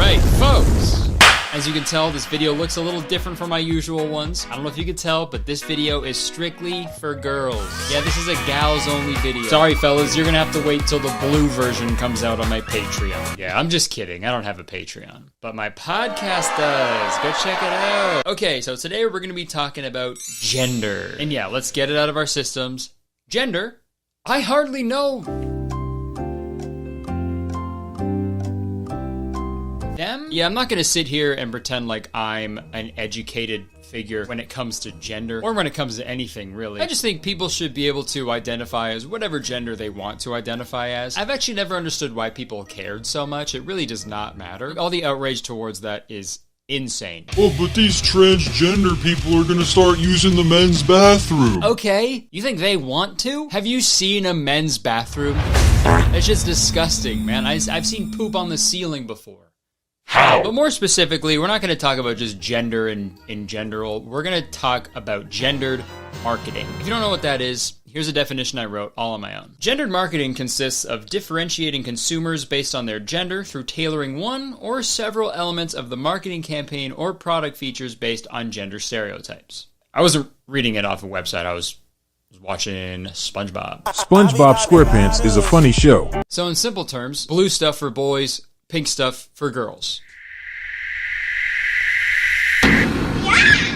Alright, folks. As you can tell, this video looks a little different from my usual ones. I don't know if you can tell, but this video is strictly for girls. Yeah, this is a gals only video. Sorry, fellas, you're gonna have to wait till the blue version comes out on my Patreon. Yeah, I'm just kidding. I don't have a Patreon. But my podcast does. Go check it out. Okay, so today we're gonna be talking about gender. And yeah, let's get it out of our systems. Gender? I hardly know them? Yeah, I'm not gonna sit here and pretend like I'm an educated figure when it comes to gender, or when it comes to anything, really. I just think people should be able to identify as whatever gender they want to identify as. I've actually never understood why people cared so much. It really does not matter. All the outrage towards that is insane. Oh, but these transgender people are gonna start using the men's bathroom. Okay, you think they want to? Have you seen a men's bathroom? It's just disgusting, man. I've seen poop on the ceiling before. How? But more specifically, we're not going to talk about just gender in general. We're going to talk about gendered marketing. If you don't know what that is, here's a definition I wrote all on my own. Gendered marketing consists of differentiating consumers based on their gender through tailoring one or several elements of the marketing campaign or product features based on gender stereotypes. I wasn't reading it off a website. I was watching SpongeBob. SpongeBob SquarePants is a funny show. So in simple terms, blue stuff for boys, pink stuff for girls.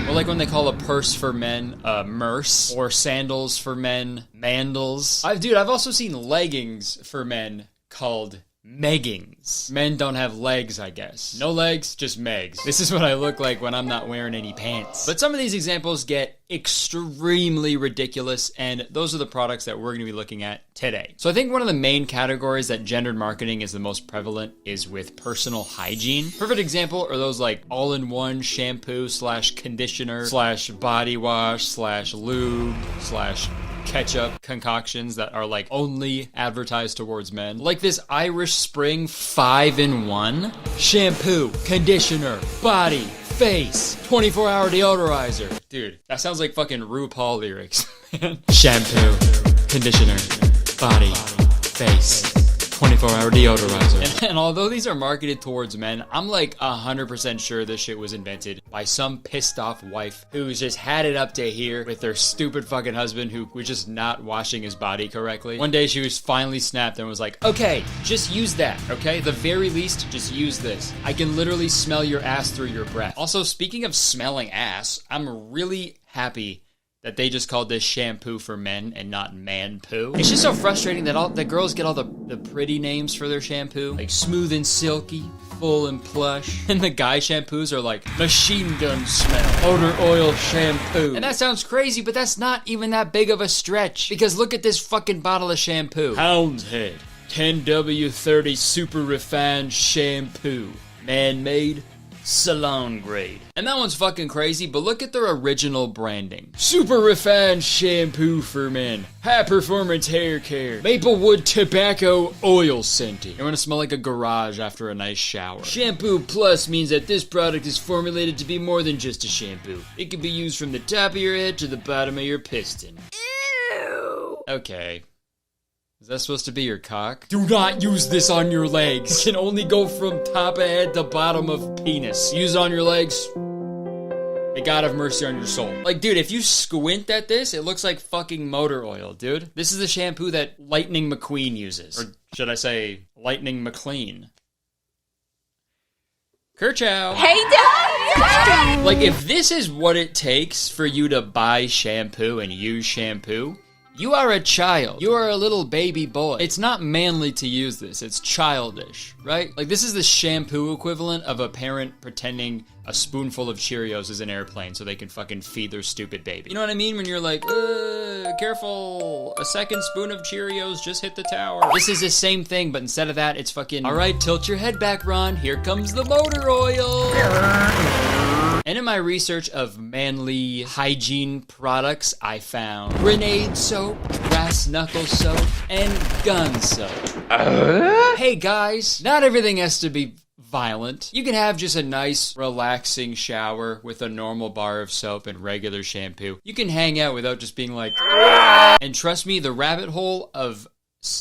Or like when they call a purse for men, merce, or sandals for men, mandals. I've also seen leggings for men called meggings. Men don't have legs, I guess. No legs, just megs. This is what I look like when I'm not wearing any pants. But some of these examples get extremely ridiculous, and those are the products that we're going to be looking at today. So I think one of the main categories that gendered marketing is the most prevalent is with personal hygiene. Perfect example are those like all-in-one shampoo / conditioner / body wash / lube / ketchup concoctions that are like only advertised towards men. Like this Irish Spring 5-in-1 shampoo, conditioner, body, face, 24-hour deodorizer. Dude, that sounds like fucking RuPaul lyrics, man. Shampoo, conditioner, body, face, 24-hour deodorizer. And although these are marketed towards men, I'm like 100% sure this shit was invented by some pissed off wife who's just had it up to here with their stupid fucking husband who was just not washing his body correctly. One day she was finally snapped and was like, okay, just use that, okay? The very least, just use this. I can literally smell your ass through your breath. Also, speaking of smelling ass, I'm really happy that they just called this shampoo for men and not man poo. It's just so frustrating that all the girls get all the pretty names for their shampoo, like smooth and silky, full and plush. And the guy shampoos are like machine gun smell, odor oil shampoo. And that sounds crazy, but that's not even that big of a stretch. Because look at this fucking bottle of shampoo. Hound's Head 10W30 super refined shampoo. Man-made, salon grade. And that one's fucking crazy, but look at their original branding. Super refined shampoo for men. High performance hair care. Maplewood tobacco oil scented. You want to smell like a garage after a nice shower. Shampoo Plus means that this product is formulated to be more than just a shampoo. It can be used from the top of your head to the bottom of your piston. Ew. Okay. Is that supposed to be your cock? Do not use this on your legs. It can only go from top of head to bottom of penis. Use it on your legs. May God have mercy on your soul. Like, dude, if you squint at this, it looks like fucking motor oil, dude. This is the shampoo that Lightning McQueen uses. Or should I say, Lightning McLean. Kerchow. Hey, Dad! Like, if this is what it takes for you to buy shampoo and use shampoo, you are a child. You are a little baby boy. It's not manly to use this. It's childish, right? Like, this is the shampoo equivalent of a parent pretending a spoonful of Cheerios is an airplane so they can fucking feed their stupid baby. You know what I mean? When you're like, careful, a second spoon of Cheerios just hit the tower. This is the same thing, but instead of that, it's fucking, all right, tilt your head back, Ron. Here comes the motor oil. And in my research of manly hygiene products, I found grenade soap, brass knuckle soap, and gun soap. Hey guys, not everything has to be violent. You can have just a nice, relaxing shower with a normal bar of soap and regular shampoo. You can hang out without just being like, and trust me, the rabbit hole of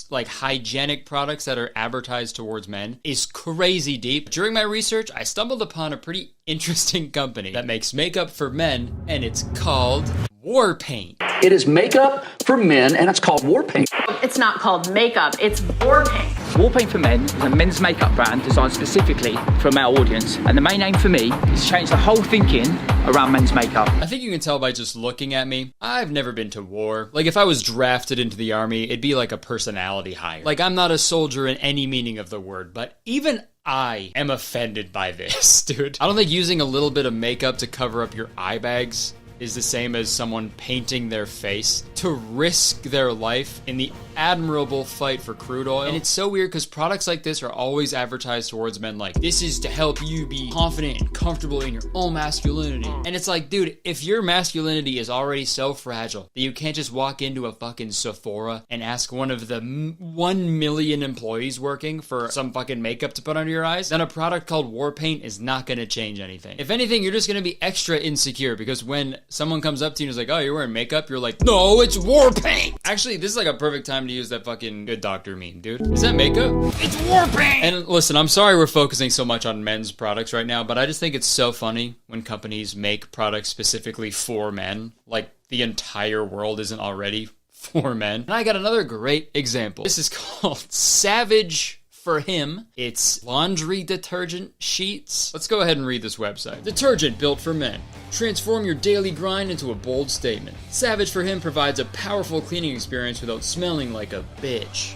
like hygienic products that are advertised towards men is crazy deep. During my research, I stumbled upon a pretty interesting company that makes makeup for men, and it's called War Paint. It is makeup for men, and it's called War Paint. It's not called makeup, it's war paint. War Paint for Men is a men's makeup brand designed specifically for a male audience. And the main aim for me is to change the whole thinking around men's makeup. I think you can tell by just looking at me, I've never been to war. Like, if I was drafted into the army, it'd be like a personality hire. Like, I'm not a soldier in any meaning of the word, but even I am offended by this, dude. I don't think using a little bit of makeup to cover up your eye bags is the same as someone painting their face to risk their life in the admirable fight for crude oil. And it's so weird because products like this are always advertised towards men like, this is to help you be confident and comfortable in your own masculinity. And it's like, dude, if your masculinity is already so fragile that you can't just walk into a fucking Sephora and ask one of the 1 million employees working for some fucking makeup to put under your eyes, then a product called War Paint is not going to change anything. If anything, you're just going to be extra insecure because when someone comes up to you and is like, oh, you're wearing makeup, you're like, no, it's War Paint. Actually, this is like a perfect time to use that fucking Good Doctor meme, dude. Is that makeup? It's War Paint! And listen, I'm sorry we're focusing so much on men's products right now, but I just think it's so funny when companies make products specifically for men. Like, the entire world isn't already for men. And I got another great example. This is called Savage for Him. It's laundry detergent sheets. Let's go ahead and read this website. Detergent built for men. Transform your daily grind into a bold statement. Savage for Him provides a powerful cleaning experience without smelling like a bitch.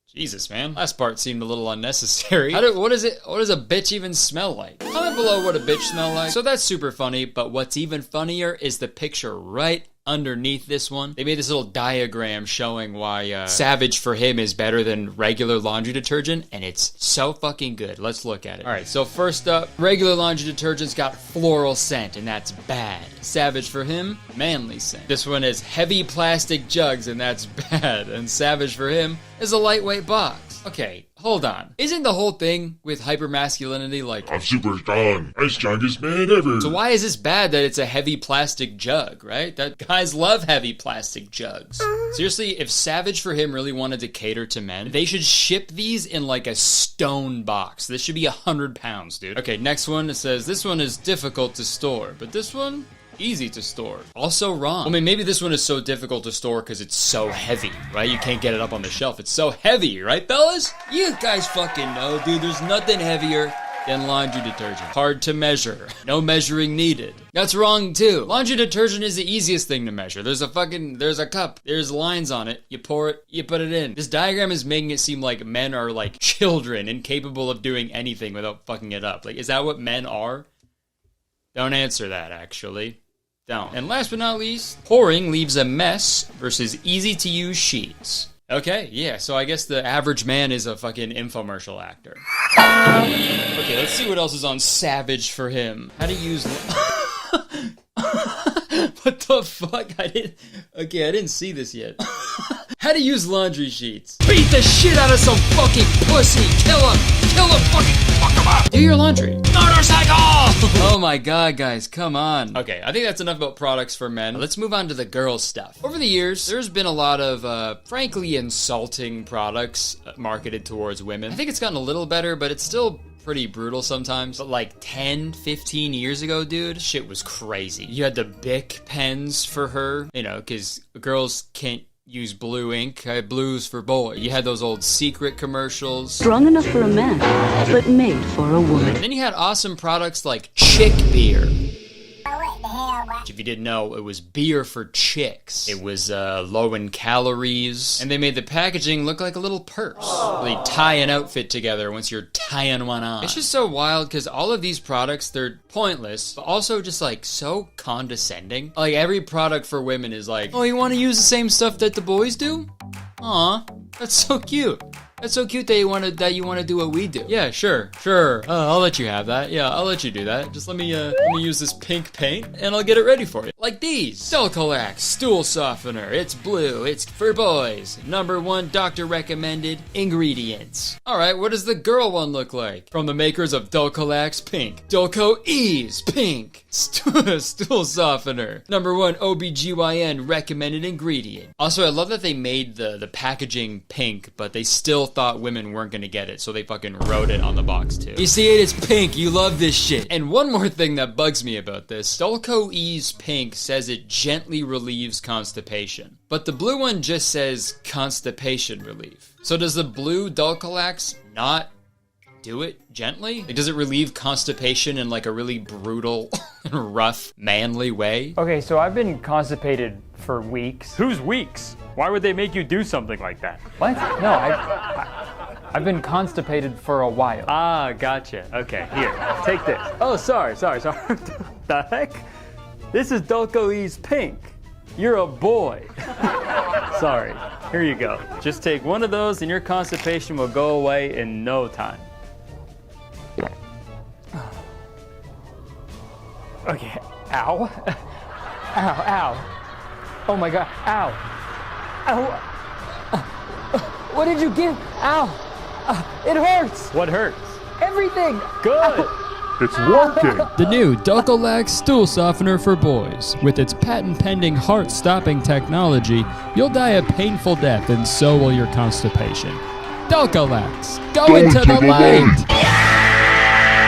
Jesus, man. Last part seemed a little unnecessary. What does a bitch even smell like? Comment below what a bitch smell like. So that's super funny, but what's even funnier is the picture right underneath this one. They made this little diagram showing why Savage for Him is better than regular laundry detergent, and it's so fucking good. Let's look at it. All right, so first up, regular laundry detergent's got floral scent, and that's bad. Savage for Him, manly scent. This one is heavy plastic jugs, and that's bad. And Savage for Him is a lightweight box. Okay, hold on. Isn't the whole thing with hypermasculinity like, I'm super strong. I'm strongest man ever. so why is this bad that it's a heavy plastic jug, right? That guys love heavy plastic jugs. Seriously, if Savage for Him really wanted to cater to men, they should ship these in like a stone box. This should be 100 pounds, dude. Okay, next one, it says, this one is difficult to store, but this one, easy to store. Also wrong. I mean, maybe this one is so difficult to store because it's so heavy, right? You can't get it up on the shelf. It's so heavy, right, fellas? You guys fucking know, dude. There's nothing heavier than laundry detergent. Hard to measure. No measuring needed. That's wrong, too. Laundry detergent is the easiest thing to measure. There's a cup. There's lines on it. You pour it, you put it in. This diagram is making it seem like men are like children, incapable of doing anything without fucking it up. Like, is that what men are? Don't answer that, actually. Don't. And last but not least, pouring leaves a mess versus easy-to-use sheets. Okay, yeah, so I guess the average man is a fucking infomercial actor. Okay, let's see what else is on Savage for Him. How to use... What the fuck? I didn't see this yet. How to use laundry sheets. Beat the shit out of some fucking pussy. Kill him, fucking fuck him up. Do your laundry. Motorcycle! Oh my god, guys, come on. Okay, I think that's enough about products for men. Let's move on to the girl stuff. Over the years, there's been a lot of, frankly insulting products marketed towards women. I think it's gotten a little better, but it's still pretty brutal sometimes. But like 10, 15 years ago, dude, shit was crazy. You had the Bic pens for her, you know, because girls can't use blue ink. Blue's for boys. You had those old Secret commercials. Strong enough for a man, but made for a woman. And then you had awesome products like Chick Beer. If you didn't know, it was beer for chicks. It was low in calories, and they made the packaging look like a little purse. They tie an outfit together once you're tying one on. It's just so wild because all of these products, they're pointless, but also just like so condescending. Like every product for women is like, oh, you want to use the same stuff that the boys do? Aw, that's so cute. That's so cute that you want to do what we do. Yeah, sure. I'll let you have that. Yeah, I'll let you do that. Just let me use this pink paint and I'll get it ready for you. Like these. Dulcolax Stool Softener. It's blue. It's for boys. #1 doctor recommended ingredients. Alright, what does the girl one look like? From the makers of Dulcolax Pink. Dulco Ease Pink. Stool Softener. #1 OBGYN recommended ingredient. Also, I love that they made the packaging pink, but they still thought women weren't gonna get it, so they fucking wrote it on the box too. You see it? It's pink. You love this shit. And one more thing that bugs me about this. Dulco Ease Pink says it gently relieves constipation, but the blue one just says constipation relief. So does the blue Dulcolax not do it gently? Like, does it relieve constipation in like a really brutal, rough, manly way? Okay, so I've been constipated for weeks. Who's weeks? Why would they make you do something like that? What? No, I've been constipated for a while. Ah, gotcha. Okay, here, take this. Oh, sorry. The heck? This is Dulco Ease Pink. You're a boy. Sorry, here you go. Just take one of those and your constipation will go away in no time. Okay, ow. Ow. Oh my god, ow. Ow. What did you give? Ow. It hurts. What hurts? Everything. Good. Ow. It's working. The new Dulcolax Stool Softener for Boys. With its patent-pending heart-stopping technology, you'll die a painful death and so will your constipation. Dulcolax, go into the light!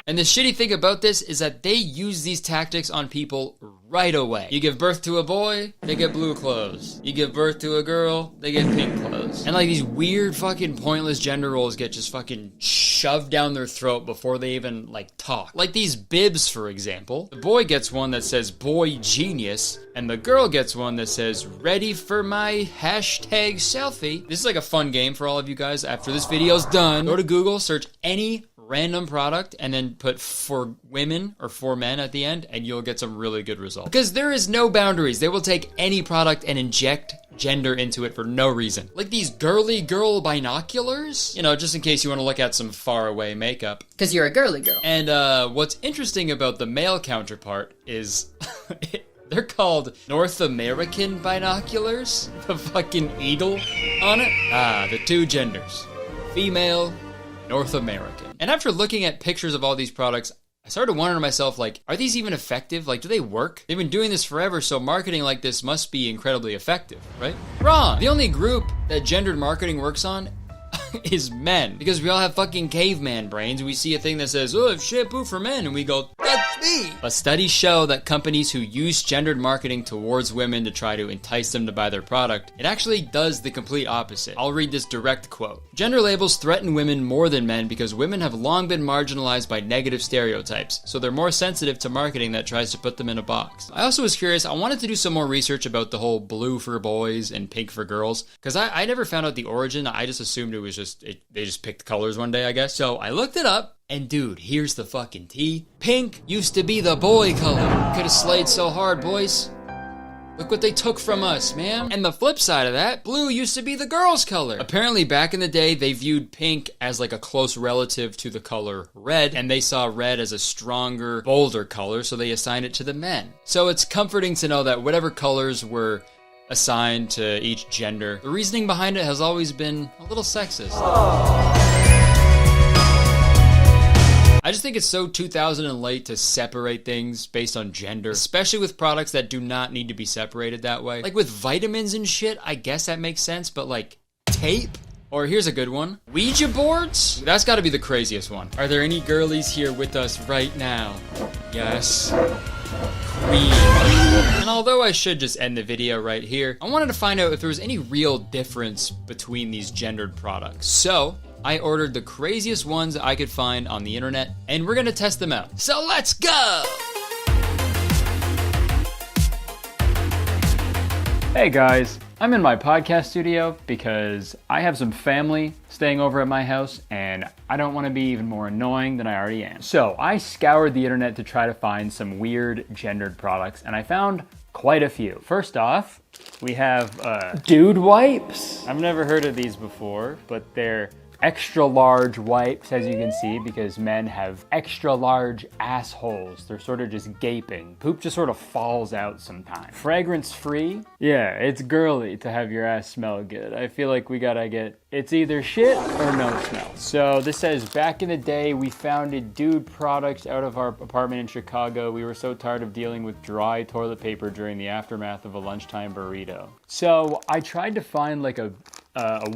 And the shitty thing about this is that they use these tactics on people right away. You give birth to a boy, they get blue clothes. You give birth to a girl, they get pink clothes. And like these weird fucking pointless gender roles get just fucking shoved down their throat before they even like talk. Like these bibs, for example. The boy gets one that says boy genius, and the girl gets one that says ready for my hashtag selfie. This is like a fun game for all of you guys. After this video's done, go to Google, search any random product and then put for women or for men at the end and you'll get some really good results. Because there is no boundaries. They will take any product and inject gender into it for no reason. Like these girly girl binoculars, you know, just in case you want to look at some far away makeup. Because you're a girly girl. And what's interesting about the male counterpart is they're called North American binoculars. The fucking eagle on it. Ah, the two genders. Female, North American. And after looking at pictures of all these products, I started wondering to myself, like, are these even effective? Like, do they work? They've been doing this forever, so marketing like this must be incredibly effective, right? Wrong! The only group that gendered marketing works on is men. Because we all have fucking caveman brains. We see a thing that says, oh, it's shampoo for men, and we go, that's me! But studies show that companies who use gendered marketing towards women to try to entice them to buy their product, it actually does the complete opposite. I'll read this direct quote. Gender labels threaten women more than men because women have long been marginalized by negative stereotypes, so they're more sensitive to marketing that tries to put them in a box. I also was curious, I wanted to do some more research about the whole blue for boys and pink for girls, because I never found out the origin. I just assumed it was they just picked colors one day, I guess. So I looked it up, and dude, here's the fucking tea. Pink used to be the boy color. Could have slayed so hard, boys. Look what they took from us, man. And the flip side of that, blue used to be the girl's color. Apparently back in the day, they viewed pink as like a close relative to the color red, and they saw red as a stronger, bolder color, so they assigned it to the men. So it's comforting to know that whatever colors were assigned to each gender, the reasoning behind it has always been a little sexist. I just think it's so 2000 and late to separate things based on gender, especially with products that do not need to be separated that way. Like with vitamins and shit, I guess that makes sense, but like tape? Or here's a good one. Ouija boards? That's gotta be the craziest one. Are there any girlies here with us right now? Yes. Queen. And although I should just end the video right here, I wanted to find out if there was any real difference between these gendered products. So I ordered the craziest ones I could find on the internet, and we're gonna test them out. So let's go! Hey guys, I'm in my podcast studio because I have some family staying over at my house and I don't want to be even more annoying than I already am. So I scoured the internet to try to find some weird gendered products and I found quite a few. First off, we have dude wipes. I've never heard of these before, but they're extra large wipes, as you can see, because men have extra large assholes. They're sort of just gaping. Poop just sort of falls out sometimes. Fragrance free? Yeah, it's girly to have your ass smell good. I feel like we gotta get, it's either shit or no smell. So this says, back in the day, we founded dude products out of our apartment in Chicago. We were so tired of dealing with dry toilet paper during the aftermath of a lunchtime burrito. So I tried to find like a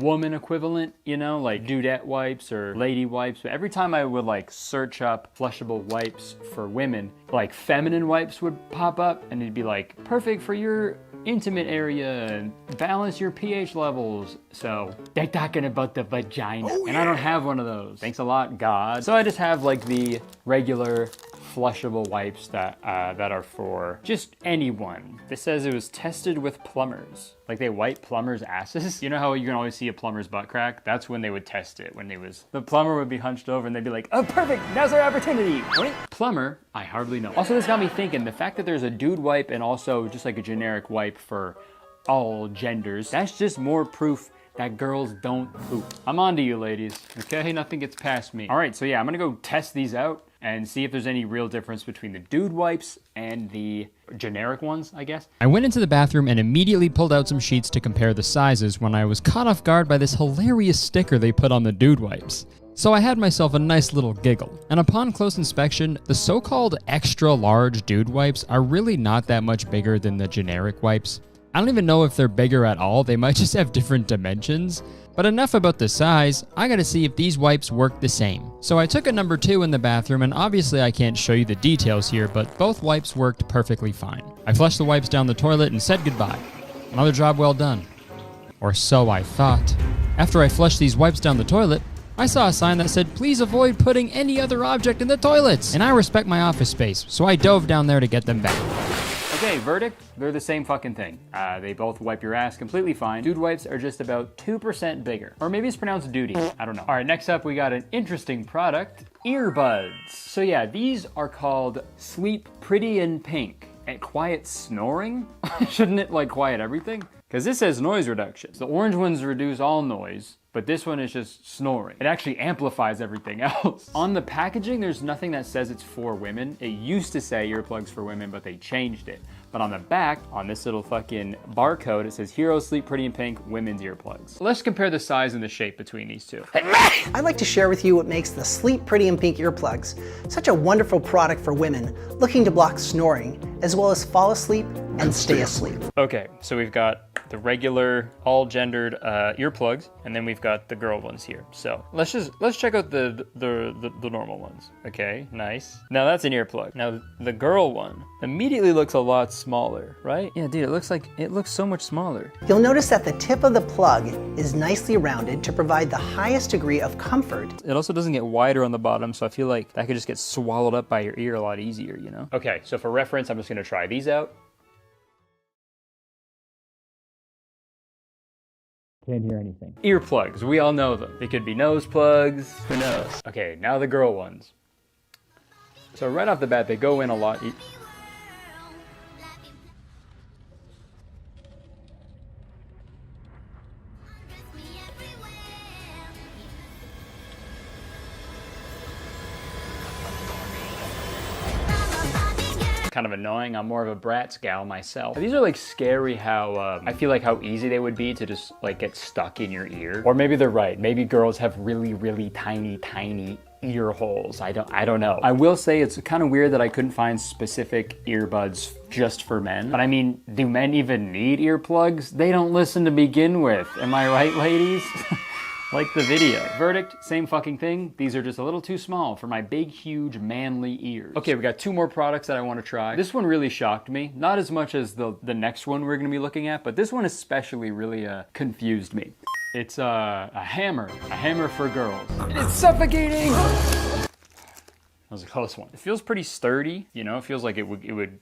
woman equivalent, you know, like dudette wipes or lady wipes. But every time I would like search up flushable wipes for women, like feminine wipes would pop up and it'd be like, perfect for your intimate area and balance your pH levels. So they're talking about the vagina. And I don't have one of those. Thanks a lot, God. So I just have like the regular flushable wipes that are for just anyone. This says it was tested with plumbers. Like they wipe plumbers' asses. You know how you can always see a plumber's butt crack? That's when they would test it. When the plumber would be hunched over and they'd be like, oh, perfect, now's our opportunity. What? Plumber? I hardly know. Also, this got me thinking, the fact that there's a dude wipe and also just like a generic wipe for all genders, that's just more proof that girls don't poop. I'm on to you, ladies. Okay, nothing gets past me. All right, so yeah, I'm gonna go test these out and see if there's any real difference between the dude wipes and the generic ones, I guess. I went into the bathroom and immediately pulled out some sheets to compare the sizes when I was caught off guard by this hilarious sticker they put on the dude wipes. So I had myself a nice little giggle, and upon close inspection, the so-called extra large dude wipes are really not that much bigger than the generic wipes. I don't even know if they're bigger at all, they might just have different dimensions. But enough about the size, I gotta see if these wipes work the same. So I took a number 2 in the bathroom, and obviously I can't show you the details here, but both wipes worked perfectly fine. I flushed the wipes down the toilet and said goodbye. Another job well done. Or so I thought. After I flushed these wipes down the toilet, I saw a sign that said, please avoid putting any other object in the toilets. And I respect my office space, so I dove down there to get them back. Okay, verdict, they're the same fucking thing. They both wipe your ass completely fine. Dude wipes are just about 2% bigger. Or maybe it's pronounced duty, I don't know. All right, next up we got an interesting product, earbuds. So yeah, these are called Sleep Pretty in Pink. And quiet snoring? Shouldn't it like quiet everything? Because this says noise reduction. The orange ones reduce all noise, but this one is just snoring. It actually amplifies everything else. On the packaging, there's nothing that says it's for women. It used to say earplugs for women, but they changed it. But on the back, on this little fucking barcode, it says Hero Sleep Pretty in Pink women's earplugs. Let's compare the size and the shape between these two. I'd like to share with you what makes the Sleep Pretty in Pink earplugs such a wonderful product for women looking to block snoring, as well as fall asleep and stay asleep. Okay, so we've got the regular all gendered earplugs, and then we've got the girl ones here. So let's check out the normal ones. Okay, nice. Now that's an earplug. Now the girl one immediately looks a lot smaller, right? Yeah, dude, it looks so much smaller. You'll notice that the tip of the plug is nicely rounded to provide the highest degree of comfort. It also doesn't get wider on the bottom, so I feel like that could just get swallowed up by your ear a lot easier, you know? Okay, so for reference, I'm just gonna try these out. Can't hear anything. Earplugs, we all know them. They could be nose plugs, who knows? Okay, now the girl ones. So right off the bat, they go in a lot. Kind of annoying. I'm more of a Bratz gal myself. These are like scary how, I feel like how easy they would be to just like get stuck in your ear. Or maybe they're right. Maybe girls have really, really tiny ear holes. I don't know. I will say it's kind of weird that I couldn't find specific earbuds just for men. But I mean, do men even need earplugs? They don't listen to begin with. Am I right, ladies? Like the video. Verdict, same fucking thing. These are just a little too small for my big, huge, manly ears. Okay, we got 2 more products that I want to try. This one really shocked me. Not as much as the next one we're going to be looking at, but this one especially really confused me. It's a hammer for girls. And it's suffocating! That was a close one. It feels pretty sturdy, you know? It feels like it would.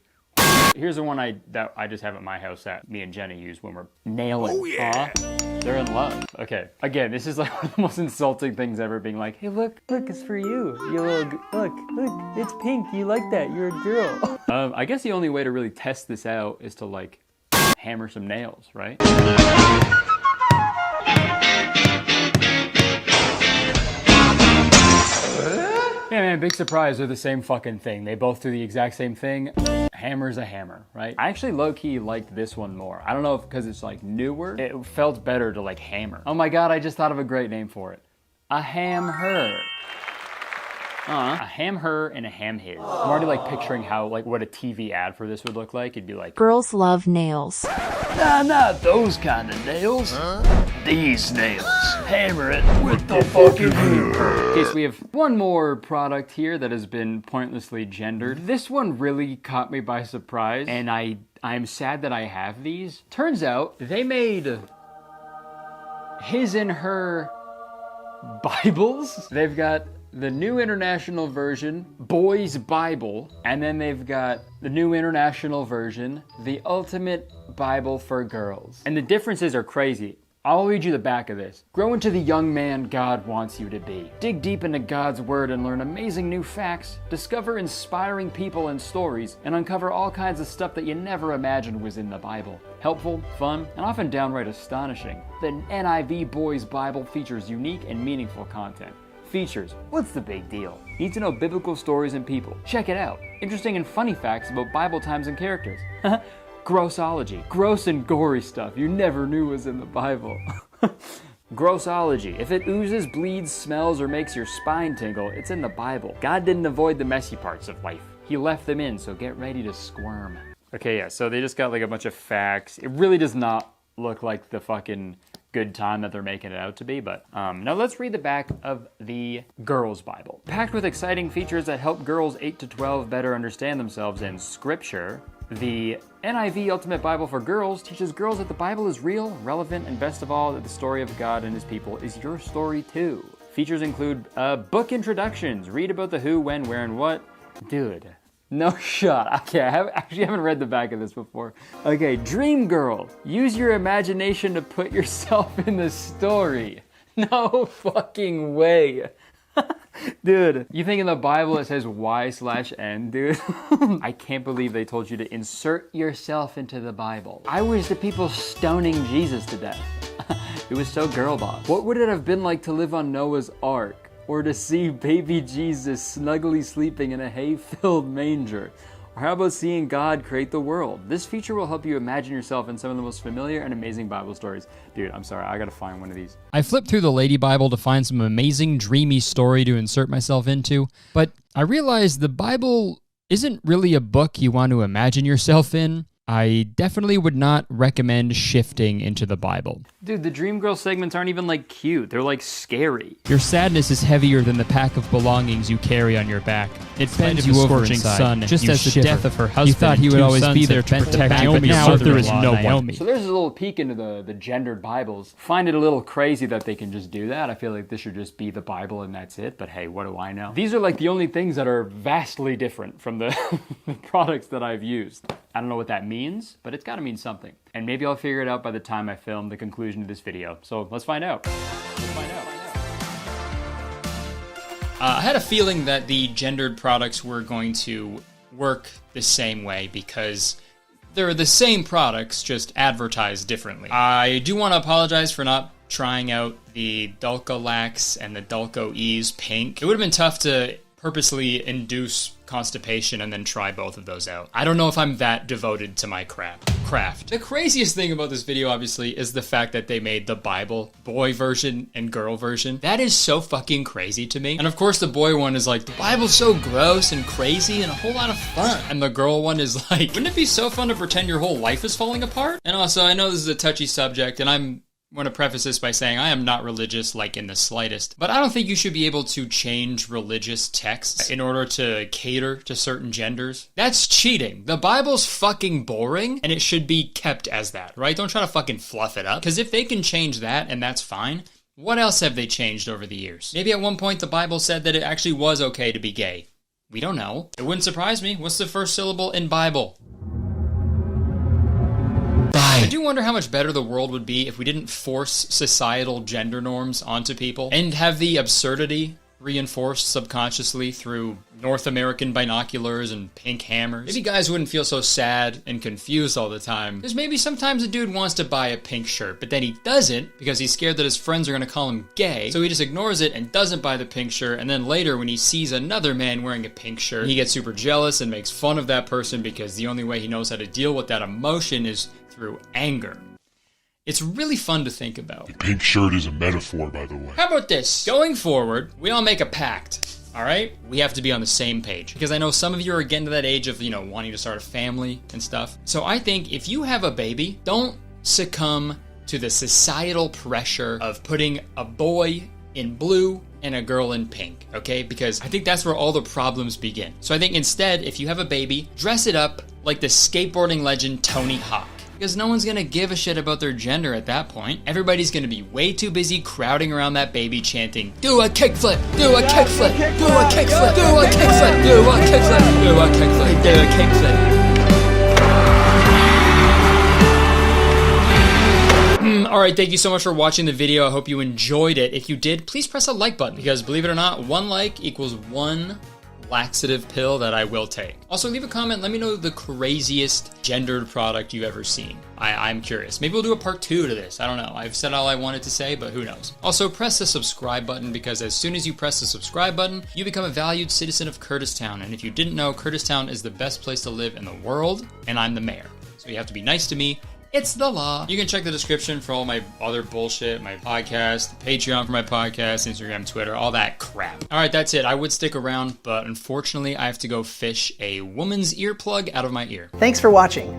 Here's the one that I just have at my house that me and Jenny use when we're nailing. Oh yeah! They're in love. Okay. Again, this is like one of the most insulting things ever, being like, hey, look, it's for you. You little, look, it's pink. You like that. You're a girl. I guess the only way to really test this out is to like hammer some nails, right? big surprise, they're the same fucking thing. They both do the exact same thing. Hammer's a hammer, right? I actually low-key liked this one more. I don't know if because it's like newer, it felt better to like hammer. Oh my god, I just thought of a great name for it. A ham-her. A ham-her and a ham-his. I'm already like picturing how, like what a TV ad for this would look like. It'd be like, Girls love nails. Nah, not those kind of nails. These nails. Hammer it with the fucking hammer. Okay, so we have one more product here that has been pointlessly gendered. This one really caught me by surprise, and I'm sad that I have these. Turns out they made his and her Bibles. They've got the New International Version, Boys Bible, and then they've got the New International Version, the Ultimate Bible for Girls. And the differences are crazy. I'll read you the back of this. Grow into the young man God wants you to be. Dig deep into God's Word and learn amazing new facts. Discover inspiring people and stories, and uncover all kinds of stuff that you never imagined was in the Bible. Helpful, fun, and often downright astonishing. The NIV Boys Bible features unique and meaningful content. Features. What's the big deal? Need to know biblical stories and people. Check it out. Interesting and funny facts about Bible times and characters. Grossology. Gross and gory stuff you never knew was in the Bible. Grossology. If it oozes, bleeds, smells, or makes your spine tingle, it's in the Bible. God didn't avoid the messy parts of life. He left them in, so get ready to squirm. Okay, yeah, so they just got like a bunch of facts. It really does not look like the fucking good time that they're making it out to be, but now let's read the back of the Girls Bible. Packed with exciting features that help girls 8 to 12 better understand themselves in Scripture, the NIV Ultimate Bible for Girls teaches girls that the Bible is real, relevant, and best of all, that the story of God and His people is your story too. Features include book introductions, read about the who, when, where, and what. Dude, no shot. Okay, I haven't read the back of this before. Okay, Dream Girl. Use your imagination to put yourself in the story. No fucking way. Dude, you think in the Bible it says Y/N, dude? I can't believe they told you to insert yourself into the Bible. I wish the people stoning Jesus to death. It was so girl boss. What would it have been like to live on Noah's Ark? Or to see baby Jesus snugly sleeping in a hay-filled manger? Or how about seeing God create the world? This feature will help you imagine yourself in some of the most familiar and amazing Bible stories. Dude, I'm sorry, I gotta find one of these. I flipped through the Lady Bible to find some amazing, dreamy story to insert myself into, but I realized the Bible isn't really a book you want to imagine yourself in. I definitely would not recommend shifting into the Bible. Dude, the Dream Girl segments aren't even like cute. They're like scary. Your sadness is heavier than the pack of belongings you carry on your back. It bends you over inside, sun, just as the death of her husband. You thought he would always be there to protect you, but now there is no one. So there's a little peek into the gendered Bibles. Find it a little crazy that they can just do that. I feel like this should just be the Bible and that's it, but hey, what do I know? These are like the only things that are vastly different from the products that I've used. I don't know what that means, but it's gotta mean something. And maybe I'll figure it out by the time I film the conclusion of this video. So let's find out. I had a feeling that the gendered products were going to work the same way because they're the same products, just advertised differently. I do want to apologize for not trying out the Dulcolax and the Dulco Ease Pink. It would have been tough to purposely induce constipation and then try both of those out. I don't know if I'm that devoted to my craft. The craziest thing about this video, obviously, is the fact that they made the Bible boy version and girl version. That is so fucking crazy to me. And of course, the boy one is like, the Bible's so gross and crazy and a whole lot of fun. And the girl one is like, wouldn't it be so fun to pretend your whole life is falling apart? And also, I know this is a touchy subject, and I want to preface this by saying I am not religious, like in the slightest, but I don't think you should be able to change religious texts in order to cater to certain genders. That's cheating. The Bible's fucking boring, and it should be kept as that, right? Don't try to fucking fluff it up, because if they can change that, and that's fine, what else have they changed over the years? Maybe at one point the Bible said that it actually was okay to be gay. We don't know. It wouldn't surprise me. What's the first syllable in Bible? I do wonder how much better the world would be if we didn't force societal gender norms onto people and have the absurdity reinforced subconsciously through North American binoculars and pink hammers. Maybe guys wouldn't feel so sad and confused all the time, because maybe sometimes a dude wants to buy a pink shirt, but then he doesn't because he's scared that his friends are going to call him gay, so he just ignores it and doesn't buy the pink shirt, and then later when he sees another man wearing a pink shirt, he gets super jealous and makes fun of that person because the only way he knows how to deal with that emotion is through anger. It's really fun to think about. The pink shirt is a metaphor, by the way. How about this? Going forward, we all make a pact. All right? We have to be on the same page. Because I know some of you are getting to that age of, wanting to start a family and stuff. So I think if you have a baby, don't succumb to the societal pressure of putting a boy in blue and a girl in pink, okay? Because I think that's where all the problems begin. So I think instead, if you have a baby, dress it up like the skateboarding legend Tony Hawk. Because no one's gonna give a shit about their gender at that point. Everybody's gonna be way too busy crowding around that baby chanting, do a kickflip, do a kickflip, do a kickflip, do a kickflip, do a kickflip, do a kickflip, do a kickflip. Alright, thank you so much for watching the video. I hope you enjoyed it. If you did, please press a like button, because believe it or not, 1 like equals 1 laxative pill that I will take. Also, leave a comment. Let me know the craziest gendered product you've ever seen. I'm curious. Maybe we'll do a part 2 to this. I don't know. I've said all I wanted to say, but who knows? Also, press the subscribe button, because as soon as you press the subscribe button, you become a valued citizen of Kurtistown. And if you didn't know, Kurtistown is the best place to live in the world, and I'm the mayor. So you have to be nice to me. It's the law. You can check the description for all my other bullshit, my podcast, the Patreon for my podcast, Instagram, Twitter, all that crap. All right, that's it. I would stick around, but unfortunately, I have to go fish a woman's earplug out of my ear. Thanks for watching.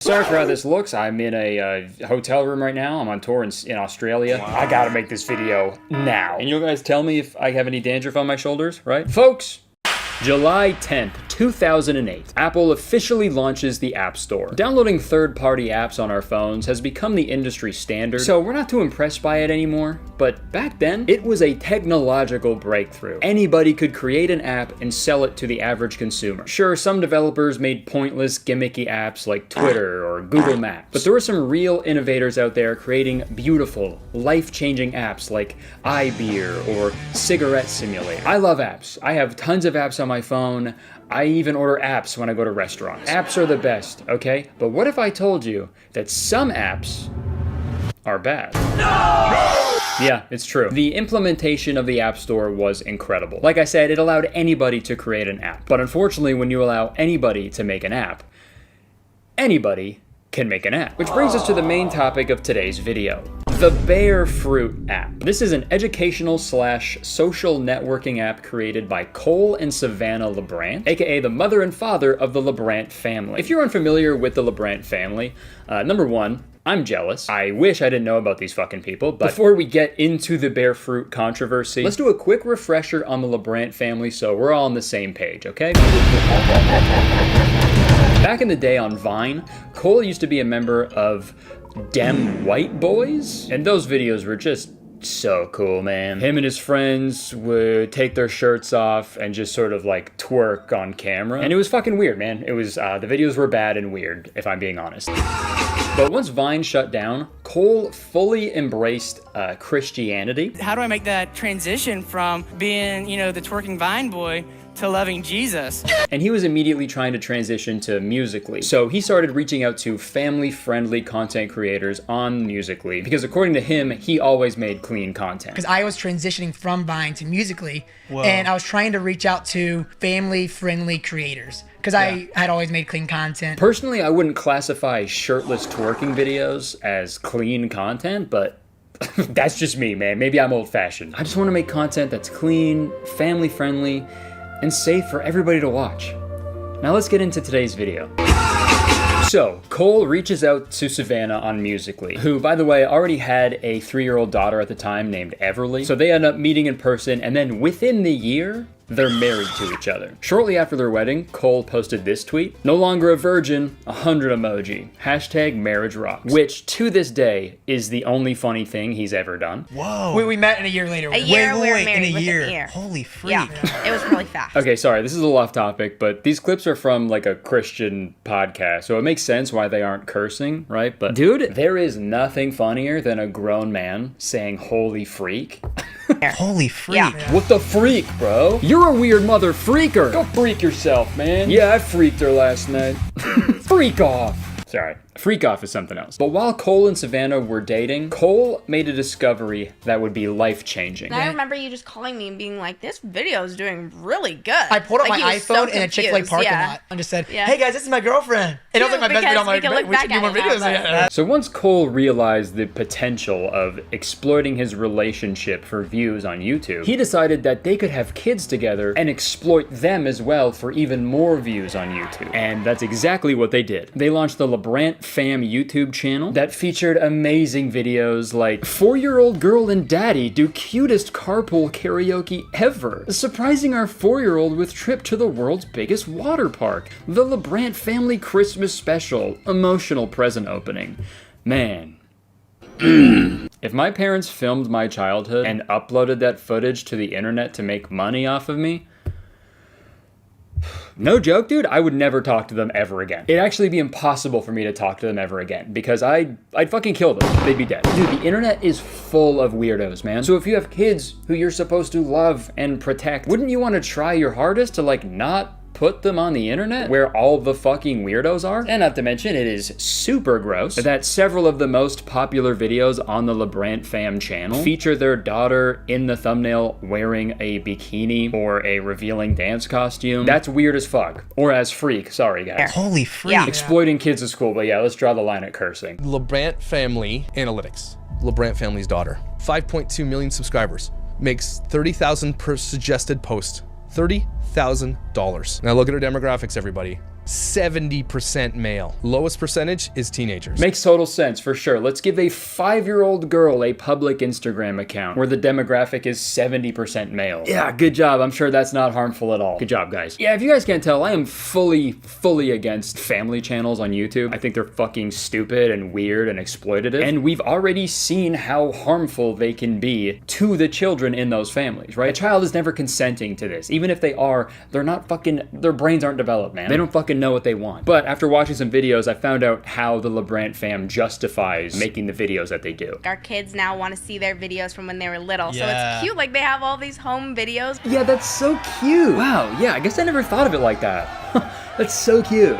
Sorry for how this looks. I'm in a hotel room right now. I'm on tour in Australia. Wow. I gotta make this video now. And you guys tell me if I have any dandruff on my shoulders, right? Folks! July 10th, 2008, Apple officially launches the App Store. Downloading third-party apps on our phones has become the industry standard, so we're not too impressed by it anymore. But back then, it was a technological breakthrough. Anybody could create an app and sell it to the average consumer. Sure, some developers made pointless, gimmicky apps like Twitter or Google Maps, but there were some real innovators out there creating beautiful, life-changing apps like iBeer or Cigarette Simulator. I love apps. I have tons of apps on my phone. I even order apps when I go to restaurants. Apps are the best, okay? But what if I told you that some apps are bad? No! Yeah, it's true. The implementation of the App Store was incredible. Like I said, it allowed anybody to create an app. But unfortunately, when you allow anybody to make an app, anybody can make an app. Which brings us to the main topic of today's video. The Bear Fruit app. This is an educational / social networking app created by Cole and Savannah LeBrant, aka the mother and father of the LeBrant family. If you're unfamiliar with the LeBrant family, number one, I'm jealous. I wish I didn't know about these fucking people, but before we get into the Bear Fruit controversy, let's do a quick refresher on the LeBrant family so we're all on the same page, okay? Back in the day on Vine, Cole used to be a member of Dem White Boys, and those videos were just so cool, man. Him and his friends would take their shirts off and just sort of like twerk on camera, and it was fucking weird, man. It was, the videos were bad and weird, if I'm being honest. But once Vine shut down, Cole fully embraced Christianity. How do I make that transition from being, the twerking Vine boy to loving Jesus? And he was immediately trying to transition to Musical.ly. So he started reaching out to family-friendly content creators on Musical.ly, because according to him, he always made clean content. Because I was transitioning from Vine to Musical.ly, and I was trying to reach out to family-friendly creators, because I had always made clean content. Personally, I wouldn't classify shirtless twerking videos as clean content, but that's just me, man. Maybe I'm old-fashioned. I just want to make content that's clean, family-friendly, and safe for everybody to watch. Now let's get into today's video. So, Cole reaches out to Savannah on Musical.ly, who, by the way, already had a 3-year-old daughter at the time named Everly. So they end up meeting in person, and then within the year, they're married to each other. Shortly after their wedding, Cole posted this tweet: "No longer a virgin, 100 emoji. Hashtag marriage rocks." Which, to this day, is the only funny thing he's ever done. Whoa. We met in a year later. A year, we were in married a within year. a year. Holy freak. Yeah, it was really fast. Okay, sorry, this is a little off topic, but these clips are from like a Christian podcast, so it makes sense why they aren't cursing, right? But dude, there is nothing funnier than a grown man saying "holy freak." Holy freak. Yeah. What the freak, bro? You're a weird mother freaker. Go freak yourself, man. Yeah, I freaked her last night. Freak off. Sorry. Freak off is something else. But while Cole and Savannah were dating, Cole made a discovery that would be life-changing. And I remember you just calling me and being like, this video is doing really good. I pulled up Like, my he was so iPhone in a Chick-fil-A confused. parking Yeah. lot and just said, Yeah. hey guys, this is my girlfriend. And it was like my best video. I'm like, we can look we should back do more at it videos. now, Yeah. So once Cole realized the potential of exploiting his relationship for views on YouTube, he decided that they could have kids together and exploit them as well for even more views on YouTube. And that's exactly what they did. They launched the LeBrant Fam YouTube channel that featured amazing videos like 4-year-old girl and daddy do cutest carpool karaoke ever, surprising our 4-year-old with trip to the world's biggest water park, the LeBrant Family Christmas Special, emotional present opening. Man. If my parents filmed my childhood and uploaded that footage to the internet to make money off of me, no joke, dude, I would never talk to them ever again. It'd actually be impossible for me to talk to them ever again because I'd fucking kill them. They'd be dead. Dude, the internet is full of weirdos, man. So if you have kids who you're supposed to love and protect, wouldn't you want to try your hardest to like not put them on the internet where all the fucking weirdos are? And not to mention, it is super gross that several of the most popular videos on the LeBrant Fam channel feature their daughter in the thumbnail wearing a bikini or a revealing dance costume. That's weird as fuck. Or as freak, sorry guys. Holy freak. Yeah. Exploiting kids at school, but yeah, let's draw the line at cursing. LeBrant Family Analytics. LeBrant Family's daughter. 5.2 million subscribers. Makes $30,000 per suggested post. $30,000. Now look at her demographics, everybody. 70% male. Lowest percentage is teenagers. Makes total sense, for sure. Let's give a 5-year-old girl a public Instagram account where the demographic is 70% male. Yeah, good job. I'm sure that's not harmful at all. Good job, guys. Yeah, if you guys can't tell, I am fully against family channels on YouTube. I think they're fucking stupid and weird and exploitative. And we've already seen how harmful they can be to the children in those families, right? A child is never consenting to this. Even if they are, they're not fucking, their brains aren't developed, man. They don't fucking know what they want. But after watching some videos, I found out how the LeBrant fam justifies making the videos that they do. Our kids now want to see their videos from when they were little. So it's cute. Like they have all these home videos. Yeah, that's so cute. Wow, yeah, I guess I never thought of it like that. That's so cute.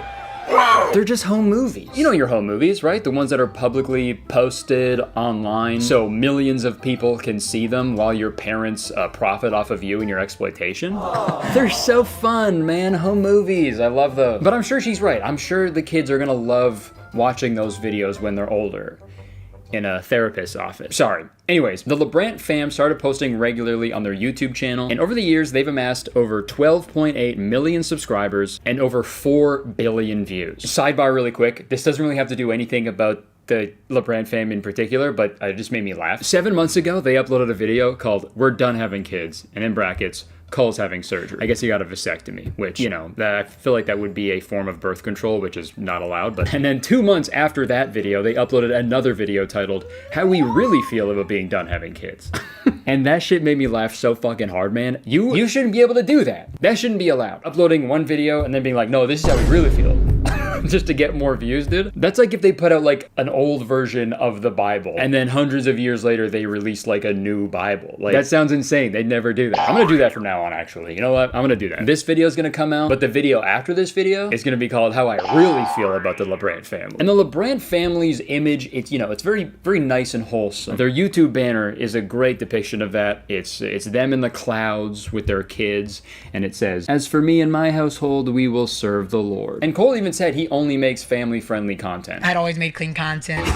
They're just home movies. You know your home movies, right? The ones that are publicly posted online so millions of people can see them while your parents profit off of you and your exploitation. They're so fun, man. Home movies. I love those. But I'm sure she's right. I'm sure the kids are gonna love watching those videos when they're older. In a therapist's office. Sorry. Anyways, the LeBrant fam started posting regularly on their YouTube channel, and over the years, they've amassed over 12.8 million subscribers and over 4 billion views. Sidebar really quick, this doesn't really have to do anything about the LeBrant fam in particular, but it just made me laugh. 7 months ago, they uploaded a video called "We're Done Having Kids," and in brackets, Cole's having surgery. I guess he got a vasectomy, which, you know, that I feel like that would be a form of birth control, which is not allowed. But and then 2 months after that video, they uploaded another video titled "How We Really Feel About Being Done Having Kids." And that shit made me laugh so fucking hard, man. You shouldn't be able to do that. That shouldn't be allowed. Uploading one video and then being like, no, this is how we really feel. Just to get more views, dude. That's like if they put out like an old version of the Bible and then hundreds of years later they release like a new Bible. Like, that sounds insane. They'd never do that. I'm gonna do that from now on, actually. You know what? I'm gonna do that. This video is gonna come out, but the video after this video is gonna be called "How I Really Feel About the LeBrant Family." And the LeBrant family's image, it's, you know, it's very, very nice and wholesome. Their YouTube banner is a great depiction of that. It's them in the clouds with their kids, and it says, "As for me and my household, we will serve the Lord." And Cole even said he only makes family-friendly content. I'd always made clean content.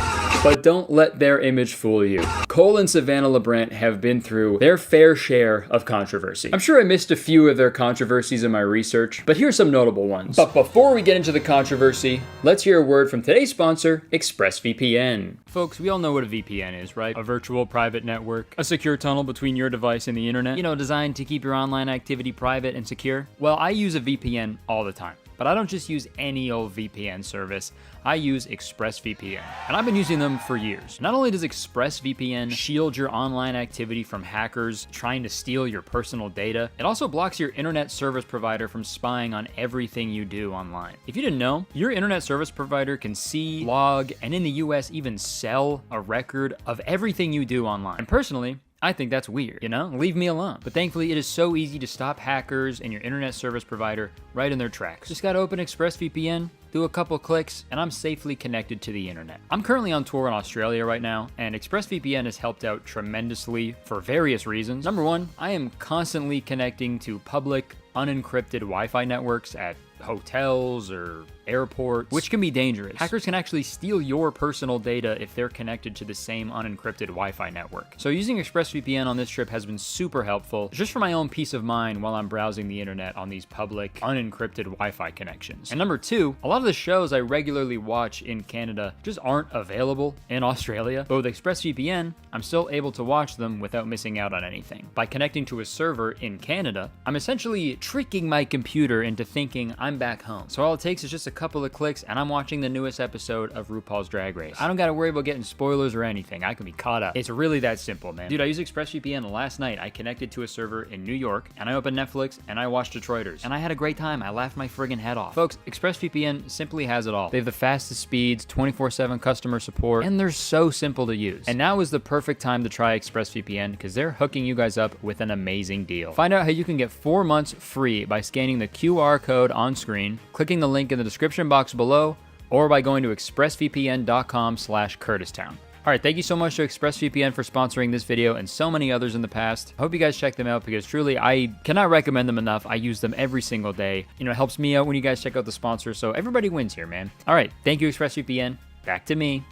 But don't let their image fool you. Cole and Savannah LeBrant have been through their fair share of controversy. I'm sure I missed a few of their controversies in my research, but here's some notable ones. But before we get into the controversy, let's hear a word from today's sponsor, ExpressVPN. Folks, we all know what a VPN is, right? A virtual private network, a secure tunnel between your device and the internet, you know, designed to keep your online activity private and secure. Well, I use a VPN all the time. But I don't just use any old VPN service. I use ExpressVPN, and I've been using them for years. Not only does ExpressVPN shield your online activity from hackers trying to steal your personal data, it also blocks your internet service provider from spying on everything you do online. If you didn't know, your internet service provider can see, log, and in the US even sell a record of everything you do online. And personally, I think that's weird, you know? Leave me alone. But thankfully, it is so easy to stop hackers and your internet service provider right in their tracks. Just gotta open ExpressVPN, do a couple clicks, and I'm safely connected to the internet. I'm currently on tour in Australia right now, and ExpressVPN has helped out tremendously for various reasons. Number one, I am constantly connecting to public, unencrypted Wi-Fi networks at hotels or airports, which can be dangerous. Hackers can actually steal your personal data if they're connected to the same unencrypted Wi-Fi network. So using ExpressVPN on this trip has been super helpful, just for my own peace of mind while I'm browsing the internet on these public, unencrypted Wi-Fi connections. And number two, a lot of the shows I regularly watch in Canada just aren't available in Australia, but with ExpressVPN, I'm still able to watch them without missing out on anything. By connecting to a server in Canada, I'm essentially tricking my computer into thinking I'm back home. So all it takes is just a couple of clicks and I'm watching the newest episode of RuPaul's Drag Race. I don't gotta worry about getting spoilers or anything. I can be caught up. It's really that simple, man. Dude, I used ExpressVPN last night. I connected to a server in New York and I opened Netflix and I watched Detroiters. And I had a great time. I laughed my friggin' head off. Folks, ExpressVPN simply has it all. They have the fastest speeds, 24/7 customer support, and they're so simple to use. And now is the perfect time to try ExpressVPN because they're hooking you guys up with an amazing deal. Find out how you can get 4 months free by scanning the QR code on screen, clicking the link in the description box below, or by going to expressvpn.com/Kurtistown. All right, thank you so much to ExpressVPN for sponsoring this video and so many others in the past. I hope you guys check them out because truly, I cannot recommend them enough. I use them every single day. You know, it helps me out when you guys check out the sponsors, so everybody wins here, man. All right, thank you, ExpressVPN. Back to me.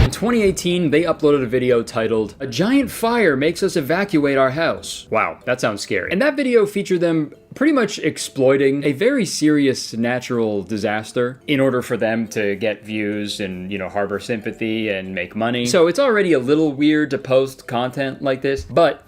In 2018, they uploaded a video titled, "A giant fire makes us evacuate our house." Wow, that sounds scary. And that video featured them pretty much exploiting a very serious natural disaster in order for them to get views and, you know, harbor sympathy and make money. So it's already a little weird to post content like this, but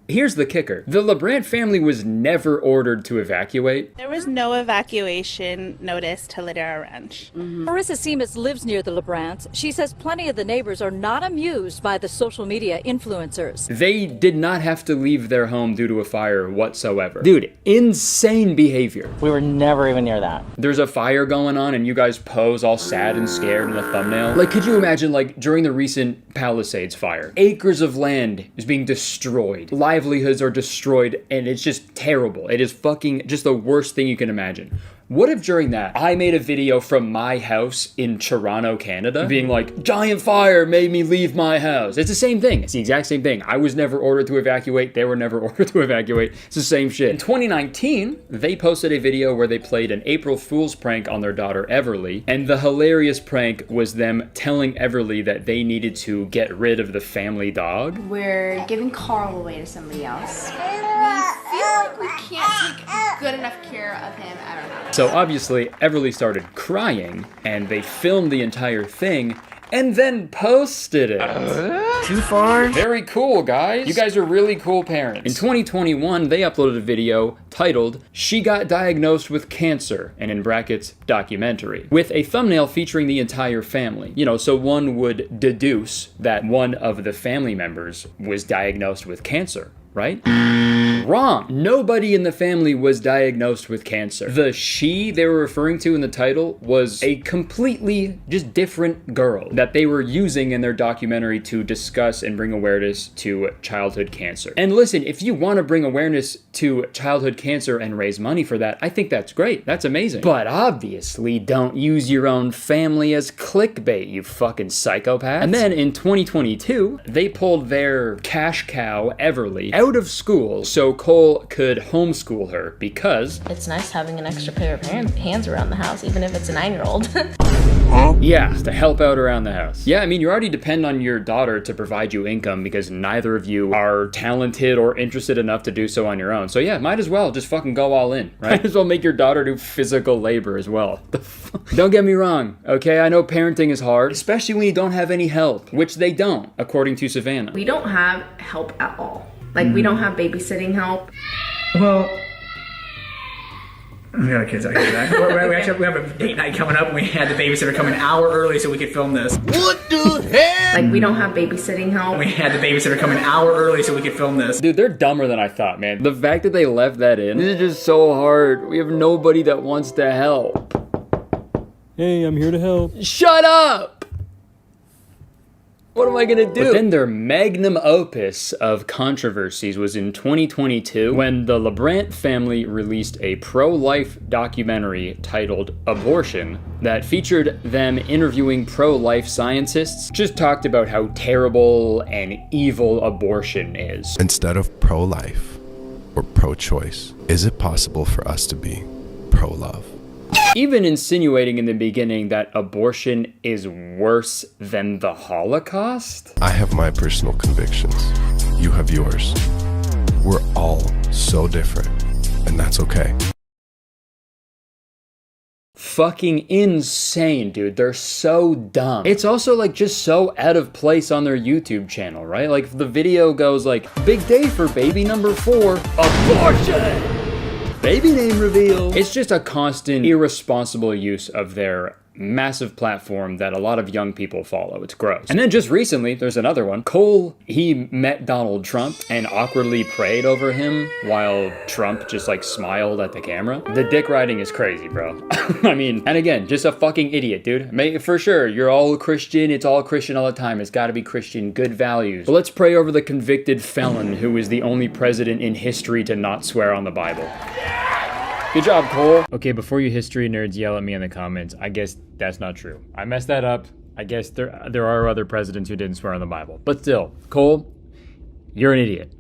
here's the kicker. The LeBrant family was never ordered to evacuate. There was no evacuation notice to Lydia Ranch. Marissa Seamus lives near the LeBrants. She says plenty of the neighbors are not amused by the social media influencers. They did not have to leave their home due to a fire whatsoever. Dude, insane behavior. We were never even near that. There's a fire going on and you guys pose all sad and scared in the thumbnail. Like, could you imagine, like, during the recent Palisades fire, acres of land is being destroyed. Livelihoods are destroyed and it's just terrible. It is fucking just the worst thing you can imagine. What if during that, I made a video from my house in Toronto, Canada, being like, giant fire made me leave my house. It's the same thing. It's the exact same thing. I was never ordered to evacuate. They were never ordered to evacuate. It's the same shit. In 2019, they posted a video where they played an April Fool's prank on their daughter, Everly. And the hilarious prank was them telling Everly that they needed to get rid of the family dog. We're giving Carl away to somebody else. We feel like we can't take good enough care of him at our house. So obviously, Everly started crying, and they filmed the entire thing, and then posted it. Too far? Very cool, guys. You guys are really cool parents. In 2021, they uploaded a video titled, "She Got Diagnosed with Cancer," and in brackets, documentary, with a thumbnail featuring the entire family. You know, so one would deduce that one of the family members was diagnosed with cancer, right? Wrong. Nobody in the family was diagnosed with cancer. The she they were referring to in the title was a completely just different girl that they were using in their documentary to discuss and bring awareness to childhood cancer. And listen, if you want to bring awareness to childhood cancer and raise money for that, I think that's great. That's amazing. But obviously, don't use your own family as clickbait, you fucking psychopath. And then in 2022, they pulled their cash cow, Everly, out out of school so Cole could homeschool her because It's nice having an extra pair of hands around the house, even if it's a 9-year-old. yeah, to help out around the house. Yeah, I mean, you already depend on your daughter to provide you income because neither of you are talented or interested enough to do so on your own. So yeah, might as well just fucking go all in, right? Might as well make your daughter do physical labor as well. Don't get me wrong, okay? I know parenting is hard, especially when you don't have any help, which they don't, according to Savannah. We don't have help at all. Like, we don't have babysitting help. Well, we got kids out here. We have a date night coming up, and we had the babysitter come an hour early so we could film this. What the hell? Like, we don't have babysitting help. We had the babysitter come an hour early so we could film this. Dude, they're dumber than I thought, man. The fact that they left that in, this is just so hard. We have nobody that wants to help. Hey, I'm here to help. Shut up! What am I gonna do? But then their magnum opus of controversies was in 2022 when the LeBrant family released a pro-life documentary titled Abortion that featured them interviewing pro-life scientists, just talked about how terrible and evil abortion is. Instead of pro-life or pro-choice, is it possible for us to be pro-love? Even insinuating in the beginning that abortion is worse than the Holocaust? I have my personal convictions. You have yours. We're all so different, and that's okay. Fucking insane, dude. They're so dumb. It's also like just so out of place on their YouTube channel, right? Like the video goes like, big day for baby number 4, abortion! Baby name reveal. It's just a constant, irresponsible use of their massive platform that a lot of young people follow. It's gross. And then just recently, there's another one. Cole, he met Donald Trump and awkwardly prayed over him while Trump just like smiled at the camera. The dick riding is crazy, bro. I mean, and again, just a fucking idiot, dude. For sure, you're all Christian. It's all Christian all the time. It's gotta be Christian, good values. But let's pray over the convicted felon who is the only president in history to not swear on the Bible. Good job, Cole. Okay, before you history nerds yell at me in the comments, I guess that's not true. I messed that up. I guess there are other presidents who didn't swear on the Bible. But still, Cole, you're an idiot.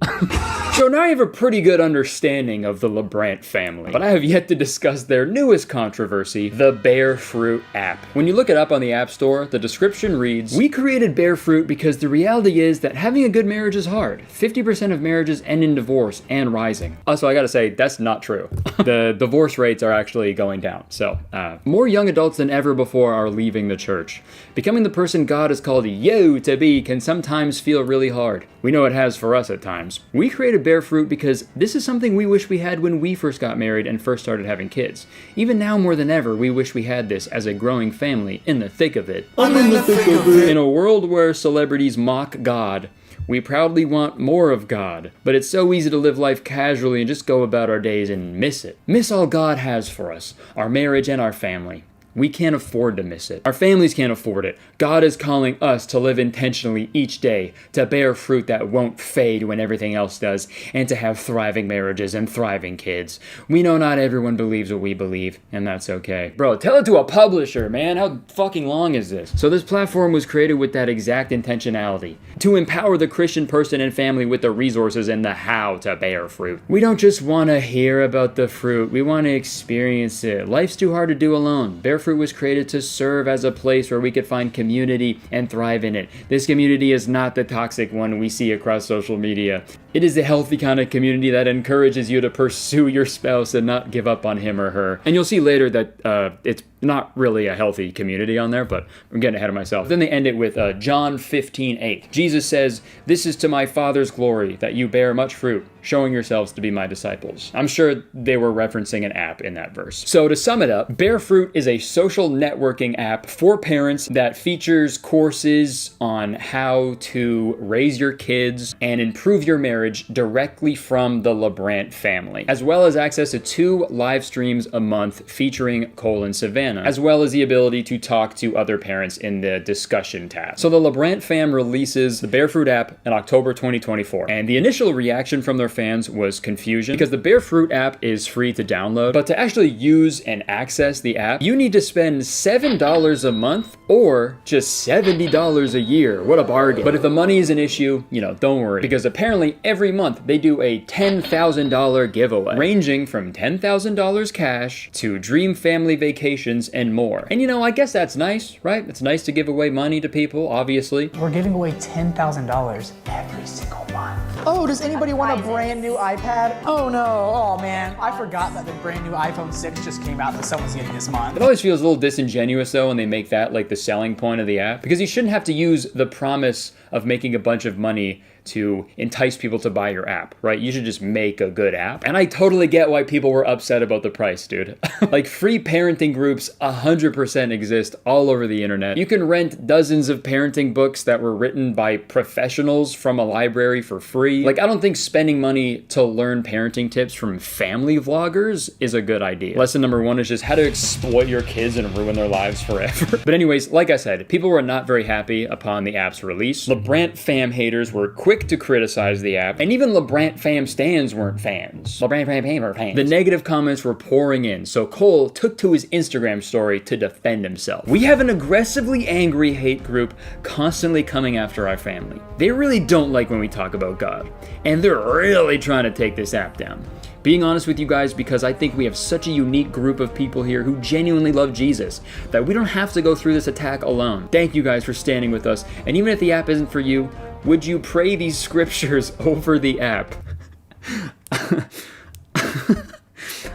So now I have a pretty good understanding of the LeBrant family, but I have yet to discuss their newest controversy, the Bear Fruit app. When you look it up on the App Store, the description reads, "We created Bear Fruit because the reality is that having a good marriage is hard. 50% of marriages end in divorce and rising." Also, I gotta say, that's not true. The divorce rates are actually going down. So, more young adults than ever before are leaving the church. Becoming the person God has called you to be can sometimes feel really hard. We know it has for us at times. We created Bear Fruit because this is something we wish we had when we first got married and first started having kids. Even now more than ever, we wish we had this as a growing family in the thick of it. I'm in the thick of it. In a world where celebrities mock God, we proudly want more of God, but it's so easy to live life casually and just go about our days and miss it. Miss all God has for us, our marriage and our family. We can't afford to miss it. Our families can't afford it. God is calling us to live intentionally each day, to bear fruit that won't fade when everything else does, and to have thriving marriages and thriving kids. We know not everyone believes what we believe, and that's okay. Bro, tell it to a publisher, man. How fucking long is this? So this platform was created with that exact intentionality, to empower the Christian person and family with the resources and the how to bear fruit. We don't just want to hear about the fruit. We want to experience it. Life's too hard to do alone. Bear Fruit was created to serve as a place where we could find community and thrive in it. This community is not the toxic one we see across social media. It is a healthy kind of community that encourages you to pursue your spouse and not give up on him or her. And you'll see later that it's not really a healthy community on there, but I'm getting ahead of myself. Then they end it with John 15:8. Jesus says, "This is to my Father's glory, that you bear much fruit, showing yourselves to be my disciples." I'm sure they were referencing an app in that verse. So to sum it up, Bear Fruit is a social networking app for parents that features courses on how to raise your kids and improve your marriage directly from the LeBrant family, as well as access to 2 live streams a month featuring Cole and Savannah, as well as the ability to talk to other parents in the discussion tab. So the LeBrant fam releases the Bear Fruit app in October 2024, and the initial reaction from their fans was confusion because the Bear Fruit app is free to download, but to actually use and access the app, you need to spend $7 a month or just $70 a year. What a bargain. But if the money is an issue, don't worry, because apparently every month they do a $10,000 giveaway, ranging from $10,000 cash to dream family vacations and more. And you know, I guess that's nice, right? It's nice to give away money to people, obviously. We're giving away $10,000 every single month. Oh, does anybody want a brand new iPad? Oh no, oh man. I forgot that the brand new iPhone 6 just came out that someone's getting this month. It always feels a little disingenuous though when they make that like the selling point of the app, because you shouldn't have to use the promise of making a bunch of money to entice people to buy your app, right? You should just make a good app. And I totally get why people were upset about the price, dude. Like, free parenting groups 100% exist all over the internet. You can rent dozens of parenting books that were written by professionals from a library for free. Like, I don't think spending money to learn parenting tips from family vloggers is a good idea. Lesson number 1 is just how to exploit your kids and ruin their lives forever. But anyways, like I said, people were not very happy upon the app's release. LeBrant fam haters were quick to criticize the app, and even LeBrant fam stans weren't fans. LeBrant fam were fans. The negative comments were pouring in, so Cole took to his Instagram story to defend himself. We have an aggressively angry hate group constantly coming after our family. They really don't like when we talk about God, and they're really trying to take this app down. Being honest with you guys, because I think we have such a unique group of people here who genuinely love Jesus that we don't have to go through this attack alone. Thank you guys for standing with us, and even if the app isn't for you, would you pray these scriptures over the app?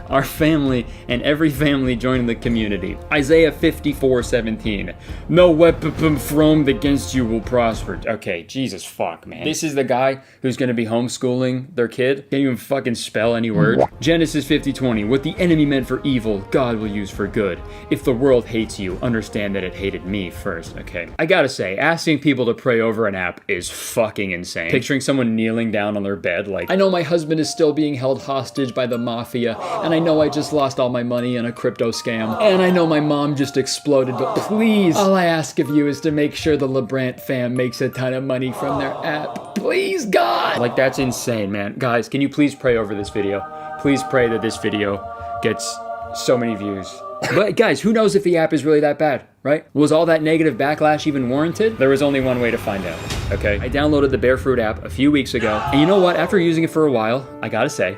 Our family and every family joining the community. Isaiah 54:17. No weapon formed against you will prosper. Okay, Jesus fuck, man. This is the guy who's gonna be homeschooling their kid. Can't even fucking spell any word. Genesis 50:20. What the enemy meant for evil, God will use for good. If the world hates you, understand that it hated me first. Okay. I gotta say, asking people to pray over an app is fucking insane. Picturing someone kneeling down on their bed like, I know my husband is still being held hostage by the mafia, and I know I just lost all my money in a crypto scam, and I know my mom just exploded, but please, all I ask of you is to make sure the LeBrant fam makes a ton of money from their app. Please, God! Like, that's insane, man. Guys, can you please pray over this video? Please pray that this video gets so many views. But guys, who knows if the app is really that bad, right? Was all that negative backlash even warranted? There was only one way to find out, okay? I downloaded the Barefruit app a few weeks ago, and you know what? After using it for a while, I gotta say,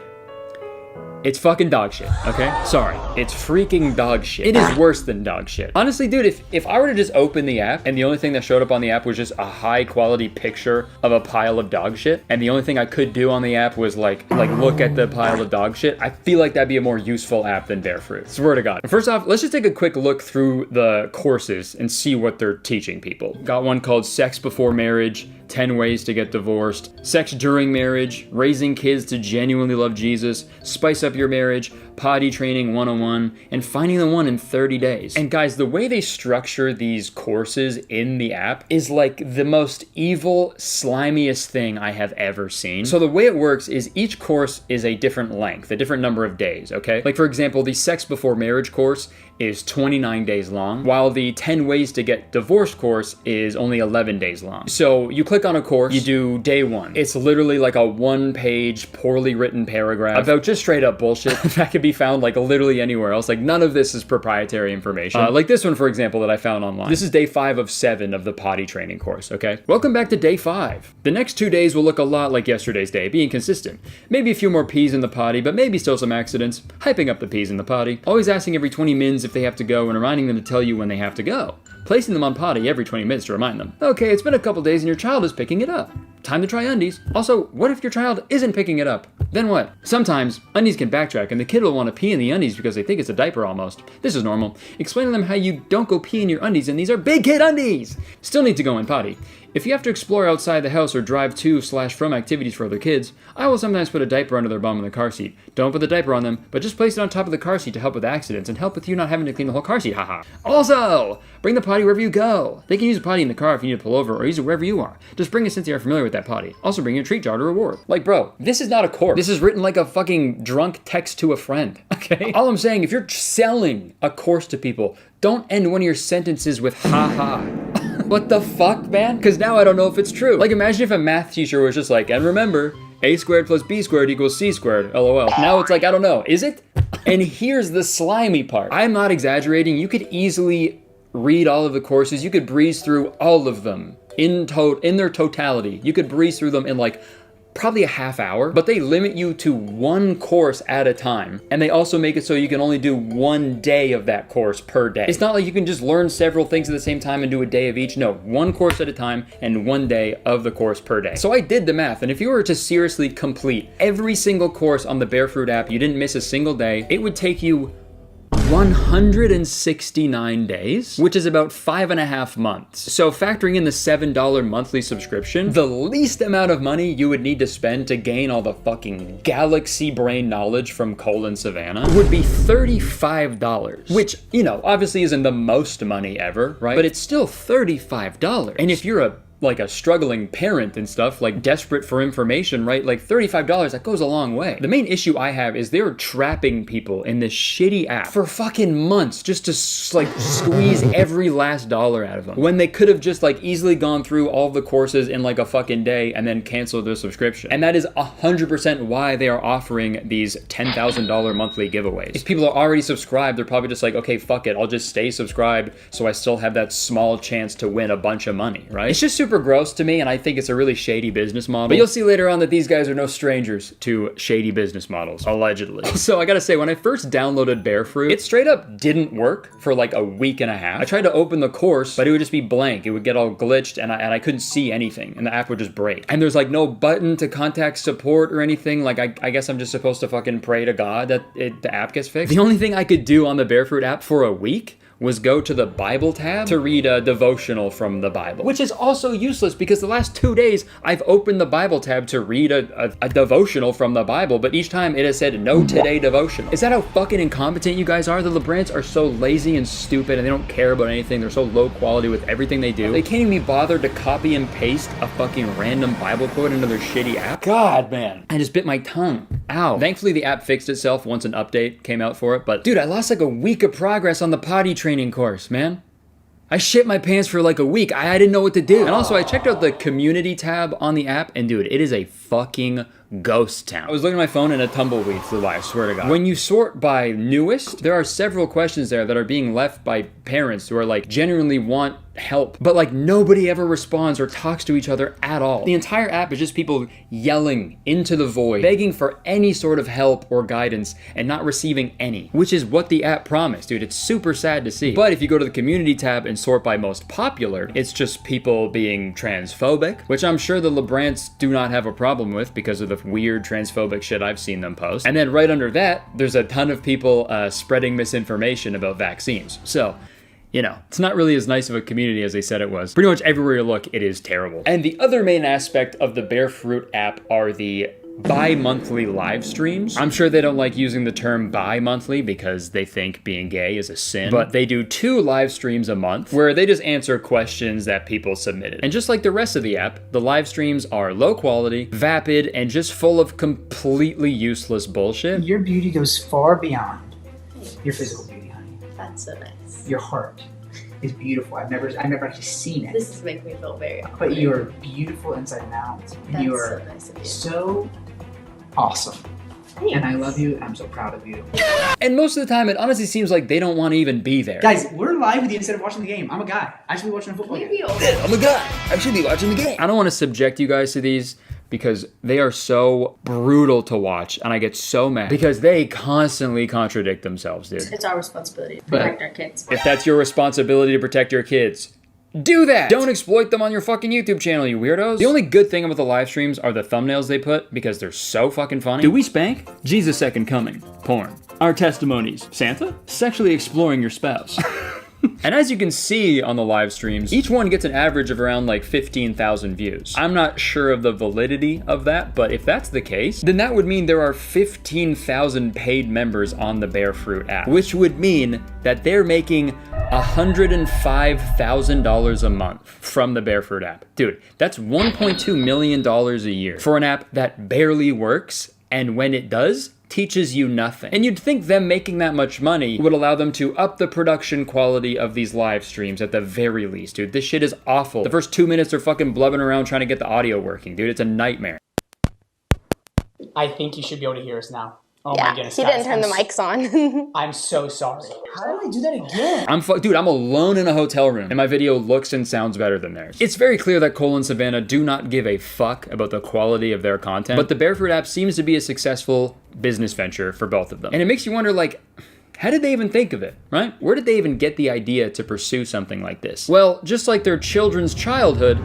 it's fucking dog shit, okay? Sorry, it's freaking dog shit. It is worse than dog shit. Honestly, dude, if I were to just open the app and the only thing that showed up on the app was just a high quality picture of a pile of dog shit, and the only thing I could do on the app was like look at the pile of dog shit, I feel like that'd be a more useful app than Barefruit. Swear to God. First off, let's just take a quick look through the courses and see what they're teaching people. Got one called Sex Before Marriage, 10 Ways to Get Divorced, Sex During Marriage, Raising Kids to Genuinely Love Jesus, Spice Up Your Marriage, Potty Training 101, and Finding the One in 30 Days. And guys, the way they structure these courses in the app is like the most evil, slimiest thing I have ever seen. So the way it works is each course is a different length, a different number of days, okay? Like for example, the Sex Before Marriage course is 29 days long, while the 10 Ways to Get Divorced course is only 11 days long. So you click on a course, you do day 1. It's literally like a 1-page, poorly written paragraph about just straight up bullshit that could be found like literally anywhere else. Like none of this is proprietary information. Like this one, for example, that I found online. This is day 5 of 7 of the potty training course, okay? Welcome back to day 5. The next 2 days will look a lot like yesterday's day, being consistent. Maybe a few more pees in the potty, but maybe still some accidents. Hyping up the pees in the potty. Always asking every 20 mins if they have to go and reminding them to tell you when they have to go. Placing them on potty every 20 minutes to remind them. Okay, it's been a couple days and your child is picking it up. Time to try undies. Also, what if your child isn't picking it up? Then what? Sometimes, undies can backtrack and the kid will want to pee in the undies because they think it's a diaper almost. This is normal. Explain to them how you don't go pee in your undies and these are big kid undies! Still need to go in potty. If you have to explore outside the house or drive to/from activities for other kids, I will sometimes put a diaper under their bum in the car seat. Don't put the diaper on them, but just place it on top of the car seat to help with accidents and help with you not having to clean the whole car seat, haha. Also, bring the potty wherever you go. They can use a potty in the car if you need to pull over or use it wherever you are. Just bring it since you are familiar with that potty. Also bring your treat jar to reward. Like bro, this is not a course. This is written like a fucking drunk text to a friend, okay? All I'm saying, if you're selling a course to people, don't end one of your sentences with haha. What the fuck, man? Because now I don't know if it's true. Like imagine if a math teacher was just like, and remember, a squared plus b squared equals c squared, lol. Now it's like, I don't know, is it? And here's the slimy part. I'm not exaggerating. You could easily read all of the courses. You could breeze through all of them in their totality. You could breeze through them in like probably a half hour, but they limit you to one course at a time. And they also make it so you can only do one day of that course per day. It's not like you can just learn several things at the same time and do a day of each. No, one course at a time and one day of the course per day. So I did the math, and if you were to seriously complete every single course on the Barefruit app, you didn't miss a single day, it would take you 169 days, which is about 5.5 months. So factoring in the $7 monthly subscription, the least amount of money you would need to spend to gain all the fucking galaxy brain knowledge from Cole and Savannah would be $35, which, you know, obviously isn't the most money ever, right? But it's still $35. And if you're a struggling parent and stuff, like desperate for information, right? Like $35, that goes a long way. The main issue I have is they're trapping people in this shitty app for fucking months just to like squeeze every last dollar out of them, when they could have just like easily gone through all the courses in like a fucking day and then canceled their subscription. And that is 100% why they are offering these $10,000 monthly giveaways. If people are already subscribed, they're probably just like, okay, fuck it, I'll just stay subscribed so I still have that small chance to win a bunch of money, right? It's just super gross to me, and I think it's a really shady business model. But you'll see later on that these guys are no strangers to shady business models, allegedly. So I gotta say, when I first downloaded Barefruit, it straight up didn't work for like a week and a half. I tried to open the course, but it would just be blank. It would get all glitched, and I couldn't see anything, and the app would just break. And there's like no button to contact support or anything. Like I guess I'm just supposed to fucking pray to God that the app gets fixed. The only thing I could do on the Barefruit app for a week was go to the Bible tab to read a devotional from the Bible, which is also useless because the last 2 days I've opened the Bible tab to read a devotional from the Bible, but each time it has said no today devotional. Is that how fucking incompetent you guys are? The LeBrants are so lazy and stupid, and they don't care about anything. They're so low quality with everything they do. They can't even be bothered to copy and paste a fucking random Bible quote into their shitty app. God, man. I just bit my tongue. Ow. Thankfully, the app fixed itself once an update came out for it, but dude, I lost like a week of progress on the potty training course, man. I shit my pants for like a week. I didn't know what to do. And also, I checked out the community tab on the app, and dude, it is a fucking ghost town. I was looking at my phone and a tumbleweed flew by, I swear to God. When you sort by newest, there are several questions there that are being left by parents who are like genuinely want help, but like nobody ever responds or talks to each other at all. The entire app is just people yelling into the void, begging for any sort of help or guidance and not receiving any, which is what the app promised, dude. It's super sad to see. But if you go to the community tab and sort by most popular, it's just people being transphobic, which I'm sure the LeBrants do not have a problem with because of the weird transphobic shit I've seen them post. And then right under that, there's a ton of people spreading misinformation about vaccines. So, you know, it's not really as nice of a community as they said it was. Pretty much everywhere you look, it is terrible. And the other main aspect of the Barefruit app are the bi-monthly live streams. I'm sure they don't like using the term bi-monthly because they think being gay is a sin, but they do 2 live streams a month where they just answer questions that people submitted. And just like the rest of the app, the live streams are low quality, vapid, and just full of completely useless bullshit. Your beauty goes far beyond your physical beauty, honey. That's so nice. Your heart is beautiful. I've never actually seen it. This is making me feel very awkward. But you are beautiful inside and out. And you are so nice of you. So awesome. Thanks. And I love you. I'm so proud of you. And most of the time, it honestly seems like they don't want to even be there. Guys, we're live with you instead of watching the game. I'm a guy. I should be watching a football game. I'm a guy. I should be watching the game. I don't want to subject you guys to these because they are so brutal to watch, and I get so mad because they constantly contradict themselves, dude. It's our responsibility to protect our kids. If that's your responsibility to protect your kids, do that! Don't exploit them on your fucking YouTube channel, you weirdos. The only good thing about the live streams are the thumbnails they put because they're so fucking funny. Do we spank? Jesus' second coming. Porn. Our testimonies. Santa? Sexually exploring your spouse. And as you can see on the live streams, each one gets an average of around like 15,000 views. I'm not sure of the validity of that, but if that's the case, then that would mean there are 15,000 paid members on the Barefruit app, which would mean that they're making $105,000 a month from the Barefruit app. Dude, that's $1.2 million a year for an app that barely works, and when it does, teaches you nothing. And you'd think them making that much money would allow them to up the production quality of these live streams at the very least, dude. This shit is awful. The first 2 minutes are fucking blubbing around trying to get the audio working, dude. It's a nightmare. I think you should be able to hear us now. Oh yeah, my goodness, he guys, didn't turn the mics on. I'm so sorry. How did I do that again? Dude, I'm alone in a hotel room, and my video looks and sounds better than theirs. It's very clear that Cole and Savannah do not give a fuck about the quality of their content, but the Barefruit app seems to be a successful business venture for both of them. And it makes you wonder, like, how did they even think of it, right? Where did they even get the idea to pursue something like this? Well, just like their children's childhood,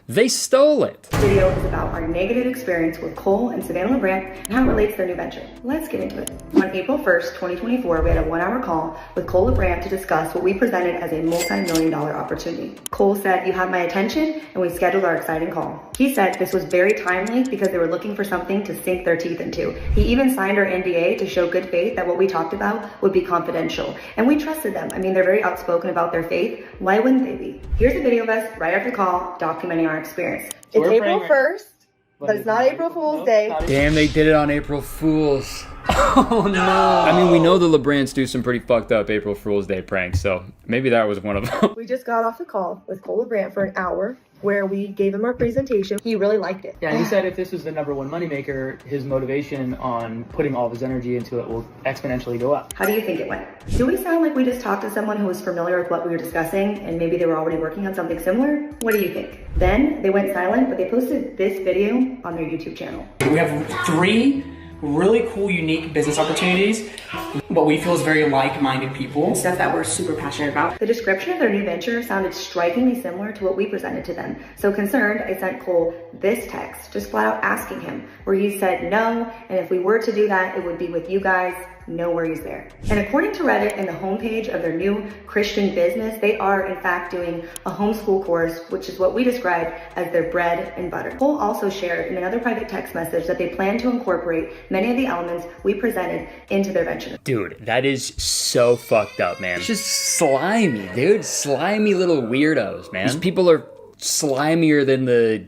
they stole it. This video is about our negative experience with Cole and Savannah LeBrant and how it relates to their new venture. Let's get into it. On April 1st, 2024, we had a 1-hour call with Cole LeBrant to discuss what we presented as a multi-million-dollar opportunity. Cole said, "You have my attention," and we scheduled our exciting call. He said this was very timely because they were looking for something to sink their teeth into. He even signed our NDA to show good faith that what we talked about would be confidential. And we trusted them. I mean, they're very outspoken about their faith. Why wouldn't they be? Here's a video of us right after the call documenting our experience. It's April 1st, but it's not April Fool's Day. Damn, they did it on April Fool's. Oh no. I mean, we know the LeBrants do some pretty fucked up April Fool's Day pranks, so maybe that was one of them. We just got off the call with Cole LeBrant for an hour where we gave him our presentation. He really liked it. Yeah, he said if this was the #1 moneymaker, his motivation on putting all of his energy into it will exponentially go up. How do you think it went? Do we sound like we just talked to someone who was familiar with what we were discussing and maybe they were already working on something similar? What do you think? Then they went silent, but they posted this video on their YouTube channel. We have 3 really cool, unique business opportunities, what we feel is very like-minded people. Stuff that we're super passionate about. The description of their new venture sounded strikingly similar to what we presented to them. So concerned, I sent Cole this text, just flat out asking him, where he said no, and if we were to do that, it would be with you guys. No worries there. And according to Reddit and the homepage of their new Christian business, they are in fact doing a homeschool course, which is what we describe as their bread and butter. Cole also shared in another private text message that they plan to incorporate many of the elements we presented into their venture. Dude, that is so fucked up, man. It's just slimy, dude. Slimy little weirdos, man. These people are slimier than the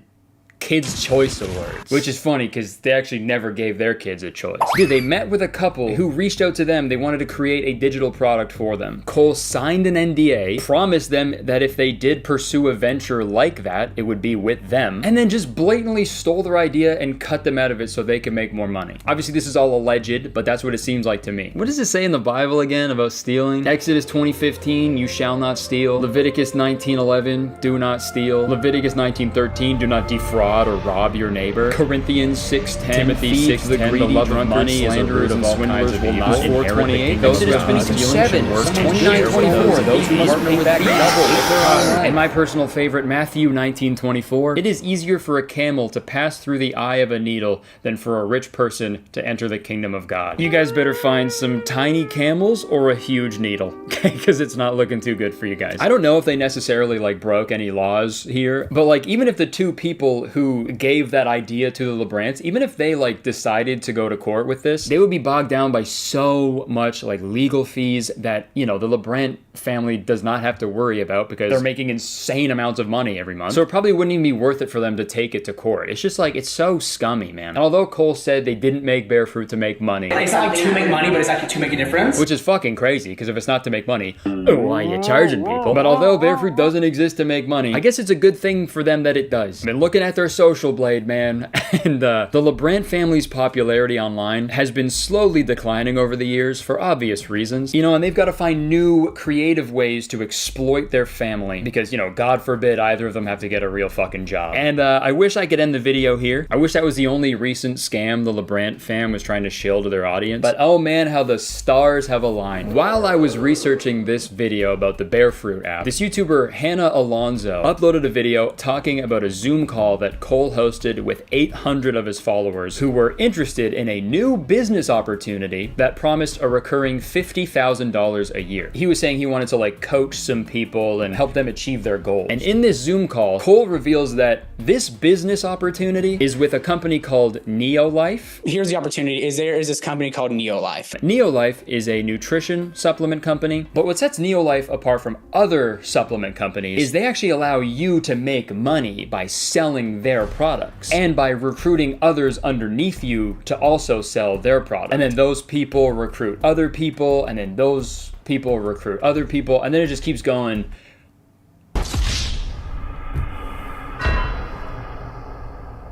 Kids' Choice Awards, which is funny because they actually never gave their kids a choice. Dude, they met with a couple who reached out to them. They wanted to create a digital product for them. Cole signed an NDA, promised them that if they did pursue a venture like that, it would be with them, and then just blatantly stole their idea and cut them out of it so they could make more money. Obviously, this is all alleged, but that's what it seems like to me. What does it say in the Bible again about stealing? Exodus 20:15, you shall not steal. Leviticus 19:11, do not steal. Leviticus 19:13, do not defraud or rob your neighbor. Corinthians 6:10, Timothy 6:10, the love of money is a root of all kinds of evil. 4:28, those who stealing, 7, verse 29:24, those who partner with double. And my personal favorite, Matthew 19:24, it is easier for a camel to pass through the eye of a needle than for a rich person to enter the kingdom of God. You guys better find some tiny camels or a huge needle, okay? Because it's not looking too good for you guys. I don't know if they necessarily like broke any laws here, but like even if the two people who gave that idea to the LeBrants, even if they like decided to go to court with this, they would be bogged down by so much like legal fees that, you know, the LeBrant family does not have to worry about because they're making insane amounts of money every month. So it probably wouldn't even be worth it for them to take it to court. It's just like, it's so scummy, man. And although Cole said they didn't make Barefruit to make money. It's not like to make money, but it's actually to make a difference. Which is fucking crazy, because if it's not to make money, why are you charging people? But although Barefruit doesn't exist to make money, I guess it's a good thing for them that it does. I've been looking at their social blade, man, and the LeBrant family's popularity online has been slowly declining over the years for obvious reasons. You know, and they've got to find new creative ways to exploit their family because, you know, God forbid either of them have to get a real fucking job. And I wish I could end the video here. I wish that was the only recent scam the LeBrant fam was trying to shill to their audience. But oh man, how the stars have aligned. While I was researching this video about the Barefruit app, this YouTuber Hannah Alonso uploaded a video talking about a Zoom call that Cole hosted with 800 of his followers who were interested in a new business opportunity that promised a recurring $50,000 a year. He was saying he wanted to like coach some people and help them achieve their goals. And in this Zoom call, Cole reveals that this business opportunity is with a company called Neolife. Here's the opportunity. There is this company called Neolife. Neolife is a nutrition supplement company, but what sets Neolife apart from other supplement companies is they actually allow you to make money by selling their products and by recruiting others underneath you to also sell their product. And then those people recruit other people, and then those people recruit other people, and then it just keeps going.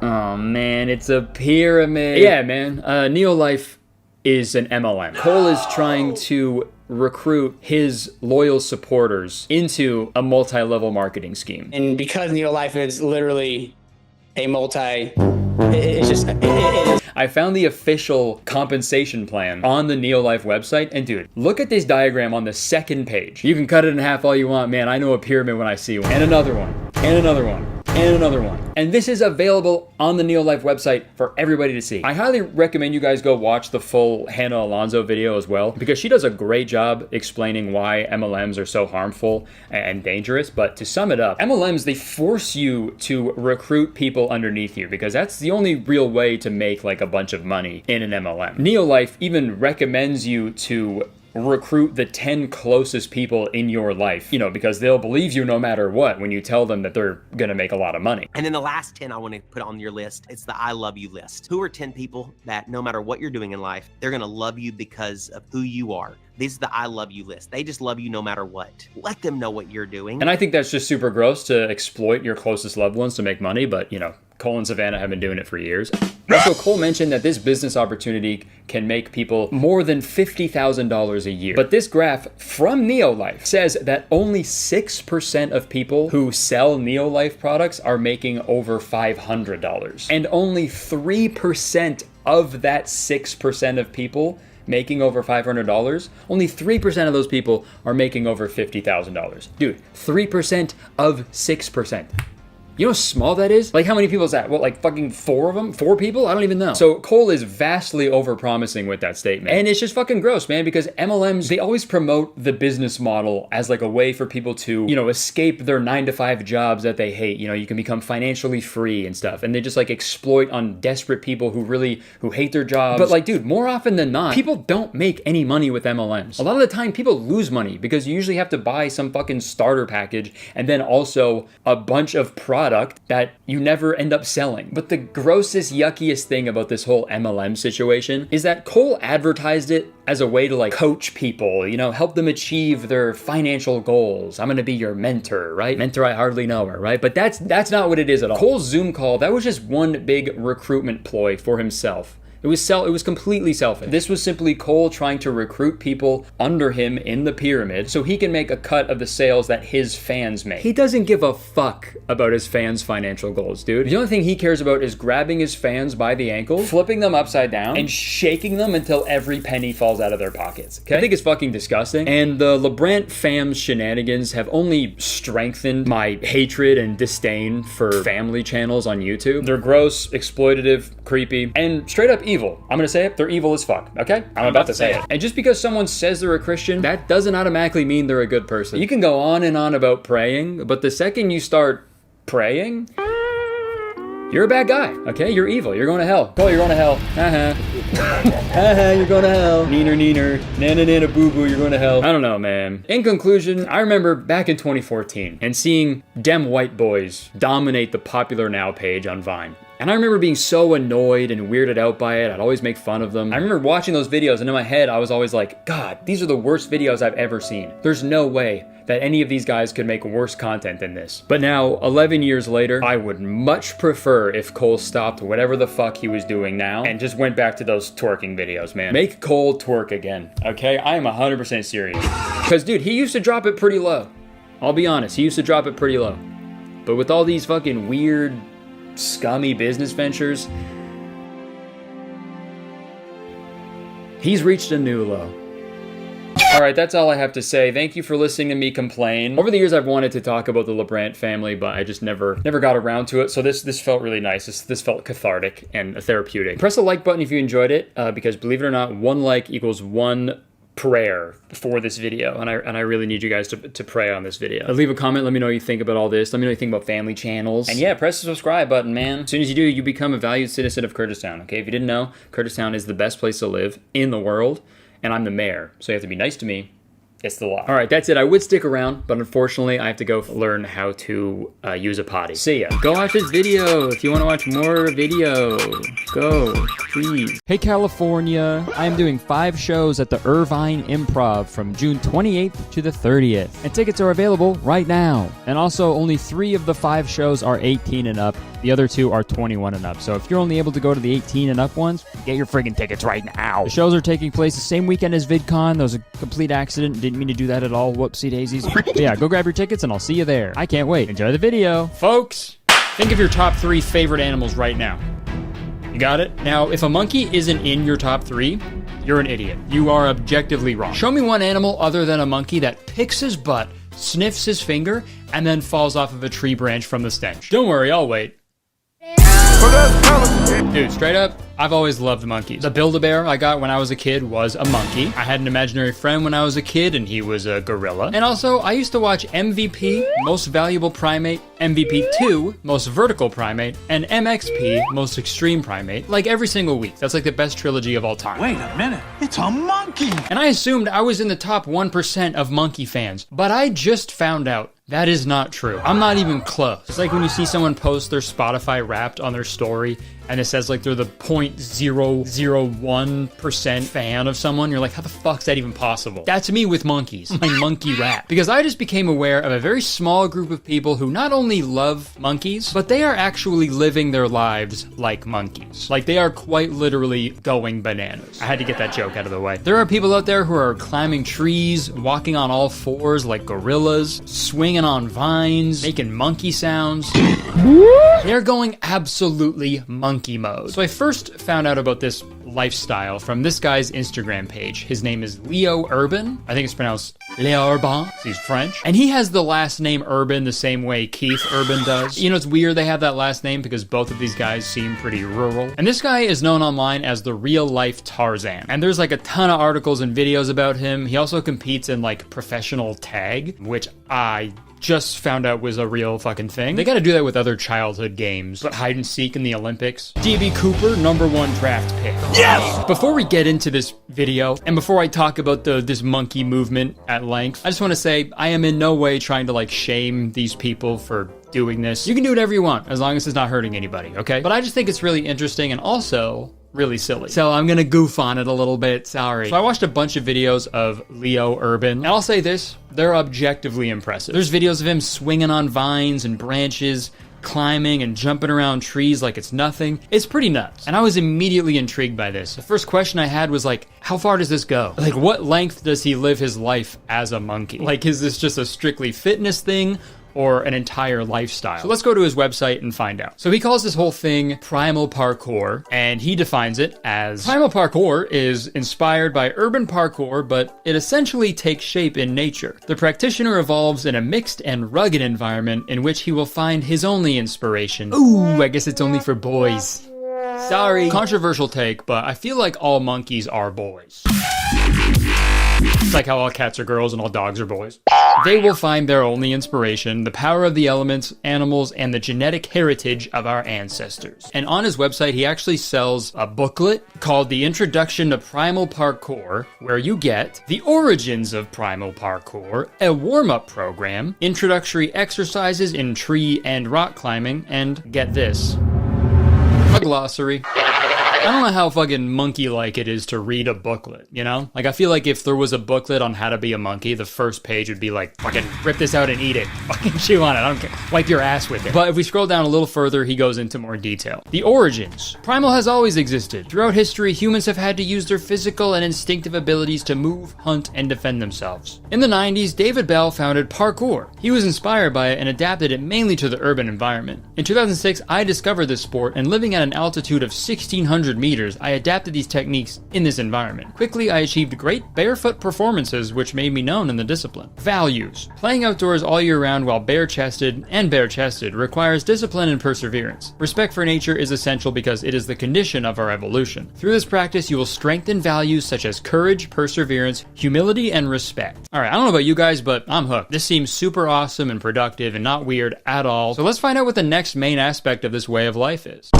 Oh man, it's a pyramid. Yeah, man. Neolife is an MLM. Cole is trying to recruit his loyal supporters into a multi-level marketing scheme. And because Neolife is literally a it's just, it is. I found the official compensation plan on the Neolife website, and dude, look at this diagram on the second page. You can cut it in half all you want, man. I know a pyramid when I see one. And another one, and another one, and another one. And this is available on the Neolife website for everybody to see. I highly recommend you guys go watch the full Hannah Alonso video as well, because she does a great job explaining why MLMs are so harmful and dangerous. But to sum it up, MLMs, they force you to recruit people underneath you, because that's the only real way to make like a bunch of money in an MLM. Neolife even recommends you to recruit the 10 closest people in your life, you know, because they'll believe you no matter what when you tell them that they're gonna make a lot of money. And then the last 10 I want to put on your list, it's the I love you list. Who are 10 people that no matter what you're doing in life, they're gonna love you because of who you are? This is the I love you list. They just love you no matter what. Let them know what you're doing. And I think that's just super gross to exploit your closest loved ones to make money, but you know, Cole and Savannah have been doing it for years. Also, Cole mentioned that this business opportunity can make people more than $50,000 a year. But this graph from Neolife says that only 6% of people who sell Neolife products are making over $500. And only 3% of that 6% of people making over $500, only 3% of those people are making over $50,000. Dude, 3% of 6%. You know how small that is? Like, how many people is that? What, like fucking 4 of them? 4 people? I don't even know. So Cole is vastly overpromising with that statement. And it's just fucking gross, man, because MLMs, they always promote the business model as like a way for people to, you know, escape their 9-to-5 jobs that they hate. You know, you can become financially free and stuff. And they just like exploit on desperate people who hate their jobs. But like, dude, more often than not, people don't make any money with MLMs. A lot of the time, people lose money because you usually have to buy some fucking starter package and then also a bunch of products that you never end up selling. But the grossest, yuckiest thing about this whole MLM situation is that Cole advertised it as a way to like coach people, you know, help them achieve their financial goals. I'm gonna be your mentor, right? Mentor, I hardly know her, right? But that's not what it is at all. Cole's Zoom call, that was just one big recruitment ploy for himself. It was completely selfish. This was simply Cole trying to recruit people under him in the pyramid so he can make a cut of the sales that his fans make. He doesn't give a fuck about his fans' financial goals, dude. The only thing he cares about is grabbing his fans by the ankle, flipping them upside down, and shaking them until every penny falls out of their pockets, okay? I think it's fucking disgusting. And the LeBrant fam's shenanigans have only strengthened my hatred and disdain for family channels on YouTube. They're gross, exploitative, creepy, and straight up evil. I'm gonna say it, they're evil as fuck, okay? I'm about to say it. And just because someone says they're a Christian, that doesn't automatically mean they're a good person. You can go on and on about praying, but the second you start praying, you're a bad guy, okay? You're evil, you're going to hell. Oh, you're going to hell. You're going to hell. Neener, neener, nana, nana, boo, boo, you're going to hell. I don't know, man. In conclusion, I remember back in 2014 and seeing dem white boys dominate the Popular Now page on Vine. And I remember being so annoyed and weirded out by it. I'd always make fun of them. I remember watching those videos and in my head, I was always like, God, these are the worst videos I've ever seen. There's no way that any of these guys could make worse content than this. But now, 11 years later, I would much prefer if Cole stopped whatever the fuck he was doing now and just went back to those twerking videos, man. Make Cole twerk again, okay? I am 100% serious. Because, dude, he used to drop it pretty low. I'll be honest, he used to drop it pretty low. But with all these fucking weird, scummy business ventures, he's reached a new low. All right, that's all I have to say. Thank you for listening to me complain. Over the years, I've wanted to talk about the LeBrant family, but I just never got around to it. So this felt really nice. This felt cathartic and therapeutic. Press the like button if you enjoyed it, because believe it or not, 1 like equals 1 prayer for this video, and I really need you guys to pray on this video. Leave a comment, let me know what you think about all this, let me know what you think about family channels, and yeah, press the subscribe button, man. As soon as you do, you become a valued citizen of Kurtistown, okay? If you didn't know, Kurtistown is the best place to live in the world, and I'm the mayor, so you have to be nice to me. It's the law. All right, that's it. I would stick around, but unfortunately, I have to go learn how to use a potty. See ya. Go watch this video if you want to watch more video. Go. trees. Hey California, I am doing 5 shows at the Irvine Improv from June 28th to the 30th. And tickets are available right now. And also, only 3 of the 5 shows are 18 and up. The other 2 are 21 and up. So if you're only able to go to the 18 and up ones, get your friggin' tickets right now. The shows are taking place the same weekend as VidCon. That was a complete accident. Didn't mean to do that at all. Whoopsie daisies. But yeah, go grab your tickets and I'll see you there. I can't wait. Enjoy the video. Folks, think of your top 3 favorite animals right now. You got it? Now, if a monkey isn't in your top 3, you're an idiot. You are objectively wrong. Show me one animal other than a monkey that picks his butt, sniffs his finger, and then falls off of a tree branch from the stench. Don't worry, I'll wait. Dude, straight up, I've always loved monkeys. The Build-A-Bear I got when I was a kid was a monkey. I had an imaginary friend when I was a kid, and he was a gorilla. And also, I used to watch MVP, Most Valuable Primate, MVP2, Most Vertical Primate, and MXP, Most Extreme Primate, like every single week. That's like the best trilogy of all time. Wait a minute, it's a monkey! And I assumed I was in the top 1% of monkey fans, but I just found out that is not true. I'm not even close. It's like when you see someone post their Spotify Wrapped on their story and it says like they're the 0.001% fan of someone. You're like, how the fuck's that even possible? That's me with monkeys, my monkey rap. Because I just became aware of a very small group of people who not only love monkeys, but they are actually living their lives like monkeys. Like they are quite literally going bananas. I had to get that joke out of the way. There are people out there who are climbing trees, walking on all 4s like gorillas, swinging on vines, making monkey sounds. They're going absolutely monkey mode. So I first found out about this lifestyle from this guy's Instagram page. His name is Leo Urban. I think it's pronounced Leo Urban. He's French. And he has the last name Urban the same way Keith Urban does. You know, it's weird they have that last name because both of these guys seem pretty rural. And this guy is known online as the real life Tarzan. And there's like a ton of articles and videos about him. He also competes in like professional tag, which I just found out was a real fucking thing. They gotta do that with other childhood games, but hide and seek in the Olympics. DB Cooper, #1 draft pick. Yes! Before we get into this video, and before I talk about this monkey movement at length, I just wanna say I am in no way trying to like shame these people for doing this. You can do whatever you want, as long as it's not hurting anybody, okay? But I just think it's really interesting and also really silly. So I'm gonna goof on it a little bit, sorry. So I watched a bunch of videos of Leo Urban, and I'll say this, they're objectively impressive. There's videos of him swinging on vines and branches, climbing and jumping around trees like it's nothing. It's pretty nuts. And I was immediately intrigued by this. The first question I had was like, how far does this go? Like, what length does he live his life as a monkey? Like, is this just a strictly fitness thing or an entire lifestyle? So let's go to his website and find out. So he calls this whole thing primal parkour, and he defines it as primal parkour is inspired by urban parkour, but it essentially takes shape in nature. The practitioner evolves in a mixed and rugged environment in which he will find his only inspiration. Ooh, I guess it's only for boys. Sorry. Controversial take, but I feel like all monkeys are boys. It's like how all cats are girls and all dogs are boys. They will find their only inspiration, the power of the elements, animals, and the genetic heritage of our ancestors. And on his website, he actually sells a booklet called The Introduction to Primal Parkour, where you get the origins of primal parkour, a warm-up program, introductory exercises in tree and rock climbing, and get this, a glossary. I don't know how fucking monkey-like it is to read a booklet, you know? Like, I feel like if there was a booklet on how to be a monkey, the first page would be like, fucking rip this out and eat it. Fucking chew on it. I don't care. Wipe your ass with it. But if we scroll down a little further, he goes into more detail. The origins. Primal has always existed. Throughout history, humans have had to use their physical and instinctive abilities to move, hunt, and defend themselves. In the 90s, David Bell founded parkour. He was inspired by it and adapted it mainly to the urban environment. In 2006, I discovered this sport, and living at an altitude of 1,600 meters, I adapted these techniques in this environment. Quickly, I achieved great barefoot performances, which made me known in the discipline. Values. Playing outdoors all year round while bare-chested requires discipline and perseverance. Respect for nature is essential because it is the condition of our evolution. Through this practice, you will strengthen values such as courage, perseverance, humility, and respect. Alright, I don't know about you guys, but I'm hooked. This seems super awesome and productive and not weird at all. So let's find out what the next main aspect of this way of life is.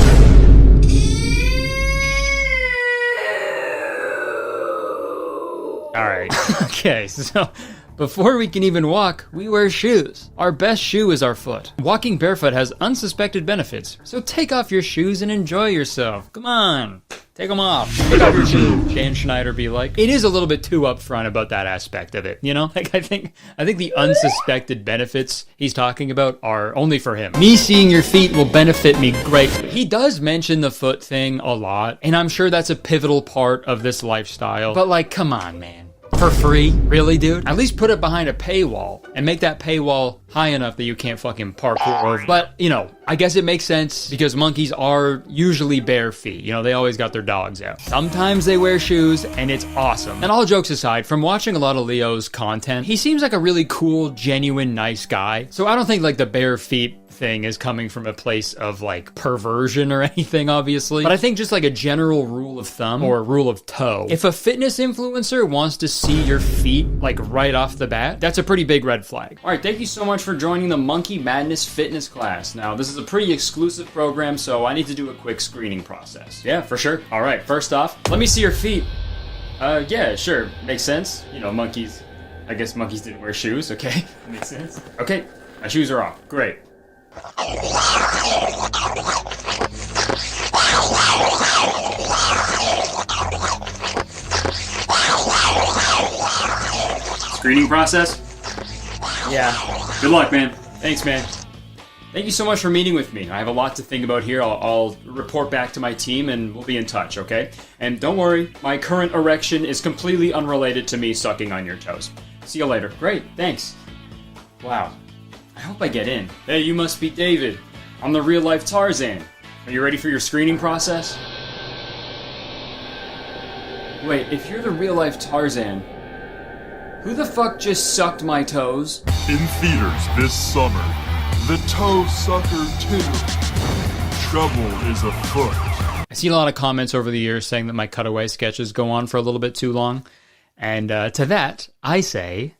Alright, okay, so before we can even walk, we wear shoes. Our best shoe is our foot. Walking barefoot has unsuspected benefits, so take off your shoes and enjoy yourself. Come on, Take them off. Take off your shoes. Dan Schneider be like. It is a little bit too upfront about that aspect of it, you know? Like, I think the unsuspected benefits he's talking about are only for him. Me seeing your feet will benefit me greatly. He does mention the foot thing a lot, and I'm sure that's a pivotal part of this lifestyle. But like, come on, man. For free? Really, dude? At least put it behind a paywall and make that paywall high enough that you can't fucking parkour over. But, you know, I guess it makes sense because monkeys are usually bare feet. You know, they always got their dogs out. Sometimes they wear shoes and it's awesome. And all jokes aside, from watching a lot of Leo's content, he seems like a really cool, genuine, nice guy. So I don't think like the bare feet thing is coming from a place of like perversion or anything, obviously. But I think just like a general rule of thumb or rule of toe, if a fitness influencer wants to see your feet like right off the bat, that's a pretty big red flag. All right, thank you so much for joining the Monkey Madness Fitness class. Now, this is a pretty exclusive program, so I need to do a quick screening process. Yeah, for sure. All right, first off, let me see your feet. Yeah, sure, makes sense. You know, monkeys, I guess monkeys didn't wear shoes, okay? Makes sense. Okay, my shoes are off, great. Screening process? Yeah. Good luck, man. Thanks, man. Thank you so much for meeting with me. I have a lot to think about here. I'll report back to my team and we'll be in touch, okay? And don't worry, my current erection is completely unrelated to me sucking on your toes. See you later. Great, thanks. Wow. I hope I get in. Hey, you must be David. I'm the real-life Tarzan. Are you ready for your screening process? Wait, if you're the real-life Tarzan, who the fuck just sucked my toes? In theaters this summer, The Toe Sucker 2. Trouble is afoot. I see a lot of comments over the years saying that my cutaway sketches go on for a little bit too long. And to that, I say...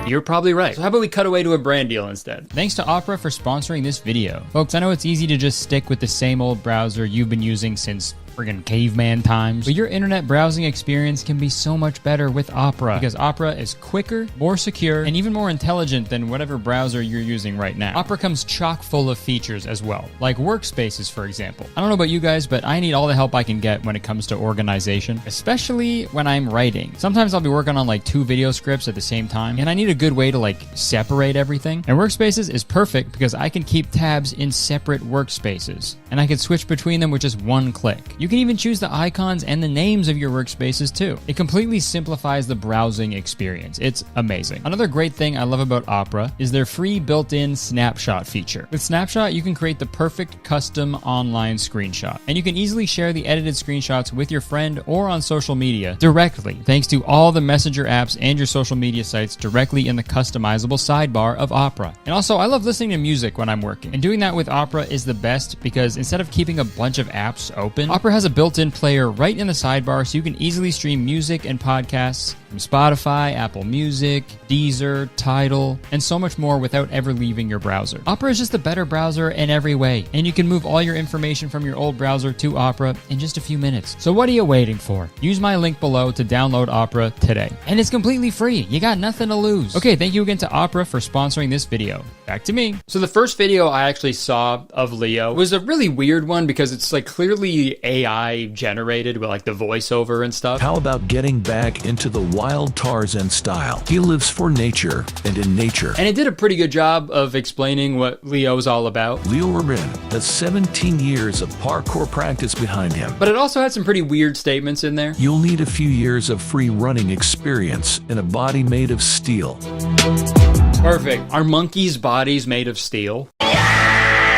You're probably right. So how about we cut away to a brand deal instead? Thanks to Opera for sponsoring this video. Folks, I know it's easy to just stick with the same old browser you've been using since friggin' caveman times, but your internet browsing experience can be so much better with Opera, because Opera is quicker, more secure, and even more intelligent than whatever browser you're using right now. Opera comes chock full of features as well, like workspaces, for example. I don't know about you guys, but I need all the help I can get when it comes to organization, especially when I'm writing. Sometimes I'll be working on like 2 video scripts at the same time, and I need a good way to like separate everything. And Workspaces is perfect because I can keep tabs in separate workspaces, and I can switch between them with just one click. You can even choose the icons and the names of your workspaces too. It completely simplifies the browsing experience. It's amazing. Another great thing I love about Opera is their free built-in snapshot feature. With Snapshot, you can create the perfect custom online screenshot, and you can easily share the edited screenshots with your friend or on social media directly, thanks to all the messenger apps and your social media sites directly in the customizable sidebar of Opera. And also, I love listening to music when I'm working, and doing that with Opera is the best because instead of keeping a bunch of apps open, Opera has a built-in player right in the sidebar so you can easily stream music and podcasts from Spotify, Apple Music, Deezer, Tidal, and so much more without ever leaving your browser. Opera is just a better browser in every way, and you can move all your information from your old browser to Opera in just a few minutes. So what are you waiting for? Use my link below to download Opera today. And it's completely free. You got nothing to lose. Okay, thank you again to Opera for sponsoring this video. Back to me. So the first video I actually saw of Leo was a really weird one because it's like clearly AI generated with like the voiceover and stuff. How about getting back into the wild Tarzan style? He lives for nature and in nature. And it did a pretty good job of explaining what Leo's all about. Leo Rabin has 17 years of parkour practice behind him. But it also had some pretty weird statements in there. You'll need a few years of free running experience in a body made of steel. Perfect. Are monkeys' bodies made of steel?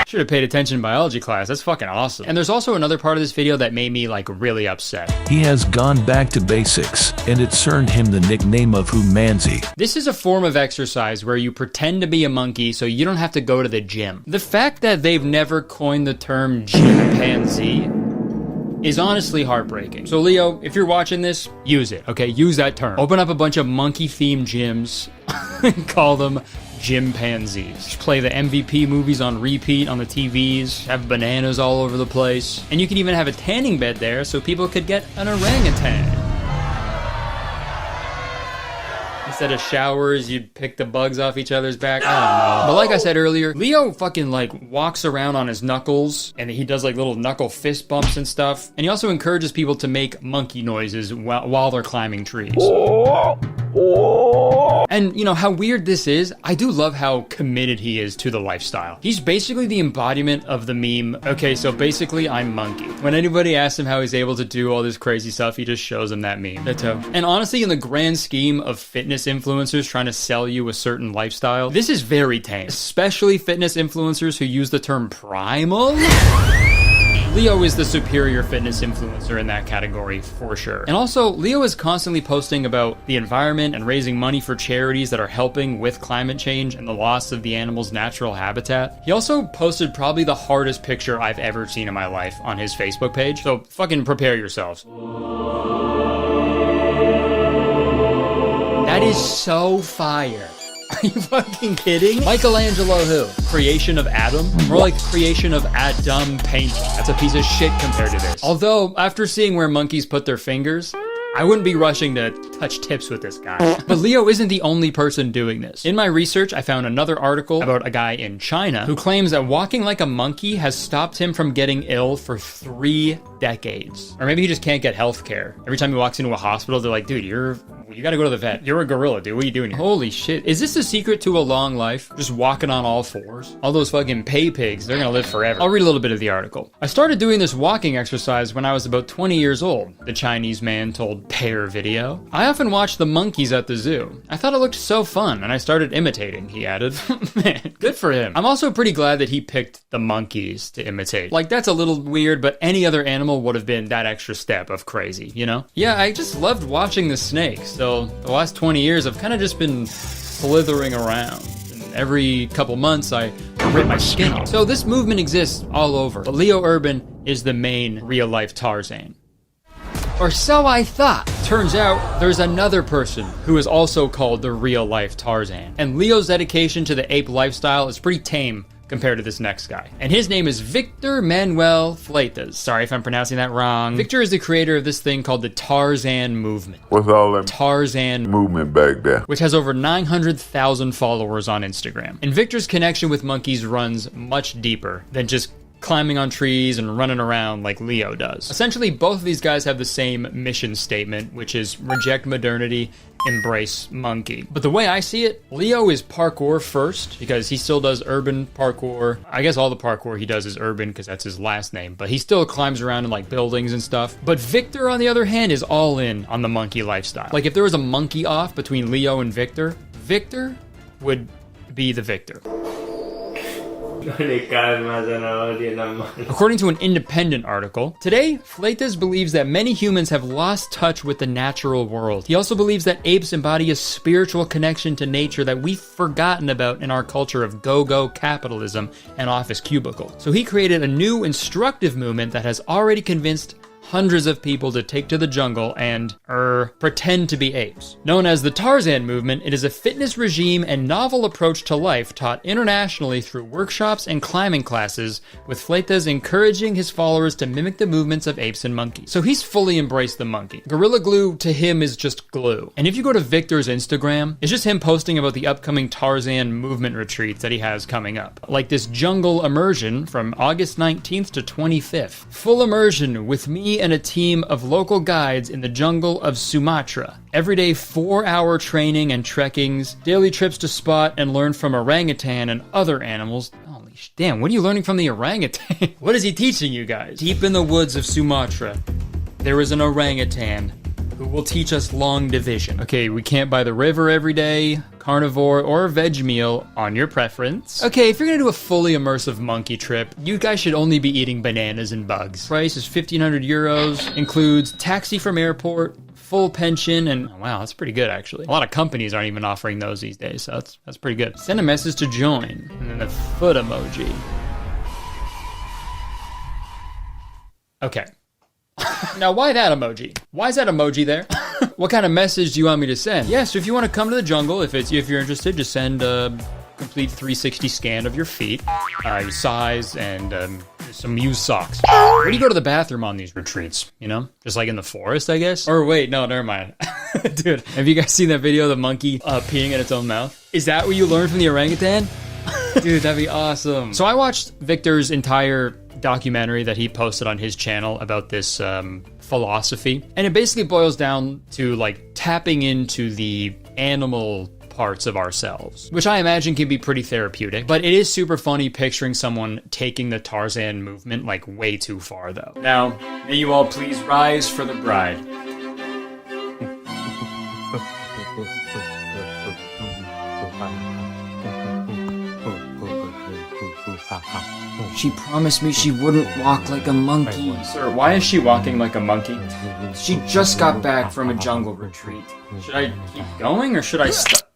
Should have paid attention in biology class. That's fucking awesome. And there's also another part of this video that made me like really upset. He has gone back to basics, and it's earned him the nickname of Humanzi. This is a form of exercise where you pretend to be a monkey so you don't have to go to the gym. The fact that they've never coined the term chimpanzee is honestly heartbreaking. So Leo, if you're watching this, use it, okay? Use that term. Open up a bunch of monkey-themed gyms and call them Gympanzees. Just play the MVP movies on repeat on the TVs, have bananas all over the place, and you can even have a tanning bed there so people could get an orangutan. Instead of showers, you'd pick the bugs off each other's back. I don't know. But like I said earlier, Leo fucking like walks around on his knuckles and he does like little knuckle fist bumps and stuff. And he also encourages people to make monkey noises while they're climbing trees. And you know how weird this is? I do love how committed he is to the lifestyle. He's basically the embodiment of the meme, okay, so basically I'm monkey. When anybody asks him how he's able to do all this crazy stuff, he just shows them that meme. And honestly, in the grand scheme of fitness influencers trying to sell you a certain lifestyle, this is very tame. Especially fitness influencers who use the term primal. Leo is the superior fitness influencer in that category for sure. And also, Leo is constantly posting about the environment and raising money for charities that are helping with climate change and the loss of the animal's natural habitat. He also posted probably the hardest picture I've ever seen in my life on his Facebook page, so fucking prepare yourselves. That is so fire. Are you fucking kidding? Michelangelo who? Creation of Adam? More like creation of Adam painting. That's a piece of shit compared to this. Although, after seeing where monkeys put their fingers, I wouldn't be rushing to touch tips with this guy. But Leo isn't the only person doing this. In my research, I found another article about a guy in China who claims that walking like a monkey has stopped him from getting ill for 3 decades. Or maybe he just can't get health care. Every time he walks into a hospital, they're like, dude, you gotta go to the vet. You're a gorilla, dude. What are you doing here? Holy shit. Is this the secret to a long life? Just walking on all fours? All those fucking pay pigs, they're gonna live forever. I'll read a little bit of the article. I started doing this walking exercise when I was about 20 years old, the Chinese man told Pear Video. I often watched the monkeys at the zoo. I thought it looked so fun, and I started imitating, he added. Man, good for him. I'm also pretty glad that he picked the monkeys to imitate. Like, that's a little weird, but any other animal would have been that extra step of crazy, you know? Yeah, I just loved watching the snakes. So the last 20 years, I've kind of just been slithering around. And every couple months, I rip my skin off. So this movement exists all over. But Leo Urban is the main real-life Tarzan. Or so I thought. Turns out, there's another person who is also called the real-life Tarzan. And Leo's dedication to the ape lifestyle is pretty tame compared to this next guy. And his name is Victor Manuel Fleitas. Sorry if I'm pronouncing that wrong. Victor is the creator of this thing called the Tarzan movement. What's all that Tarzan movement back there? Which has over 900,000 followers on Instagram. And Victor's connection with monkeys runs much deeper than just climbing on trees and running around like Leo does. Essentially, both of these guys have the same mission statement, which is reject modernity, embrace monkey. But the way I see it, Leo is parkour first because he still does urban parkour. I guess all the parkour he does is urban because that's his last name, but he still climbs around in like buildings and stuff. But Victor, on the other hand, is all in on the monkey lifestyle. Like if there was a monkey off between Leo and Victor, Victor would be the victor. According to an independent article, today, Fleitas believes that many humans have lost touch with the natural world. He also believes that apes embody a spiritual connection to nature that we've forgotten about in our culture of go-go capitalism and office cubicle. So he created a new instructive movement that has already convinced hundreds of people to take to the jungle and, pretend to be apes. Known as the Tarzan movement, it is a fitness regime and novel approach to life taught internationally through workshops and climbing classes, with Fleitas encouraging his followers to mimic the movements of apes and monkeys. So he's fully embraced the monkey. Gorilla Glue to him is just glue. And if you go to Victor's Instagram, it's just him posting about the upcoming Tarzan movement retreats that he has coming up. Like this jungle immersion from August 19th to 25th. Full immersion with me and a team of local guides in the jungle of Sumatra. Everyday 4-hour training and trekkings, daily trips to spot and learn from orangutan and other animals. Holy damn, what are you learning from the orangutan? What is he teaching you guys? Deep in the woods of Sumatra, there is an orangutan who will teach us long division. Okay, we camp by the river every day, carnivore or veg meal on your preference. Okay, if you're gonna do a fully immersive monkey trip, you guys should only be eating bananas and bugs. Price is 1,500 euros, includes taxi from airport, full pension, and wow, that's pretty good actually. A lot of companies aren't even offering those these days, so that's pretty good. Send a message to join, and then the foot emoji. Okay. Now, why that emoji? Why is that emoji there? What kind of message do you want me to send? Yeah, so if you want to come to the jungle, if you're interested, just send a complete 360 scan of your feet, your size, and some used socks. Where do you go to the bathroom on these retreats? You know, just like in the forest, I guess. Or wait, no, never mind. Dude, have you guys seen that video of the monkey peeing in its own mouth? Is that what you learned from the orangutan? Dude, that'd be awesome. So I watched Victor's entire documentary that he posted on his channel about this philosophy, and it basically boils down to like tapping into the animal parts of ourselves, which I imagine can be pretty therapeutic, but it is super funny picturing someone taking the Tarzan movement like way too far though. Now, may you all please rise for the bride. She promised me she wouldn't walk like a monkey. Sir, why is she walking like a monkey? She just got back from a jungle retreat. Should I keep going or should I stop?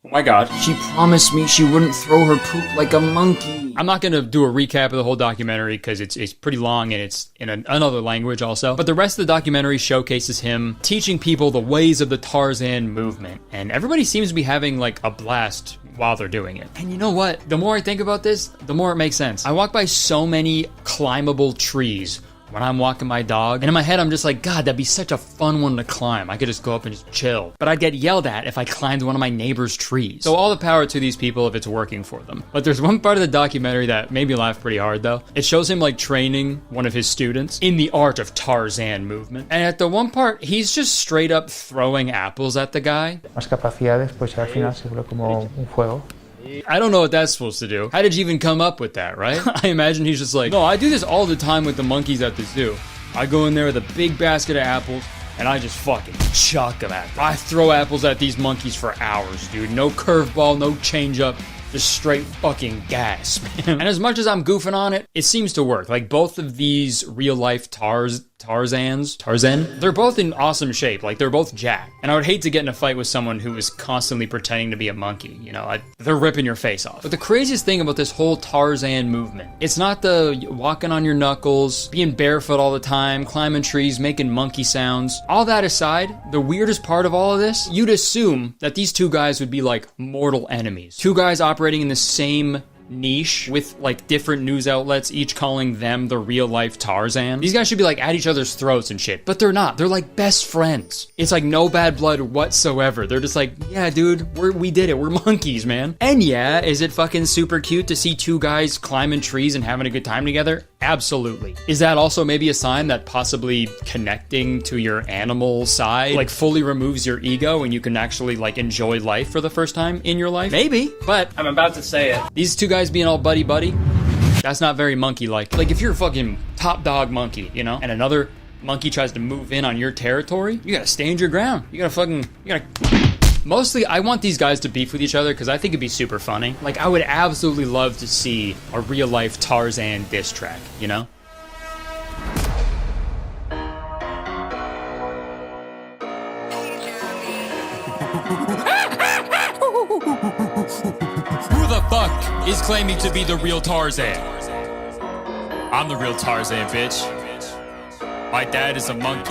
Oh my god. She promised me she wouldn't throw her poop like a monkey. I'm not gonna do a recap of the whole documentary because it's pretty long and it's in another language also. But the rest of the documentary showcases him teaching people the ways of the Tarzan movement. And everybody seems to be having like a blast while they're doing it. And you know what? The more I think about this, the more it makes sense. I walk by so many climbable trees when I'm walking my dog, and in my head I'm just like, God, that'd be such a fun one to climb. I could just go up and just chill. But I'd get yelled at if I climbed one of my neighbor's trees. So all the power to these people if it's working for them. But there's one part of the documentary that made me laugh pretty hard though. It shows him like training one of his students in the art of Tarzan movement. And at the one part, he's just straight up throwing apples at the guy. Más capacidades, pues al final se vuelve como un juego. I don't know what that's supposed to do. How did you even come up with that, right? I imagine he's just like, no, I do this all the time with the monkeys at the zoo. I go in there with a big basket of apples, and I just fucking chuck them at them. I throw apples at these monkeys for hours, dude. No curveball, no changeup. Just straight fucking gas, man. And as much as I'm goofing on it, it seems to work. Like both of these real life Tarzan, they're both in awesome shape. Like they're both jacked. And I would hate to get in a fight with someone who is constantly pretending to be a monkey. You know, they're ripping your face off. But the craziest thing about this whole Tarzan movement, it's not the walking on your knuckles, being barefoot all the time, climbing trees, making monkey sounds. All that aside, the weirdest part of all of this, you'd assume that these two guys would be like mortal enemies. Two guys operating in the same niche with like different news outlets, each calling them the real life Tarzan. These guys should be like at each other's throats and shit, but they're not. They're like best friends. It's like no bad blood whatsoever. They're just like, yeah, dude, we did it. We're monkeys, man. And yeah, is it fucking super cute to see two guys climbing trees and having a good time together? Absolutely. Is that also maybe a sign that possibly connecting to your animal side like fully removes your ego and you can actually like enjoy life for the first time in your life? Maybe, but I'm about to say it. These two guys being all buddy-buddy, that's not very monkey-like. Like if you're a fucking top dog monkey, you know, and another monkey tries to move in on your territory, you gotta stand your ground. Mostly, I want these guys to beef with each other because I think it'd be super funny. Like, I would absolutely love to see a real-life Tarzan diss track, you know? Who the fuck is claiming to be the real Tarzan? I'm the real Tarzan, bitch. My dad is a monkey.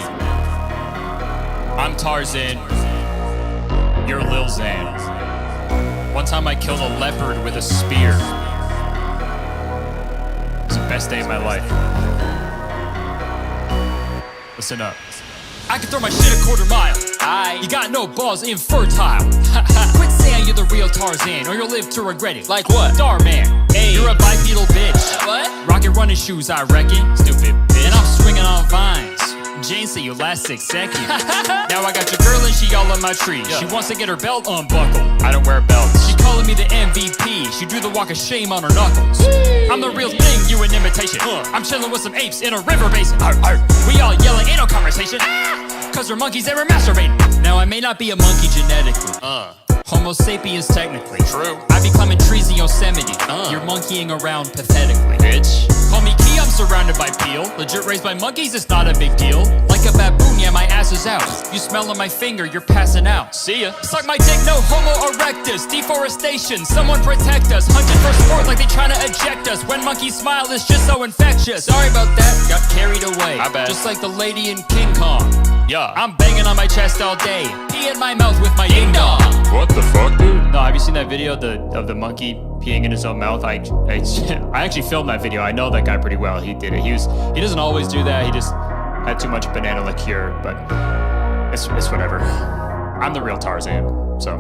I'm Tarzan. You're Lil Xan. One time I killed a leopard with a spear. It's the best day of my life. Listen up. I can throw my shit a quarter mile. You got no balls, infertile. Quit saying you're the real Tarzan, or you'll live to regret it. Like what? Starman. Hey, you're a bipedal bitch. What? Rocket running shoes, I reckon. Stupid bitch. And I'm swinging on vines. Jane say you last 6 seconds. Now I got your girl and she all on my tree. She wants to get her belt unbuckled. I don't wear belts. She calling me the MVP. She drew the walk of shame on her knuckles. I'm the real thing, you an imitation. I'm chilling with some apes in a river basin. We all yelling, ain't no conversation. Cause we're monkeys and we're masturbating. Now I may not be a monkey genetically. Homo sapiens technically. True. I be climbing trees in Yosemite. You're monkeying around pathetically. Bitch. Call me Key, I'm surrounded by peel. Legit raised by monkeys, it's not a big deal. Like a baboon, yeah, my ass is out. You smell on my finger, you're passing out. See ya. Suck my dick, no Homo erectus. Deforestation, someone protect us. Hunted for sport like they trying to eject us. When monkeys smile, it's just so infectious. Sorry about that, got carried away. My bad. Just like the lady in King Kong. Yeah, I'm banging on my chest all day. Pee in my mouth with my ding dong. What the fuck, dude? No, have you seen that video of the monkey peeing in his own mouth? I actually filmed that video. I know that guy pretty well. He did it. He doesn't always do that. He just had too much banana liqueur, but it's whatever. I'm the real Tarzan, so.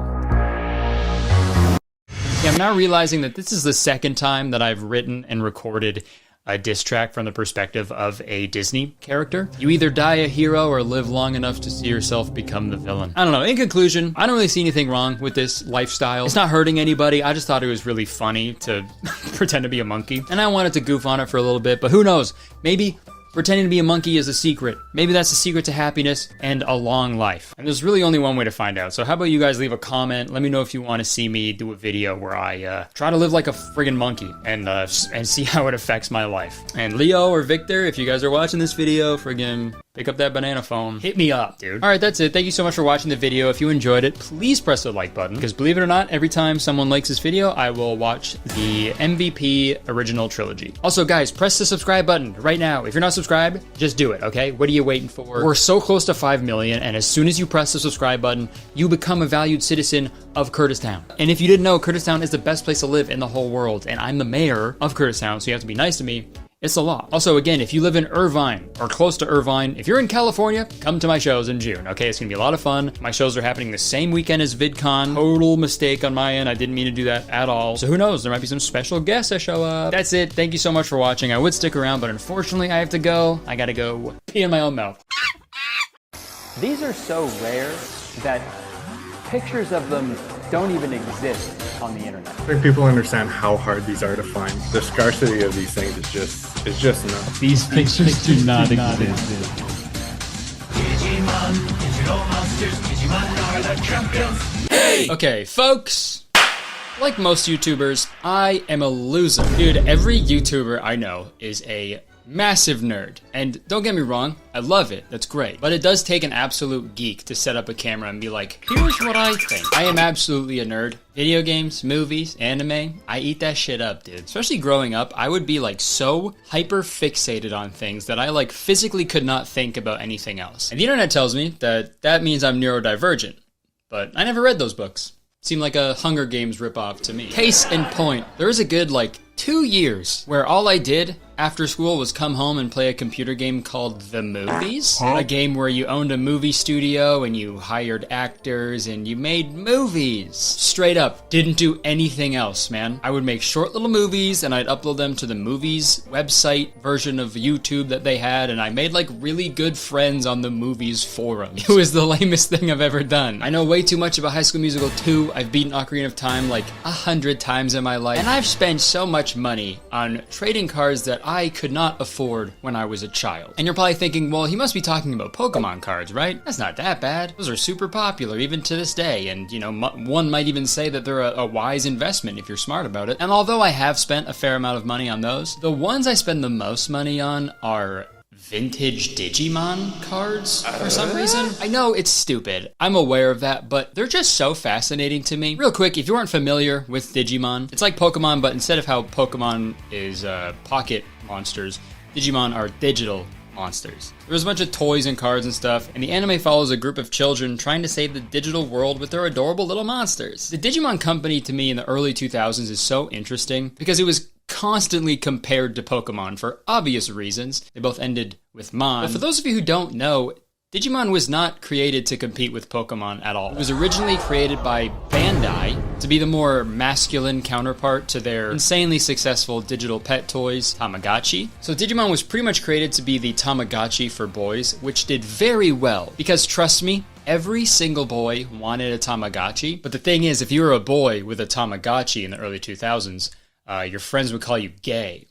Yeah, I'm now realizing that this is the second time that I've written and recorded a diss track from the perspective of a Disney character. You either die a hero or live long enough to see yourself become the villain. I don't know. In conclusion, I don't really see anything wrong with this lifestyle. It's not hurting anybody. I just thought it was really funny to pretend to be a monkey. And I wanted to goof on it for a little bit, but who knows? Maybe pretending to be a monkey is a secret. Maybe that's the secret to happiness and a long life. And there's really only one way to find out. So how about you guys leave a comment? Let me know if you want to see me do a video where I try to live like a friggin' monkey and see how it affects my life. And Leo or Victor, if you guys are watching this video, friggin' pick up that banana phone. Hit me up, dude. All right, that's it. Thank you so much for watching the video. If you enjoyed it, please press the like button, because believe it or not, every time someone likes this video, I will watch the MVP original trilogy. Also, guys, press the subscribe button right now. If you're not subscribed, just do it, okay? What are you waiting for? We're so close to 5 million, and as soon as you press the subscribe button, you become a valued citizen of Kurtistown. And if you didn't know, Kurtistown is the best place to live in the whole world, and I'm the mayor of Kurtistown, so you have to be nice to me. It's the law. Also, again, if you live in Irvine or close to Irvine, if you're in California, come to my shows in June, okay? It's gonna be a lot of fun. My shows are happening the same weekend as VidCon. Total mistake on my end. I didn't mean to do that at all. So who knows? There might be some special guests that show up. That's it. Thank you so much for watching. I would stick around, but unfortunately, I have to go. I gotta go pee in my own mouth. These are so rare that pictures of them don't even exist on the internet. I think people understand how hard these are to find. The scarcity of these things is just nuts. These pictures do not exist. Digimon, digital monsters, Digimon are the champions. Hey! Okay, folks. Like most YouTubers, I am a loser. Dude, every YouTuber I know is a massive nerd. And don't get me wrong, I love it, that's great. But it does take an absolute geek to set up a camera and be like, here's what I think. I am absolutely a nerd. Video games, movies, anime, I eat that shit up, dude. Especially growing up, I would be like so hyper fixated on things that I like physically could not think about anything else. And the internet tells me that that means I'm neurodivergent. But I never read those books. Seemed like a Hunger Games ripoff to me. Case in point, there was a good 2 years where all I did after school was come home and play a computer game called The Movies. A game where you owned a movie studio and you hired actors and you made movies. Straight up, didn't do anything else, man. I would make short little movies and I'd upload them to the Movies website version of YouTube that they had, and I made really good friends on the Movies forums. It was the lamest thing I've ever done. I know way too much about High School Musical 2. I've beaten Ocarina of Time 100 times in my life, and I've spent so much money on trading cards that I could not afford when I was a child. And you're probably thinking, well, he must be talking about Pokemon cards, right? That's not that bad. Those are super popular even to this day, and one might even say that they're a wise investment if you're smart about it. And although I have spent a fair amount of money on those, the ones I spend the most money on are vintage Digimon cards for some reason. I know it's stupid. I'm aware of that, but they're just so fascinating to me. Real quick, if you aren't familiar with Digimon, it's like Pokemon, but instead of how Pokemon is pocket monsters, Digimon are digital monsters. There's a bunch of toys and cards and stuff, and the anime follows a group of children trying to save the digital world with their adorable little monsters. The Digimon company to me in the early 2000s is so interesting because it was constantly compared to Pokemon for obvious reasons. They both ended with Mon. But for those of you who don't know, Digimon was not created to compete with Pokemon at all. It was originally created by Bandai to be the more masculine counterpart to their insanely successful digital pet toys, Tamagotchi. So Digimon was pretty much created to be the Tamagotchi for boys, which did very well. Because trust me, every single boy wanted a Tamagotchi. But the thing is, if you were a boy with a Tamagotchi in the early 2000s, your friends would call you gay.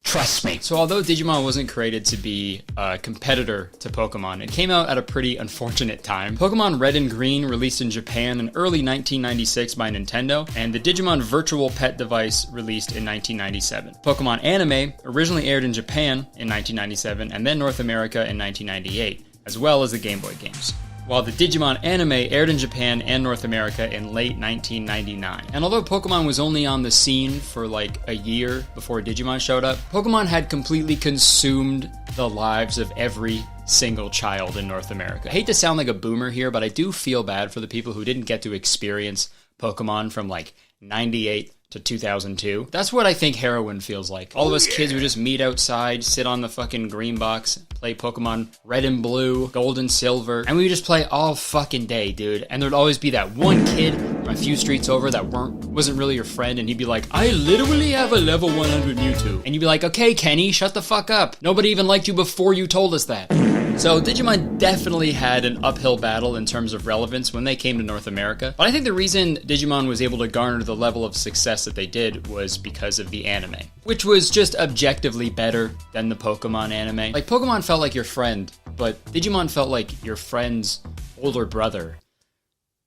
Trust me. So although Digimon wasn't created to be a competitor to Pokemon, it came out at a pretty unfortunate time. Pokemon Red and Green released in Japan in early 1996 by Nintendo, and the Digimon Virtual Pet device released in 1997. Pokemon Anime originally aired in Japan in 1997 and then North America in 1998, as well as the Game Boy games. While the Digimon anime aired in Japan and North America in late 1999. And although Pokemon was only on the scene for a year before Digimon showed up, Pokemon had completely consumed the lives of every single child in North America. I hate to sound like a boomer here, but I do feel bad for the people who didn't get to experience Pokemon from like 98 to 2002. That's what I think heroin feels like. All of us kids would just meet outside, sit on the fucking green box, play Pokemon Red and Blue, Gold and Silver, and we would just play all fucking day, dude. And there'd always be that one kid from a few streets over that wasn't really your friend, and he'd be like, I literally have a level 100 Mewtwo. And you'd be like, okay, Kenny, shut the fuck up. Nobody even liked you before you told us that. So Digimon definitely had an uphill battle in terms of relevance when they came to North America. But I think the reason Digimon was able to garner the level of success that they did was because of the anime, which was just objectively better than the Pokemon anime. Like, Pokemon felt like your friend, but Digimon felt like your friend's older brother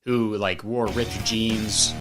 who, like, wore ripped jeans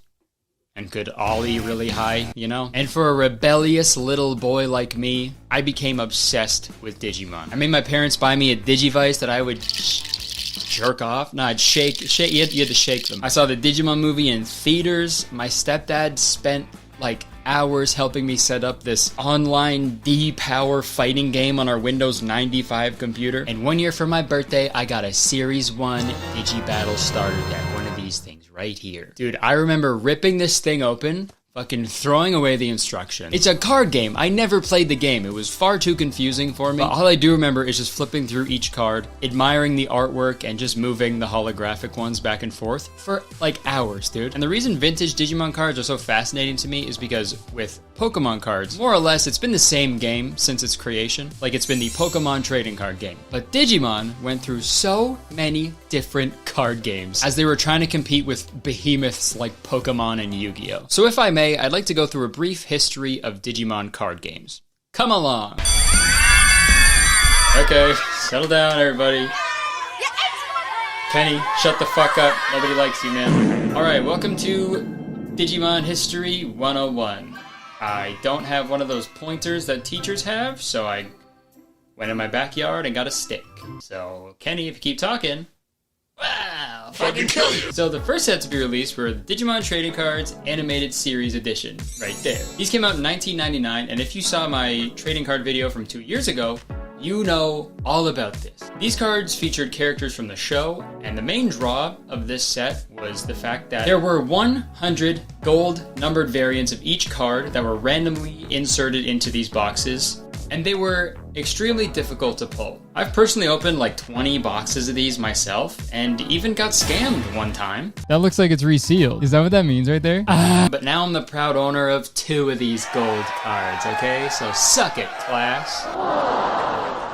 and could ollie really high, you know? And for a rebellious little boy like me, I became obsessed with Digimon. I made my parents buy me a Digivice that I would jerk off. No, I'd shake. You had to shake them. I saw the Digimon movie in theaters. My stepdad spent like hours helping me set up this online D-Power fighting game on our Windows 95 computer. And one year for my birthday, I got a Series 1 Digibattle starter deck. One of these things right here. Dude, I remember ripping this thing open, fucking throwing away the instructions. It's a card game. I never played the game. It was far too confusing for me. But all I do remember is just flipping through each card, admiring the artwork, and just moving the holographic ones back and forth for like hours, dude. And the reason vintage Digimon cards are so fascinating to me is because with Pokemon cards, more or less, it's been the same game since its creation. Like, it's been the Pokemon trading card game. But Digimon went through so many different card games as they were trying to compete with behemoths like Pokemon and Yu-Gi-Oh! So if I may, I'd like to go through a brief history of Digimon card games. Come along. Okay, settle down, everybody. Kenny, shut the fuck up. Nobody likes you, man. Alright, welcome to Digimon History 101. I don't have one of those pointers that teachers have, so I went in my backyard and got a stick. So, Kenny, if you keep talking, wow, fucking kill you. So the first set to be released were the Digimon Trading Cards Animated Series Edition, right there. These came out in 1999, and if you saw my trading card video from 2 years ago, you know all about this. These cards featured characters from the show, and the main draw of this set was the fact that there were 100 gold numbered variants of each card that were randomly inserted into these boxes, and they were extremely difficult to pull. I've personally opened like 20 boxes of these myself, and even got scammed one time. That looks like it's resealed. Is that what that means right there? But now I'm the proud owner of 2 of these gold cards, okay? So suck it, class.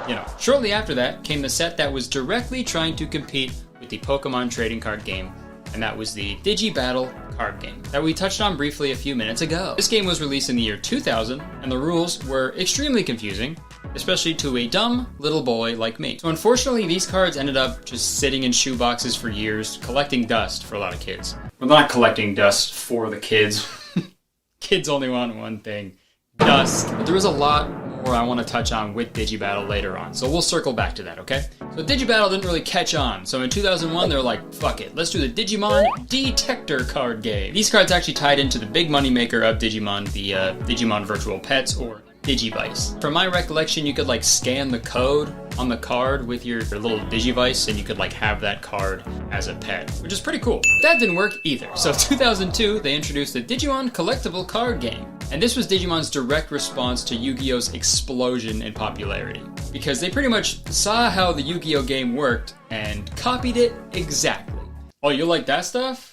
You know, shortly after that came the set that was directly trying to compete with the Pokemon trading card game, and that was the Digibattle card game that we touched on briefly a few minutes ago. This game was released in the year 2000, and the rules were extremely confusing, especially to a dumb little boy like me. So unfortunately, these cards ended up just sitting in shoeboxes for years, collecting dust for a lot of kids. Well, not collecting dust for the kids. Kids only want one thing. Dust. But there was a lot more I want to touch on with Digibattle later on, so we'll circle back to that, okay? So Digibattle didn't really catch on, so in 2001 they're like, fuck it, let's do the Digimon Detector card game. These cards actually tied into the big moneymaker of Digimon, the Digimon Virtual Pets, or Digivice. From my recollection, you could like scan the code on the card with your little Digivice, and you could like have that card as a pet, which is pretty cool. That didn't work either. So 2002, they introduced the Digimon Collectible Card Game. And this was Digimon's direct response to Yu-Gi-Oh's explosion in popularity. Because they pretty much saw how the Yu-Gi-Oh game worked and copied it exactly. Oh, you like that stuff?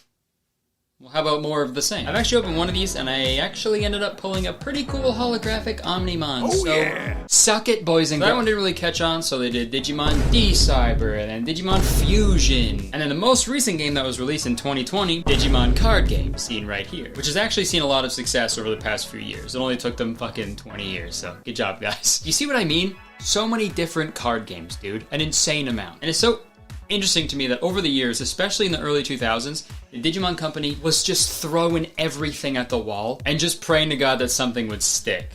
Well, how about more of the same? I've actually opened one of these, and I actually ended up pulling a pretty cool holographic Omnimon. Oh, so, yeah. Suck it, boys and girls. That one didn't really catch on, so they did Digimon D-Cyber, and then Digimon Fusion. And then the most recent game that was released in 2020, Digimon Card Game, seen right here. Which has actually seen a lot of success over the past few years. It only took them fucking 20 years, so good job, guys. You see what I mean? So many different card games, dude. An insane amount. And it's so interesting to me that over the years, especially in the early 2000s, the Digimon company was just throwing everything at the wall and just praying to God that something would stick.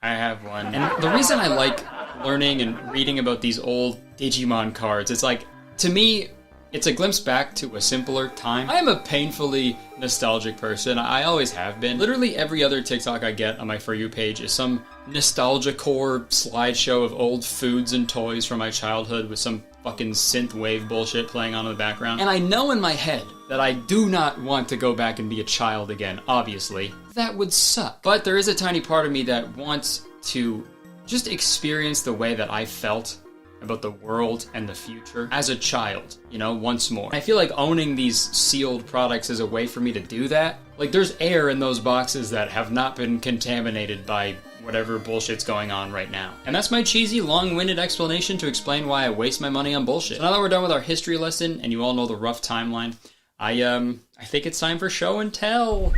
I have one. And the reason I like learning and reading about these old Digimon cards, it's like, to me, It's a glimpse back to a simpler time. I am a painfully nostalgic person. I always have been. Literally every other TikTok I get on my For You page is some nostalgia-core slideshow of old foods and toys from my childhood with some fucking synthwave bullshit playing on in the background. And I know in my head that I do not want to go back and be a child again, obviously. That would suck. But there is a tiny part of me that wants to just experience the way that I felt about the world and the future as a child, you know, once more. I feel like owning these sealed products is a way for me to do that. Like, there's air in those boxes that have not been contaminated by whatever bullshit's going on right now. And that's my cheesy, long-winded explanation to explain why I waste my money on bullshit. So now that we're done with our history lesson and you all know the rough timeline, I think it's time for show and tell.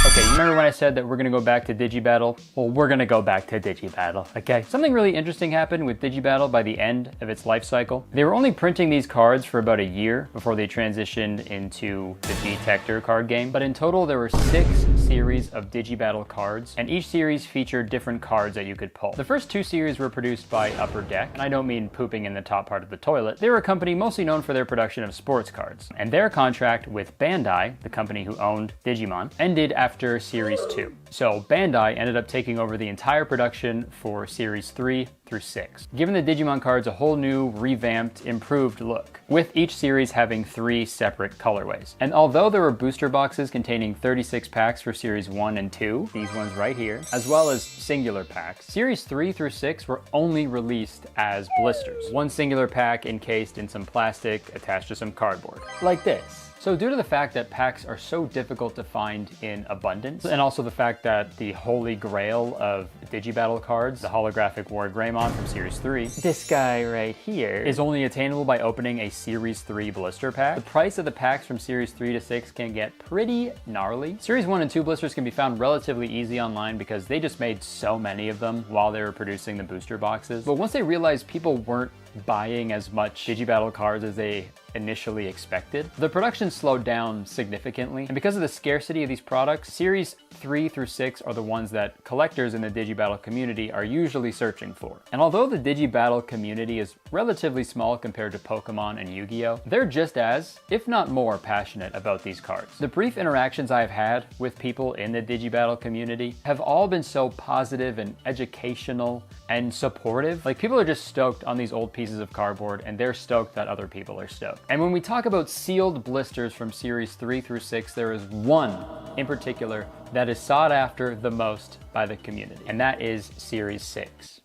Okay, you remember when I said that we're gonna go back to Digibattle? Well, we're gonna go back to Digibattle, okay? Something really interesting happened with Digibattle by the end of its life cycle. They were only printing these cards for about a year before they transitioned into the Detector card game. But in total, there were 6 series of Digibattle cards, and each series featured different cards that you could pull. The first 2 series were produced by Upper Deck, and I don't mean pooping in the top part of the toilet. They were a company mostly known for their production of sports cards. And their contract with Bandai, the company who owned Digimon, ended after Series 2. So Bandai ended up taking over the entire production for Series 3 through 6, giving the Digimon cards a whole new, revamped, improved look, with each series having 3 separate colorways. And although there were booster boxes containing 36 packs for Series 1 and 2, these ones right here, as well as singular packs, Series 3 through 6 were only released as blisters. One singular pack encased in some plastic attached to some cardboard, like this. So due to the fact that packs are so difficult to find in abundance, and also the fact that the holy grail of Digibattle cards, the holographic War Greymon from Series 3, this guy right here, is only attainable by opening a Series 3 blister pack, the price of the packs from Series 3 to 6 can get pretty gnarly. Series 1 and 2 blisters can be found relatively easy online because they just made so many of them while they were producing the booster boxes. But once they realized people weren't buying as much Digibattle cards as they initially expected, the production slowed down significantly. And because of the scarcity of these products, Series 3 through 6 are the ones that collectors in the Digibattle community are usually searching for. And although the Digibattle community is relatively small compared to Pokemon and Yu-Gi-Oh!, they're just as, if not more, passionate about these cards. The brief interactions I've had with people in the Digibattle community have all been so positive and educational and supportive. Like, people are just stoked on these old pieces of cardboard, and they're stoked that other people are stoked. And when we talk about sealed blisters from Series 3 through 6, there is one in particular that is sought after the most by the community, and that is Series 6.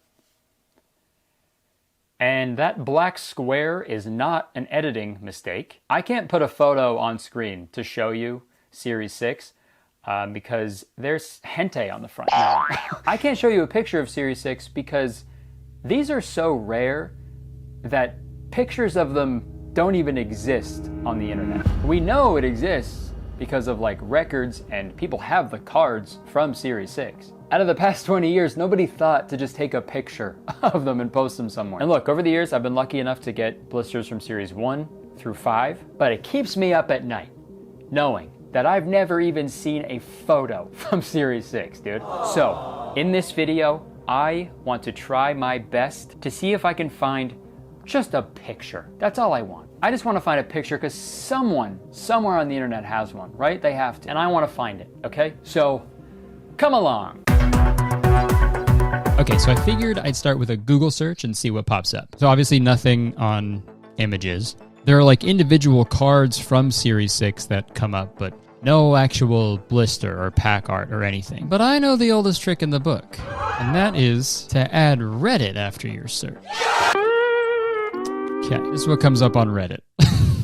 And that black square is not an editing mistake. I can't put a photo on screen to show you Series 6 because there's hentai on the front. No. I can't show you a picture of Series 6 because these are so rare that pictures of them don't even exist on the internet. We know it exists because of like records, and people have the cards from Series 6. Out of the past 20 years, nobody thought to just take a picture of them and post them somewhere. And look, over the years, I've been lucky enough to get blisters from Series 1 through 5, but it keeps me up at night knowing that I've never even seen a photo from Series 6, dude. So, in this video, I want to try my best to see if I can find just a picture. That's all I want. I just want to find a picture because someone, somewhere on the internet has one, right? They have to. And I want to find it, okay? So, come along. Okay, so I figured I'd start with a Google search and see what pops up. So obviously nothing on images. There are like individual cards from Series 6 that come up, but no actual blister or pack art or anything. But I know the oldest trick in the book, and that is to add Reddit after your search. Okay, this is what comes up on Reddit.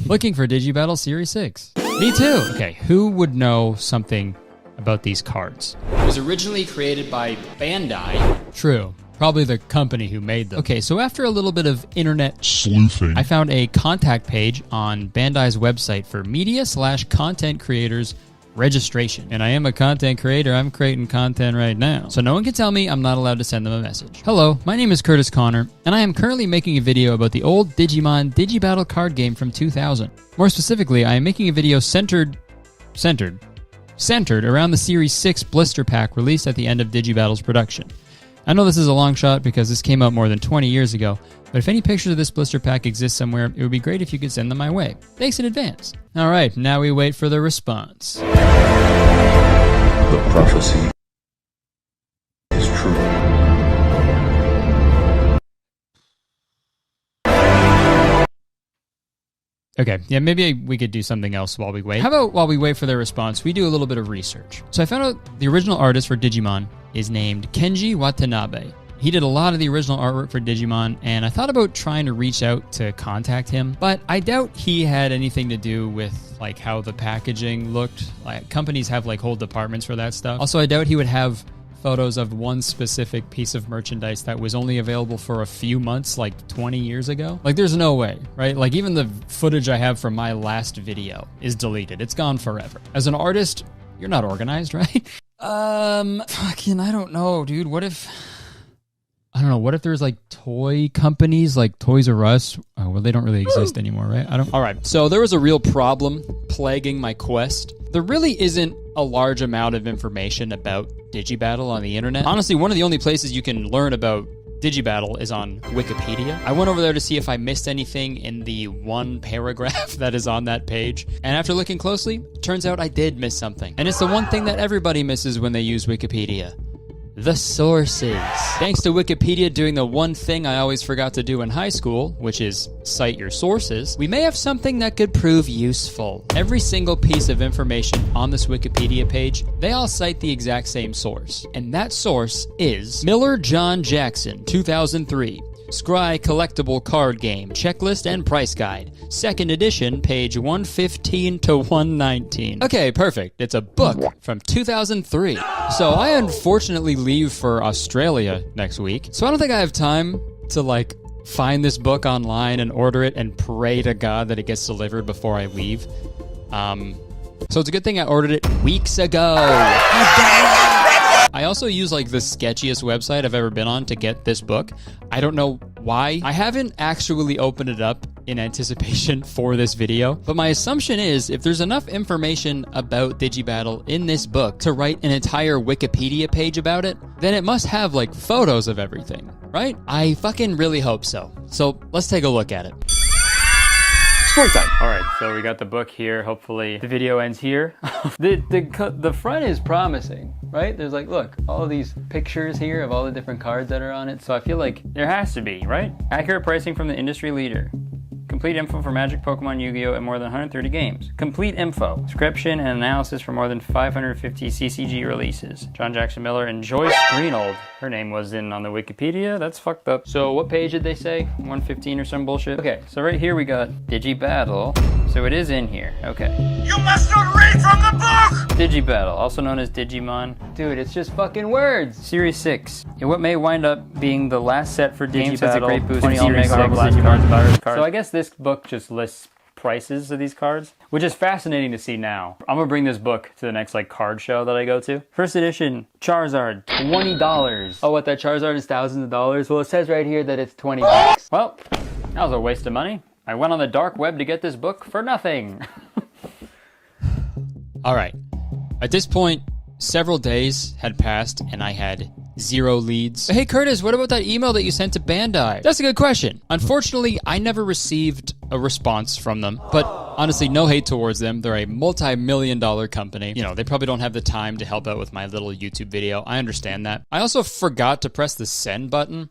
Looking for Digibattle Series 6. Me too. Okay, who would know something about these cards? It was originally created by Bandai. True. Probably the company who made them. Okay, so after a little bit of internet sleuthing, I found a contact page on Bandai's website for media/content creators registration. And I am a content creator. I'm creating content right now. So no one can tell me I'm not allowed to send them a message. Hello, my name is Kurtis Conner, and I am currently making a video about the old Digimon Digibattle card game from 2000. More specifically, I am making a video centered around the Series 6 blister pack released at the end of Digibattle's production. I know this is a long shot because this came out more than 20 years ago, but if any pictures of this blister pack exist somewhere, it would be great if you could send them my way. Thanks in advance. All right, now we wait for the response. The prophecy is true. Okay, yeah, maybe we could do something else while we wait. How about while we wait for their response, we do a little bit of research. So I found out the original artist for Digimon is named Kenji Watanabe. He did a lot of the original artwork for Digimon, and I thought about trying to reach out to contact him, but I doubt he had anything to do with like how the packaging looked. Like companies have like whole departments for that stuff. Also, I doubt he would have photos of one specific piece of merchandise that was only available for a few months, like 20 years ago. Like there's no way, right? Like even the footage I have from my last video is deleted. It's gone forever. As an artist, you're not organized, right? Fucking, I don't know, dude. What if there's like toy companies like Toys R Us? Oh, well, they don't really exist anymore, right? All right. So there was a real problem plaguing my quest. There really isn't a large amount of information about Digibattle on the internet. Honestly, one of the only places you can learn about Digibattle is on Wikipedia. I went over there to see if I missed anything in the one paragraph that is on that page. And after looking closely, turns out I did miss something. And it's the one thing that everybody misses when they use Wikipedia. The sources. Thanks to Wikipedia doing the one thing I always forgot to do in high school, which is cite your sources, we may have something that could prove useful. Every single piece of information on this Wikipedia page, they all cite the exact same source. And that source is Miller John Jackson, 2003. Scry Collectible Card Game, Checklist and Price Guide. 2nd edition, page 115 to 119. Okay, perfect. It's a book from 2003. So I unfortunately leave for Australia next week. So I don't think I have time to like find this book online and order it and pray to God that it gets delivered before I leave. So it's a good thing I ordered it weeks ago. I also use like the sketchiest website I've ever been on to get this book. I don't know why. I haven't actually opened it up in anticipation for this video, but my assumption is if there's enough information about Digibattle in this book to write an entire Wikipedia page about it, then it must have like photos of everything, right? I fucking really hope so. So let's take a look at it. Story time. All right, so we got the book here. Hopefully the video ends here. The front is promising, right? There's like, look, all these pictures here of all the different cards that are on it. So I feel like there has to be, right? Accurate pricing from the industry leader. Complete info for Magic, Pokemon, Yu-Gi-Oh! And more than 130 games. Complete info. Description and analysis for more than 550 CCG releases. John Jackson Miller and Joyce Greenold. Her name was in on the Wikipedia. That's fucked up. So what page did they say? 115 or some bullshit? Okay, so right here we got Digibattle. So it is in here. Okay. You must not read from the book! Digibattle, also known as Digimon. Dude, it's just fucking words. Series 6. And what may wind up being the last set for Digibattle. Has a great boost in Series 6 Digimon's virus card. So I guess this book just lists prices of these cards, which is fascinating to see now. I'm gonna bring this book to the next like card show that I go to. First edition Charizard, $20. Oh, what, that Charizard is thousands of dollars? Well, it says right here that it's 20 bucks. Well, that was a waste of money. I went on the dark web to get this book for nothing. All right. At this point, several days had passed and I had 0 leads. Hey Curtis, what about that email that you sent to Bandai? That's a good question. Unfortunately, I never received a response from them, but honestly, no hate towards them. They're a multi-million-dollar company. You know, they probably don't have the time to help out with my little YouTube video. I understand that. I also forgot to press the send button.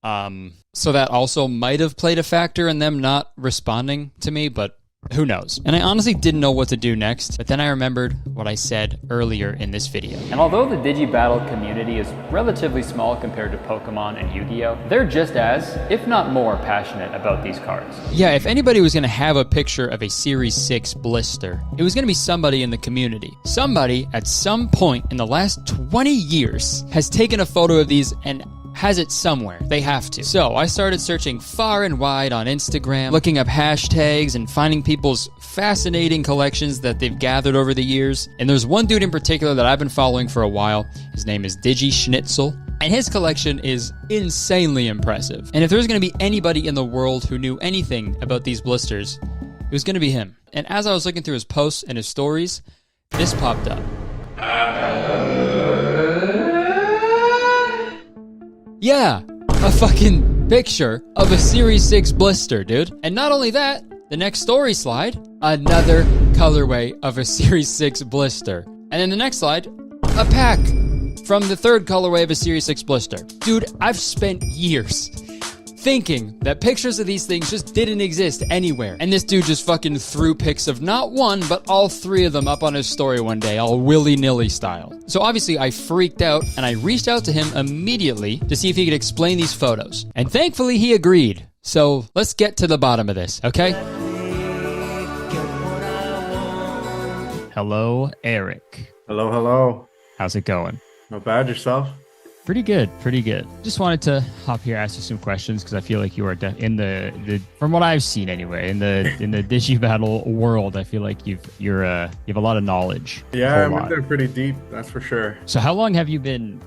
So that also might have played a factor in them not responding to me, but who knows? And I honestly didn't know what to do next, but then I remembered what I said earlier in this video. And although the Digibattle community is relatively small compared to Pokemon and Yu-Gi-Oh!, they're just as, if not more, passionate about these cards. Yeah, if anybody was gonna have a picture of a Series 6 blister, it was gonna be somebody in the community. Somebody, at some point in the last 20 years, has taken a photo of these and has it somewhere. They have to. So I started searching far and wide on Instagram, looking up hashtags and finding people's fascinating collections that they've gathered over the years. And there's one dude in particular that I've been following for a while. His name is DigiSchnitzel. And his collection is insanely impressive. And if there's going to be anybody in the world who knew anything about these blisters, it was going to be him. And as I was looking through his posts and his stories, this popped up. Yeah, a fucking picture of a Series 6 blister, dude. And not only that, the next story slide, another colorway of a Series 6 blister. And then the next slide, a pack from the third colorway of a Series 6 blister. Dude, I've spent years thinking that pictures of these things just didn't exist anywhere. And this dude just fucking threw pics of not one, but all three of them up on his story one day, all willy-nilly style. So obviously I freaked out and I reached out to him immediately to see if he could explain these photos. And thankfully he agreed. So let's get to the bottom of this, okay? Hello, Eric. Hello, hello. How's it going? Not bad, yourself? Pretty good, pretty good. Just wanted to hop here, ask you some questions because I feel like you are in the from what I've seen anyway, in the Digibattle world. I feel like you have a lot of knowledge. Yeah, I'm in there pretty deep, that's for sure. So how long have you been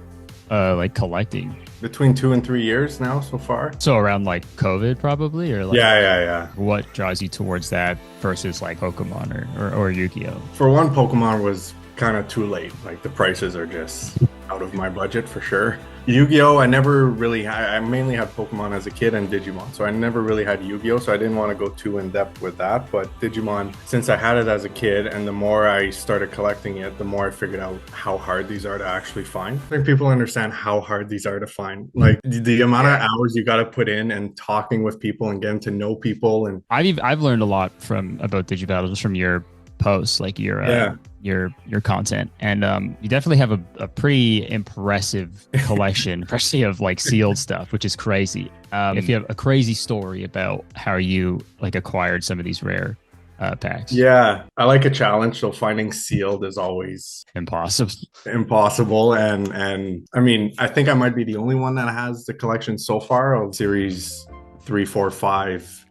like collecting? Between 2 and 3 years now so far. So around like COVID probably, or like yeah. What draws you towards that versus like Pokemon or Yu-Gi-Oh? For one, Pokemon was kind of too late. Like the prices are just out of my budget for sure. Yu-Gi-Oh! I never really I mainly had Pokemon as a kid and Digimon, so I never really had Yu-Gi-Oh! So I didn't want to go too in depth with that. But Digimon, since I had it as a kid, and the more I started collecting it, the more I figured out how hard these are to actually find. I think people understand how hard these are to find. Like the amount of hours you got to put in and talking with people and getting to know people. And I've learned a lot about Digibattle just from your posts, like your content, and you definitely have a pretty impressive collection, especially of like sealed stuff, which is crazy. If you have a crazy story about how you like acquired some of these rare packs. Yeah, I like a challenge, so finding sealed is always impossible. And I mean, I think I might be the only one that has the collection so far of series 3, 4, 5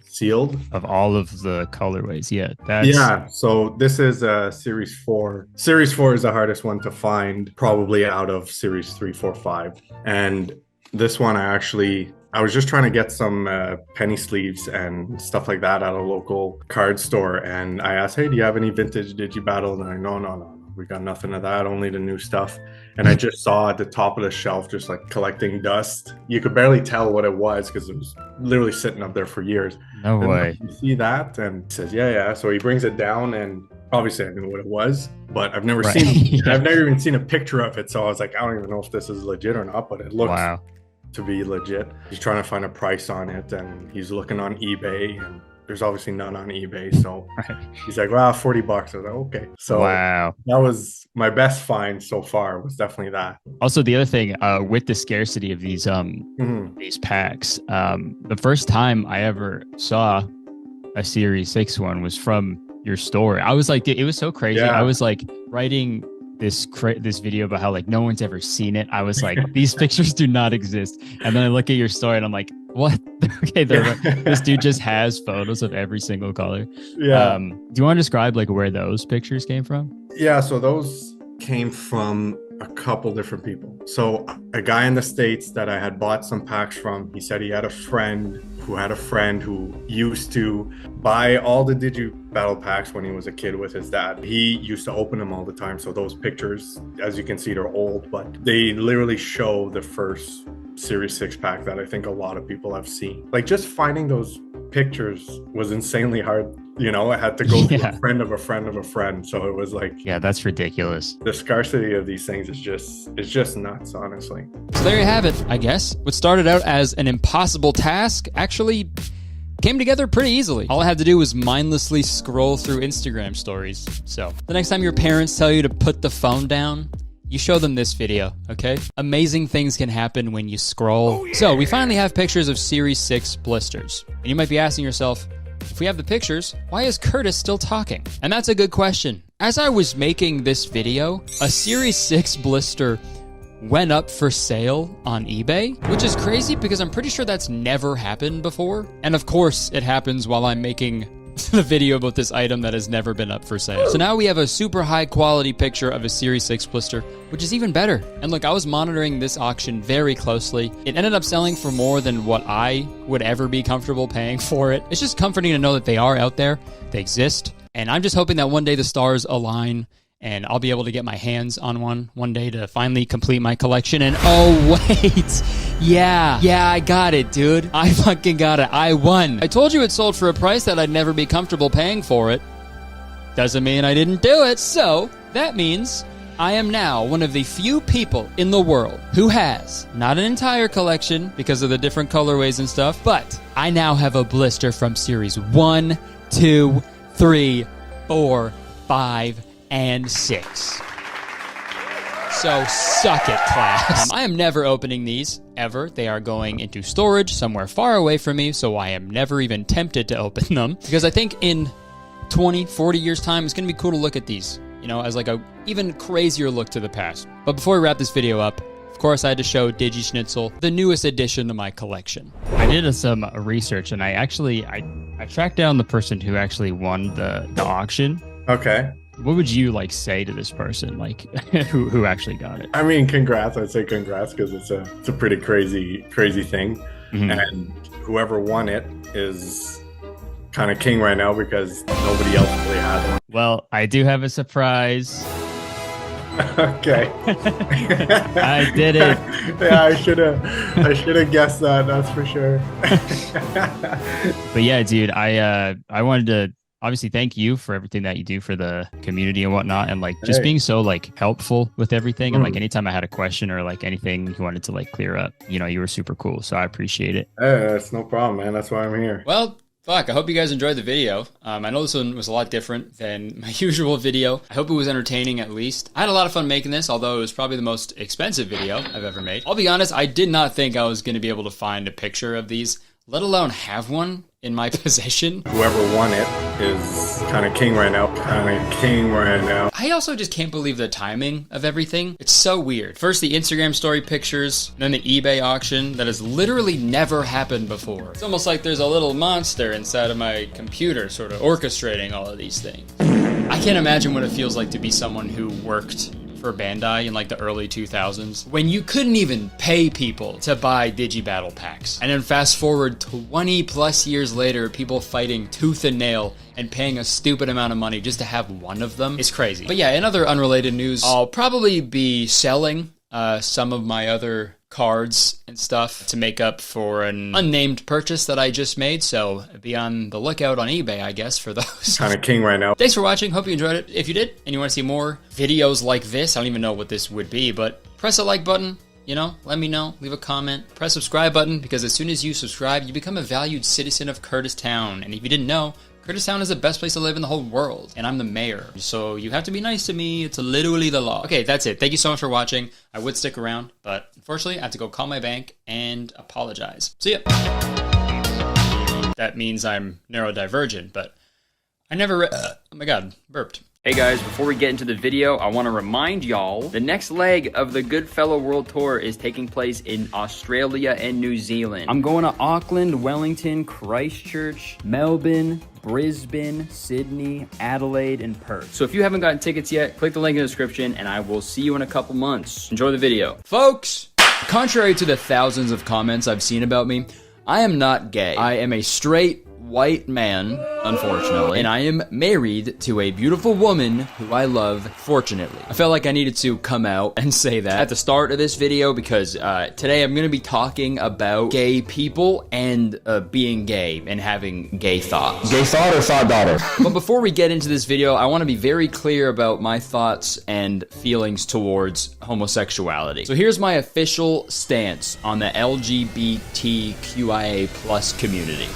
sealed of all of the colorways. So this is series 4. Series 4 is the hardest one to find, probably out of series 3, 4, 5. And this one I was just trying to get some penny sleeves and stuff like that at a local card store, and I asked, hey, do you have any vintage Digibattle? And they're like, no, we got nothing of that, only the new stuff. And I just saw at the top of the shelf, just like collecting dust. You could barely tell what it was because it was literally sitting up there for years. No way. You see that? And he says, yeah. So he brings it down, and obviously I knew what it was, but I've never seen I've never even seen a picture of it. So I was like, I don't even know if this is legit or not, but it looks to be legit. He's trying to find a price on it, and he's looking on eBay, and there's obviously none on eBay. So he's like, wow, $40. I was like, okay. So that was my best find so far, was definitely that. Also, the other thing with the scarcity of these packs, the first time I ever saw a Series 6 one was from your store. I was like, it was so crazy. I was like writing this video about how like no one's ever seen it. I was like, these pictures do not exist. And then I look at your story and I'm like, what? Okay, this dude just has photos of every single color. Do you want to describe like where those pictures came from? Yeah, so those came from a couple different people. So a guy in the States that I had bought some packs from, he said he had a friend who used to buy all the Digibattle packs when he was a kid with his dad. He used to open them all the time. So those pictures, as you can see, they're old, but they literally show the first Series 6 pack that I think a lot of people have seen. Like, just finding those pictures was insanely hard. You know, I had to go to a friend of a friend of a friend. So it was like, yeah, that's ridiculous. The scarcity of these things is just nuts, honestly. So there you have it, I guess. What started out as an impossible task actually came together pretty easily. All I had to do was mindlessly scroll through Instagram stories. So the next time your parents tell you to put the phone down, you show them this video, okay? Amazing things can happen when you scroll. Oh, yeah. So we finally have pictures of Series 6 blisters. And you might be asking yourself, if we have the pictures, why is Kurtis still talking? And that's a good question. As I was making this video, a Series 6 blister went up for sale on eBay, which is crazy because I'm pretty sure that's never happened before. And of course, it happens while I'm making the video about this item that has never been up for sale. So now we have a super high quality picture of a Series 6 blister, which is even better. And look, I was monitoring this auction very closely. It ended up selling for more than what I would ever be comfortable paying for it. It's just comforting to know that they are out there, they exist, and I'm just hoping that one day the stars align and I'll be able to get my hands on one day to finally complete my collection. And oh wait, yeah, I got it, dude. I fucking got it. I won. I told you it sold for a price that I'd never be comfortable paying for it. Doesn't mean I didn't do it. So that means I am now one of the few people in the world who has not an entire collection because of the different colorways and stuff, but I now have a blister from series 1, 2, 3, 4, 5, and 6. So suck it, class. I am never opening these, ever. They are going into storage somewhere far away from me, so I am never even tempted to open them. Because I think in 20, 40 years' time, it's going to be cool to look at these, you know, as like a even crazier look to the past. But before we wrap this video up, of course, I had to show DigiSchnitzel, the newest addition to my collection. I did some research, and I tracked down the person who actually won the auction. Okay. What would you like say to this person, like who actually got it? I mean, congrats. I'd say congrats because it's a pretty crazy thing, and whoever won it is kind of king right now because nobody else really had one. Well, I do have a surprise. Okay. I did it. Yeah, I should have guessed that. That's for sure. But yeah, dude, I wanted to obviously thank you for everything that you do for the community and whatnot, and like just being so like helpful with everything. And like anytime I had a question or like anything you wanted to like clear up, you know, you were super cool. So I appreciate it. Hey, that's no problem, man. That's why I'm here. Well, fuck, I hope you guys enjoyed the video. I know this one was a lot different than my usual video. I hope it was entertaining at least. I had a lot of fun making this, although it was probably the most expensive video I've ever made. I'll be honest, I did not think I was going to be able to find a picture of these, let alone have one in my possession. Whoever won it is kind of king right now. I also just can't believe the timing of everything. It's so weird. First the Instagram story pictures, then the eBay auction that has literally never happened before. It's almost like there's a little monster inside of my computer sort of orchestrating all of these things. I can't imagine what it feels like to be someone who worked for Bandai in like the early 2000s when you couldn't even pay people to buy Digibattle packs. And then fast forward 20 plus years later, people fighting tooth and nail and paying a stupid amount of money just to have one of them. It's crazy. But yeah, in other unrelated news, I'll probably be selling some of my other cards and stuff to make up for an unnamed purchase that I just made, so be on the lookout on eBay, I guess, for those. Kind of king right now. Thanks for watching. Hope you enjoyed it. If you did, and you want to see more videos like this, I don't even know what this would be, but press the like button, you know, let me know, leave a comment, press subscribe button, because as soon as you subscribe, you become a valued citizen of Kurtis Town, and if you didn't know, Kurtis Town is the best place to live in the whole world, and I'm the mayor, so you have to be nice to me. It's literally the law. Okay, that's it. Thank you so much for watching. I would stick around, but unfortunately, I have to go call my bank and apologize. See ya. That means I'm neurodivergent, but I never oh my god, burped. Hey guys, before we get into the video, I want to remind y'all the next leg of the Goodfellow World Tour is taking place in Australia and New Zealand. I'm going to Auckland, Wellington, Christchurch, Melbourne, Brisbane, Sydney, Adelaide, and Perth. So if you haven't gotten tickets yet, click the link in the description and I will see you in a couple months. Enjoy the video. Folks, contrary to the thousands of comments I've seen about me, I am not gay. I am a straight white man, unfortunately, and I am married to a beautiful woman who I love, fortunately. I felt like I needed to come out and say that at the start of this video because today I'm going to be talking about gay people and being gay and having gay thoughts. Gay thought or thought daughter? But before we get into this video, I want to be very clear about my thoughts and feelings towards homosexuality. So here's my official stance on the LGBTQIA+ community.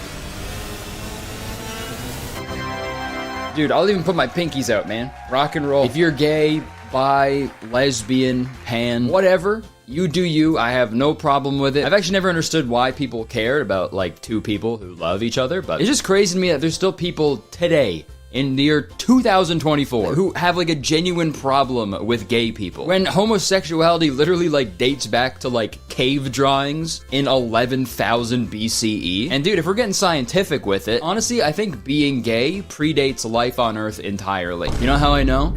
Dude, I'll even put my pinkies out, man. Rock and roll. If you're gay, bi, lesbian, pan, whatever, you do you. I have no problem with it. I've actually never understood why people care about, like, two people who love each other, but it's just crazy to me that there's still people today in the year 2024 who have like a genuine problem with gay people when homosexuality literally like dates back to like cave drawings in 11,000 BCE. And dude, if we're getting scientific with it, honestly, I think being gay predates life on Earth entirely. You know how I know?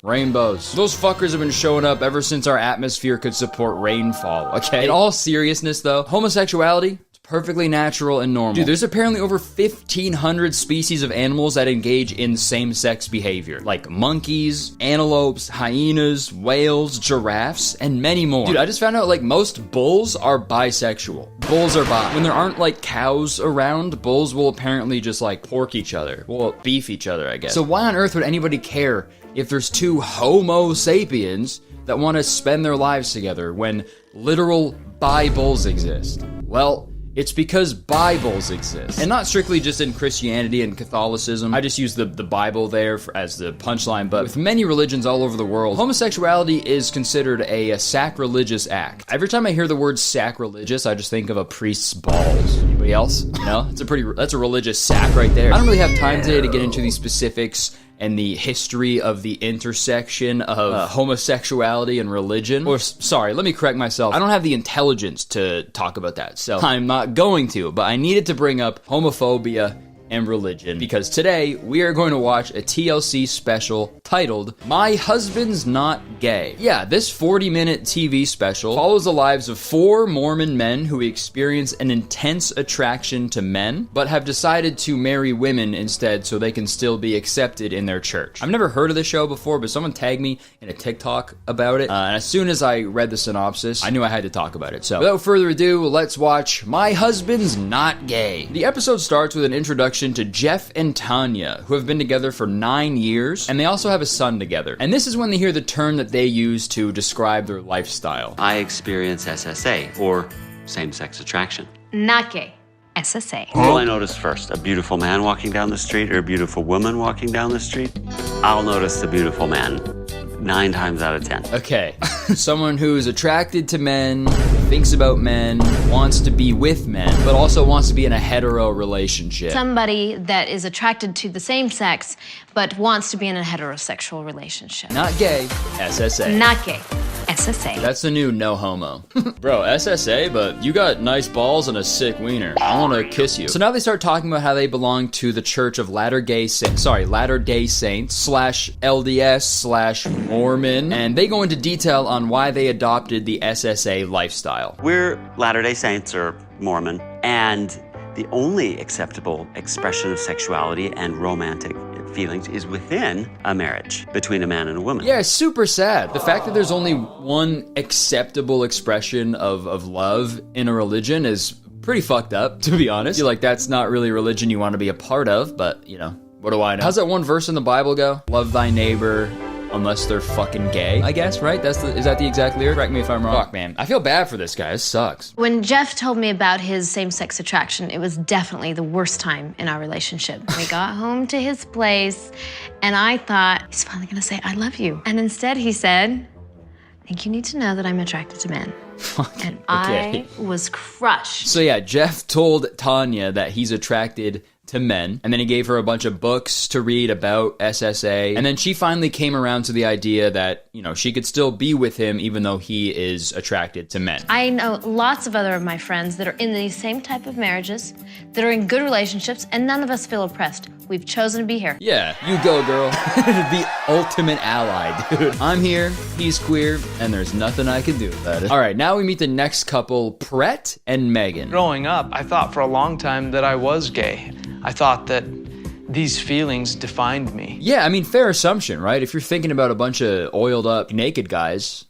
Rainbows. Those fuckers have been showing up ever since our atmosphere could support rainfall, okay? In all seriousness though, homosexuality, perfectly natural and normal. Dude, there's apparently over 1,500 species of animals that engage in same-sex behavior, like monkeys, antelopes, hyenas, whales, giraffes, and many more. Dude, I just found out, like, most bulls are bisexual. Bulls are bi. When there aren't, like, cows around, bulls will apparently just, like, pork each other. Well, beef each other, I guess. So why on earth would anybody care if there's two Homo sapiens that want to spend their lives together when literal bi-bulls exist? Well, it's because Bibles exist. And not strictly just in Christianity and Catholicism. I just use the Bible there as the punchline, but with many religions all over the world, homosexuality is considered a sacrilegious act. Every time I hear the word sacrilegious, I just think of a priest's balls. Anybody else? No? That's a religious sack right there. I don't really have time today to get into these specifics and the history of the intersection of homosexuality and religion. Or, sorry, let me correct myself. I don't have the intelligence to talk about that, so I'm not going to, but I needed to bring up homophobia and religion, because today we are going to watch a TLC special titled My Husband's Not Gay. Yeah, this 40-minute TV special follows the lives of 4 Mormon men who experience an intense attraction to men, but have decided to marry women instead so they can still be accepted in their church. I've never heard of the show before, but someone tagged me in a TikTok about it, and as soon as I read the synopsis, I knew I had to talk about it. So, without further ado, let's watch My Husband's Not Gay. The episode starts with an introduction to Jeff and Tanya, who have been together for 9 years, and they also have a son together. And this is when they hear the term that they use to describe their lifestyle. I experience SSA, or same-sex attraction. Not gay. SSA. What will I notice first? A beautiful man walking down the street or a beautiful woman walking down the street? I'll notice the beautiful man 9 times out of 10. Okay. Someone who's attracted to men, thinks about men, wants to be with men, but also wants to be in a hetero relationship. Somebody that is attracted to the same sex, but wants to be in a heterosexual relationship. Not gay, SSA. Not gay, SSA. That's the new no homo. Bro, SSA, but you got nice balls and a sick wiener. I want to kiss you. So now they start talking about how they belong to the Church of Latter-day Saints / LDS / Mormon, and they go into detail on why they adopted the SSA lifestyle. We're Latter-day Saints or Mormon, and the only acceptable expression of sexuality and romantic feelings is within a marriage between a man and a woman. Yeah, it's super sad. The fact that there's only one acceptable expression of love in a religion is pretty fucked up, to be honest. You're like, that's not really a religion you want to be a part of, but, you know, what do I know? How's that one verse in the Bible go? Love thy neighbor unless they're fucking gay, I guess, right? Is that the exact lyric? Correct me if I'm wrong. Fuck, man. I feel bad for this guy. This sucks. When Jeff told me about his same-sex attraction, it was definitely the worst time in our relationship. We got home to his place, and I thought, he's finally gonna say, I love you. And instead he said, I think you need to know that I'm attracted to men. And I was crushed. So yeah, Jeff told Tanya that he's attracted to men, and then he gave her a bunch of books to read about SSA, and then she finally came around to the idea that, you know, she could still be with him even though he is attracted to men. I know lots of other of my friends that are in these same type of marriages, that are in good relationships, and none of us feel oppressed. We've chosen to be here. Yeah, you go, girl. The ultimate ally, dude. I'm here, he's queer, and there's nothing I can do about it. All right, now we meet the next couple, Brett and Megan. Growing up, I thought for a long time that I was gay. I thought that these feelings defined me. Yeah, I mean, fair assumption, right? If you're thinking about a bunch of oiled up naked guys,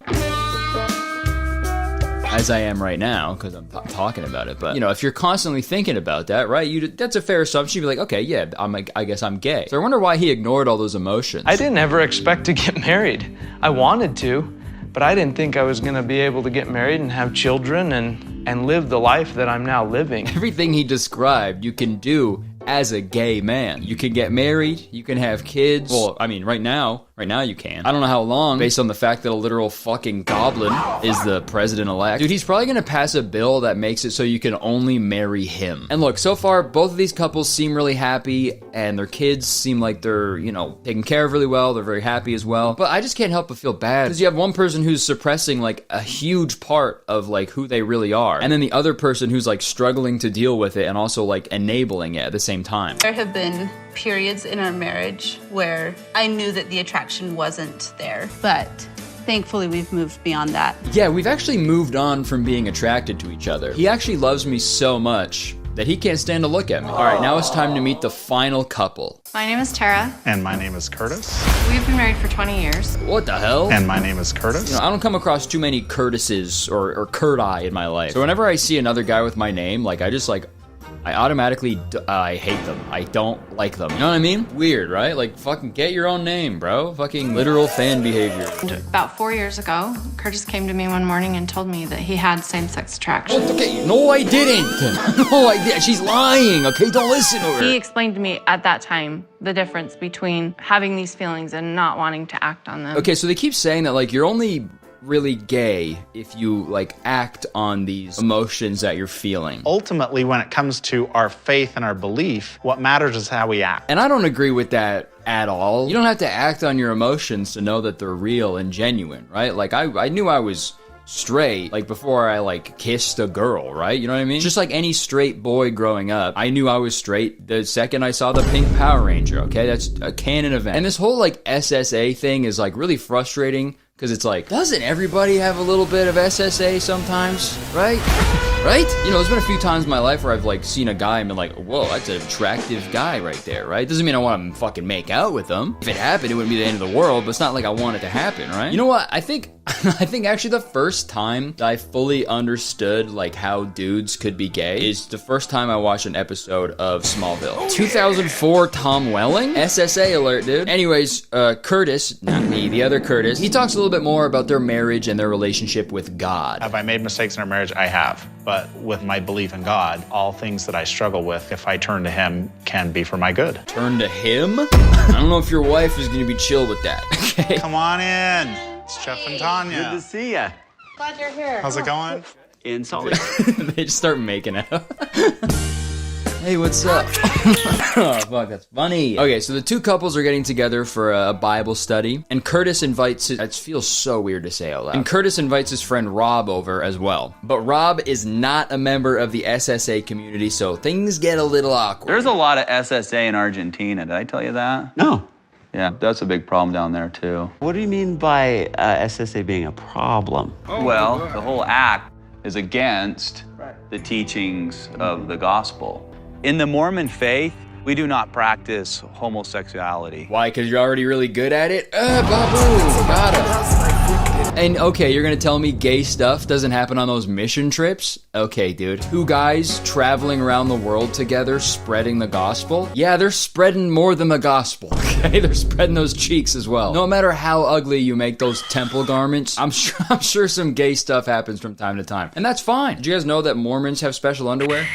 as I am right now, because I'm talking about it, but, you know, if you're constantly thinking about that, right, that's a fair assumption. You'd be like, okay, yeah, I guess I'm gay. So I wonder why he ignored all those emotions. I didn't ever expect to get married. I wanted to, but I didn't think I was going to be able to get married and have children and live the life that I'm now living. Everything he described, you can do as a gay man. You can get married, you can have kids. Well, I mean, right now you can. I don't know how long, based on the fact that a literal fucking goblin is the president-elect. Dude, he's probably gonna pass a bill that makes it so you can only marry him. And look, so far, both of these couples seem really happy, and their kids seem like they're, you know, taken care of really well. They're very happy as well. But I just can't help but feel bad, because you have one person who's suppressing, like, a huge part of, like, who they really are, and then the other person who's, like, struggling to deal with it and also, like, enabling it at the same time. There have been periods in our marriage where I knew that the attraction wasn't there, but thankfully we've moved beyond that. Yeah, we've actually moved on from being attracted to each other. He actually loves me so much that he can't stand to look at me. All right, now it's time to meet the final couple. My name is Tara. And my name is Curtis. We've been married for 20 years. What the hell? And my name is Curtis. You know, I don't come across too many Curtises or Curti in my life. So whenever I see another guy with my name, like, I automatically, I hate them. I don't like them. You know what I mean? Weird, right? Like, fucking get your own name, bro. Fucking literal fan behavior. About 4 years ago, Curtis came to me one morning and told me that he had same-sex attraction. Okay, no I didn't. No I didn't. She's lying, okay? Don't listen to her. He explained to me at that time the difference between having these feelings and not wanting to act on them. Okay, so they keep saying that, like, you're only really gay if you, like, act on these emotions that you're feeling. Ultimately, when it comes to our faith and our belief, what matters is how we act. And I don't agree with that at all. You don't have to act on your emotions to know that they're real and genuine, right? Like, I knew I was straight, like, before I, like, kissed a girl, right? You know what I mean? Just like any straight boy growing up, I knew I was straight the second I saw the pink Power Ranger, okay? That's a canon event. And this whole, like, SSA thing is, like, really frustrating, because it's like, doesn't everybody have a little bit of SSA sometimes, right? Right? You know, there's been a few times in my life where I've, like, seen a guy and been like, whoa, that's an attractive guy right there, right? Doesn't mean I want to fucking make out with him. If it happened, it wouldn't be the end of the world, but it's not like I want it to happen, right? You know what? I think actually the first time that I fully understood, like, how dudes could be gay is the first time I watched an episode of Smallville. 2004 Tom Welling? SSA alert, dude. Anyways, Curtis, not me, the other Curtis, he talks a little bit more about their marriage and their relationship with God. Have I made mistakes in our marriage? I have. But with my belief in God, all things that I struggle with, if I turn to Him, can be for my good. Turn to Him? I don't know if your wife is going to be chill with that, okay? Come on in. It's Jeff and Tanya. Good to see ya. Glad you're here. How's it going? In Salt Lake. They just start making out. Hey, what's up? Oh, fuck, that's funny. Okay, so the two couples are getting together for a Bible study, and Curtis invites it feels so weird to say out loud. And Curtis invites his friend Rob over as well. But Rob is not a member of the SSA community, so things get a little awkward. There's a lot of SSA in Argentina. Did I tell you that? No. Yeah, that's a big problem down there, too. What do you mean by SSA being a problem? Well, the whole act is against the teachings of the gospel. In the Mormon faith, we do not practice homosexuality. Why? Because you're already really good at it? Babu, got him. And okay, you're gonna tell me gay stuff doesn't happen on those mission trips? Okay, dude. Two guys traveling around the world together spreading the gospel? Yeah, they're spreading more than the gospel, okay? They're spreading those cheeks as well. No matter how ugly you make those temple garments, I'm sure some gay stuff happens from time to time. And that's fine. Did you guys know that Mormons have special underwear?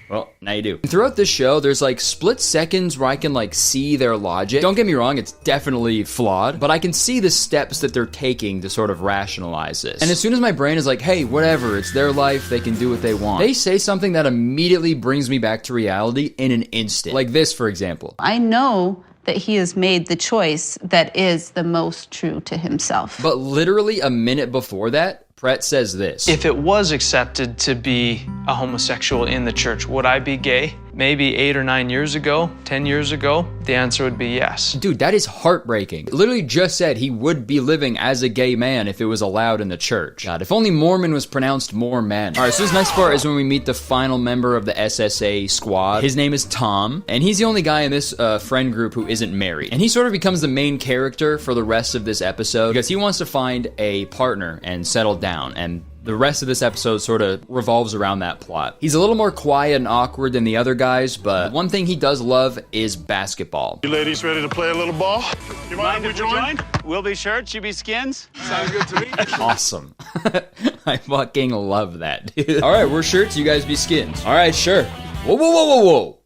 Well, now you do. And throughout this show, there's like split seconds where I can like see their logic. Don't get me wrong, it's definitely flawed, but I can see the steps that they're taking to sort of rationalize this. And as soon as my brain is like, hey, whatever, it's their life, they can do what they want, they say something that immediately brings me back to reality in an instant. Like this, for example. I know that he has made the choice that is the most true to himself. But literally a minute before that, Brett says this. If it was accepted to be a homosexual in the church, would I be gay? Maybe 8 or 9 years ago, 10 years ago, the answer would be yes. Dude, that is heartbreaking. Literally just said he would be living as a gay man if it was allowed in the church. God, if only Mormon was pronounced more men. All right, so this next part is when we meet the final member of the SSA squad. His name is Tom, and he's the only guy in this friend group who isn't married. And he sort of becomes the main character for the rest of this episode because he wants to find a partner and settle down, and the rest of this episode sort of revolves around that plot. He's a little more quiet and awkward than the other guys, but one thing he does love is basketball. You ladies ready to play a little ball? You mind if we join? We'll be shirts, you be skins. Sounds good to me. Awesome. I fucking love that, dude. All right, we're shirts, you guys be skins. All right, sure. Whoa, whoa, whoa, whoa, whoa.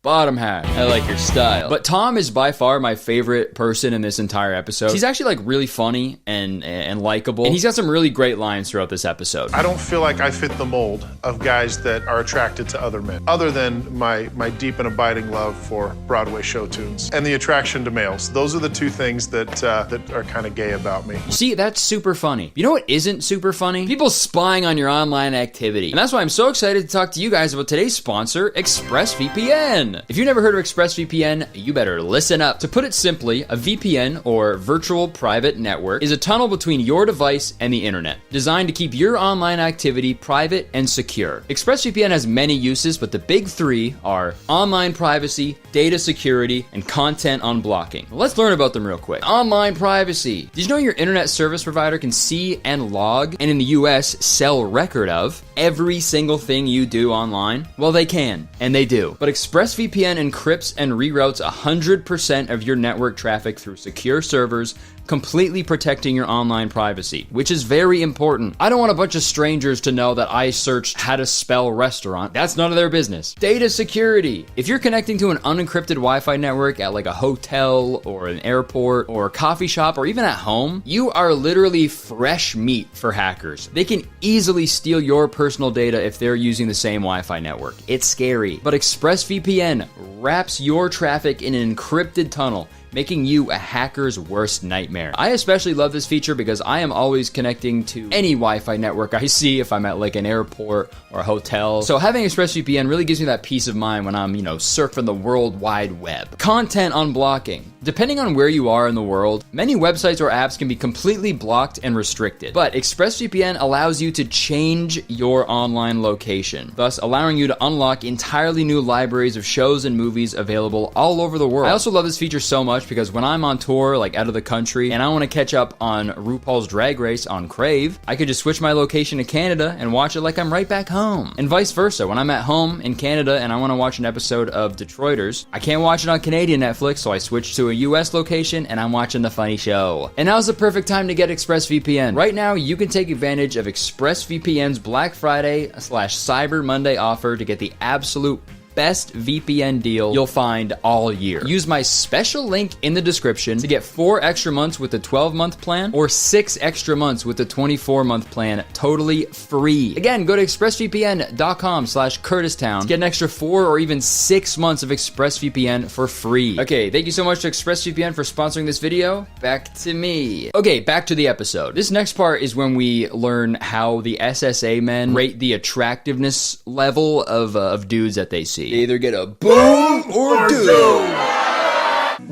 Bottom hat. I like your style. But Tom is by far my favorite person in this entire episode. He's actually like really funny and likable. And he's got some really great lines throughout this episode. I don't feel like I fit the mold of guys that are attracted to other men, other than my deep and abiding love for Broadway show tunes and the attraction to males. Those are the two things that are kind of gay about me. See, that's super funny. You know what isn't super funny? People spying on your online activity. And that's why I'm so excited to talk to you guys about today's sponsor, ExpressVPN. VPN. If you've never heard of ExpressVPN, you better listen up. To put it simply, a VPN, or virtual private network, is a tunnel between your device and the internet, designed to keep your online activity private and secure. ExpressVPN has many uses, but the big three are online privacy, data security, and content unblocking. Let's learn about them real quick. Online privacy. Did you know your internet service provider can see and log, and in the US, sell record of, every single thing you do online? Well, they can, and they do. But ExpressVPN encrypts and reroutes 100% of your network traffic through secure servers, completely protecting your online privacy, which is very important. I don't want a bunch of strangers to know that I searched how to spell restaurant. That's none of their business. Data security. If you're connecting to an unencrypted Wi-Fi network at like a hotel or an airport or a coffee shop or even at home, you are literally fresh meat for hackers. They can easily steal your personal data if they're using the same Wi-Fi network. It's scary. But ExpressVPN wraps your traffic in an encrypted tunnel, making you a hacker's worst nightmare. I especially love this feature because I am always connecting to any Wi-Fi network I see if I'm at like an airport or a hotel. So having ExpressVPN really gives me that peace of mind when I'm, surfing the World Wide Web. Content unblocking. Depending on where you are in the world, many websites or apps can be completely blocked and restricted. But ExpressVPN allows you to change your online location, thus allowing you to unlock entirely new libraries of shows and movies available all over the world. I also love this feature so much because when I'm on tour, like out of the country, and I want to catch up on RuPaul's Drag Race on Crave, I could just switch my location to Canada and watch it like I'm right back home. And vice versa, when I'm at home in Canada and I want to watch an episode of Detroiters, I can't watch it on Canadian Netflix, so I switch to a US location and I'm watching the funny show. And now's the perfect time to get ExpressVPN. Right now, you can take advantage of ExpressVPN's Black Friday/Cyber Monday offer to get the absolute best VPN deal you'll find all year. Use my special link in the description to get 4 extra months with the 12-month plan or 6 extra months with the 24-month plan totally free. Again, go to expressvpn.com/CurtisTown to get an extra 4 or even 6 months of ExpressVPN for free. Okay, thank you so much to ExpressVPN for sponsoring this video. Back to me. Okay, back to the episode. This next part is when we learn how the SSA men rate the attractiveness level of dudes that they see. They either get a boom or doom.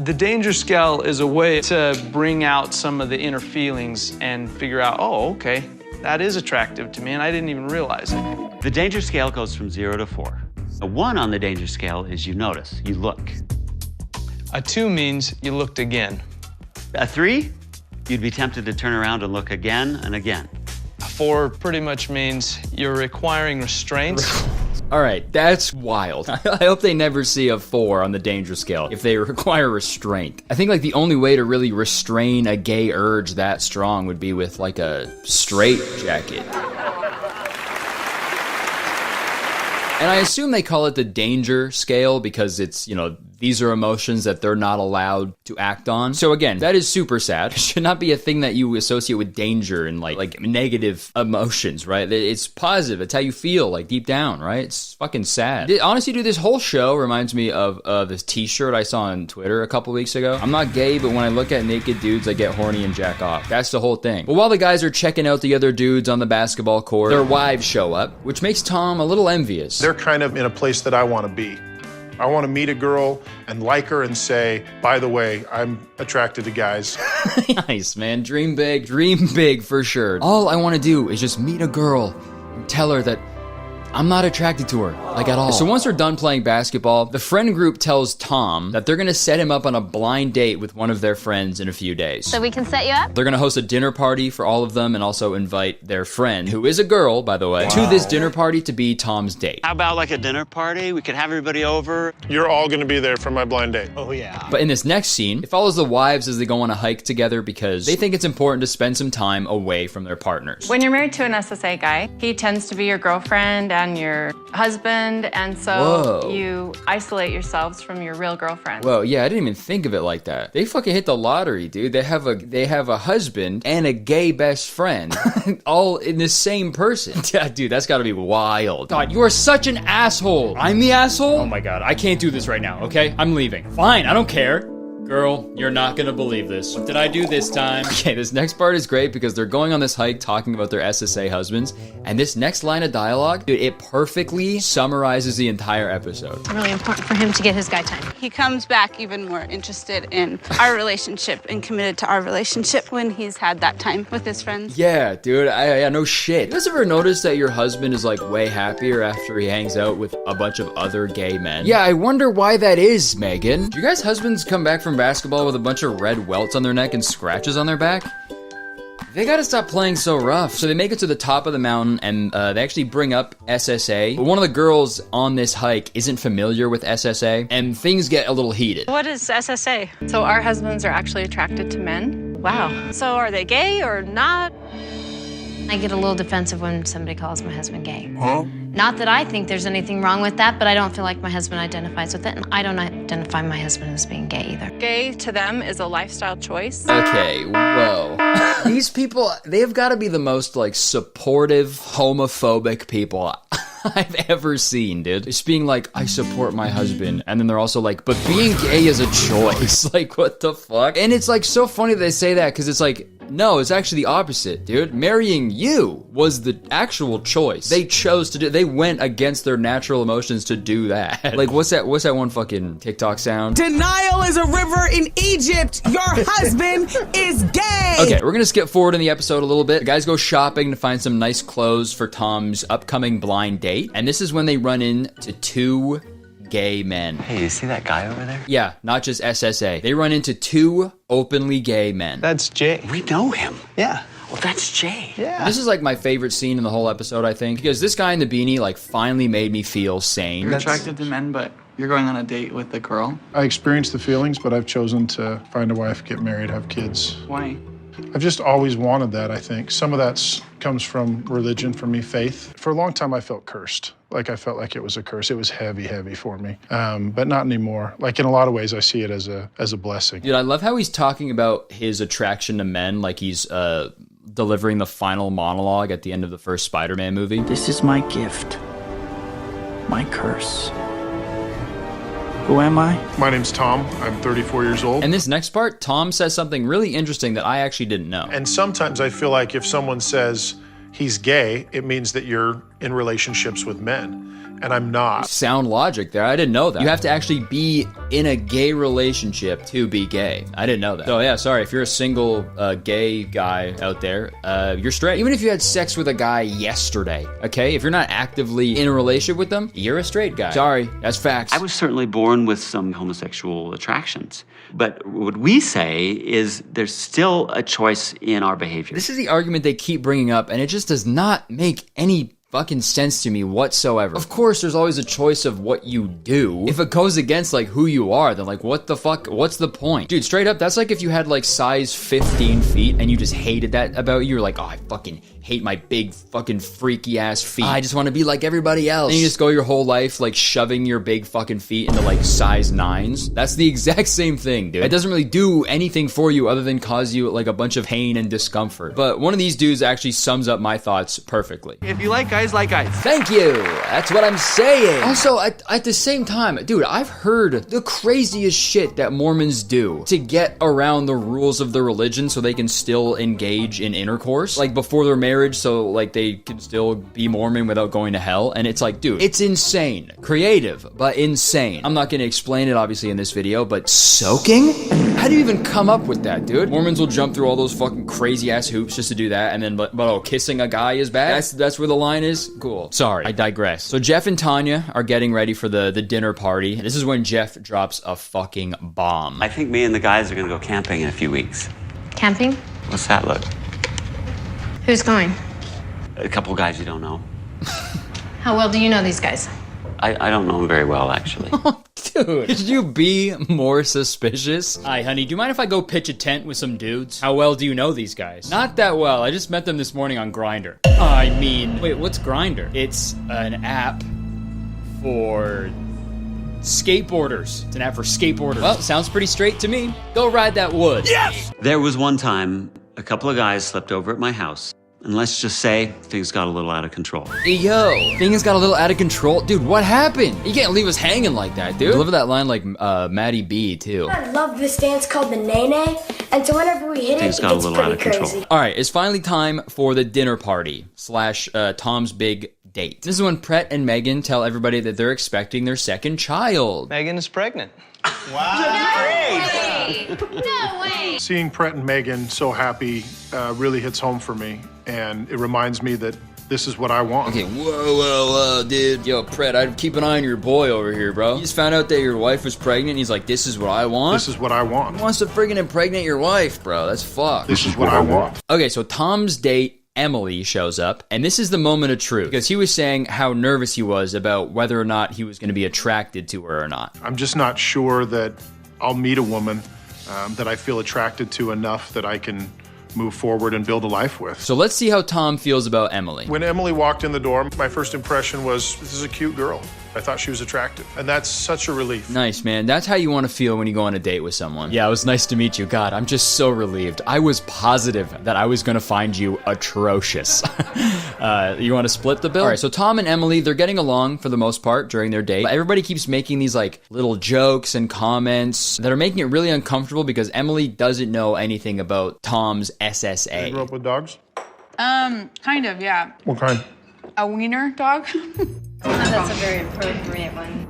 The danger scale is a way to bring out some of the inner feelings and figure out, oh, okay, that is attractive to me and I didn't even realize it. The danger scale goes from 0 to 4. A 1 on the danger scale is you notice, you look. A 2 means you looked again. A 3, you'd be tempted to turn around and look again and again. A 4 pretty much means you're requiring restraint. All right, that's wild. I hope they never see a 4 on the danger scale if they require restraint. I think like the only way to really restrain a gay urge that strong would be with like a straight jacket. And I assume they call it the danger scale because it's, these are emotions that they're not allowed to act on. So again, that is super sad. It should not be a thing that you associate with danger and like negative emotions, right? It's positive. It's how you feel like deep down, right? It's fucking sad. Honestly, dude, this whole show reminds me of this t-shirt I saw on Twitter a couple weeks ago. I'm not gay, but when I look at naked dudes, I get horny and jack off. That's the whole thing. But while the guys are checking out the other dudes on the basketball court, their wives show up, which makes Tom a little envious. They're kind of in a place that I want to be. I want to meet a girl and like her and say, by the way, I'm attracted to guys. Nice, man. Dream big for sure. All I want to do is just meet a girl and tell her that I'm not attracted to her, like at all. So once they're done playing basketball, the friend group tells Tom that they're gonna set him up on a blind date with one of their friends in a few days. So we can set you up? They're gonna host a dinner party for all of them and also invite their friend, who is a girl, by the way, to this dinner party to be Tom's date. How about like a dinner party? We could have everybody over. You're all gonna be there for my blind date. Oh, yeah. But in this next scene, it follows the wives as they go on a hike together because they think it's important to spend some time away from their partners. When you're married to an SSA guy, he tends to be your girlfriend and your husband, and so you isolate yourselves from your real girlfriend. Whoa, yeah, I didn't even think of it like that. They fucking hit the lottery, dude. They have a husband and a gay best friend, all in the same person. Yeah, dude, that's gotta be wild. God, you are such an asshole. I'm the asshole? Oh my god, I can't do this right now, okay? I'm leaving. Fine, I don't care. Girl, you're not gonna believe this. What did I do this time? Okay, this next part is great because they're going on this hike talking about their SSA husbands, and this next line of dialogue, dude, it perfectly summarizes the entire episode. It's really important for him to get his guy time. He comes back even more interested in our relationship and committed to our relationship when he's had that time with his friends. Yeah, dude, yeah, no shit. You guys ever notice that your husband is like way happier after he hangs out with a bunch of other gay men? Yeah, I wonder why that is, Megan. Do you guys' husbands come back from basketball with a bunch of red welts on their neck and scratches on their back? They gotta stop playing so rough. So they make it to the top of the mountain and they actually bring up SSA. But one of the girls on this hike isn't familiar with SSA and things get a little heated. What is SSA? So our husbands are actually attracted to men? Wow. So are they gay or not? I get a little defensive when somebody calls my husband gay. Huh? Not that I think there's anything wrong with that, but I don't feel like my husband identifies with it, and I don't identify my husband as being gay either. Gay to them is a lifestyle choice. Okay, whoa. These people, they've got to be the most, like, supportive, homophobic people I've ever seen, dude. Just being like, I support my husband, and then they're also like, but being gay is a choice. Like, what the fuck? And it's, like, so funny they say that, because it's like, no, it's actually the opposite, dude. Marrying you was the actual choice. They chose to do, they went against their natural emotions to do that. Like, what's that one fucking TikTok sound? Denial is a river in Egypt. Your husband is gay. Okay, we're gonna skip forward in the episode a little bit. The guys go shopping to find some nice clothes for Tom's upcoming blind date. And this is when they run into two gay men. Hey, you see that guy over there? Yeah, not just SSA. They run into two openly gay men. That's Jay. We know him. Yeah. Well, that's Jay. Yeah. This is like my favorite scene in the whole episode, I think, because this guy in the beanie like finally made me feel sane. You're attracted to men, but you're going on a date with a girl? I experienced the feelings, but I've chosen to find a wife, get married, have kids. Why? I've just always wanted that, I think. Some of that comes from religion, for me, faith. For a long time, I felt cursed. Like, I felt like it was a curse. It was heavy, heavy for me, but not anymore. Like, in a lot of ways, I see it as a blessing. Dude, I love how he's talking about his attraction to men like he's delivering the final monologue at the end of the first Spider-Man movie. This is my gift, my curse. Who am I? My name's Tom. I'm 34 years old. And this next part, Tom says something really interesting that I actually didn't know. And sometimes I feel like if someone says he's gay, it means that you're in relationships with men. And I'm not. Sound logic there. I didn't know that. You have to actually be in a gay relationship to be gay. I didn't know that. So yeah, sorry. If you're a single gay guy out there, you're straight. Even if you had sex with a guy yesterday, okay? If you're not actively in a relationship with them, you're a straight guy. Sorry, that's facts. I was certainly born with some homosexual attractions. But what we say is there's still a choice in our behavior. This is the argument they keep bringing up, and it just does not make any fucking sense to me whatsoever. Of course, there's always a choice of what you do. If it goes against like who you are, then like what the fuck, what's the point? Dude, straight up, that's like if you had like size 15 feet and you just hated that about you. You're like, oh, I fucking hate my big fucking freaky ass feet. I just want to be like everybody else. And you just go your whole life like shoving your big fucking feet into like size 9s. That's the exact same thing, dude. It doesn't really do anything for you other than cause you like a bunch of pain and discomfort. But one of these dudes actually sums up my thoughts perfectly. If you like guys, like guys. Thank you. That's what I'm saying. Also, at the same time, dude, I've heard the craziest shit that Mormons do to get around the rules of the religion so they can still engage in intercourse, like before their marriage, so like they can still be Mormon without going to hell. And it's like, dude, it's insane. Creative, but insane. I'm not going to explain it obviously in this video, but soaking? How do you even come up with that, dude? Mormons will jump through all those fucking crazy ass hoops just to do that, and then but oh, kissing a guy is bad? That's where the line is? Cool. Sorry, I digress. So Jeff and Tanya are getting ready for the dinner party. This is when Jeff drops a fucking bomb. I think me and the guys are gonna go camping in a few weeks. Camping? What's that look? Who's going? A couple guys you don't know. How well do you know these guys? I don't know them very well, actually. Dude, could you be more suspicious? Hi, honey, do you mind if I go pitch a tent with some dudes? How well do you know these guys? Not that well. I just met them this morning on Grindr. I mean, wait, what's Grindr? It's an app for skateboarders. It's an app for skateboarders. Well, sounds pretty straight to me. Go ride that wood. Yes! There was one time a couple of guys slept over at my house. And let's just say things got a little out of control. Hey, yo, things got a little out of control. Dude, what happened? You can't leave us hanging like that, dude. Deliver that line like Maddie B, too. I love this dance called the Nene, and so whenever we hit Things it got a gets little out pretty of crazy. control. All right, it's finally time for the dinner party / Tom's big date. This is when Brett and Megan tell everybody that they're expecting their second child. Megan is pregnant. No way. Seeing Brett and Megan so happy really hits home for me, and it reminds me that this is what I want. Okay, whoa, dude. Yo, Brett, I'd keep an eye on your boy over here, bro. You just found out that your wife was pregnant, and he's like, this is what I want? This is what I want. Who wants to friggin' impregnate your wife, bro? That's fucked. This is what I want. Okay, so Tom's date, Emily, shows up, and this is the moment of truth, because he was saying how nervous he was about whether or not he was going to be attracted to her or not. I'm just not sure that I'll meet a woman that I feel attracted to enough that I can move forward and build a life with. So let's see how Tom feels about Emily. When Emily walked in the door, my first impression was, this is a cute girl. I thought she was attractive, and that's such a relief. Nice, man. That's how you want to feel when you go on a date with someone. Yeah, it was nice to meet you. God, I'm just so relieved. I was positive that I was going to find you atrocious. You want to split the bill? All right, so Tom and Emily, they're getting along for the most part during their date. But everybody keeps making these like little jokes and comments that are making it really uncomfortable because Emily doesn't know anything about Tom's SSA. You grew up with dogs? Kind of, yeah. What kind? A wiener dog. That's a very appropriate one.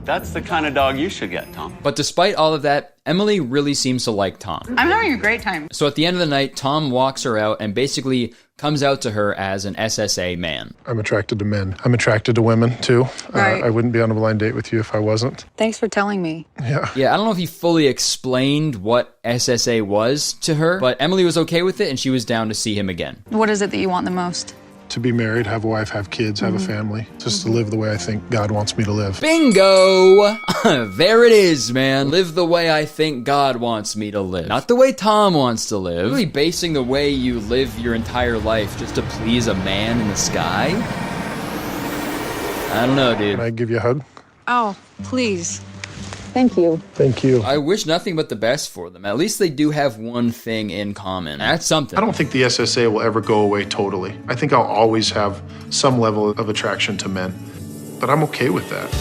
That's the kind of dog you should get, Tom. But despite all of that, Emily really seems to like Tom. I'm having a great time. So at the end of the night, Tom walks her out and basically comes out to her as an SSA man. I'm attracted to men. I'm attracted to women, too. Right. I wouldn't be on a blind date with you if I wasn't. Thanks for telling me. Yeah. Yeah, I don't know if he fully explained what SSA was to her, but Emily was okay with it and she was down to see him again. What is it that you want the most? To be married, have a wife, have kids, have a family. Just to live the way I think God wants me to live. Bingo! There it is, man. Live the way I think God wants me to live. Not the way Tom wants to live. Really basing the way you live your entire life just to please a man in the sky? I don't know, dude. Can I give you a hug? Oh, please. Thank you. Thank you. I wish nothing but the best for them. At least they do have one thing in common. That's something. I don't think the SSA will ever go away totally. I think I'll always have some level of attraction to men, but I'm okay with that.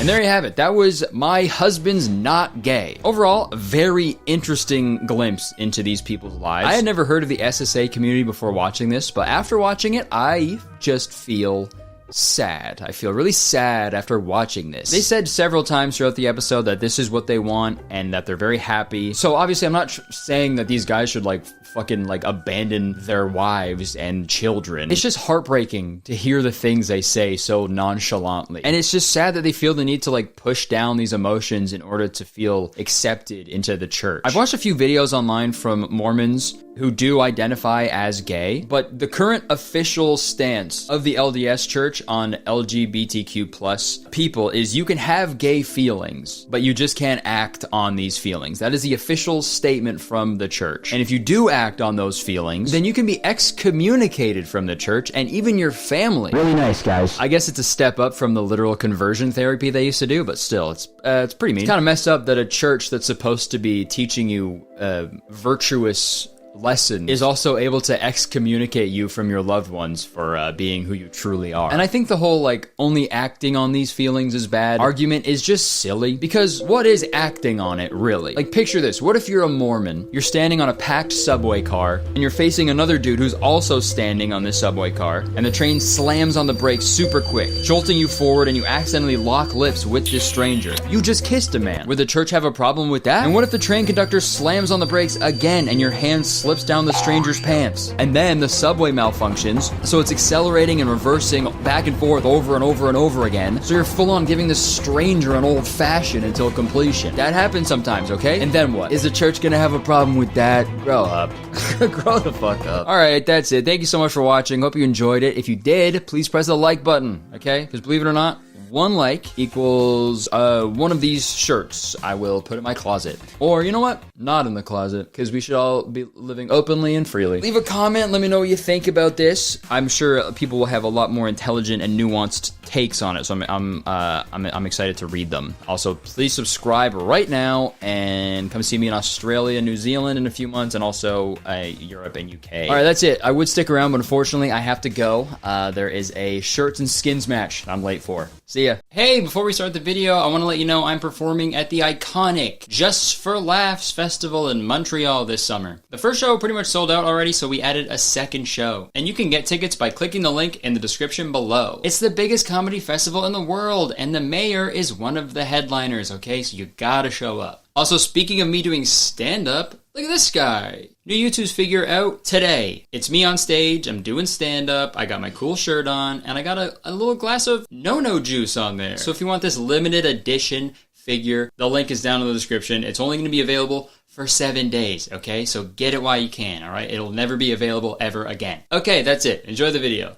And there you have it. That was My Husband's Not Gay. Overall, a very interesting glimpse into these people's lives. I had never heard of the SSA community before watching this, but after watching it, I just feel sad. I feel really sad after watching this. They said several times throughout the episode that this is what they want and that they're very happy. So obviously I'm not saying that these guys should like fucking like abandon their wives and children. It's just heartbreaking to hear the things they say so nonchalantly. And it's just sad that they feel the need to like push down these emotions in order to feel accepted into the church. I've watched a few videos online from Mormons who do identify as gay, but the current official stance of the LDS Church on LGBTQ plus people is you can have gay feelings, but you just can't act on these feelings. That is the official statement from the church. And if you do act on those feelings, then you can be excommunicated from the church and even your family. Really nice, guys. I guess it's a step up from the literal conversion therapy they used to do, but still, it's pretty mean. It's kind of messed up that a church that's supposed to be teaching you virtuous lesson is also able to excommunicate you from your loved ones for being who you truly are. And I think the whole like only acting on these feelings is bad argument is just silly, because what is acting on it really? Like picture this, what if you're a Mormon, you're standing on a packed subway car and you're facing another dude who's also standing on this subway car, and the train slams on the brakes super quick, jolting you forward, and you accidentally lock lips with this stranger. You just kissed a man. Would the church have a problem with that? And what if the train conductor slams on the brakes again and your hand slips down the stranger's pants, and then the subway malfunctions, so it's accelerating and reversing back and forth over and over and over again, so you're full on giving this stranger an old fashioned until completion. That happens sometimes, okay? And then what? Is the church gonna have a problem with that? Grow up. Grow the fuck up. Alright, that's it. Thank you so much for watching. Hope you enjoyed it. If you did, please press the like button, okay? Because believe it or not, 1 like equals one of these shirts I will put in my closet. Or, you know what? Not in the closet, because we should all be living openly and freely. Leave a comment, let me know what you think about this. I'm sure people will have a lot more intelligent and nuanced takes on it, so I'm excited to read them. Also, please subscribe right now and come see me in Australia, New Zealand in a few months, and also Europe and UK. All right, that's it. I would stick around, but unfortunately I have to go. There is a shirts and skins match I'm late for. See ya. Hey, before we start the video, I want to let you know I'm performing at the iconic Just for Laughs Festival in Montreal this summer. The first show pretty much sold out already, so we added a second show. And you can get tickets by clicking the link in the description below. It's the biggest comedy festival in the world, and the mayor is one of the headliners, okay? So you gotta show up. Also, speaking of me doing stand-up, look at this guy. New YouTube's figure out today. It's me on stage, I'm doing stand-up, I got my cool shirt on, and I got a little glass of no-no juice on there. So if you want this limited edition figure, the link is down in the description. It's only going to be available for 7 days, okay? So get it while you can, all right? It'll never be available ever again. Okay, that's it. Enjoy the video.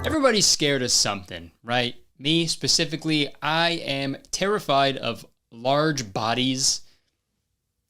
Everybody's scared of something, right? Me specifically, I am terrified of large bodies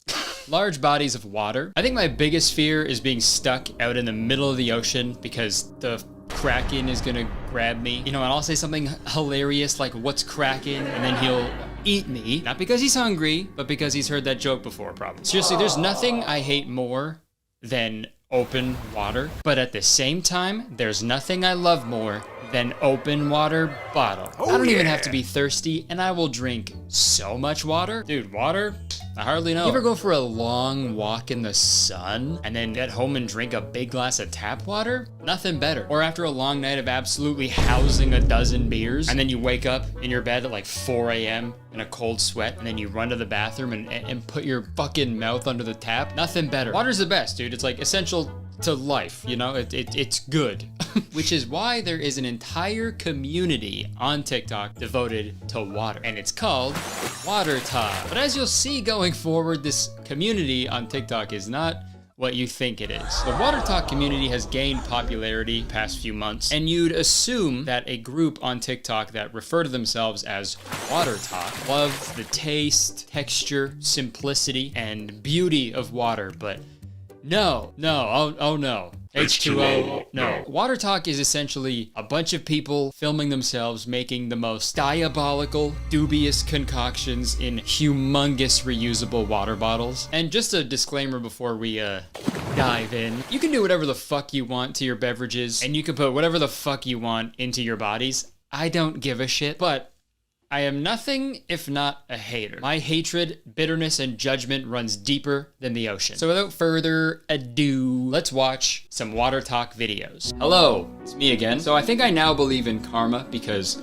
of water. I think my biggest fear is being stuck out in the middle of the ocean because the Kraken is gonna grab me. You know, and I'll say something hilarious like, "What's Kraken?" and then he'll eat me. Not because he's hungry, but because he's heard that joke before, probably. Seriously, there's nothing I hate more than open water, but at the same time, there's nothing I love more than open water bottle. I don't even have to be thirsty, and I will drink so much water. Dude, water? I hardly know. You ever go for a long walk in the sun and then get home and drink a big glass of tap water? Nothing better. Or after a long night of absolutely housing a dozen beers, and then you wake up in your bed at like 4 a.m. in a cold sweat, and then you run to the bathroom and put your fucking mouth under the tap. Nothing better. Water's the best, dude. It's like essential to life, you know? It's good. Which is why there is an entire community on TikTok devoted to water, and it's called Water Talk. But as you'll see going forward, this community on TikTok is not what you think it is. The Water Talk community has gained popularity the past few months, and you'd assume that a group on TikTok that refer to themselves as Water Talk love the taste, texture, simplicity, and beauty of water, but no, oh no. H2O, no. Water Talk is essentially a bunch of people filming themselves making the most diabolical, dubious concoctions in humongous reusable water bottles. And just a disclaimer before we dive in, you can do whatever the fuck you want to your beverages, and you can put whatever the fuck you want into your bodies. I don't give a shit, but I am nothing if not a hater. My hatred, bitterness, and judgment runs deeper than the ocean. So without further ado, let's watch some Water Talk videos. Hello, it's me again. So I think I now believe in karma because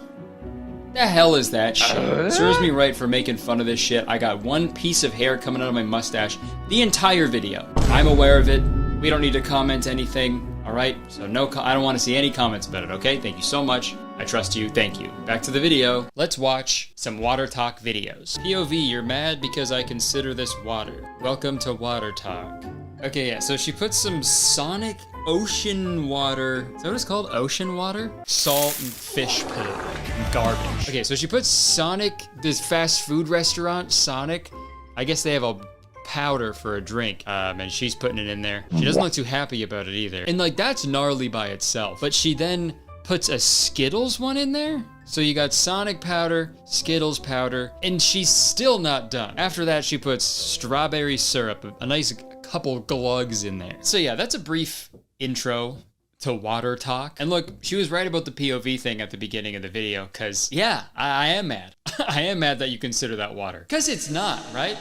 the hell is that shit? Serves me right for making fun of this shit. I got one piece of hair coming out of my mustache the entire video. I'm aware of it. We don't need to comment anything. All right, so I don't want to see any comments about it, okay? Thank you so much. I trust you, thank you. Back to the video. Let's watch some Water Talk videos. POV, you're mad because I consider this water. Welcome to Water Talk. Okay, yeah, so she puts some Sonic ocean water. Is that what it's called? Ocean water? Salt and fish poo. And garbage. Okay, so she puts Sonic, this fast food restaurant, Sonic. I guess they have a powder for a drink, and she's putting it in there. She doesn't look too happy about it either. And like, that's gnarly by itself. But she then puts a Skittles one in there? So you got Sonic powder, Skittles powder, and she's still not done. After that, she puts strawberry syrup, a nice couple glugs in there. So yeah, that's a brief intro to Water Talk. And look, she was right about the POV thing at the beginning of the video, because yeah, I am mad. I am mad that you consider that water. Because it's not, right?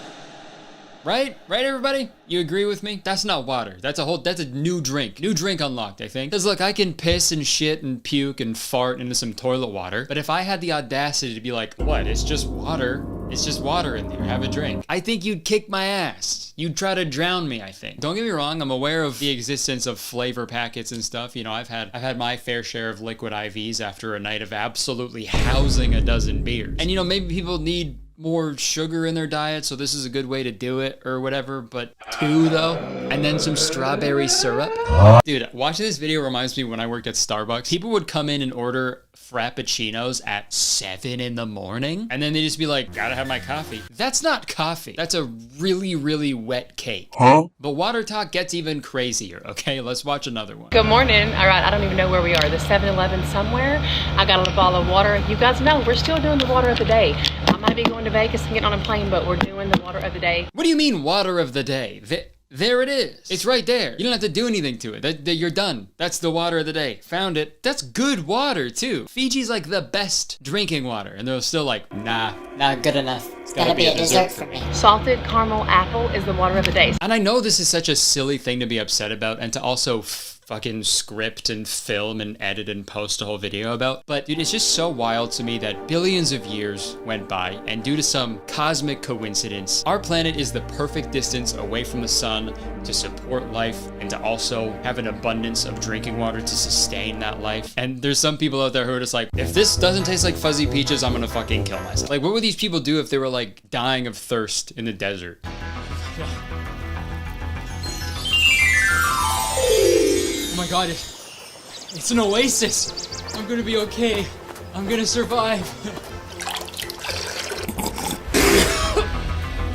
Right, everybody? You agree with me? That's not water. That's a new drink. New drink unlocked, I think. Because look, I can piss and shit and puke and fart into some toilet water. But if I had the audacity to be like, what? It's just water. It's just water in there. Have a drink. I think you'd kick my ass. You'd try to drown me, I think. Don't get me wrong. I'm aware of the existence of flavor packets and stuff. You know, I've had my fair share of liquid IVs after a night of absolutely housing a dozen beers. And you know, maybe people need more sugar in their diet, so this is a good way to do it or whatever, but 2 though, and then some strawberry syrup. Dude, watching this video reminds me when I worked at Starbucks. People would come in and order frappuccinos at 7 in the morning, and then they just be like, gotta have my coffee. That's not coffee. That's a really, really wet cake. Huh? But Water Talk gets even crazier, okay? Let's watch another one. Good morning. All right, I don't even know where we are. The 7-Eleven somewhere. I got a bottle of water. You guys know we're still doing the water of the day. I might be going to Vegas and getting on a plane, but we're doing the water of the day. What do you mean water of the day? There it is. It's right there. You don't have to do anything to it. You're done. That's the water of the day. Found it. That's good water, too. Fiji's like the best drinking water. And they're still like, nah, not good enough. It's gotta be a dessert for me. Salted caramel apple is the water of the day. And I know this is such a silly thing to be upset about and to also fucking script and film and edit and post a whole video about. But dude, it's just so wild to me that billions of years went by, and due to some cosmic coincidence, our planet is the perfect distance away from the sun to support life and to also have an abundance of drinking water to sustain that life. And there's some people out there who are just like, if this doesn't taste like fuzzy peaches, I'm gonna fucking kill myself. Like, what would these people do if they were like dying of thirst in the desert? Oh my god, it's an oasis. I'm gonna be okay. I'm gonna survive.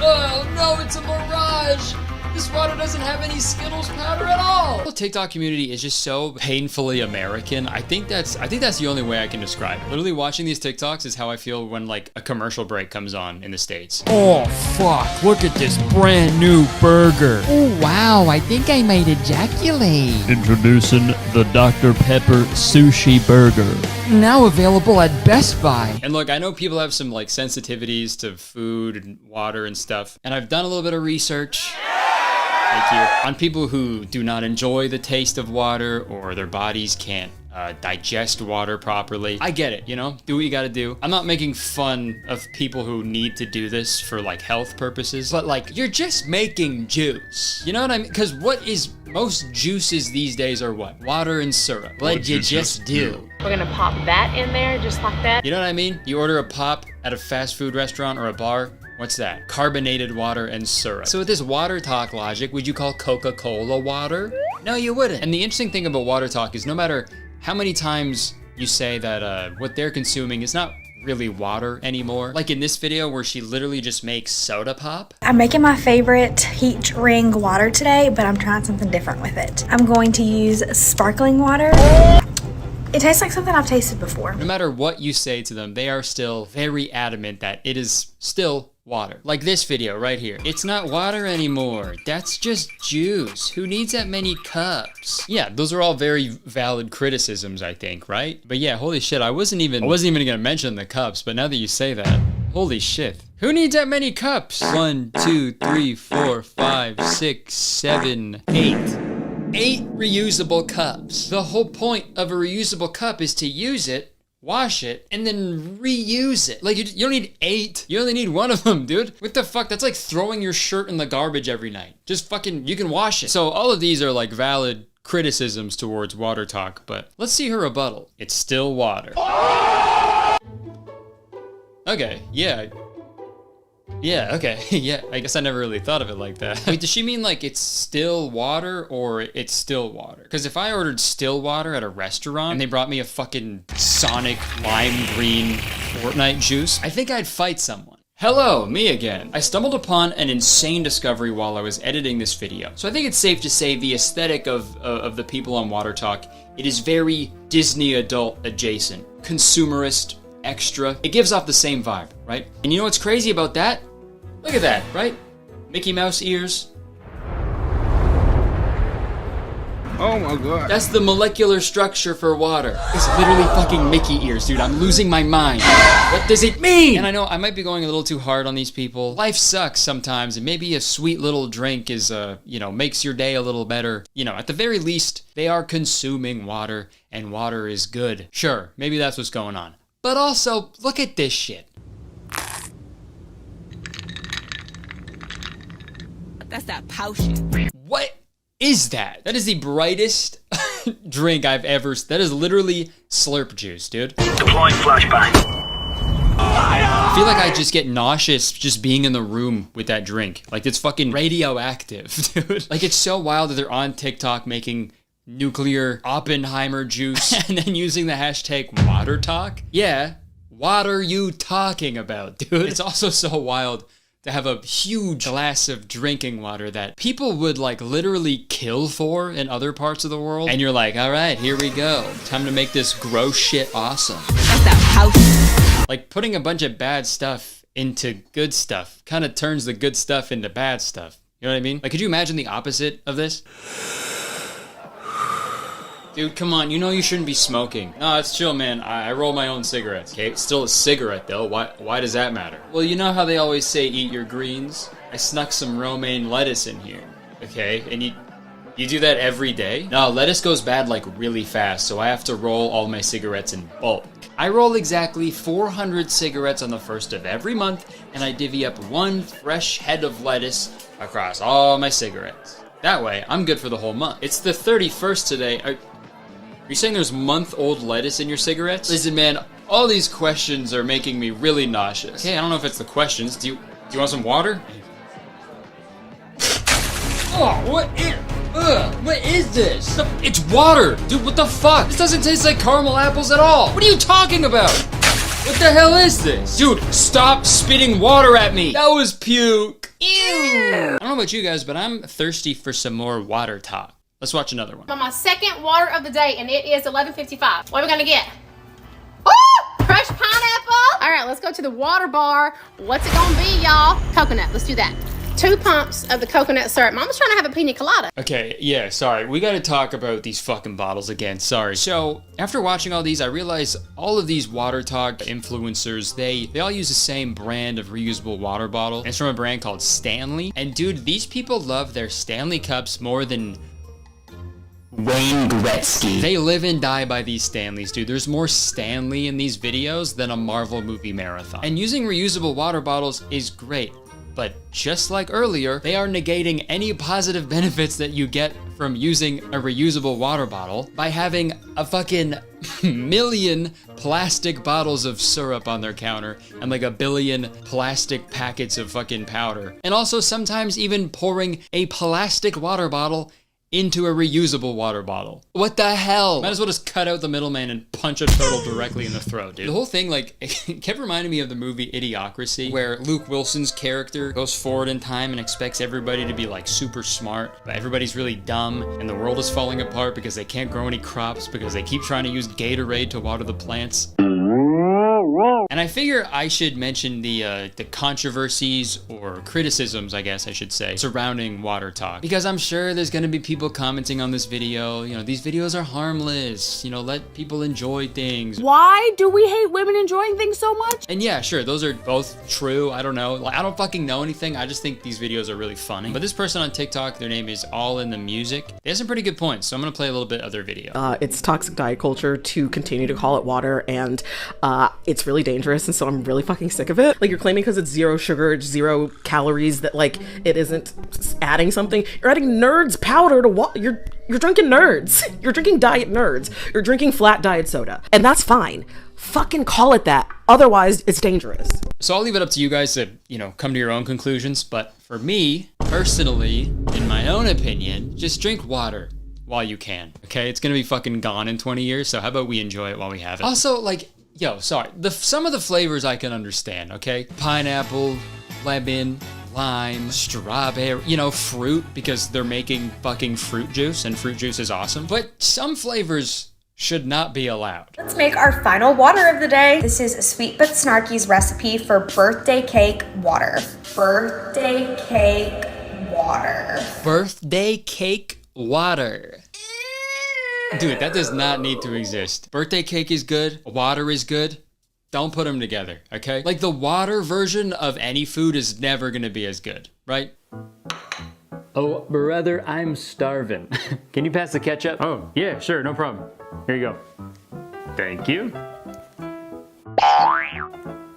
Oh no, it's a mirage. This water doesn't have any Skittles powder at all. The TikTok community is just so painfully American. I think that's the only way I can describe it. Literally watching these TikToks is how I feel when like a commercial break comes on in the States. Oh fuck, look at this brand new burger. Oh wow, I think I might ejaculate. Introducing the Dr. Pepper Sushi Burger. Now available at Best Buy. And look, I know people have some like sensitivities to food and water and stuff, and I've done a little bit of research. Thank you. On people who do not enjoy the taste of water or their bodies can't digest water properly. I get it, you know? Do what you gotta do. I'm not making fun of people who need to do this for like health purposes, but like, you're just making juice. You know what I mean? Because what is most juices these days are what? Water and syrup. What you just do. We're gonna pop that in there just like that. You know what I mean? You order a pop at a fast food restaurant or a bar. What's that? Carbonated water and syrup. So with this Water Talk logic, would you call Coca-Cola water? No, you wouldn't. And the interesting thing about Water Talk is no matter how many times you say that what they're consuming is not really water anymore. Like in this video where she literally just makes soda pop. I'm making my favorite peach ring water today, but I'm trying something different with it. I'm going to use sparkling water. It tastes like something I've tasted before. No matter what you say to them, they are still very adamant that it is still water. Like this video right here. It's not water anymore. That's just juice. Who needs that many cups? Yeah, those are all very valid criticisms, I think, right? But yeah, holy shit, I wasn't even gonna mention the cups, but now that you say that, holy shit. Who needs that many cups? 1, 2, 3, 4, 5, 6, 7, 8. 8 reusable cups. The whole point of a reusable cup is to use it, wash it, and then reuse it. Like, you don't need 8. You only need 1 of them, dude. What the fuck? That's like throwing your shirt in the garbage every night. Just fucking, you can wash it. So all of these are like valid criticisms towards Water Talk, but let's see her rebuttal. It's still water. Okay, yeah. Yeah, okay, yeah, I guess I never really thought of it like that. Wait, does she mean like it's still water or it's still water? Because if I ordered still water at a restaurant and they brought me a fucking Sonic lime green Fortnite juice, I think I'd fight someone. Hello, me again. I stumbled upon an insane discovery while I was editing this video. So I think it's safe to say the aesthetic of the people on Water Talk, it is very Disney adult adjacent, consumerist, extra. It gives off the same vibe, right? And you know what's crazy about that? Look at that, right? Mickey Mouse ears. Oh my god. That's the molecular structure for water. It's literally fucking Mickey ears, dude. I'm losing my mind. What does it mean? And I know I might be going a little too hard on these people. Life sucks sometimes, and maybe a sweet little drink is, makes your day a little better. You know, at the very least, they are consuming water, and water is good. Sure, maybe that's what's going on. But also, look at this shit. That's that pow shit. What is that? That is the brightest drink I've ever... That is literally slurp juice, dude. Deploying flashbang. I feel like I just get nauseous just being in the room with that drink. Like, it's fucking radioactive, dude. Like, it's so wild that they're on TikTok making nuclear Oppenheimer juice and then using the hashtag water talk. Yeah, what are you talking about, dude? It's also so wild to have a huge glass of drinking water that people would like literally kill for in other parts of the world. And you're like, all right, here we go. Time to make this gross shit awesome. That's that house. Like putting a bunch of bad stuff into good stuff kind of turns the good stuff into bad stuff. You know what I mean? Like, could you imagine the opposite of this? Dude, come on, you know you shouldn't be smoking. No, it's chill, man. I roll my own cigarettes. Okay, it's still a cigarette, though. Why does that matter? Well, you know how they always say eat your greens? I snuck some romaine lettuce in here, okay? And you do that every day? No, lettuce goes bad, like, really fast, so I have to roll all my cigarettes in bulk. I roll exactly 400 cigarettes on the 1st of every month, and I divvy up one fresh head of lettuce across all my cigarettes. That way, I'm good for the whole month. It's the 31st today. Are you saying there's month-old lettuce in your cigarettes? Listen, man, all these questions are making me really nauseous. Okay, I don't know if it's the questions. Do you want some water? Oh, what is this? It's water! Dude, what the fuck? This doesn't taste like caramel apples at all! What are you talking about? What the hell is this? Dude, stop spitting water at me! That was puke! Ew! I don't know about you guys, but I'm thirsty for some more water talk. Let's watch another one. On my second water of the day, and it is 11:55. What are we gonna get? Ooh, crushed pineapple. All right, let's go to the water bar. What's it gonna be, y'all? Coconut, let's do that. 2 pumps of the coconut syrup. Mama's trying to have a pina colada. Okay, yeah, sorry. We gotta talk about these fucking bottles again. Sorry. So, after watching all these, I realized all of these water talk influencers, they all use the same brand of reusable water bottle. And it's from a brand called Stanley. And dude, these people love their Stanley cups more than Wayne Gretzky. They live and die by these Stanleys, dude. There's more Stanley in these videos than a Marvel movie marathon. And using reusable water bottles is great. But just like earlier, they are negating any positive benefits that you get from using a reusable water bottle by having a fucking million plastic bottles of syrup on their counter and like a billion plastic packets of fucking powder. And also sometimes even pouring a plastic water bottle into a reusable water bottle. What the hell? Might as well just cut out the middleman and punch a turtle directly in the throat, dude. The whole thing, like, it kept reminding me of the movie Idiocracy, where Luke Wilson's character goes forward in time and expects everybody to be, like, super smart, but everybody's really dumb, and the world is falling apart because they can't grow any crops because they keep trying to use Gatorade to water the plants. And I figure I should mention the controversies or criticisms, I guess I should say, surrounding water talk. Because I'm sure there's gonna be people commenting on this video, you know, these videos are harmless, you know, let people enjoy things. Why do we hate women enjoying things so much? And yeah, sure, those are both true, I don't know. Like, I don't fucking know anything, I just think these videos are really funny. But this person on TikTok, their name is All in the Music. They have some pretty good points, so I'm gonna play a little bit of their video. It's toxic diet culture to continue to call it water, and it's really dangerous, and so I'm really fucking sick of it. Like, you're claiming because it's 0 sugar, 0 calories, that like it isn't adding something. You're adding nerds powder to water. You're drinking nerds. You're drinking diet nerds. You're drinking flat diet soda, and that's fine. Fucking call it that. Otherwise, it's dangerous. So I'll leave it up to you guys to, you know, come to your own conclusions. But for me, personally, in my own opinion, just drink water while you can. Okay, it's gonna be fucking gone in 20 years. So how about we enjoy it while we have it? Also, like, yo, sorry. Some of the flavors I can understand, okay? Pineapple, lemon, lime, strawberry, you know, fruit, because they're making fucking fruit juice, and fruit juice is awesome. But some flavors should not be allowed. Let's make our final water of the day. This is Sweet But Snarky's recipe for birthday cake water. Birthday cake water. Birthday cake water. Dude, that does not need to exist. Birthday cake is good. Water is good. Don't put them together, okay? Like, the water version of any food is never gonna be as good, right? Oh, brother, I'm starving. Can you pass the ketchup? Oh, yeah, sure, no problem. Here you go. Thank you.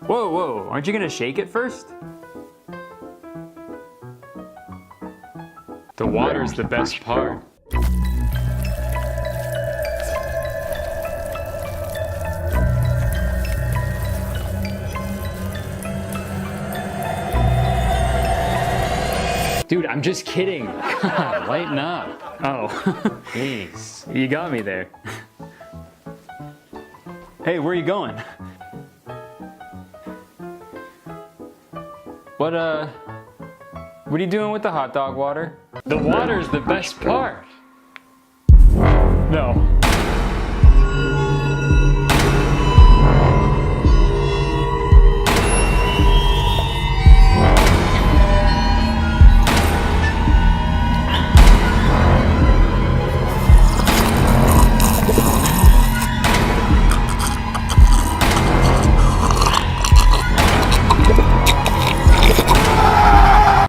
Whoa, aren't you gonna shake it first? The water's the best part. Dude, I'm just kidding. God, lighten up. Oh, jeez. You got me there. Hey, where are you going? What are you doing with the hot dog water? The water's the best part. No.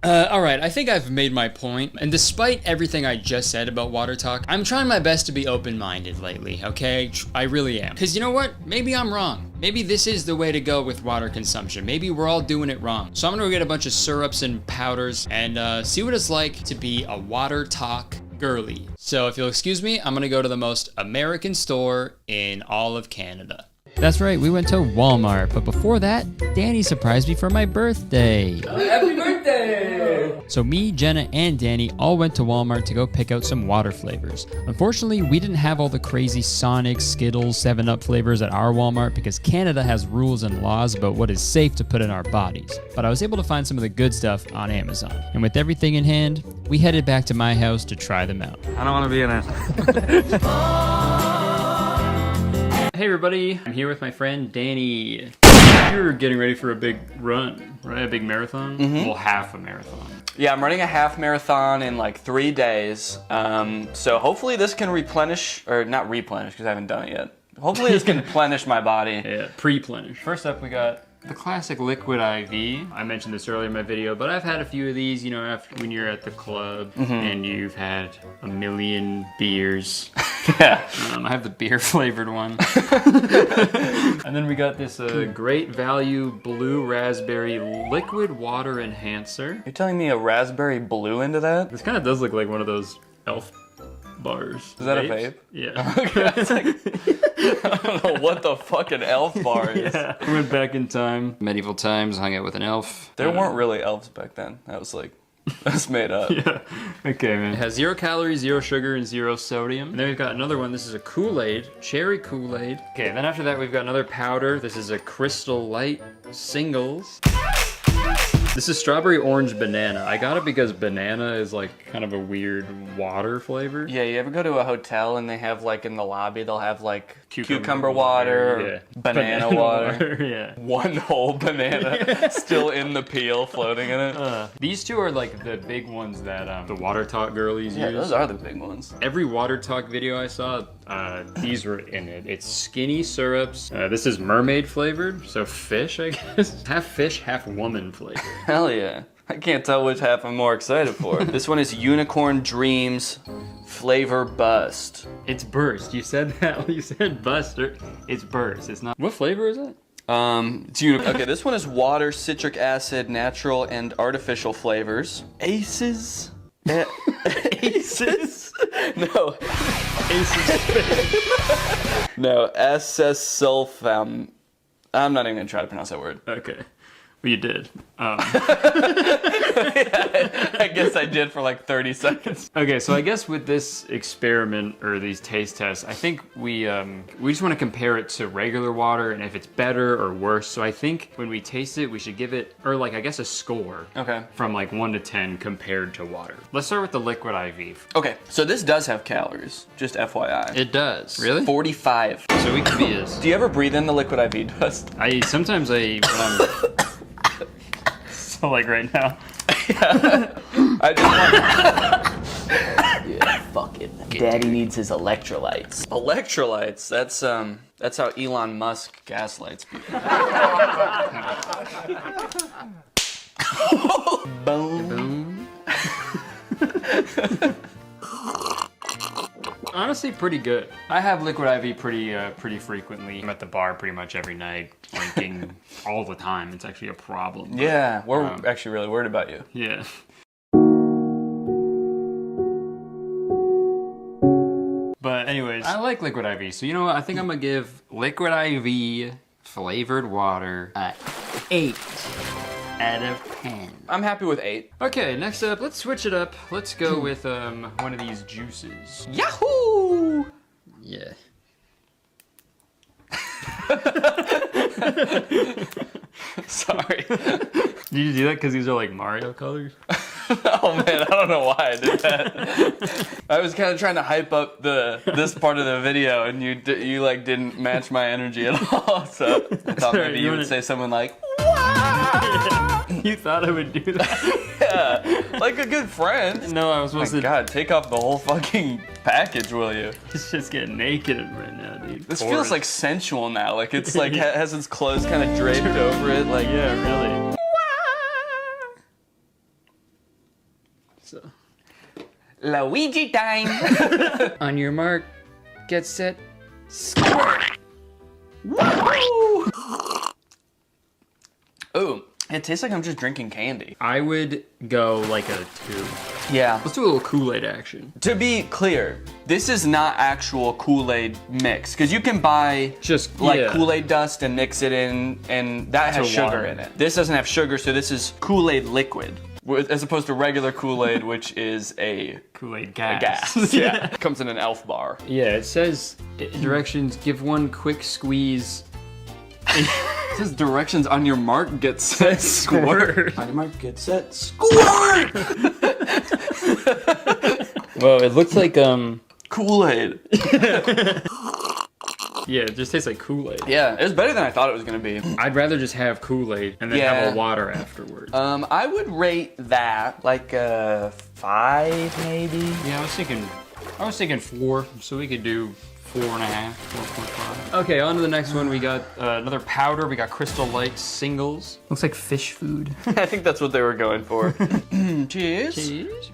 Alright, I think I've made my point, and despite everything I just said about water talk, I'm trying my best to be open-minded lately, okay? I really am. Because you know what? Maybe I'm wrong. Maybe this is the way to go with water consumption. Maybe we're all doing it wrong. So I'm gonna go get a bunch of syrups and powders and see what it's like to be a water talk girly. So if you'll excuse me, I'm gonna go to the most American store in all of Canada. That's right, we went to Walmart, but before that, Danny surprised me for my birthday. Happy birthday! So me, Jenna, and Danny all went to Walmart to go pick out some water flavors. Unfortunately, we didn't have all the crazy Sonic, Skittles, 7-Up flavors at our Walmart because Canada has rules and laws about what is safe to put in our bodies. But I was able to find some of the good stuff on Amazon. And with everything in hand, we headed back to my house to try them out. I don't want to be in it. Hey everybody, I'm here with my friend Danny. You're getting ready for a big run, right? A big marathon? Mm-hmm. Well, half a marathon. Yeah, I'm running a half marathon in like 3 days. So hopefully this can replenish, or not replenish because I haven't done it yet. Hopefully this can plenish my body. Yeah, pre-plenish. First up we got the classic liquid IV. I mentioned this earlier in my video, but I've had a few of these, you know, after when you're at the club and you've had a million beers. Yeah. I have the beer flavored one. And then we got this Great Value Blue Raspberry Liquid Water Enhancer. You're telling me a raspberry blue into that? This kind of does look like one of those elf bars. Is that a vape? Yeah. Okay, I was like, I don't know what the fucking elf bar is. Yeah. We went back in time, medieval times, hung out with an elf. There weren't really elves back then. That was like, that's made up. Yeah. Okay, man. It has 0 calories, 0 sugar, and 0 sodium. And then we've got another one. This is a Kool-Aid, cherry Kool-Aid. Okay, then after that we've got another powder. This is a Crystal Light Singles. This is strawberry orange banana. I got it because banana is like kind of a weird water flavor. Yeah, you ever go to a hotel and they have like in the lobby, they'll have like cucumber water, or banana water. Yeah. One whole banana still in the peel floating in it. These two are like the big ones that the water talk girlies use. Yeah, those are the big ones. Every water talk video I saw, these were in it. It's skinny syrups. This is mermaid flavored, so fish, I guess. Half fish, half woman flavored. Hell yeah. I can't tell which half I'm more excited for. This one is Unicorn Dreams Flavor Bust. It's burst. You said that. You said bust. It's burst. It's not. What flavor is it? It's okay, this one is water, citric acid, natural and artificial flavors. Aces? Aces? No. Aces. No, acesulfam. I'm not even gonna try to pronounce that word. Okay. Well, you did. Yeah, I guess I did for like 30 seconds. Okay, so I guess with this experiment or these taste tests, I think we just want to compare it to regular water and if it's better or worse. So I think when we taste it, we should give it, or like I guess a score. Okay. From like 1 to 10 compared to water. Let's start with the liquid IV. Okay, so this does have calories, just FYI. It does. Really? 45. So we could be as. Do you ever breathe in the liquid IV dust? Sometimes when I'm. So like right now. Yeah. I just want. Yeah, fuck it. Daddy needs his electrolytes. Electrolytes? That's how Elon Musk gaslights people. Boom. Honestly, pretty good. I have liquid IV pretty frequently. I'm at the bar pretty much every night, drinking all the time. It's actually a problem. Yeah, we're actually really worried about you. Yeah. But anyways, I like liquid IV. So you know what? I think I'm gonna give liquid IV flavored water 8. out of 10. I'm happy with 8. Okay, next up, let's switch it up. Let's go with one of these juices. Yahoo! Yeah. Sorry. Did you do that because these are like Mario colors? Oh man, I don't know why I did that. I was kind of trying to hype up this part of the video, and you like didn't match my energy at all. So I thought maybe you would say something like, "Wow!" You thought I would do that? Yeah, like a good friend. No, I was supposed to. God, take off the whole fucking package, will you? It's just getting naked right now, dude. This feels like sensual now. Like it's like has its clothes kind of draped over it. Like yeah, really. So. Luigi time. On your mark, get set, squirt. Woo! Ooh, it tastes like I'm just drinking candy. I would go like a 2. Yeah. Let's do a little Kool-Aid action. To be clear, this is not actual Kool-Aid mix, because you can buy just like Kool-Aid dust and mix it in, and that has sugar water in it. This doesn't have sugar, so this is Kool-Aid liquid, as opposed to regular Kool-Aid, which is a Kool-Aid gas. gas. Yeah. It comes in an elf bar. Yeah, it says directions, give one quick squeeze. It says directions on your mark, get set, squirt. On your mark, get set, squirt! Well, it looks like Kool-Aid. Yeah, it just tastes like Kool-Aid. Yeah, it was better than I thought it was gonna be. I'd rather just have Kool-Aid and then have a water afterwards. I would rate that like a 5 maybe. Yeah, I was thinking 4, so we could do 4.5, 4.5. Okay, on to the next one. We got another powder. We got Crystal Light singles. Looks like fish food. I think that's what they were going for. Cheers. Cheers.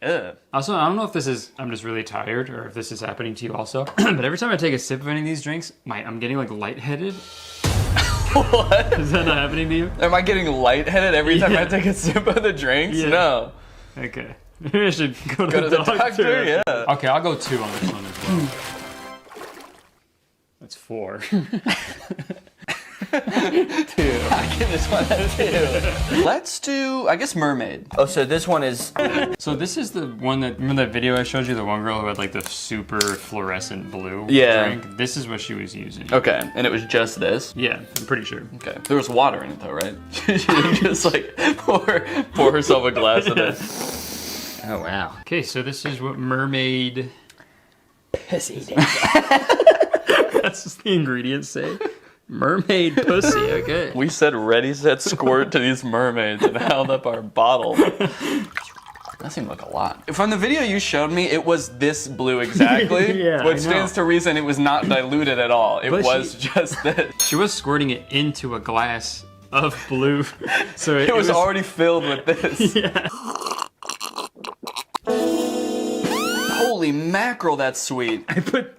Ugh. Also, I don't know if this is, I'm just really tired or if this is happening to you also, but every time I take a sip of any of these drinks, I'm getting like lightheaded. What? Is that not happening to you? Am I getting lightheaded every time I take a sip of the drinks? Yeah. No. Okay. Maybe I should go to the doctor. Yeah. Okay, I'll go 2 on this one as well. That's 4. 2. I give this one a 2. Let's do, I guess, mermaid. Oh, so this one is... So this is the one that, remember that video I showed you? The one girl who had like the super fluorescent blue drink? This is what she was using. Okay, and it was just this? Yeah, I'm pretty sure. Okay. There was water in it though, right? She didn't just like pour herself a glass of it. Oh, wow. Okay, so this is what mermaid... Pussy. That's just the ingredients say. Mermaid pussy, okay. We said ready, set, squirt to these mermaids and held up our bottle. That seemed like a lot. From the video you showed me, it was this blue exactly. Yeah, which stands to reason it was not diluted at all. It was just this. She was squirting it into a glass of blue. So it was already filled with this. Yeah. Holy mackerel, that's sweet. I put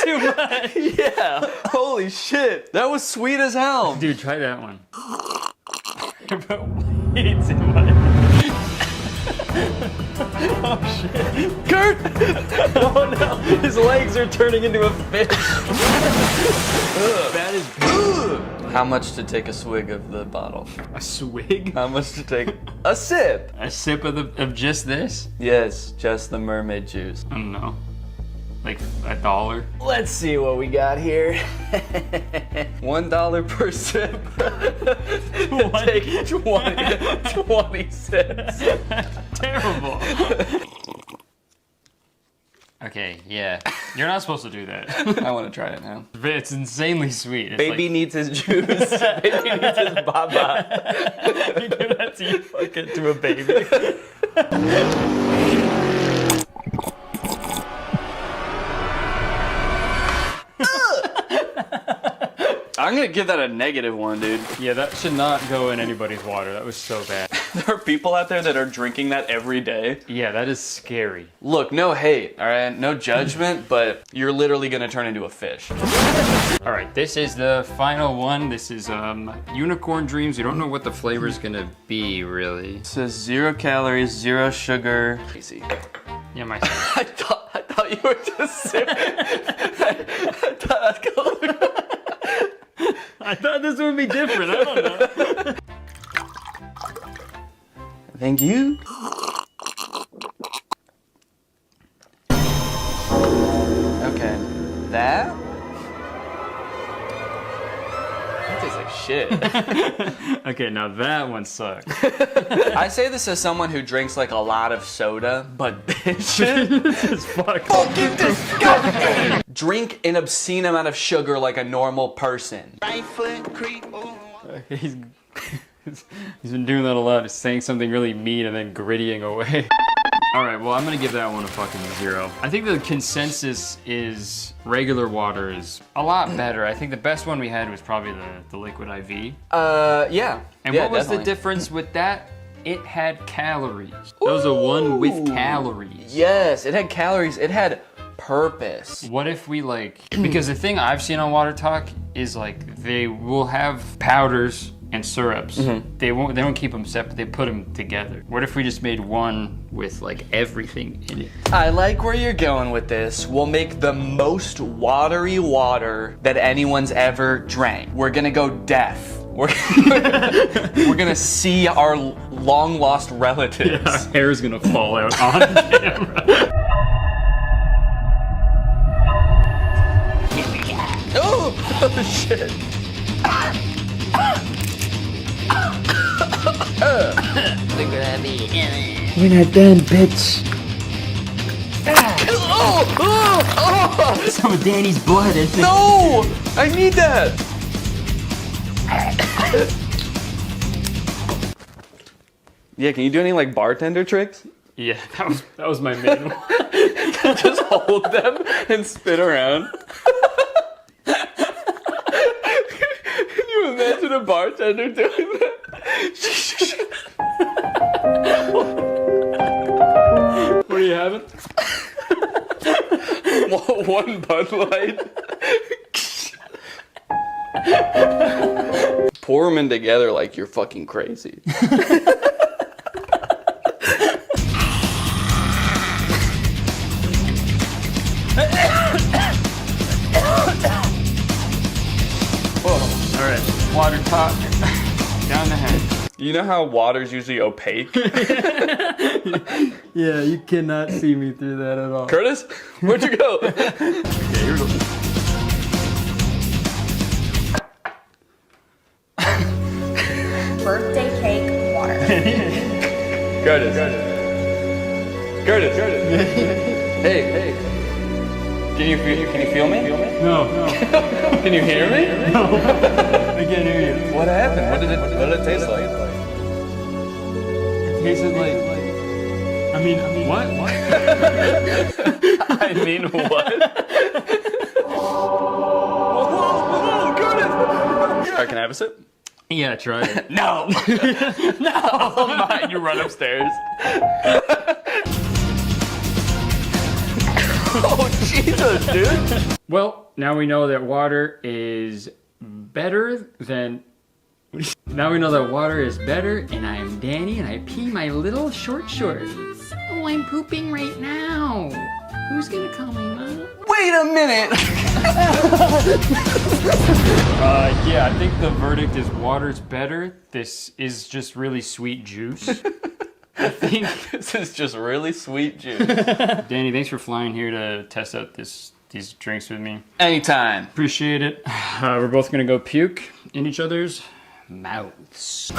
too much. Yeah. Holy shit. That was sweet as hell. Dude, try that one. I put way too much. Oh shit. Kurt! Oh no. His legs are turning into a fish. That is... How much to take a swig of the bottle? A swig? How much to take a sip? A sip of just this? Yes, just the mermaid juice. I don't know. Like $1? Let's see what we got here. $1 per sip. Take 20 sips. Terrible. Okay, yeah. You're not supposed to do that. I want to try it now. It's insanely sweet. It's Baby needs his juice. Baby needs his baba. You give that to you, fuck it to a baby. I'm gonna give that a -1, dude. Yeah, that should not go in anybody's water. That was so bad. There are people out there that are drinking that every day. Yeah, that is scary. Look, no hate, all right? No judgment, but you're literally gonna turn into a fish. All right, this is the final one. This is Unicorn Dreams. We don't know what the flavor is gonna be, really. It says 0 calories, 0 sugar. Easy. Yeah, my. I thought you were just sipping. I thought I was going. I I thought this would be different. I don't know. Thank you. Okay, that tastes like shit. Okay, now that one sucks. I say this as someone who drinks like a lot of soda, but this shit is fucking disgusting. Drink an obscene amount of sugar like a normal person. He's been doing that a lot, saying something really mean and then grittying away. All right, well, I'm gonna give that one a fucking 0. I think the consensus is regular water is a lot better. I think the best one we had was probably the liquid IV. Yeah. And yeah, what was definitely. the difference with that? It had calories. That was a one with calories. Yes, it had calories. It had purpose. What if we like, because the thing I've seen on Water Talk is like they will have powders and syrups. They don't keep them separate, they put them together. What if we just made one with like everything in it? I like where you're going with this. We'll make the most watery water that anyone's ever drank. We're gonna go deaf. We're gonna see our long lost relatives. Yeah, our hair's gonna fall out on camera. Oh shit. We're not done, bitch. Some of Danny's blood, isn't it? No! I need that! Yeah, can you do any like bartender tricks? Yeah, that was my main one. Just hold them and spin around. Can you imagine a bartender doing that? What are you having? One Bud Light. Pour them in together like you're fucking crazy. All right, water talk down the head. You know how water's usually opaque? Yeah, you cannot see me through that at all. Kurtis, where'd you go? Okay, here we go. Birthday cake water. Kurtis. Hey. Can you feel me? No. Can you hear me? No. I can't hear you. What happened? What did it taste like? It tasted like I mean, what? I mean, what? Whoa, Kurtis! Alright, can I have a sip? Yeah, try it. No! No! Mine, you run upstairs. Oh, Jesus, dude! Well, now we know that water is better than... Now we know that water is better, and I'm Danny, and I pee my little short shorts. Oh, I'm pooping right now. Who's gonna call me mom? Wait a minute! Yeah, I think the verdict is water's better. This is just really sweet juice. I think this is just really sweet juice. Danny, thanks for flying here to test out these drinks with me. Anytime. Appreciate it. We're both gonna go puke in each other's mouths.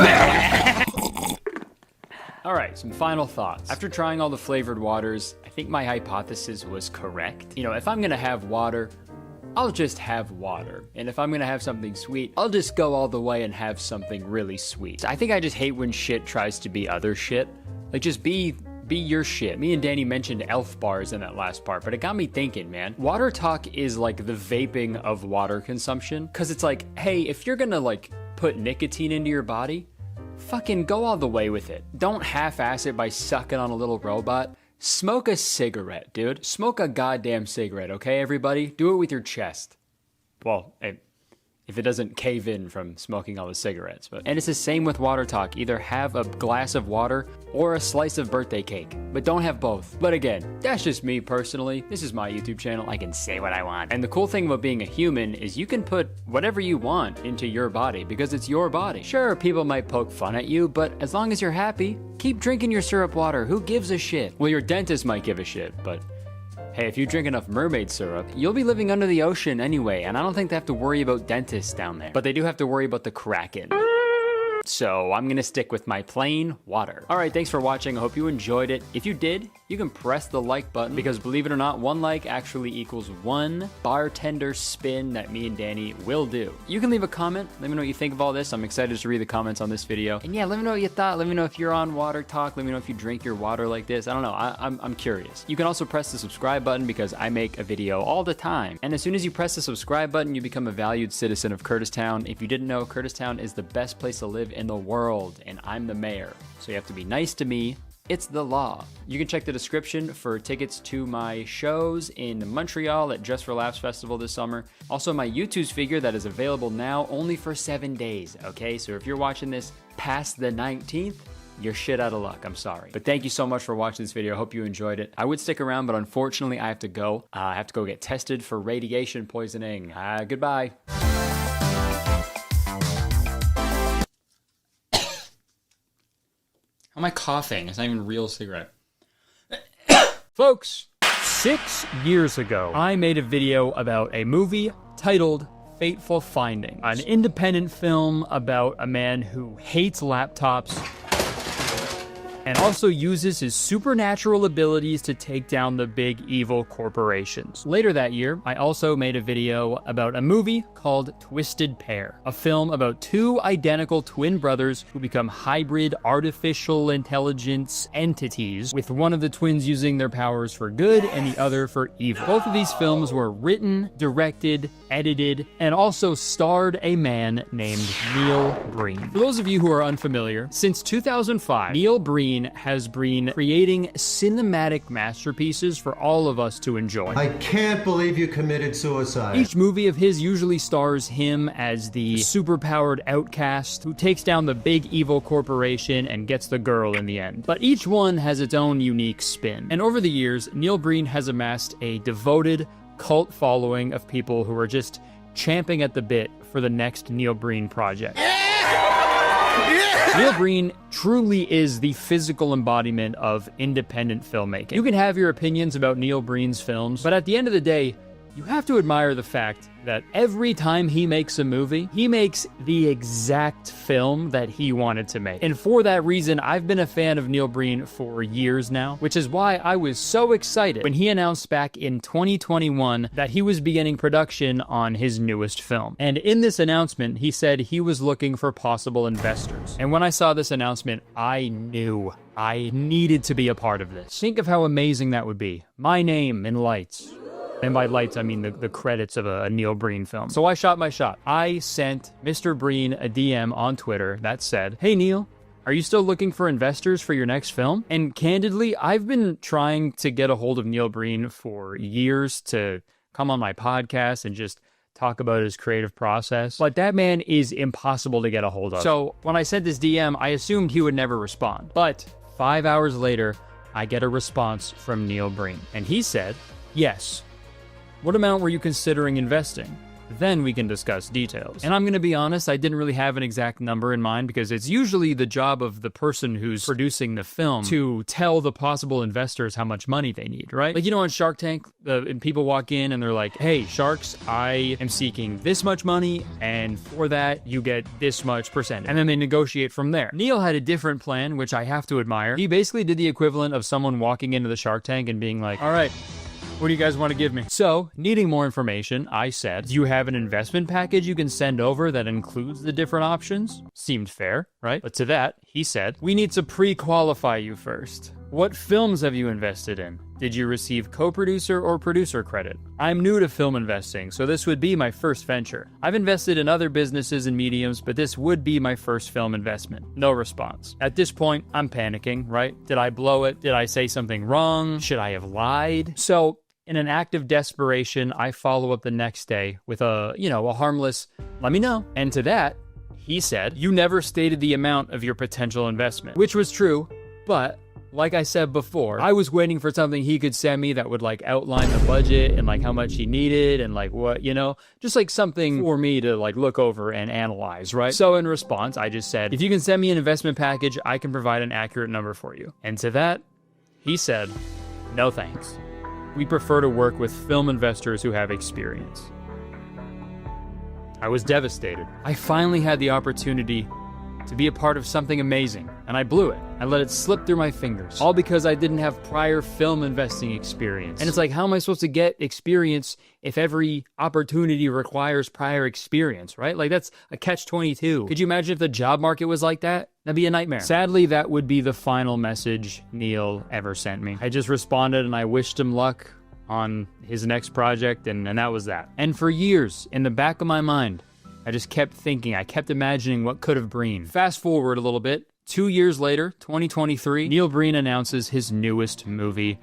All right, some final thoughts. After trying all the flavored waters, I think my hypothesis was correct. You know, if I'm gonna have water, I'll just have water. And if I'm gonna have something sweet, I'll just go all the way and have something really sweet. I think I just hate when shit tries to be other shit. Like, just be your shit. Me and Danny mentioned elf bars in that last part, but it got me thinking, man. Water talk is like the vaping of water consumption. Cause it's like, hey, if you're gonna like put nicotine into your body, fucking go all the way with it. Don't half-ass it by sucking on a little robot. Smoke a cigarette, dude. Smoke a goddamn cigarette, okay, everybody? Do it with your chest. Well, if it doesn't cave in from smoking all the cigarettes. And it's the same with water talk. Either have a glass of water or a slice of birthday cake, but don't have both. But again, that's just me personally. This is my YouTube channel. I can say what I want. And the cool thing about being a human is you can put whatever you want into your body because it's your body. Sure, people might poke fun at you, but as long as you're happy, keep drinking your syrup water. Who gives a shit? Well, your dentist might give a shit, but hey, if you drink enough mermaid syrup, you'll be living under the ocean anyway, and I don't think they have to worry about dentists down there. But they do have to worry about the Kraken. So I'm gonna stick with my plain water. All right, thanks for watching. I hope you enjoyed it. If you did, you can press the like button because believe it or not, one like actually equals one bartender spin that me and Danny will do. You can leave a comment. Let me know what you think of all this. I'm excited to read the comments on this video. And yeah, let me know what you thought. Let me know if you're on Water Talk. Let me know if you drink your water like this. I don't know, I'm curious. You can also press the subscribe button because I make a video all the time. And as soon as you press the subscribe button, you become a valued citizen of Kurtistown. If you didn't know, Kurtistown is the best place to live in the world, and I'm the mayor. So you have to be nice to me. It's the law. You can check the description for tickets to my shows in Montreal at Just for Laughs Festival this summer. Also my YouTube figure that is available now only for 7 days, okay? So if you're watching this past the 19th, you're shit out of luck, I'm sorry. But thank you so much for watching this video. I hope you enjoyed it. I would stick around, but unfortunately I have to go. I have to go get tested for radiation poisoning. Goodbye. How am I coughing? It's not even a real cigarette. Folks, 6 years ago, I made a video about a movie titled Fateful Findings, an independent film about a man who hates laptops and also uses his supernatural abilities to take down the big evil corporations. Later that year, I also made a video about a movie called Twisted Pair, a film about two identical twin brothers who become hybrid artificial intelligence entities, with one of the twins using their powers for good and the other for evil. Both of these films were written, directed, edited, and also starred a man named Neil Breen. For those of you who are unfamiliar, since 2005, Neil Breen has been creating cinematic masterpieces for all of us to enjoy. I can't believe you committed suicide. Each movie of his usually stars him as the superpowered outcast who takes down the big evil corporation and gets the girl in the end. But each one has its own unique spin. And over the years, Neil Breen has amassed a devoted cult following of people who are just champing at the bit for the next Neil Breen project. Neil Breen truly is the physical embodiment of independent filmmaking. You can have your opinions about Neil Breen's films, but at the end of the day, you have to admire the fact that every time he makes a movie, he makes the exact film that he wanted to make. And for that reason, I've been a fan of Neil Breen for years now, which is why I was so excited when he announced back in 2021 that he was beginning production on his newest film. And in this announcement, he said he was looking for possible investors. And when I saw this announcement, I knew I needed to be a part of this. Think of how amazing that would be. My name in lights. And by lights, I mean the credits of a Neil Breen film. So I shot my shot. I sent Mr. Breen a DM on Twitter that said, "Hey Neil, are you still looking for investors for your next film?" And candidly, I've been trying to get a hold of Neil Breen for years to come on my podcast and just talk about his creative process. But that man is impossible to get a hold of. So when I sent this DM, I assumed he would never respond. But 5 hours later, I get a response from Neil Breen. And he said, "Yes. What amount were you considering investing? Then we can discuss details." And I'm going to be honest, I didn't really have an exact number in mind because it's usually the job of the person who's producing the film to tell the possible investors how much money they need, right? Like, you know, on Shark Tank, and people walk in and they're like, "Hey, sharks, I am seeking this much money, and for that, you get this much percent." And then they negotiate from there. Neil had a different plan, which I have to admire. He basically did the equivalent of someone walking into the Shark Tank and being like, "All right, what do you guys want to give me?" So, needing more information, I said, "Do you have an investment package you can send over that includes the different options?" Seemed fair, right? But to that, he said, "We need to pre-qualify you first. What films have you invested in? Did you receive co-producer or producer credit? I'm new to film investing, so this would be my first venture. I've invested in other businesses and mediums, but this would be my first film investment." No response. At this point, I'm panicking, right? Did I blow it? Did I say something wrong? Should I have lied? So, in an act of desperation, I follow up the next day with a harmless, let me know. And to that, he said, you never stated the amount of your potential investment, which was true, but like I said before, I was waiting for something he could send me that would like outline the budget and like how much he needed and like what, you know, just like something for me to like look over and analyze, right? So in response, I just said, if you can send me an investment package, I can provide an accurate number for you. And to that, he said, no thanks. We prefer to work with film investors who have experience. I was devastated. I finally had the opportunity to be a part of something amazing, and I blew it. I let it slip through my fingers, all because I didn't have prior film investing experience. And it's like, how am I supposed to get experience if every opportunity requires prior experience, right? Like, that's a catch-22. Could you imagine if the job market was like that? That'd be a nightmare. Sadly, that would be the final message Neil ever sent me. I just responded and I wished him luck on his next project, and that was that. And for years, in the back of my mind, I just kept thinking, I kept imagining what could have been. Fast forward a little bit, 2 years later, 2023, Neil Breen announces his newest movie,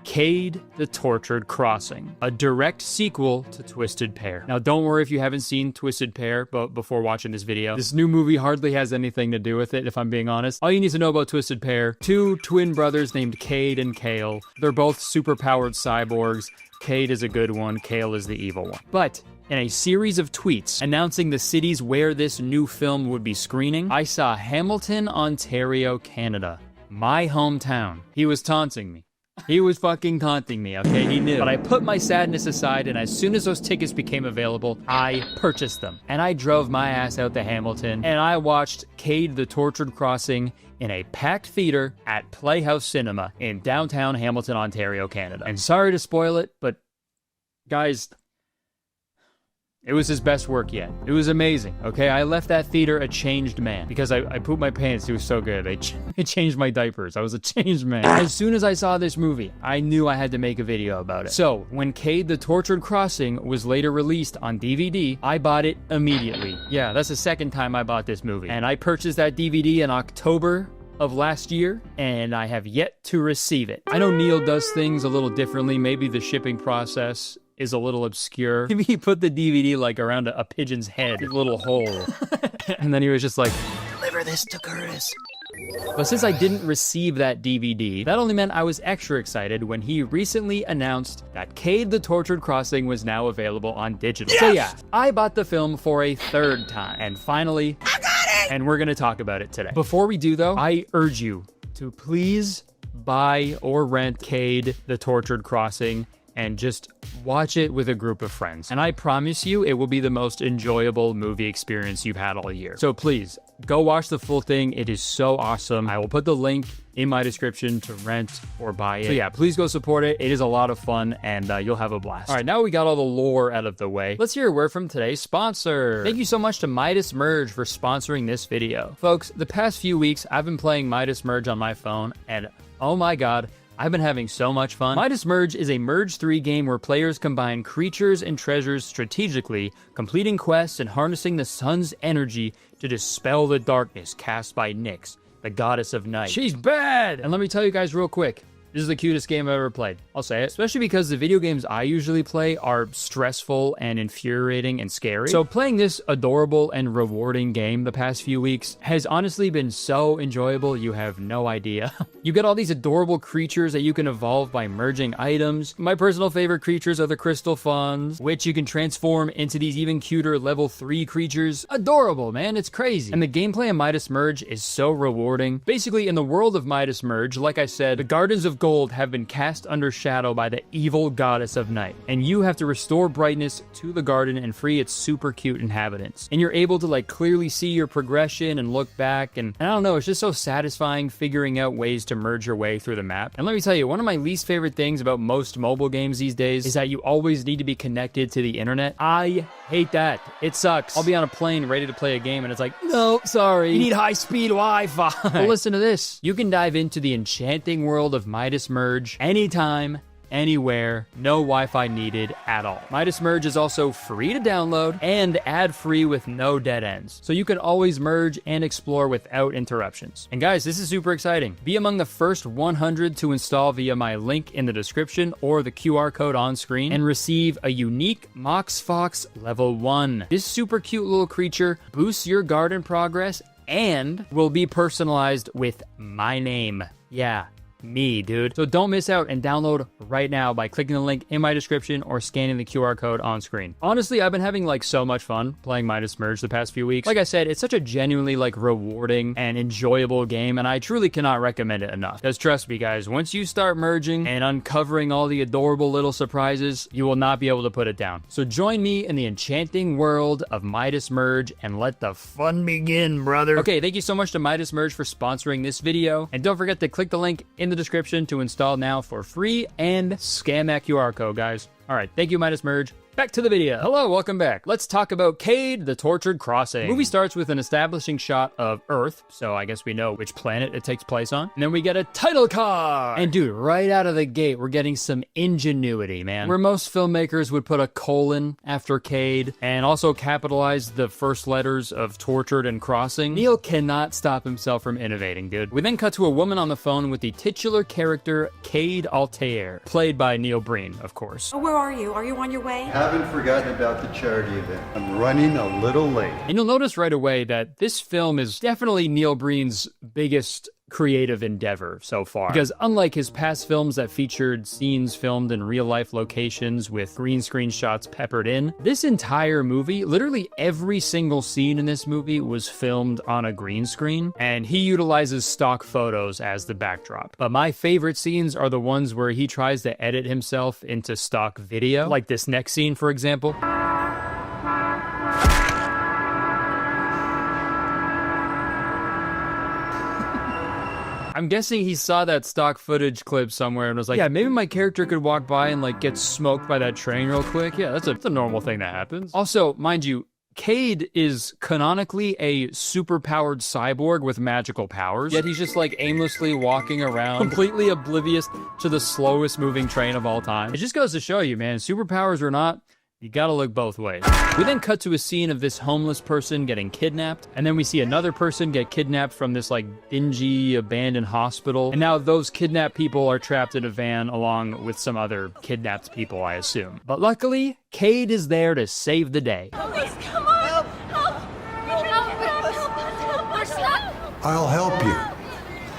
Cade the Tortured Crossing, a direct sequel to Twisted Pair. Now, don't worry if you haven't seen Twisted Pair before watching this video. This new movie hardly has anything to do with it, if I'm being honest. All you need to know about Twisted Pair, two twin brothers named Cade and Kale. They're both superpowered cyborgs. Cade is a good one, Kale is the evil one. But in a series of tweets announcing the cities where this new film would be screening, I saw Hamilton, Ontario, Canada, my hometown. He was taunting me. He was fucking taunting me, okay? He knew. But I put my sadness aside, and as soon as those tickets became available, I purchased them. And I drove my ass out to Hamilton, and I watched Cade the Tortured Crossing in a packed theater at Playhouse Cinema in downtown Hamilton, Ontario, Canada. And sorry to spoil it, but guys, it was his best work yet. It was amazing, okay? I left that theater a changed man because I pooped my pants. It was so good. They changed my diapers. I was a changed man. As soon as I saw this movie, I knew I had to make a video about it. So when Cade the Tortured Crossing was later released on DVD, I bought it immediately. Yeah, that's the second time I bought this movie. And I purchased that DVD in October of last year, and I have yet to receive it. I know Neil does things a little differently. Maybe the shipping process is a little obscure. Maybe he put the DVD like around a pigeon's head, a little hole. And then he was just like, deliver this to Kurtis. But since I didn't receive that DVD, that only meant I was extra excited when he recently announced that Cade the Tortured Crossing was now available on digital. Yes! So yeah, I bought the film for a third time. And finally, I got it! And we're gonna talk about it today. Before we do though, I urge you to please buy or rent Cade the Tortured Crossing and just watch it with a group of friends. And I promise you, it will be the most enjoyable movie experience you've had all year. So please, go watch the full thing. It is so awesome. I will put the link in my description to rent or buy it. So yeah, please go support it. It is a lot of fun, and you'll have a blast. All right, now we got all the lore out of the way. Let's hear a word from today's sponsor. Thank you so much to Midas Merge for sponsoring this video. Folks, the past few weeks, I've been playing Midas Merge on my phone, and oh my god, I've been having so much fun. Midas Merge is a Merge 3 game where players combine creatures and treasures strategically, completing quests and harnessing the sun's energy to dispel the darkness cast by Nyx, the goddess of night. She's bad! And let me tell you guys real quick, this is the cutest game I've ever played. I'll say it. Especially because the video games I usually play are stressful and infuriating and scary. So playing this adorable and rewarding game the past few weeks has honestly been so enjoyable, you have no idea. You get all these adorable creatures that you can evolve by merging items. My personal favorite creatures are the Crystal Fawns, which you can transform into these even cuter level 3 creatures. Adorable, man, it's crazy. And the gameplay of Midas Merge is so rewarding. Basically, in the world of Midas Merge, like I said, the Gardens of Gold have been cast under shadow by the evil goddess of night, and you have to restore brightness to the garden and free its super cute inhabitants. And you're able to like clearly see your progression and look back, and I don't know, it's just so satisfying figuring out ways to merge your way through the map. And let me tell you, one of my least favorite things about most mobile games these days is that you always need to be connected to the internet. I hate that. It sucks. I'll be on a plane ready to play a game and it's like, no, sorry, you need high-speed Wi-Fi. Well, listen to this. You can dive into the enchanting world of Midas Merge anytime, anywhere, no Wi-Fi needed at all. Midas Merge is also free to download and ad-free with no dead ends, so you can always merge and explore without interruptions. And guys, this is super exciting. Be among the first 100 to install via my link in the description or the QR code on screen and receive a unique Mox Fox level 1. This super cute little creature boosts your garden progress and will be personalized with my name. Yeah, me, dude. So don't miss out and download right now by clicking the link in my description or scanning the QR code on screen. Honestly, I've been having like so much fun playing Midas Merge the past few weeks. Like I said, it's such a genuinely like rewarding and enjoyable game, and I truly cannot recommend it enough. Because trust me guys, once you start merging and uncovering all the adorable little surprises, you will not be able to put it down. So join me in the enchanting world of Midas Merge and let the fun begin, brother. Okay, thank you so much to Midas Merge for sponsoring this video, and don't forget to click the link in the description to install now for free and scan that QR code, guys. All right, thank you, Midas Merge. Back to the video. Hello, welcome back. Let's talk about Cade, the Tortured Crossing. The movie starts with an establishing shot of Earth, so I guess we know which planet it takes place on. And then we get a title card. And dude, right out of the gate, we're getting some ingenuity, man. Where most filmmakers would put a colon after Cade and also capitalize the first letters of Tortured and Crossing, Neil cannot stop himself from innovating, dude. We then cut to a woman on the phone with the titular character Cade Altair, played by Neil Breen, of course. Oh, where are you? Are you on your way? Haven't forgotten about the charity event. I'm running a little late. And you'll notice right away that this film is definitely Neil Breen's biggest creative endeavor so far. Because unlike his past films that featured scenes filmed in real-life locations with green screen shots peppered in, this entire movie, literally every single scene in this movie was filmed on a green screen, and he utilizes stock photos as the backdrop. But my favorite scenes are the ones where he tries to edit himself into stock video, like this next scene, for example. I'm guessing he saw that stock footage clip somewhere and was like, yeah, maybe my character could walk by and like get smoked by that train real quick. Yeah, that's a normal thing that happens. Also, mind you, Cade is canonically a super-powered cyborg with magical powers, yet he's just like aimlessly walking around, completely oblivious to the slowest moving train of all time. It just goes to show you, man, superpowers or not, you gotta look both ways. We then cut to a scene of this homeless person getting kidnapped, and then we see another person get kidnapped from this like dingy, abandoned hospital, and now those kidnapped people are trapped in a van along with some other kidnapped people, I assume. But luckily, Cade is there to save the day. Please, come on! Help! We're stuck! I'll help you.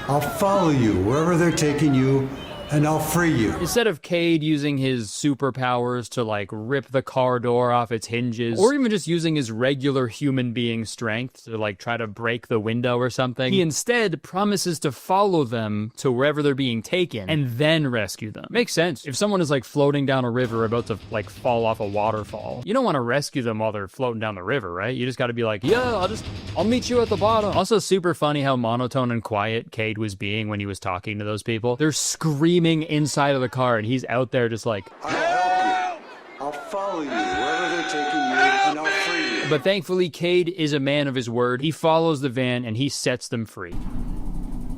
I'll follow you wherever they're taking you, and I'll free you. Instead of Cade using his superpowers to like rip the car door off its hinges, or even just using his regular human being strength to like try to break the window or something, he instead promises to follow them to wherever they're being taken and then rescue them. Makes sense. If someone is like floating down a river about to like fall off a waterfall, you don't want to rescue them while they're floating down the river, right? You just got to be like, yeah, I'll meet you at the bottom. Also super funny how monotone and quiet Cade was being when he was talking to those people. They're screaming inside of the car and he's out there just like, I'll help you. I'll follow you wherever they're taking you, and I'll free you. But thankfully Cade is a man of his word. He follows the van and he sets them free.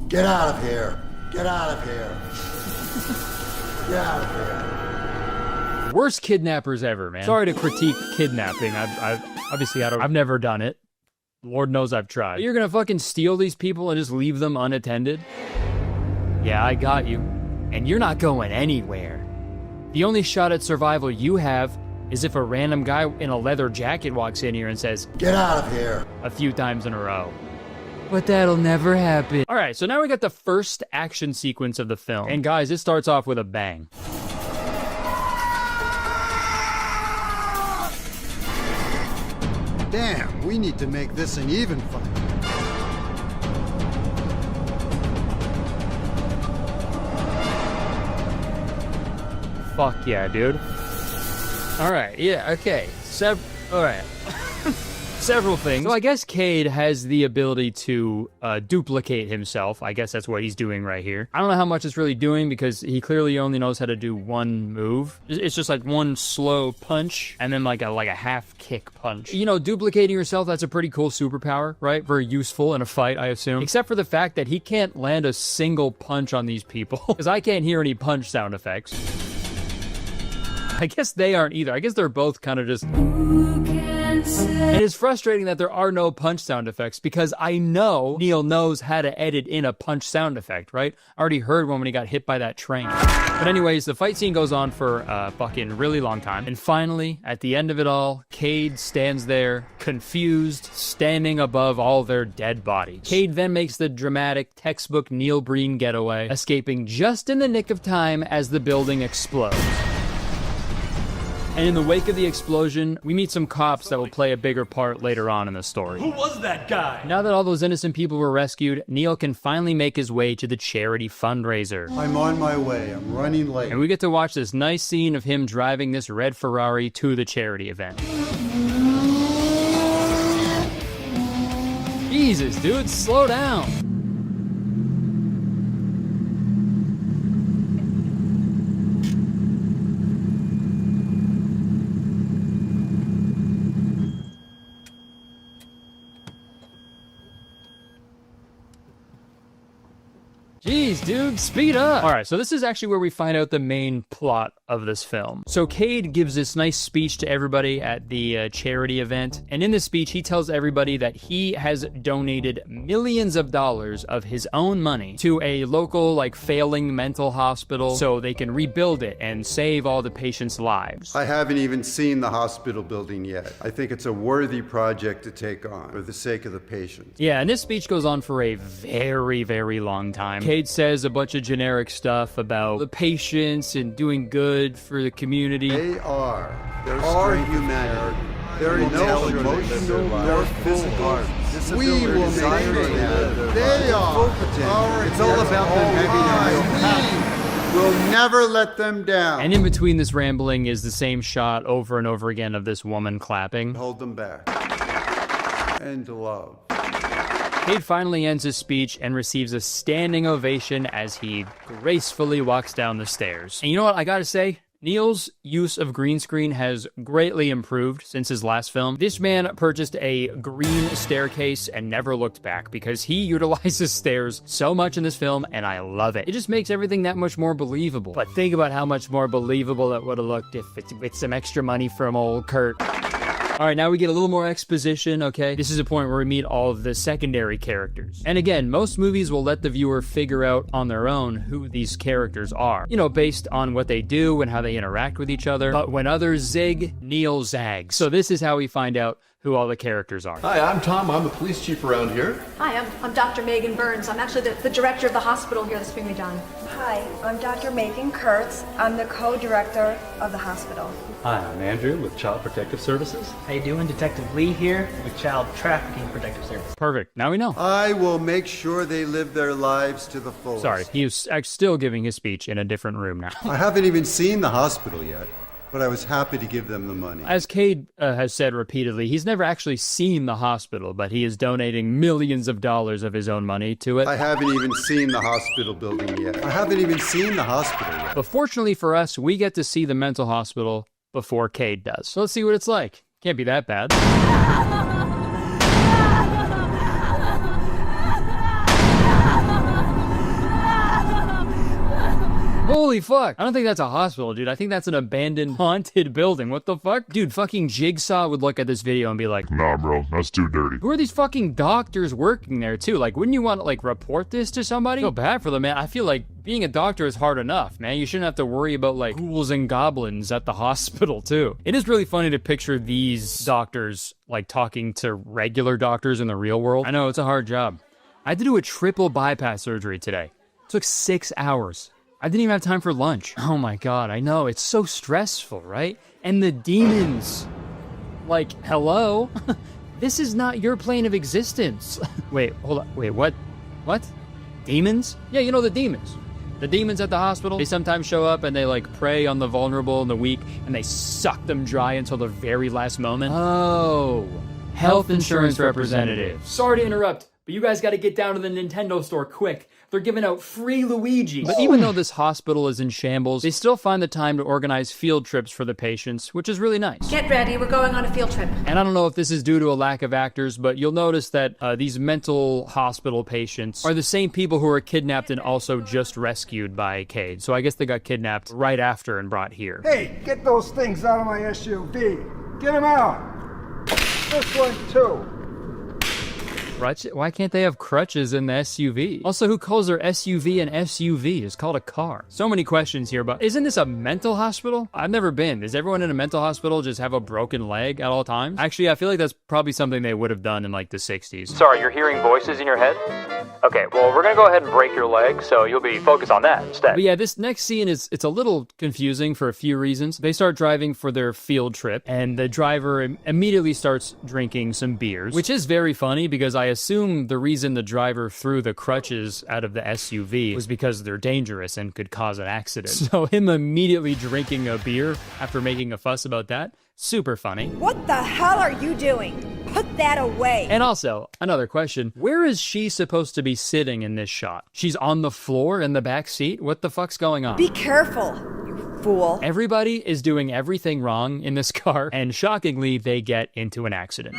Get out of here. Get out of here. Get out of here. Worst kidnappers ever, man. Sorry to critique kidnapping. I've never done it. Lord knows I've tried. But you're gonna fucking steal these people and just leave them unattended? Yeah, I got you. And you're not going anywhere. The only shot at survival you have is if a random guy in a leather jacket walks in here and says, get out of here, a few times in a row. But that'll never happen. All right, so now we got the first action sequence of the film. And guys, it starts off with a bang. Damn, we need to make this an even fight. Fuck yeah, dude. Alright, yeah, okay. Alright. Several things. So I guess Cade has the ability to duplicate himself. I guess that's what he's doing right here. I don't know how much it's really doing because he clearly only knows how to do one move. It's just like one slow punch and then like a half kick punch. You know, duplicating yourself, that's a pretty cool superpower, right? Very useful in a fight, I assume. Except for the fact that he can't land a single punch on these people because I can't hear any punch sound effects. I guess they aren't either. I guess they're both kind of just... And it's frustrating that there are no punch sound effects because I know Neil knows how to edit in a punch sound effect, right? I already heard one when he got hit by that train. But anyways, the fight scene goes on for a fucking really long time. And finally, at the end of it all, Cade stands there, confused, standing above all their dead bodies. Cade then makes the dramatic textbook Neil Breen getaway, escaping just in the nick of time as the building explodes. And in the wake of the explosion, we meet some cops that will play a bigger part later on in the story. Who was that guy? Now that all those innocent people were rescued, Neil can finally make his way to the charity fundraiser. I'm on my way. I'm running late. And we get to watch this nice scene of him driving this red Ferrari to the charity event. Jesus, dude, slow down. Jeez, dude, speed up. All right, so this is actually where we find out the main plot of this film. So Cade gives this nice speech to everybody at the charity event. And in this speech, he tells everybody that he has donated millions of dollars of his own money to a local, like, failing mental hospital so they can rebuild it and save all the patients' lives. I haven't even seen the hospital building yet. I think it's a worthy project to take on for the sake of the patients. Yeah, and this speech goes on for a very, very long time. Cade says a bunch of generic stuff about the patients and doing good for the community. They are. They're our humanity. They're no emotional nor physical. We will make sure that they are. It's all about them having a real passion. We'll never let them down. And in between this rambling is the same shot over and over again of this woman clapping. Hold them back. And love. Cade finally ends his speech and receives a standing ovation as he gracefully walks down the stairs. And you know what, I gotta say, Neil's use of green screen has greatly improved since his last film. This man purchased a green staircase and never looked back because he utilizes stairs so much in this film, and I love it. It just makes everything that much more believable. But think about how much more believable it would have looked if it's with some extra money from old Kurt. All right, now we get a little more exposition, okay? This is a point where we meet all of the secondary characters. And again, most movies will let the viewer figure out on their own who these characters are. You know, based on what they do and how they interact with each other. But when others zig, Neil zags. So this is how we find out who all the characters are. Hi, I'm Tom. I'm the police chief around here. Hi, I'm Dr. Megan Burns. I'm actually the director of the hospital here that's being redone. Hi, I'm Dr. Megan Kurtz. I'm the co-director of the hospital. Hi, I'm Andrew with Child Protective Services. How you doing? Detective Lee here with Child Trafficking Protective Services. Perfect. Now we know. I will make sure they live their lives to the fullest. Sorry, he was still giving his speech in a different room now. I haven't even seen the hospital yet, but I was happy to give them the money. As Cade has said repeatedly, he's never actually seen the hospital, but he is donating millions of dollars of his own money to it. I haven't even seen the hospital building yet. I haven't even seen the hospital yet. But fortunately for us, we get to see the mental hospital before Cade does. So let's see what it's like. Can't be that bad. Holy fuck. I don't think that's a hospital, dude. I think that's an abandoned, haunted building. What the fuck? Dude, fucking Jigsaw would look at this video and be like, nah, bro, that's too dirty. Who are these fucking doctors working there, too? Like, wouldn't you want to, like, report this to somebody? I feel bad for them, man. I feel like being a doctor is hard enough, man. You shouldn't have to worry about, like, ghouls and goblins at the hospital, too. It is really funny to picture these doctors, like, talking to regular doctors in the real world. I know, it's a hard job. I had to do a triple bypass surgery today. It took 6 hours. I didn't even have time for lunch. Oh my God, I know, it's so stressful, right? And the demons, like, hello? This is not your plane of existence. Wait, hold on, wait, what? What? Demons? Yeah, you know the demons. The demons at the hospital, they sometimes show up and they like prey on the vulnerable and the weak and they suck them dry until the very last moment. Oh, health insurance representative. Sorry to interrupt, But you guys gotta get down to the Nintendo store quick. They're giving out free Luigi. But even though this hospital is in shambles, they still find the time to organize field trips for the patients, which is really nice. Get ready, we're going on a field trip. And I don't know if this is due to a lack of actors, but you'll notice that these mental hospital patients are the same people who were kidnapped and also just rescued by Cade. So I guess they got kidnapped right after and brought here. Hey, get those things out of my SUV. Get them out. This one too. Why can't they have crutches in the SUV? Also, who calls their SUV an SUV? It's called a car. So many questions here, but isn't this a mental hospital? I've never been. Does everyone in a mental hospital just have a broken leg at all times? Actually, I feel like that's probably something they would have done in like the 60s. Sorry, you're hearing voices in your head? Okay, well, we're gonna go ahead and break your leg, so you'll be focused on that instead. But yeah, this next scene it's a little confusing for a few reasons. They start driving for their field trip, and the driver immediately starts drinking some beers, which is very funny because I assume the reason the driver threw the crutches out of the SUV was because they're dangerous and could cause an accident. So him immediately drinking a beer after making a fuss about that, super funny. What the hell are you doing? Put that away. And also, another question, where is she supposed to be sitting in this shot? She's on the floor in the back seat? What the fuck's going on? Be careful, you fool. Everybody is doing everything wrong in this car, and shockingly, they get into an accident.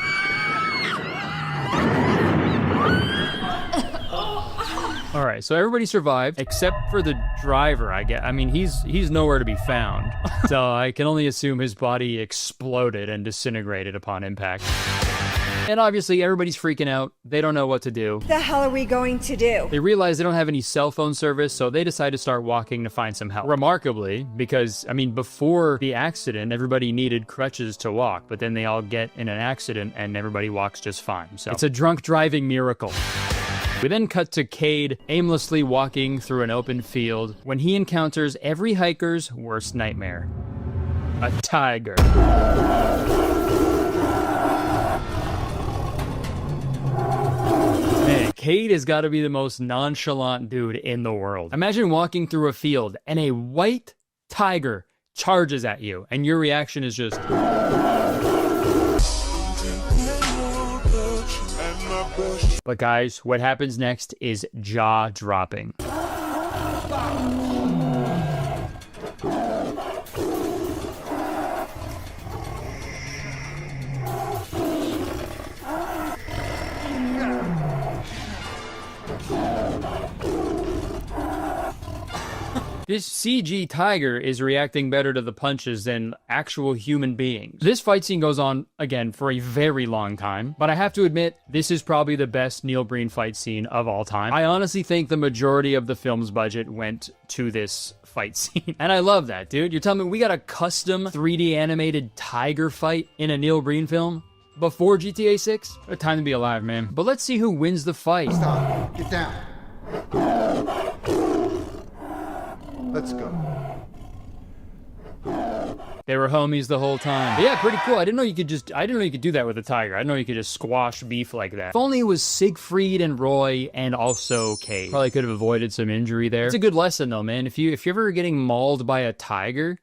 All right, so everybody survived except for the driver, I guess. I mean, he's nowhere to be found. So I can only assume his body exploded and disintegrated upon impact. And obviously, everybody's freaking out. They don't know what to do. What the hell are we going to do? They realize they don't have any cell phone service, so they decide to start walking to find some help. Remarkably, because, I mean, before the accident, everybody needed crutches to walk, but then they all get in an accident and everybody walks just fine. So it's a drunk driving miracle. We then cut to Cade aimlessly walking through an open field when he encounters every hiker's worst nightmare. A tiger. Man, Cade has got to be the most nonchalant dude in the world. Imagine walking through a field and a white tiger charges at you and your reaction is just... But guys, what happens next is jaw-dropping. This CG tiger is reacting better to the punches than actual human beings. This fight scene goes on, again, for a very long time, but I have to admit, this is probably the best Neil Breen fight scene of all time. I honestly think the majority of the film's budget went to this fight scene. And I love that, dude. You're telling me we got a custom 3D animated tiger fight in a Neil Breen film? Before GTA 6? What a time to be alive, man. But let's see who wins the fight. Stop. Get down. Let's go. They were homies the whole time. But yeah, pretty cool. I didn't know you could do that with a tiger. I didn't know you could just squash beef like that. If only it was Siegfried and Roy and also Cade. Probably could have avoided some injury there. It's a good lesson though, man. If you're ever getting mauled by a tiger,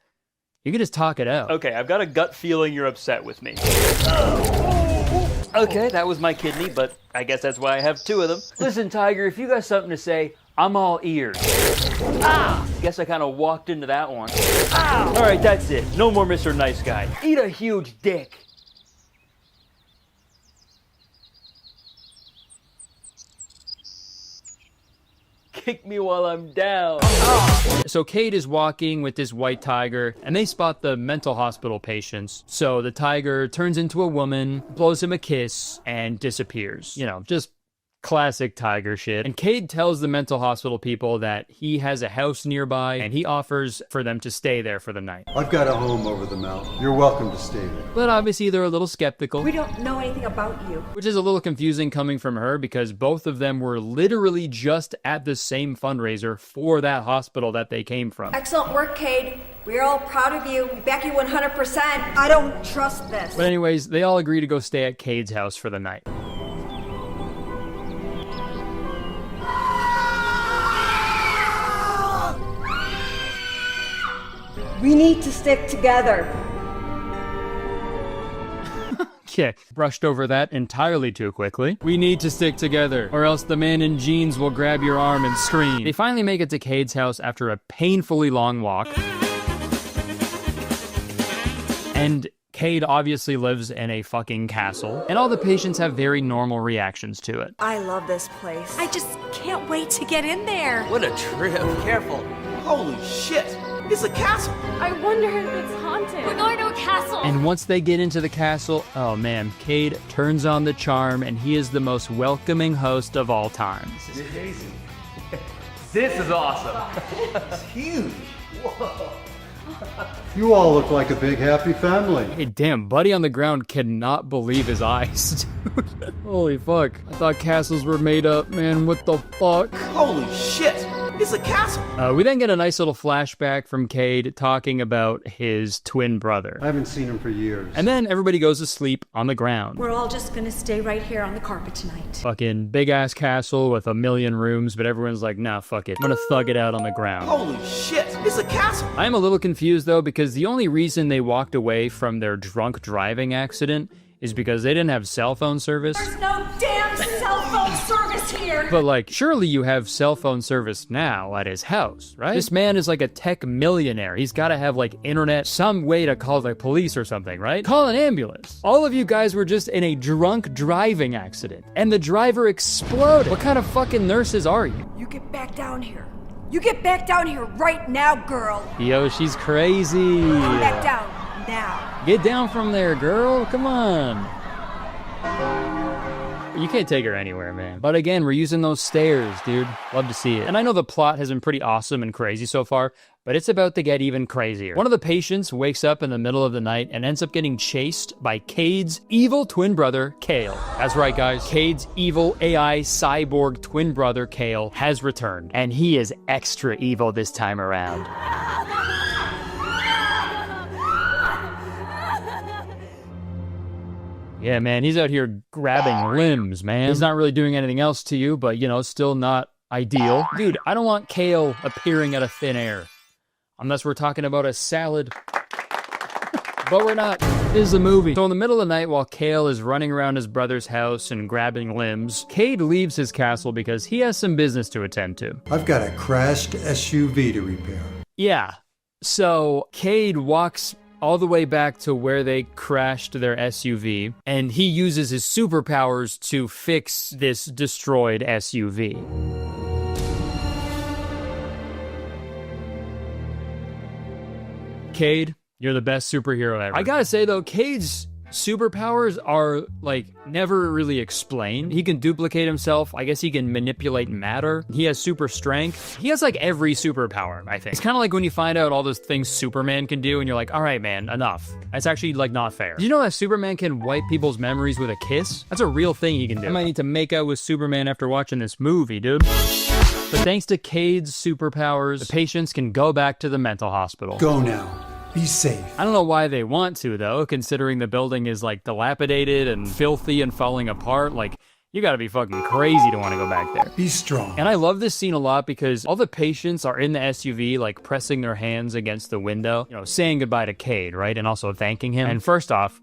you can just talk it out. Okay, I've got a gut feeling you're upset with me. Okay, that was my kidney, but I guess that's why I have two of them. Listen, tiger, if you got something to say, I'm all ears. Ah! Guess I kind of walked into that one. Ah! All right, that's it. No more Mr. Nice Guy. Eat a huge dick. Kick me while I'm down. So Cade is walking with this white tiger, and they spot the mental hospital patients. So the tiger turns into a woman, blows him a kiss, and disappears. You know, just classic tiger shit. And Cade tells the mental hospital people that he has a house nearby, and he offers for them to stay there for the night. I've got a home over the mountain. You're welcome to stay there. But obviously they're a little skeptical. We don't know anything about you. Which is a little confusing coming from her because both of them were literally just at the same fundraiser for that hospital that they came from. Excellent work, Cade. We're all proud of you. We back you 100%. I don't trust this. But anyways, they all agree to go stay at Cade's house for the night. We need to stick together. Yeah, brushed over that entirely too quickly. We need to stick together, or else the man in jeans will grab your arm and scream. They finally make it to Cade's house after a painfully long walk. And Cade obviously lives in a fucking castle, and all the patients have very normal reactions to it. I love this place. I just can't wait to get in there. What a trip. Careful. Holy shit. It's a castle. I wonder if it's haunted. We're going to a castle. And once they get into the castle, oh man, Cade turns on the charm, and he is the most welcoming host of all time. This is crazy. This is awesome. It's huge. Whoa. You all look like a big happy family. Hey, damn, Buddy on the ground cannot believe his eyes, dude. Holy fuck. I thought castles were made up, man. What the fuck? Holy shit. It's a castle. We then get a nice little flashback from Cade talking about his twin brother. I haven't seen him for years. And then everybody goes to sleep on the ground. We're all just gonna stay right here on the carpet tonight. Fucking big-ass castle with a million rooms, but everyone's like, nah, fuck it. I'm gonna thug it out on the ground. Holy shit. It's a castle. I'm a little confused, though, because the only reason they walked away from their drunk driving accident is because they didn't have cell phone service. There's no damn cell phone service here. But like, surely you have cell phone service now at his house, right? This man is like a tech millionaire. He's gotta have like internet, some way to call the police or something, right? Call an ambulance. All of you guys were just in a drunk driving accident, and the driver exploded. What kind of fucking nurses are you? You get back down here. You get back down here right now, girl. Yo, she's crazy. Come back down now. Get down from there, girl. Come on. You can't take her anywhere, man. But again, we're using those stairs, dude. Love to see it. And I know the plot has been pretty awesome and crazy so far, but it's about to get even crazier. One of the patients wakes up in the middle of the night and ends up getting chased by Cade's evil twin brother, Kale. That's right, guys. Cade's evil AI cyborg twin brother, Kale, has returned. And he is extra evil this time around. Yeah, man, he's out here grabbing limbs, man. He's not really doing anything else to you, but, you know, still not ideal. Dude, I don't want Kale appearing out of thin air. Unless we're talking about a salad. But we're not. This is a movie. So in the middle of the night, while Kale is running around his brother's house and grabbing limbs, Cade leaves his castle because he has some business to attend to. I've got a crashed SUV to repair. Yeah. So Cade walks all the way back to where they crashed their SUV, and he uses his superpowers to fix this destroyed SUV. Cade, you're the best superhero ever. I gotta say though, Cade's superpowers are like never really explained. He can duplicate himself. I guess he can manipulate matter. He has super strength. He has like every superpower, I think. It's kind of like when you find out all those things Superman can do and you're like, all right, man, enough. That's actually like not fair. Did you know that Superman can wipe people's memories with a kiss? That's a real thing he can do. I might need to make out with Superman after watching this movie, dude. But thanks to Cade's superpowers, the patients can go back to the mental hospital. Go now. Be safe. I don't know why they want to, though, considering the building is, like, dilapidated and filthy and falling apart. Like, you gotta be fucking crazy to want to go back there. Be strong. And I love this scene a lot because all the patients are in the SUV, like, pressing their hands against the window, you know, saying goodbye to Cade, right? And also thanking him. And first off,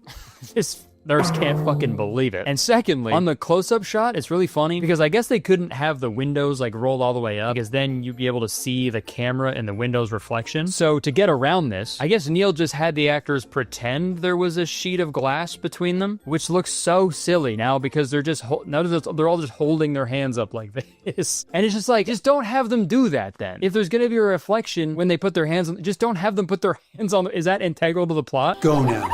this nurse can't fucking believe it. And secondly, on the close-up shot, it's really funny because I guess they couldn't have the windows like rolled all the way up because then you'd be able to see the camera in the window's reflection. So to get around this, I guess Neil just had the actors pretend there was a sheet of glass between them, which looks so silly now because they're just they're all just holding their hands up like this. And it's just like, just don't have them do that then. If there's gonna be a reflection when they put their hands on, just don't have them put their hands on. Is that integral to the plot? Go now.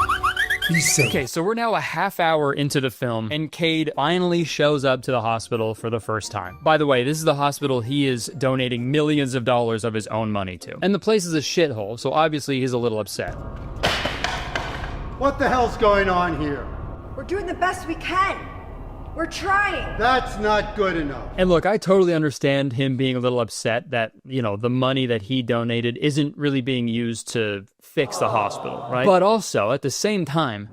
Be safe. Okay, so we're now a half hour into the film, and Cade finally shows up to the hospital for the first time. By the way, this is the hospital he is donating millions of dollars of his own money to. And the place is a shithole, so obviously he's a little upset. What the hell's going on here? We're doing the best we can. We're trying. That's not good enough. And look, I totally understand him being a little upset that, you know, the money that he donated isn't really being used to fix the hospital, right? But also, at the same time,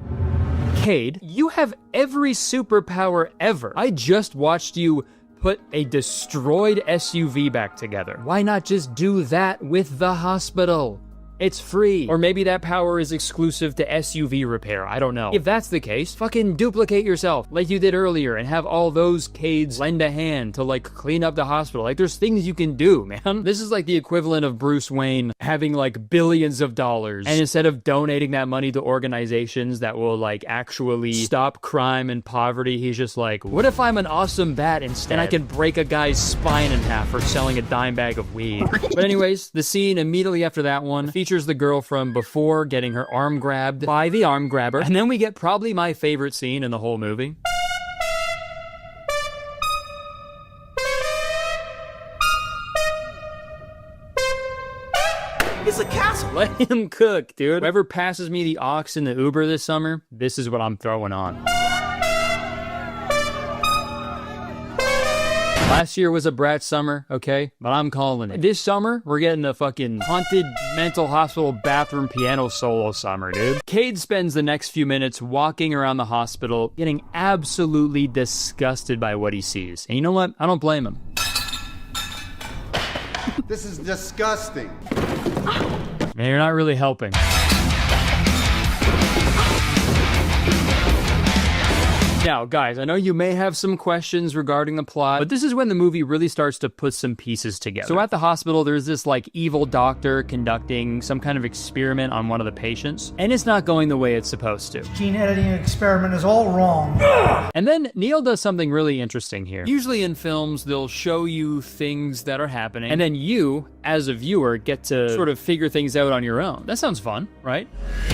Cade, you have every superpower ever. I just watched you put a destroyed SUV back together. Why not just do that with the hospital? It's free. Or maybe that power is exclusive to SUV repair. I don't know. If that's the case, fucking duplicate yourself like you did earlier and have all those Cades lend a hand to like clean up the hospital. Like there's things you can do, man. This is like the equivalent of Bruce Wayne having like billions of dollars, and instead of donating that money to organizations that will like actually stop crime and poverty, he's just like, what if I'm an awesome bat instead and I can break a guy's spine in half for selling a dime bag of weed? But anyways, the scene immediately after that one features the girl from before getting her arm grabbed by the arm grabber, and then we get probably my favorite scene in the whole movie. It's a castle. Let him cook, dude. Whoever passes me the aux in the Uber this summer, this is what I'm throwing on. Last year was a brat summer, okay? But I'm calling it. This summer, we're getting a fucking haunted mental hospital bathroom piano solo summer, dude. Cade spends the next few minutes walking around the hospital, getting absolutely disgusted by what he sees. And you know what? I don't blame him. This is disgusting. Man, you're not really helping. Now, guys, I know you may have some questions regarding the plot, but this is when the movie really starts to put some pieces together. So at the hospital, there's this like evil doctor conducting some kind of experiment on one of the patients, and it's not going the way it's supposed to. Gene editing experiment is all wrong. And then Neil does something really interesting here. Usually in films, they'll show you things that are happening, and then you, as a viewer, get to sort of figure things out on your own. That sounds fun, right?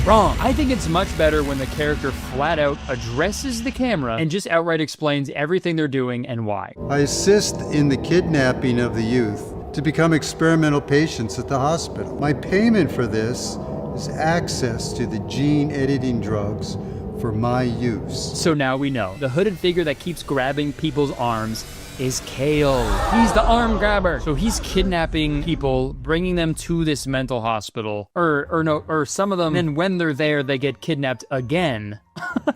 Wrong. I think it's much better when the character flat out addresses the camera and just outright explains everything they're doing and why. I assist in the kidnapping of the youth to become experimental patients at the hospital. My payment for this is access to the gene editing drugs for my use. So now we know. The hooded figure that keeps grabbing people's arms is Kale. He's the arm grabber. So he's kidnapping people, bringing them to this mental hospital. Or some of them, and when they're there, they get kidnapped again.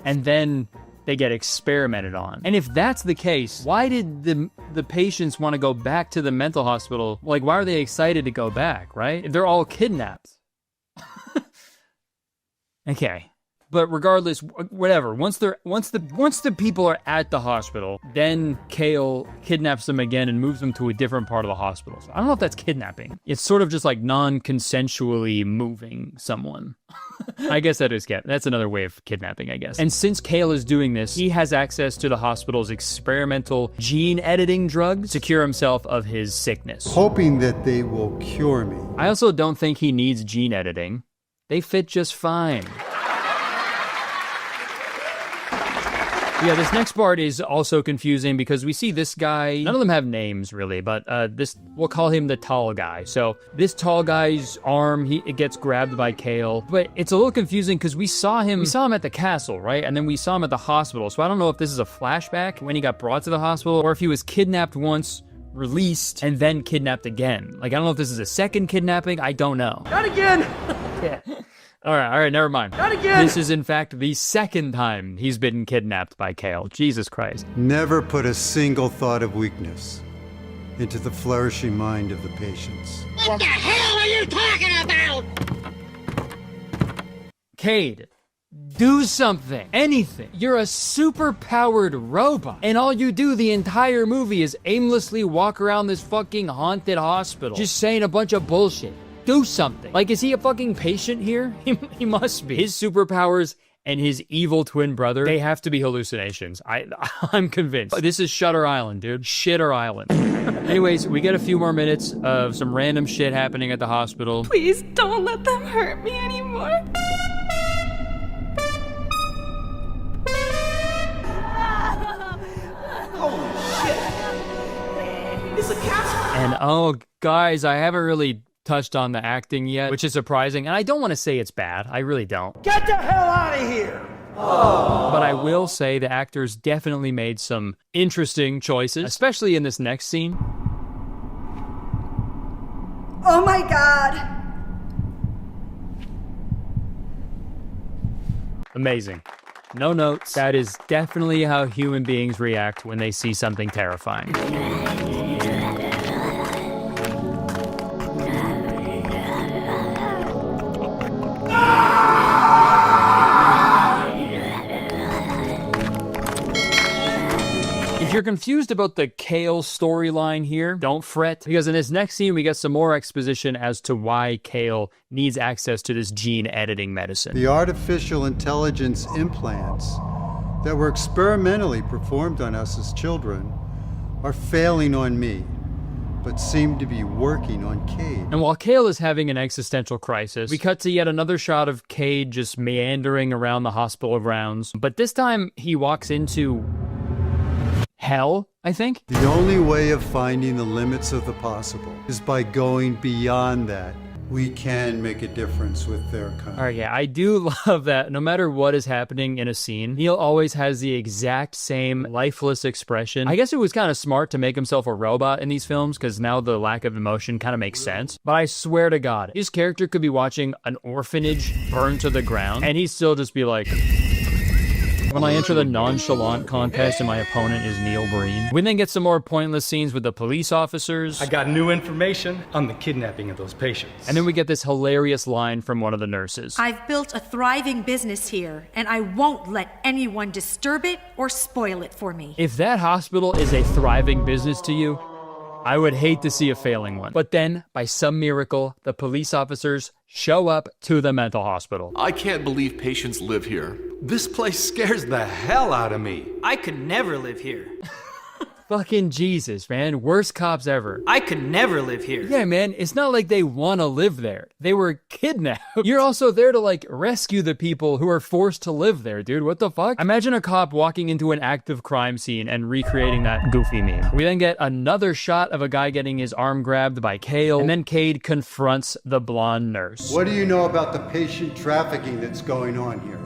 And then they get experimented on. And if that's the case, why did the patients want to go back to the mental hospital? Like, why are they excited to go back, right? They're all kidnapped. Okay. But regardless, whatever. Once the people are at the hospital, then Kale kidnaps them again and moves them to a different part of the hospital. So I don't know if that's kidnapping. It's sort of just like non-consensually moving someone. I guess that's another way of kidnapping, I guess. And since Kale is doing this, he has access to the hospital's experimental gene editing drugs to cure himself of his sickness. Hoping that they will cure me. I also don't think he needs gene editing. They fit just fine. Yeah, this next part is also confusing because we see this guy, none of them have names really, but we'll call him the tall guy. So this tall guy's arm, it gets grabbed by Kale, but it's a little confusing because we saw him at the castle, right? And then we saw him at the hospital. So I don't know if this is a flashback when he got brought to the hospital or if he was kidnapped once, released, and then kidnapped again. Like, I don't know if this is a second kidnapping. I don't know. Not again! Yeah. All right, never mind. Not again! This is, in fact, the second time he's been kidnapped by Kale. Jesus Christ. Never put a single thought of weakness into the flourishing mind of the patients. What the hell are you talking about? Cade, do something. Anything. You're a super-powered robot, and all you do the entire movie is aimlessly walk around this fucking haunted hospital, just saying a bunch of bullshit. Do something. Like, is he a fucking patient here? He must be. His superpowers and his evil twin brother, they have to be hallucinations. I'm convinced. This is Shutter Island, dude. Shitter Island. Anyways, we get a few more minutes of some random shit happening at the hospital. Please don't let them hurt me anymore. Holy shit! It's a castle! And oh, guys, I haven't really touched on the acting yet, which is surprising, and I don't want to say it's bad. I really don't. Get the hell out of here! Oh. But I will say the actors definitely made some interesting choices, especially in this next scene. Oh my god! Amazing. No notes. That is definitely how human beings react when they see something terrifying. If you're confused about the Kale storyline here, don't fret, because in this next scene we get some more exposition as to why Kale needs access to this gene editing medicine. The artificial intelligence implants that were experimentally performed on us as children are failing on me, but seem to be working on Cade. And while Kale is having an existential crisis, we cut to yet another shot of Cade just meandering around the hospital grounds, but this time he walks into hell, I think? The only way of finding the limits of the possible is by going beyond that. We can make a difference with their kind. All right, yeah, I do love that no matter what is happening in a scene, Neil always has the exact same lifeless expression. I guess it was kind of smart to make himself a robot in these films, because now the lack of emotion kind of makes sense. But I swear to God, his character could be watching an orphanage burn to the ground, and he'd still just be like... When I enter the nonchalant contest and my opponent is Neil Breen. We then get some more pointless scenes with the police officers. I got new information on the kidnapping of those patients. And then we get this hilarious line from one of the nurses. I've built a thriving business here, and I won't let anyone disturb it or spoil it for me. If that hospital is a thriving business to you, I would hate to see a failing one. But then, by some miracle, the police officers show up to the mental hospital. I can't believe patients live here. This place scares the hell out of me. I could never live here. Fucking Jesus, man. Worst cops ever. I could never live here. Yeah, man. It's not like they want to live there. They were kidnapped. You're also there to, like, rescue the people who are forced to live there, dude. What the fuck? Imagine a cop walking into an active crime scene and recreating that goofy meme. We then get another shot of a guy getting his arm grabbed by Kale, and then Cade confronts the blonde nurse. What do you know about the patient trafficking that's going on here?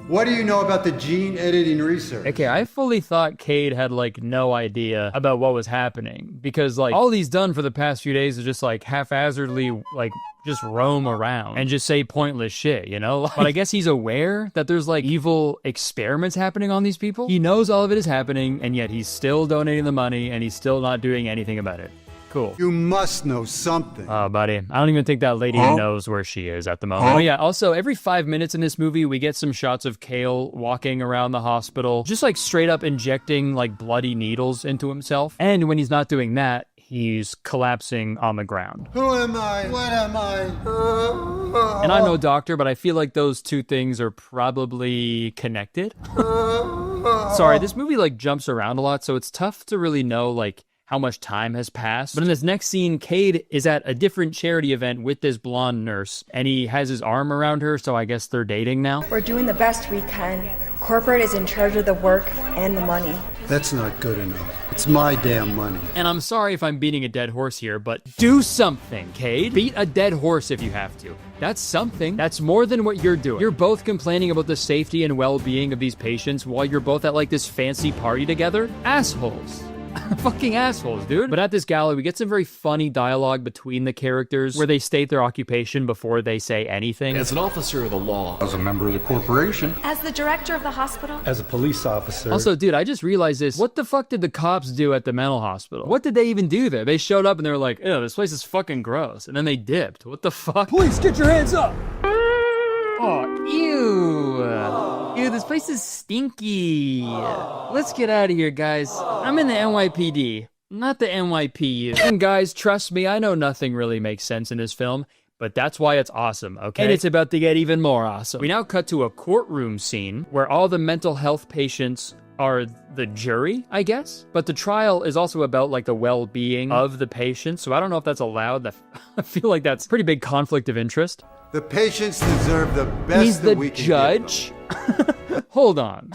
What do you know about the gene editing research? Okay, I fully thought Cade had, like, no idea about what was happening. Because, like, all he's done for the past few days is just, like, haphazardly, like, just roam around and just say pointless shit, you know? But I guess he's aware that there's, like, evil experiments happening on these people. He knows all of it is happening, and yet he's still donating the money, and he's still not doing anything about it. Cool. You must know something. Oh, buddy. I don't even think that lady knows where she is at the moment. Oh, yeah. Also, every 5 minutes in this movie, we get some shots of Kale walking around the hospital, just like straight up injecting like bloody needles into himself. And when he's not doing that, he's collapsing on the ground. Who am I? What am I? And I'm no doctor, but I feel like those two things are probably connected. Sorry, this movie like jumps around a lot, so it's tough to really know like how much time has passed. But in this next scene, Cade is at a different charity event with this blonde nurse, and he has his arm around her, so I guess they're dating now. We're doing the best we can. Corporate is in charge of the work and the money. That's not good enough. It's my damn money. And I'm sorry if I'm beating a dead horse here, but do something, Cade. Beat a dead horse if you have to. That's something. That's more than what you're doing. You're both complaining about the safety and well-being of these patients while you're both at like this fancy party together. Assholes. Fucking assholes, dude. But at this gala, we get some very funny dialogue between the characters where they state their occupation before they say anything. As an officer of the law. As a member of the corporation. As the director of the hospital. As a police officer. Also, dude, I just realized this. What the fuck did the cops do at the mental hospital? What did they even do there? They showed up and they were like, ew, this place is fucking gross. And then they dipped. What the fuck? Police, get your hands up! Oh, ew. Ew, this place is stinky. Let's get out of here, guys. I'm in the NYPD, not the NYPU. And guys, trust me, I know nothing really makes sense in this film, but that's why it's awesome, okay? And it's about to get even more awesome. We now cut to a courtroom scene where all the mental health patients are the jury, I guess? But the trial is also about, like, the well-being of the patient, so I don't know if that's allowed. I feel like that's a pretty big conflict of interest. The patients deserve the best that we can give them. He's the judge? Hold on.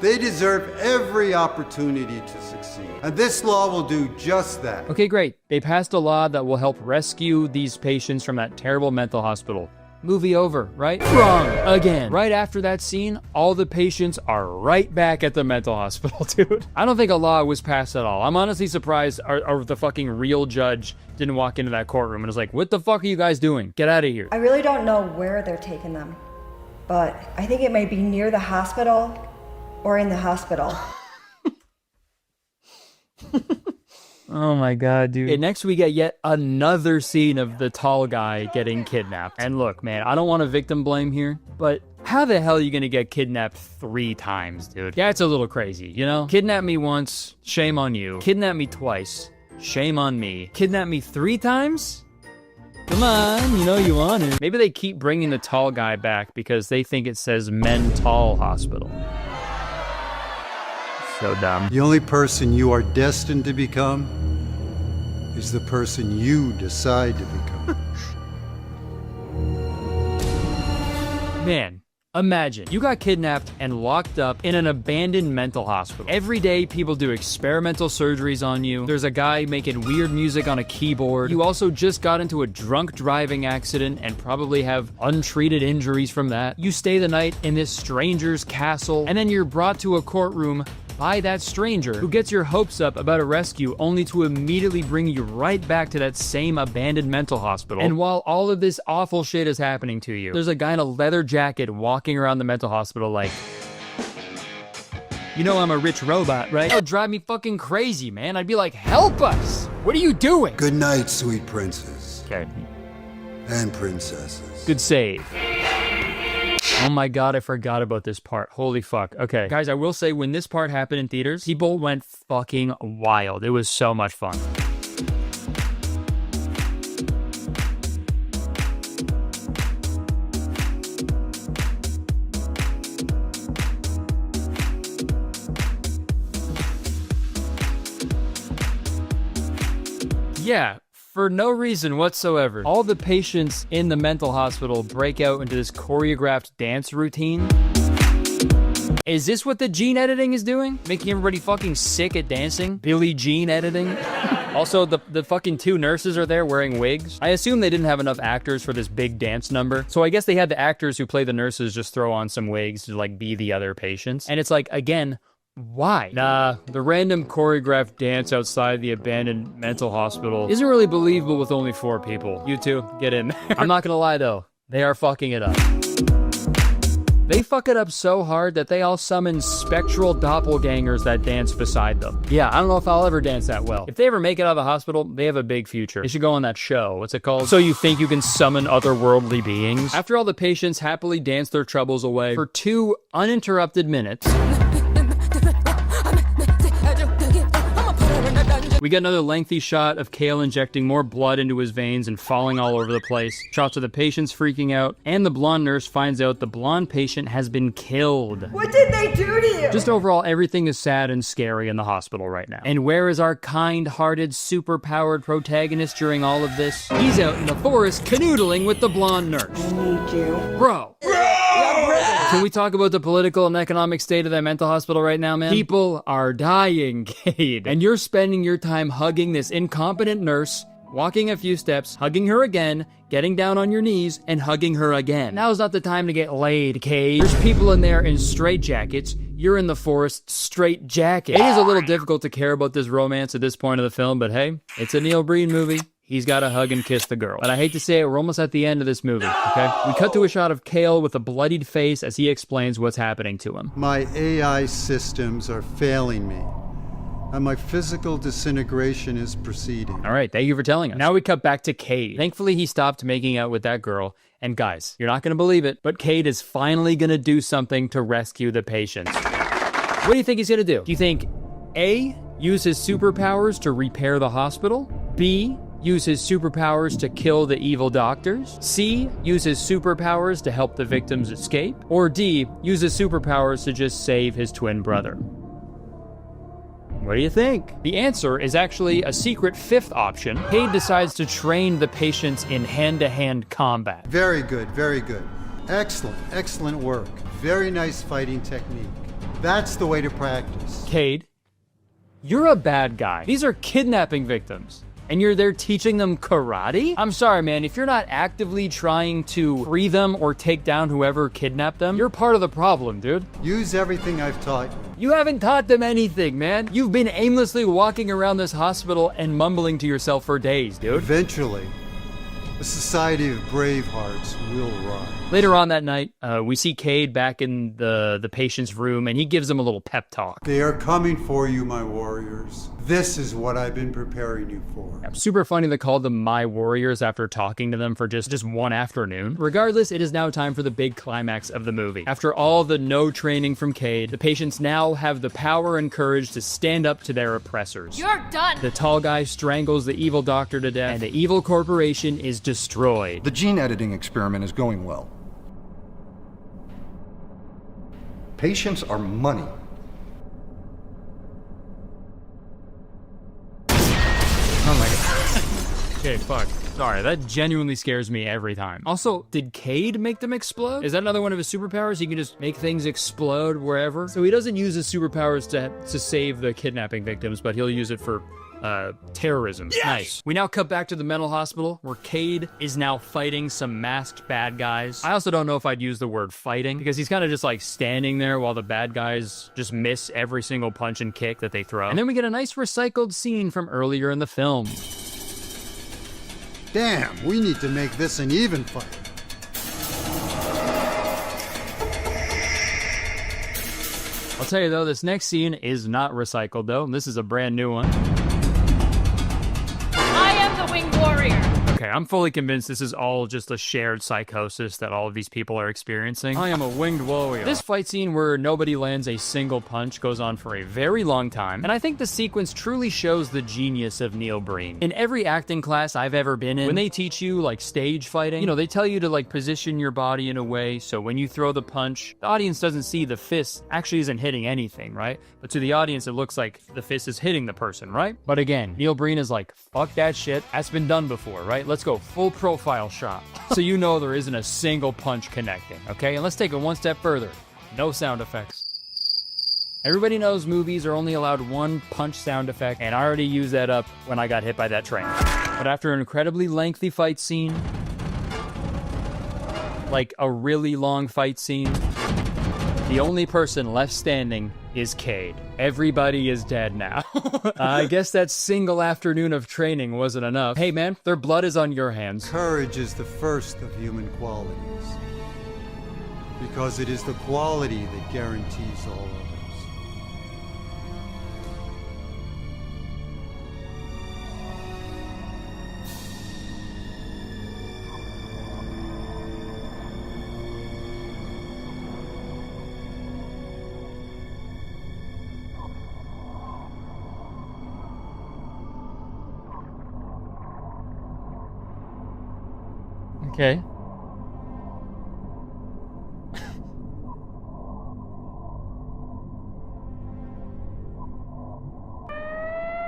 They deserve every opportunity to succeed. And this law will do just that. Okay, great. They passed a law that will help rescue these patients from that terrible mental hospital. Movie over, right? Wrong again. Right after that scene, all the patients are right back at the mental hospital, dude. I don't think a law was passed at all. I'm honestly surprised the fucking real judge didn't walk into that courtroom and was like, what the fuck are you guys doing? Get out of here. I really don't know where they're taking them, but I think it may be near the hospital or in the hospital. Oh my god, dude. Okay, next we get yet another scene of the tall guy getting kidnapped. And look, man, I don't want to victim blame here, but How the hell are you gonna get kidnapped 3 times, dude? Yeah, it's a little crazy, you know? Kidnap me once, shame on you. Kidnap me twice, shame on me. Kidnap me 3 times? Come on, you know you want it. Maybe they keep bringing the tall guy back because they think it says Men Tall Hospital. So dumb. The only person you are destined to become is the person you decide to become. Man, imagine you got kidnapped and locked up in an abandoned mental hospital. Every day, people do experimental surgeries on you. There's a guy making weird music on a keyboard. You also just got into a drunk driving accident and probably have untreated injuries from that. You stay the night in this stranger's castle, and then you're brought to a courtroom by that stranger who gets your hopes up about a rescue only to immediately bring you right back to that same abandoned mental hospital. And while all of this awful shit is happening to you, there's a guy in a leather jacket walking around the mental hospital like, you know I'm a rich robot, right? That would drive me fucking crazy, man. I'd be like, help us! What are you doing? Good night, sweet princes. Okay. And princesses. Good save. Oh my god, I forgot about this part. Holy fuck. Okay, guys, I will say when this part happened in theaters, people went fucking wild. It was so much fun. Yeah. For no reason whatsoever, all the patients in the mental hospital break out into this choreographed dance routine. Is this what the gene editing is doing? Making everybody fucking sick at dancing? Billie Jean editing? Also, the fucking 2 nurses are there wearing wigs. I assume they didn't have enough actors for this big dance number. So I guess they had the actors who play the nurses just throw on some wigs to like be the other patients. And it's like, again, why? Nah, the random choreographed dance outside the abandoned mental hospital isn't really believable with only 4 people. You two, get in there. I'm not gonna lie though, they are fucking it up. They fuck it up so hard that they all summon spectral doppelgangers that dance beside them. Yeah, I don't know if I'll ever dance that well. If they ever make it out of the hospital, they have a big future. They should go on that show. What's it called? So You Think You Can Summon Otherworldly Beings? After all the patients happily dance their troubles away for 2 uninterrupted minutes, we get another lengthy shot of Kale injecting more blood into his veins and falling all over the place. Shots of the patients freaking out, and the blonde nurse finds out the blonde patient has been killed. What did they do to you? Just overall, everything is sad and scary in the hospital right now. And where is our kind-hearted, super-powered protagonist during all of this? He's out in the forest canoodling with the blonde nurse. I need you. Bro! Can we talk about the political and economic state of that mental hospital right now, man? People are dying, Cade. And you're spending your time hugging this incompetent nurse, walking a few steps, hugging her again, getting down on your knees, and hugging her again. Now's not the time to get laid, Cade. There's people in there in straitjackets. You're in the forest straight jacket. It is a little difficult to care about this romance at this point of the film, but hey, it's a Neil Breen movie. He's got to hug and kiss the girl. But I hate to say it, we're almost at the end of this movie, okay? We cut to a shot of Kale with a bloodied face as he explains what's happening to him. My AI systems are failing me, and my physical disintegration is proceeding. All right, thank you for telling us. Now we cut back to Cade. Thankfully, he stopped making out with that girl. And guys, you're not going to believe it, but Cade is finally going to do something to rescue the patients. What do you think he's going to do? Do you think A, use his superpowers to repair the hospital? B, use his superpowers to kill the evil doctors? C, use his superpowers to help the victims escape? Or D, use his superpowers to just save his twin brother? What do you think? The answer is actually a secret 5th option. Cade decides to train the patients in hand-to-hand combat. Very good, very good. Excellent, excellent work. Very nice fighting technique. That's the way to practice. Cade, you're a bad guy. These are kidnapping victims. And you're there teaching them karate? I'm sorry, man, if you're not actively trying to free them or take down whoever kidnapped them, you're part of the problem, dude. Use everything I've taught you. You haven't taught them anything, man. You've been aimlessly walking around this hospital and mumbling to yourself for days, dude. Eventually, A society of brave hearts will rise. Later on that night, we see Cade back in the patient's room, and he gives him a little pep talk. They are coming for you, my warriors. This is what I've been preparing you for. Yeah, super funny they called them my warriors after talking to them for just one afternoon. Regardless, it is now time for the big climax of the movie. After all the no training from Cade, the patients now have the power and courage to stand up to their oppressors. You're done! The tall guy strangles the evil doctor to death, and the evil corporation is destroyed. The gene editing experiment is going well. Patients are money. Oh my god. Okay, fuck. Sorry, that genuinely scares me every time. Also, did Cade make them explode? Is that another one of his superpowers? He can just make things explode wherever? So he doesn't use his superpowers to save the kidnapping victims, but he'll use it for terrorism. Yes! Nice. We now cut back to the mental hospital where Cade is now fighting some masked bad guys. I also don't know if I'd use the word fighting because he's kind of just like standing there while the bad guys just miss every single punch and kick that they throw. And then we get a nice recycled scene from earlier in the film. Damn, we need to make this an even fight. I'll tell you though, this next scene is not recycled though. This is a brand new one. I am the winged warrior. Okay, I'm fully convinced this is all just a shared psychosis that all of these people are experiencing. I am a winged warrior. This fight scene where nobody lands a single punch goes on for a very long time, and I think the sequence truly shows the genius of Neil Breen. In every acting class I've ever been in, when they teach you like stage fighting, you know, they tell you to like position your body in a way so when you throw the punch, the audience doesn't see the fist actually isn't hitting anything, right? But to the audience, it looks like the fist is hitting the person, right? But again, Neil Breen is like, fuck that shit. That's been done before, right? Let's go full profile shot. So you know there isn't a single punch connecting, okay? And let's take it one step further. No sound effects. Everybody knows movies are only allowed one punch sound effect, and I already used that up when I got hit by that train. But after an incredibly lengthy fight scene, like a really long fight scene, the only person left standing is Cade. Everybody is dead now. I guess that single afternoon of training wasn't enough. Hey man, their blood is on your hands. Courage is the first of human qualities, because it is the quality that guarantees all others. Okay.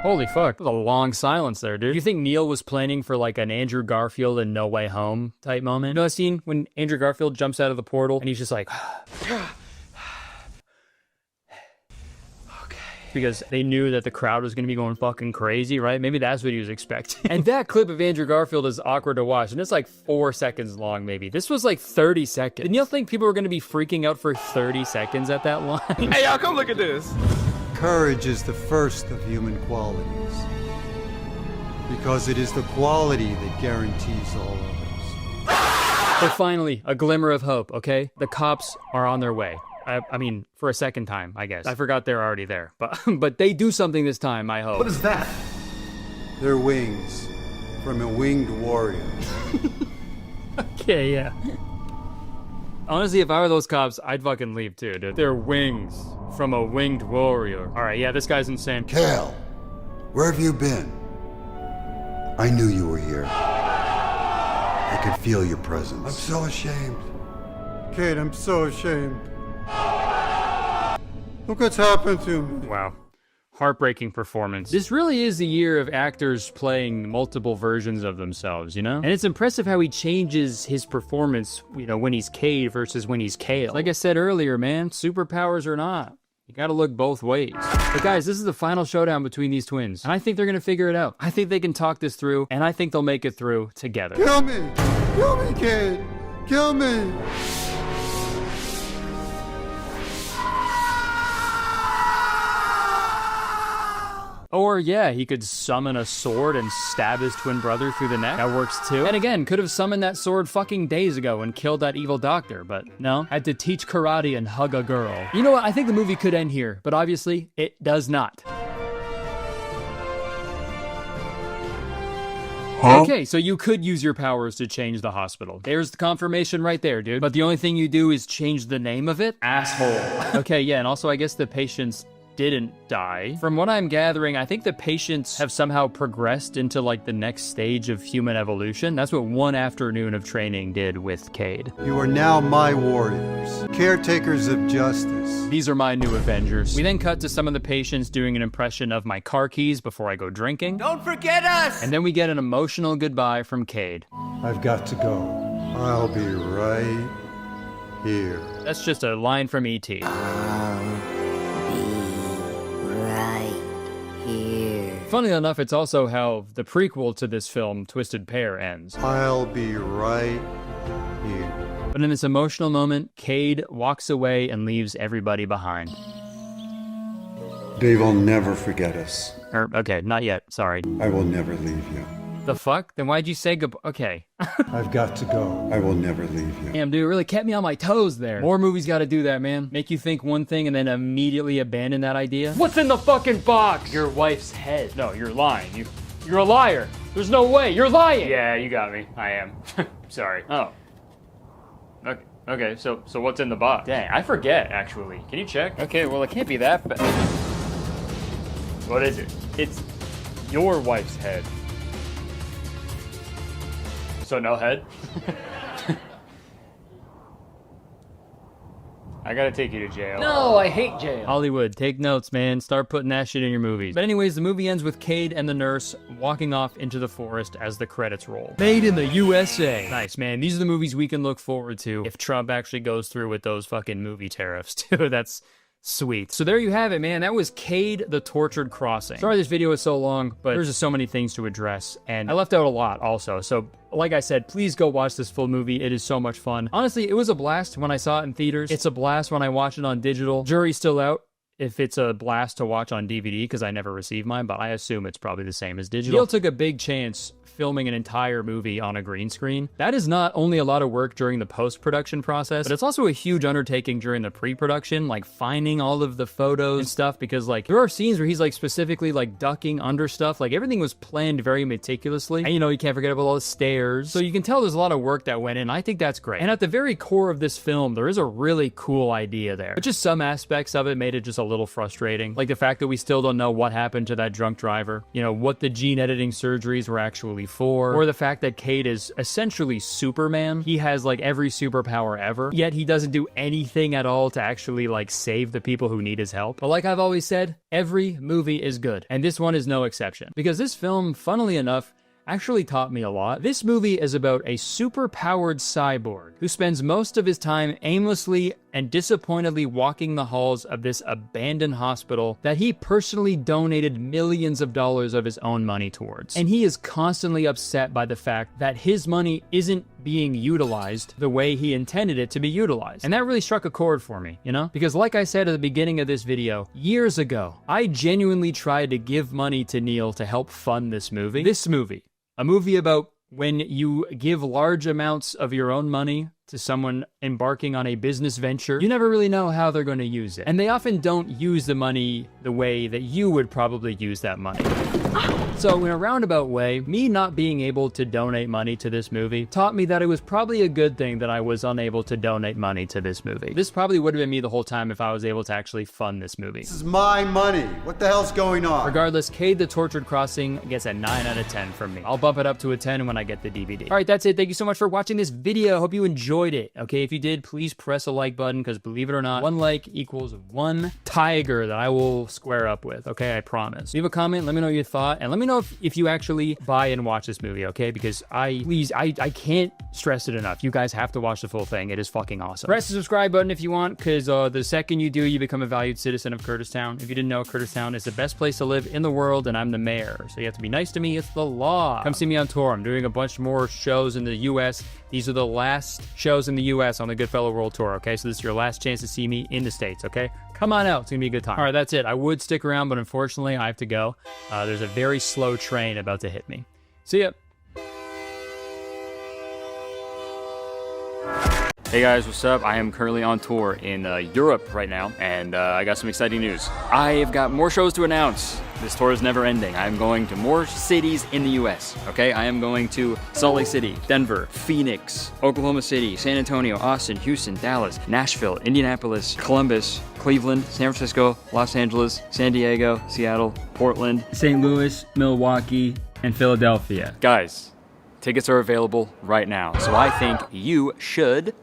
Holy fuck, that was a long silence there, dude. Do you think Neil was planning for like an Andrew Garfield and No Way Home type moment? You know that scene when Andrew Garfield jumps out of the portal and he's just like... because they knew that the crowd was going to be going fucking crazy, right? Maybe that's what he was expecting. And that clip of Andrew Garfield is awkward to watch, and it's like 4 seconds long, maybe. This was like 30 seconds. Didn't you think people were going to be freaking out for 30 seconds at that line? Hey, y'all, come look at this. Courage is the first of human qualities, because it is the quality that guarantees all others. But finally, a glimmer of hope, okay? The cops are on their way. I mean, for a second time, I guess. I forgot they're already there. But they do something this time, I hope. What is that? They're wings from a winged warrior. Okay, yeah. Honestly, if I were those cops, I'd fucking leave too, dude. They're wings from a winged warrior. All right, yeah, this guy's insane. Cal, where have you been? I knew you were here. I could feel your presence. I'm so ashamed. Kate, I'm so ashamed. Look what's happened to me. Wow. Heartbreaking performance. This really is the year of actors playing multiple versions of themselves, you know? And it's impressive how he changes his performance, you know, when he's Cade versus when he's Cale. Like I said earlier, man, superpowers or not, you gotta look both ways. But guys, this is the final showdown between these twins, and I think they're gonna figure it out. I think they can talk this through, and I think they'll make it through together. Kill me! Kill me, Cade! Kill me! Or yeah, he could summon a sword and stab his twin brother through the neck. That works too. And again, could have summoned that sword fucking days ago and killed that evil doctor, but no. Had to teach karate and hug a girl. You know what? I think the movie could end here, but obviously it does not. Huh? Okay, so you could use your powers to change the hospital. There's the confirmation right there, dude. But the only thing you do is change the name of it? Asshole. Okay, yeah, and also I guess the patients didn't die. From what I'm gathering, I think the patients have somehow progressed into like the next stage of human evolution. That's what one afternoon of training did with Cade. You are now my warriors, caretakers of justice. These are my new Avengers. We then cut to some of the patients doing an impression of my car keys before I go drinking. Don't forget us! And then we get an emotional goodbye from Cade. I've got to go. I'll be right here. That's just a line from E.T. Funny enough, it's also how the prequel to this film, Twisted Pair, ends. I'll be right here. But in this emotional moment, Cade walks away and leaves everybody behind. They will never forget us. Okay, not yet, sorry. I will never leave you. The fuck? Then why'd you say goodbye? Okay. I've got to go. I will never leave you. Damn, dude, it really kept me on my toes there. More movies gotta do that, man. Make you think one thing and then immediately abandon that idea. What's in the fucking box? Your wife's head. No, you're lying. You're a liar. There's no way. You're lying. Yeah, you got me. I am. Sorry. Oh. Okay, so what's in the box? Dang, I forget, actually. Can you check? Okay, well, it can't be that bad. What is it? It's your wife's head. So no head? I gotta take you to jail. No, I hate jail. Hollywood, take notes, man. Start putting that shit in your movies. But anyways, the movie ends with Cade and the nurse walking off into the forest as the credits roll. Made in the USA. Nice, man. These are the movies we can look forward to if Trump actually goes through with those fucking movie tariffs, too. That's sweet. So there you have it, man. That was Cade the Tortured Crossing. Sorry this video is so long, but there's just so many things to address, and I left out a lot also. So like I said, please go watch this full movie. It is so much fun. Honestly, it was a blast when I saw it in theaters. It's a blast when I watch it on digital. Jury's still out if it's a blast to watch on DVD, because I never received mine, but I assume it's probably the same as digital. Neil took a big chance filming an entire movie on a green screen. That is not only a lot of work during the post-production process, but it's also a huge undertaking during the pre-production, like finding all of the photos and stuff, because like there are scenes where he's like specifically like ducking under stuff. Like everything was planned very meticulously. And you know, you can't forget about all the stairs. So you can tell there's a lot of work that went in. I think that's great. And at the very core of this film, there is a really cool idea there. But just some aspects of it made it just a little frustrating. Like the fact that we still don't know what happened to that drunk driver, you know, what the gene editing surgeries were actually for, or the fact that Cade is essentially Superman. He has like every superpower ever, yet he doesn't do anything at all to actually like save the people who need his help. But like I've always said, every movie is good, and this one is no exception, because this film, funnily enough, actually taught me a lot. This movie is about a super-powered cyborg who spends most of his time aimlessly and disappointedly walking the halls of this abandoned hospital that he personally donated millions of dollars of his own money towards. And he is constantly upset by the fact that his money isn't being utilized the way he intended it to be utilized. And that really struck a chord for me, you know? Because like I said at the beginning of this video, years ago, I genuinely tried to give money to Neil to help fund this movie. This movie. A movie about when you give large amounts of your own money to someone embarking on a business venture, you never really know how they're going to use it. And they often don't use the money the way that you would probably use that money. So in a roundabout way, me not being able to donate money to this movie taught me that it was probably a good thing that I was unable to donate money to this movie. This probably would have been me the whole time if I was able to actually fund this movie. This is my money. What the hell's going on? Regardless, Cade the Tortured Crossing gets a 9 out of 10 from me. I'll bump it up to a 10 when I get the DVD. All right, that's it. Thank you so much for watching this video. Hope you enjoyed it. Okay, if you did, please press a like button, because believe it or not, 1 like equals 1 tiger that I will square up with. Okay, I promise. Leave a comment, let me know your thought, and let me know if you actually buy and watch this movie, okay? Because I can't stress it enough. You guys have to watch the full thing. It is fucking awesome. Press the subscribe button if you want, because the second you do, you become a valued citizen of Kurtistown. If you didn't know, Kurtistown is the best place to live in the world, and I'm the mayor. So you have to be nice to me. It's the law. Come see me on tour. I'm doing a bunch more shows in the US. These are the last shows in the US on the Goodfellow World Tour, okay? So this is your last chance to see me in the States, okay? Come on out. It's going to be a good time. All right, that's it. I would stick around, but unfortunately, I have to go. There's a very slow train about to hit me. See ya. Hey guys, what's up? I am currently on tour in Europe right now, and I got some exciting news. I have got more shows to announce. This tour is never ending. I am going to more cities in the US, okay? I am going to Salt Lake City, Denver, Phoenix, Oklahoma City, San Antonio, Austin, Houston, Dallas, Nashville, Indianapolis, Columbus, Cleveland, San Francisco, Los Angeles, San Diego, Seattle, Portland, St. Louis, Milwaukee, and Philadelphia. Guys, tickets are available right now, so I think you should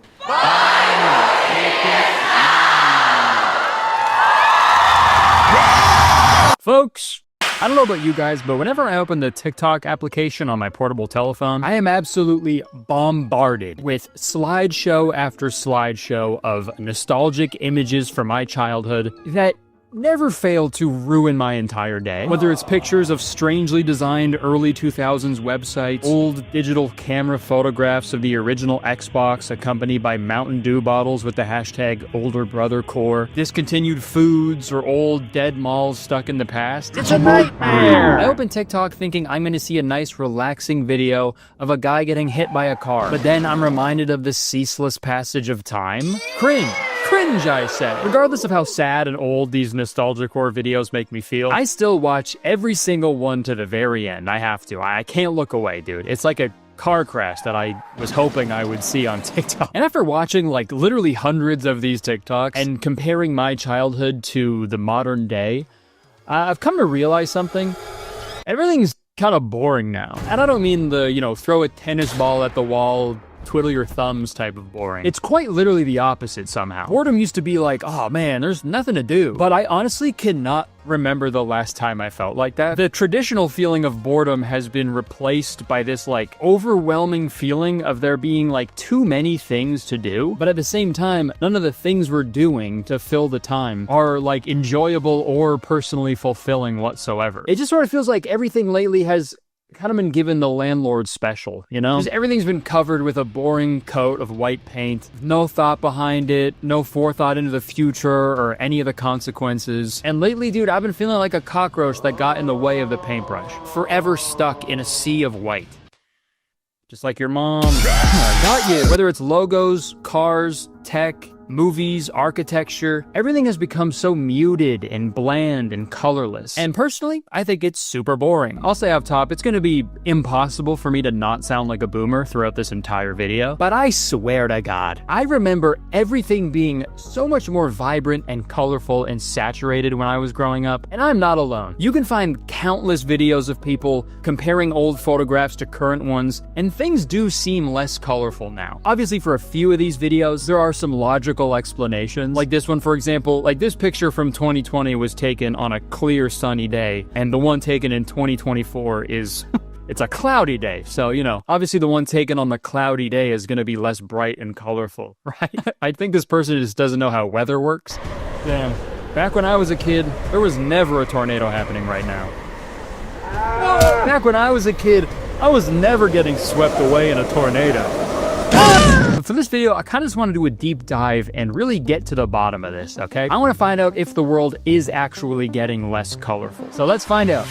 Folks, I don't know about you guys, but whenever I open the TikTok application on my portable telephone, I am absolutely bombarded with slideshow after slideshow of nostalgic images from my childhood that never fail to ruin my entire day. Whether it's pictures of strangely designed early 2000s websites, old digital camera photographs of the original Xbox accompanied by Mountain Dew bottles with the hashtag #OlderBrotherCore, discontinued foods, or old dead malls stuck in the past. It's a nightmare! I open TikTok thinking I'm gonna see a nice relaxing video of a guy getting hit by a car, but then I'm reminded of the ceaseless passage of time. Cringe, I say. Regardless of how sad and old these nostalgia core videos make me feel, I still watch every single one to the very end. I have to. I can't look away, dude. It's like a car crash that I was hoping I would see on TikTok. And after watching like literally hundreds of these TikToks and comparing my childhood to the modern day, I've come to realize something. Everything's kind of boring now. And I don't mean the, throw a tennis ball at the wall, twiddle your thumbs type of boring. It's quite literally the opposite somehow. Boredom used to be like, oh man, there's nothing to do. But I honestly cannot remember the last time I felt like that. The traditional feeling of boredom has been replaced by this like overwhelming feeling of there being like too many things to do. But at the same time, none of the things we're doing to fill the time are like enjoyable or personally fulfilling whatsoever. It just sort of feels like everything lately has kind of been given the landlord special, Because everything's been covered with a boring coat of white paint, no thought behind it, no forethought into the future or any of the consequences. And lately, dude, I've been feeling like a cockroach that got in the way of the paintbrush, forever stuck in a sea of white. Just like your mom. Got you. Whether it's logos, cars, tech, movies, architecture, everything has become so muted and bland and colorless. And personally, I think it's super boring. I'll say up top, it's gonna be impossible for me to not sound like a boomer throughout this entire video, but I swear to God, I remember everything being so much more vibrant and colorful and saturated when I was growing up, and I'm not alone. You can find countless videos of people comparing old photographs to current ones, and things do seem less colorful now. Obviously, for a few of these videos, there are some logical explanations. Like this one, for example, like this picture from 2020 was taken on a clear sunny day, and the one taken in 2024 is it's a cloudy day. So, obviously the one taken on the cloudy day is going to be less bright and colorful, right? I think this person just doesn't know how weather works. Damn. Back when I was a kid, there was never a tornado happening right now. Back when I was a kid, I was never getting swept away in a tornado. But for this video, I kind of just want to do a deep dive and really get to the bottom of this, okay? I want to find out if the world is actually getting less colorful. So let's find out.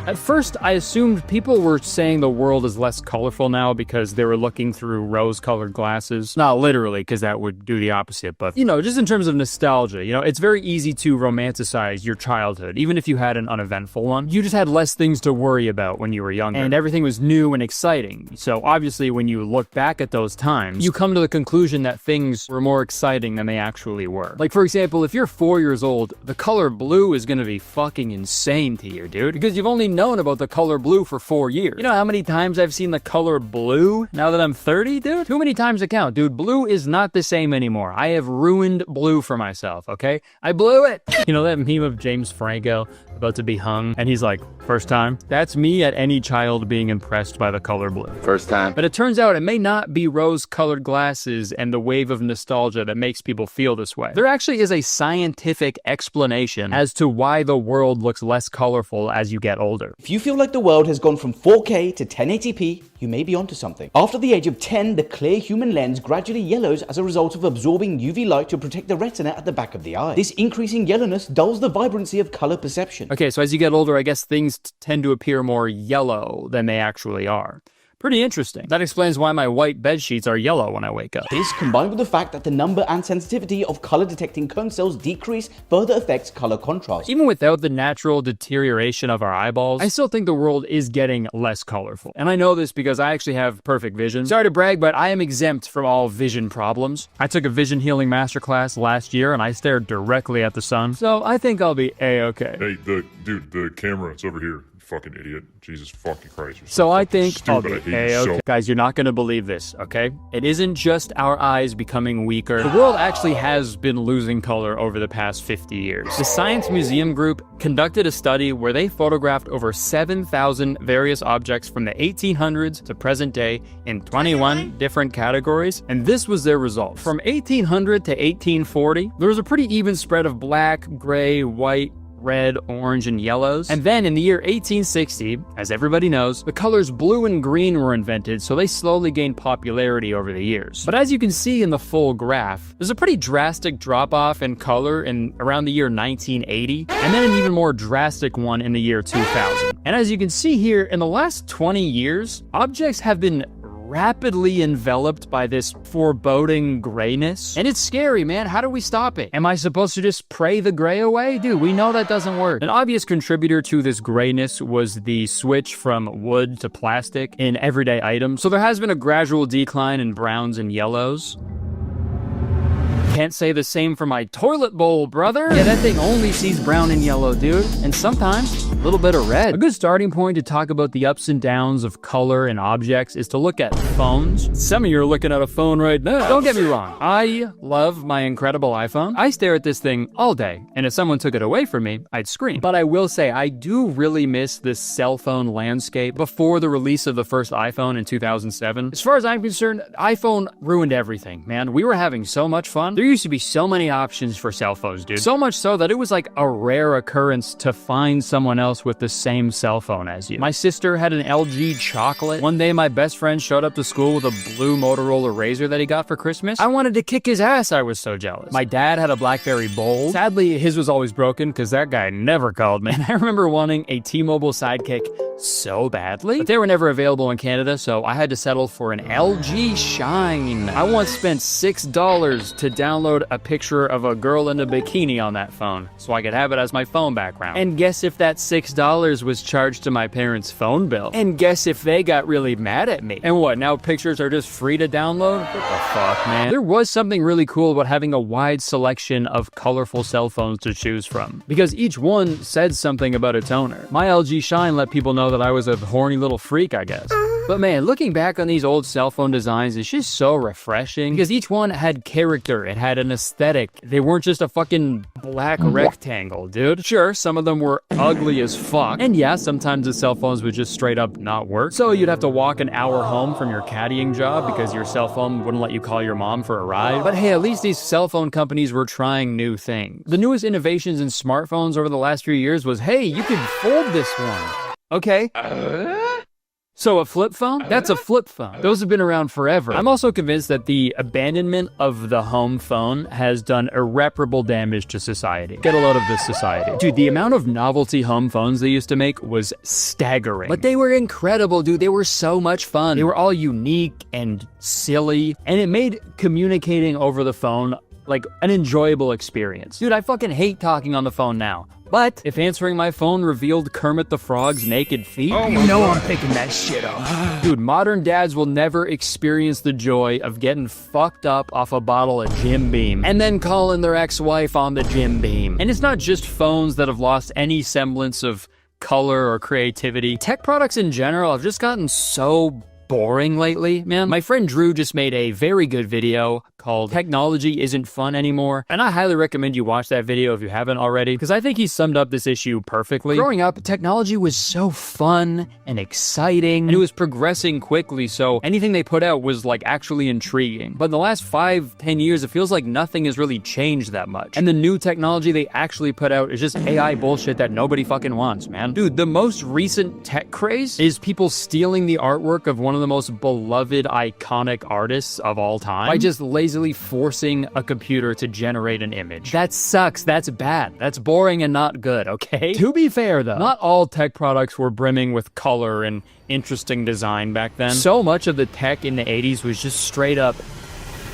At first, I assumed people were saying the world is less colorful now because they were looking through rose-colored glasses. Not literally, because that would do the opposite, but, just in terms of nostalgia, it's very easy to romanticize your childhood, even if you had an uneventful one. You just had less things to worry about when you were younger, and everything was new and exciting. So obviously, when you look back at those times, you come to the conclusion that things were more exciting than they actually were. Like, for example, if you're 4 years old, the color blue is gonna be fucking insane to you, dude, because you've only known about the color blue for 4 years. You know how many times I've seen the color blue now that I'm 30, dude? Too many times to count, dude. Blue is not the same anymore. I have ruined blue for myself, okay? I blew it. You know that meme of James Franco about to be hung, and he's like, first time? That's me at any child being impressed by the color blue. First time. But it turns out it may not be rose-colored glasses and the wave of nostalgia that makes people feel this way. There actually is a scientific explanation as to why the world looks less colorful as you get older. older. If you feel like the world has gone from 4K to 1080p, you may be onto something. After the age of 10, the clear human lens gradually yellows as a result of absorbing UV light to protect the retina at the back of the eye. This increasing yellowness dulls the vibrancy of color perception. Okay, so as you get older, I guess things tend to appear more yellow than they actually are. Pretty interesting. That explains why my white bed sheets are yellow when I wake up. This, combined with the fact that the number and sensitivity of color detecting cone cells decrease, further affects color contrast. Even without the natural deterioration of our eyeballs, I still think the world is getting less colorful. And I know this because I actually have perfect vision. Sorry to brag, but I am exempt from all vision problems. I took a vision healing masterclass last year and I stared directly at the sun. So I think I'll be A-okay. Hey, dude, the camera, it's over here. Fucking idiot. Jesus fucking Christ. So I think I'll be A-okay. so. Guys, you're not going to believe this, okay? It isn't just our eyes becoming weaker. The world actually has been losing color over the past 50 years. The Science Museum Group conducted a study where they photographed over 7,000 various objects from the 1800s to present day in 21 different categories, and this was their result. From 1800 to 1840, there was a pretty even spread of black, gray, white, red, orange, and yellows. And then in the year 1860, as everybody knows, the colors blue and green were invented, so they slowly gained popularity over the years. But as you can see in the full graph, there's a pretty drastic drop-off in color in around the year 1980, and then an even more drastic one in the year 2000. And as you can see here, in the last 20 years, objects have been rapidly enveloped by this foreboding grayness. And it's scary, man. How do we stop it? Am I supposed to just pray the gray away? Dude, we know that doesn't work. An obvious contributor to this grayness was the switch from wood to plastic in everyday items. So there has been a gradual decline in browns and yellows. Can't say the same for my toilet bowl, brother. Yeah, that thing only sees brown and yellow, dude. And sometimes a little bit of red. A good starting point to talk about the ups and downs of color and objects is to look at phones. Some of you are looking at a phone right now. Don't get me wrong. I love my incredible iPhone. I stare at this thing all day, and if someone took it away from me, I'd scream. But I will say, I do really miss this cell phone landscape before the release of the first iPhone in 2007. As far as I'm concerned, iPhone ruined everything, man. We were having so much fun. There used to be so many options for cell phones, dude. So much so that it was like a rare occurrence to find someone else with the same cell phone as you. My sister had an LG chocolate. One day my best friend showed up to school with a blue Motorola Razr that he got for Christmas. I wanted to kick his ass. I was so jealous. My dad had a BlackBerry Bold. Sadly, his was always broken because that guy never called me. And I remember wanting a T-Mobile Sidekick so badly, but they were never available in Canada, so I had to settle for an LG Shine. I once spent $6 to download a picture of a girl in a bikini on that phone so I could have it as my phone background. And guess if that $6 was charged to my parents' phone bill? And guess if they got really mad at me? And what, now pictures are just free to download? What the fuck, man? There was something really cool about having a wide selection of colorful cell phones to choose from, because each one said something about its owner. My LG Shine let people know that I was a horny little freak, I guess. But man, looking back on these old cell phone designs is just so refreshing because each one had character, it had an aesthetic. They weren't just a fucking black rectangle, dude. Sure, some of them were ugly as fuck. And yeah, sometimes the cell phones would just straight up not work. So you'd have to walk an hour home from your caddying job because your cell phone wouldn't let you call your mom for a ride. But hey, at least these cell phone companies were trying new things. The newest innovations in smartphones over the last few years was, hey, you can fold this one. Okay. So a flip phone? That's a flip phone. Those have been around forever. I'm also convinced that the abandonment of the home phone has done irreparable damage to society. Get a load of this society. Dude, the amount of novelty home phones they used to make was staggering. But they were incredible, dude. They were so much fun. They were all unique and silly, and it made communicating over the phone like an enjoyable experience. Dude, I fucking hate talking on the phone now. But if answering my phone revealed Kermit the Frog's naked feet, you know I'm picking that shit up. Dude, modern dads will never experience the joy of getting fucked up off a bottle of Jim Beam and then calling their ex-wife on the Jim Beam. And it's not just phones that have lost any semblance of color or creativity. Tech products in general have just gotten so boring lately, man. My friend Drew just made a very good video called Technology Isn't Fun Anymore, and I highly recommend you watch that video if you haven't already, because I think he summed up this issue perfectly. Growing up, technology was so fun and exciting, and it was progressing quickly, so anything they put out was like actually intriguing. But in the last 5-10 years, it feels like nothing has really changed that much. And the new technology they actually put out is just AI bullshit that nobody fucking wants, man. Dude, the most recent tech craze is people stealing the artwork of one of the most beloved, iconic artists of all time by just lazily forcing a computer to generate an image. That sucks. That's bad. That's boring and not good, okay? To be fair, though, not all tech products were brimming with color and interesting design back then. So much of the tech in the 80s was just straight up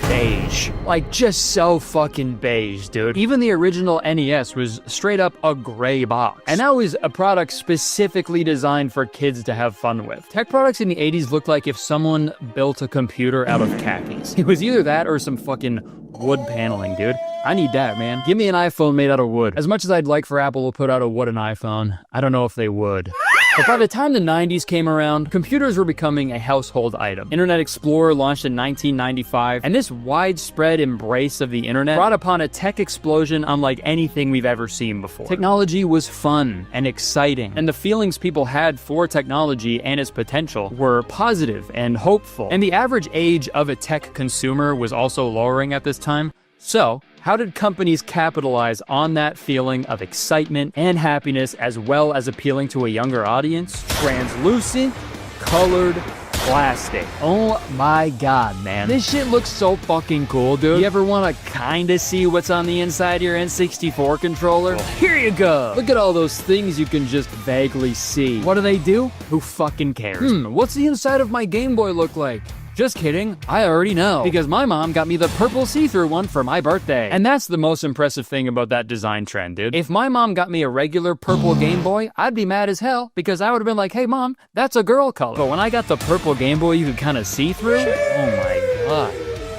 beige. Like, just so fucking beige, dude. Even the original NES was straight up a gray box. And that was a product specifically designed for kids to have fun with. Tech products in the 80s looked like if someone built a computer out of khakis. It was either that or some fucking wood paneling, dude. I need that, man. Give me an iPhone made out of wood. As much as I'd like for Apple to put out a wooden iPhone, I don't know if they would. But by the time the 90s came around, computers were becoming a household item. Internet Explorer launched in 1995, and this widespread embrace of the internet brought upon a tech explosion unlike anything we've ever seen before. Technology was fun and exciting, and the feelings people had for technology and its potential were positive and hopeful. And the average age of a tech consumer was also lowering at this time. So, how did companies capitalize on that feeling of excitement and happiness as well as appealing to a younger audience? Translucent, colored plastic. Oh my god, man. This shit looks so fucking cool, dude. You ever want to kinda see what's on the inside of your N64 controller? Well, here you go. Look at all those things you can just vaguely see. What do? Who fucking cares? What's the inside of my Game Boy look like? Just kidding, I already know. Because my mom got me the purple see-through one for my birthday. And that's the most impressive thing about that design trend, dude. If my mom got me a regular purple Game Boy, I'd be mad as hell because I would have been like, hey mom, that's a girl color. But when I got the purple Game Boy you could kind of see through, oh my god.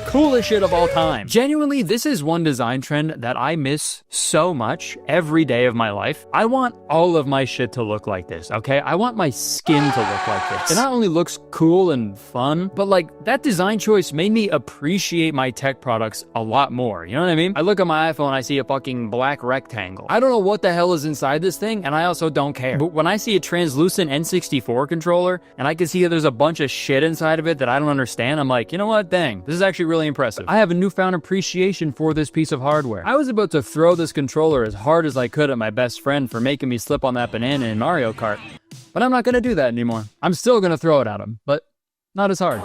Coolest shit of all time. Genuinely, this is one design trend that I miss so much every day of my life. I want all of my shit to look like this, okay? I want my skin to look like this. It not only looks cool and fun, but like that design choice made me appreciate my tech products a lot more. You know what I mean? I look at my iPhone, I see a fucking black rectangle. I don't know what the hell is inside this thing, and I also don't care. But when I see a translucent N64 controller, and I can see that there's a bunch of shit inside of it that I don't understand, I'm like, you know what? Dang, this is actually really impressive. I have a newfound appreciation for this piece of hardware. I was about to throw this controller as hard as I could at my best friend for making me slip on that banana in Mario Kart, but I'm not gonna do that anymore. I'm still gonna throw it at him, but not as hard.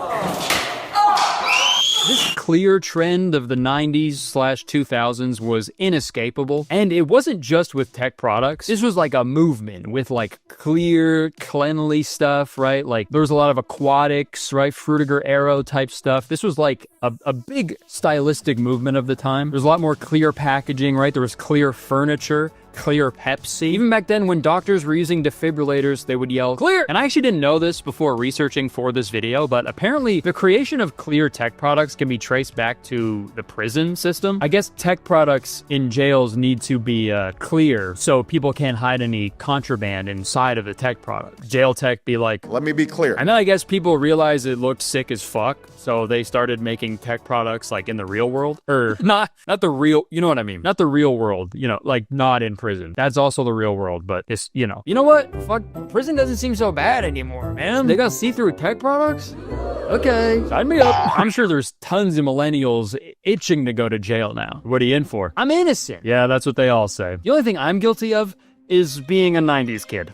This clear trend of the 90s/2000s was inescapable, and it wasn't just with tech products. This was like a movement with like clear, cleanly stuff, right? Like there was a lot of aquatics, right? Frutiger Aero type stuff. This was like a big stylistic movement of the time. There's a lot more clear packaging, right? There was clear furniture, clear Pepsi. Even back then when doctors were using defibrillators, they would yell, clear! And I actually didn't know this before researching for this video, but apparently the creation of clear tech products can be traced back to the prison system. I guess tech products in jails need to be clear so people can't hide any contraband inside of the tech product. Jail tech be like, let me be clear. And then I guess people realized it looked sick as fuck, so they started making tech products like in the real world. Or not the real, you know what I mean? Not the real world, you know, like not in prison. That's also the real world, but it's, you know. You know what? Fuck, prison doesn't seem so bad anymore, man. They got see-through tech products? Okay, sign me up. I'm sure there's tons of millennials itching to go to jail now. What are you in for? I'm innocent. Yeah, that's what they all say. The only thing I'm guilty of is being a 90s kid.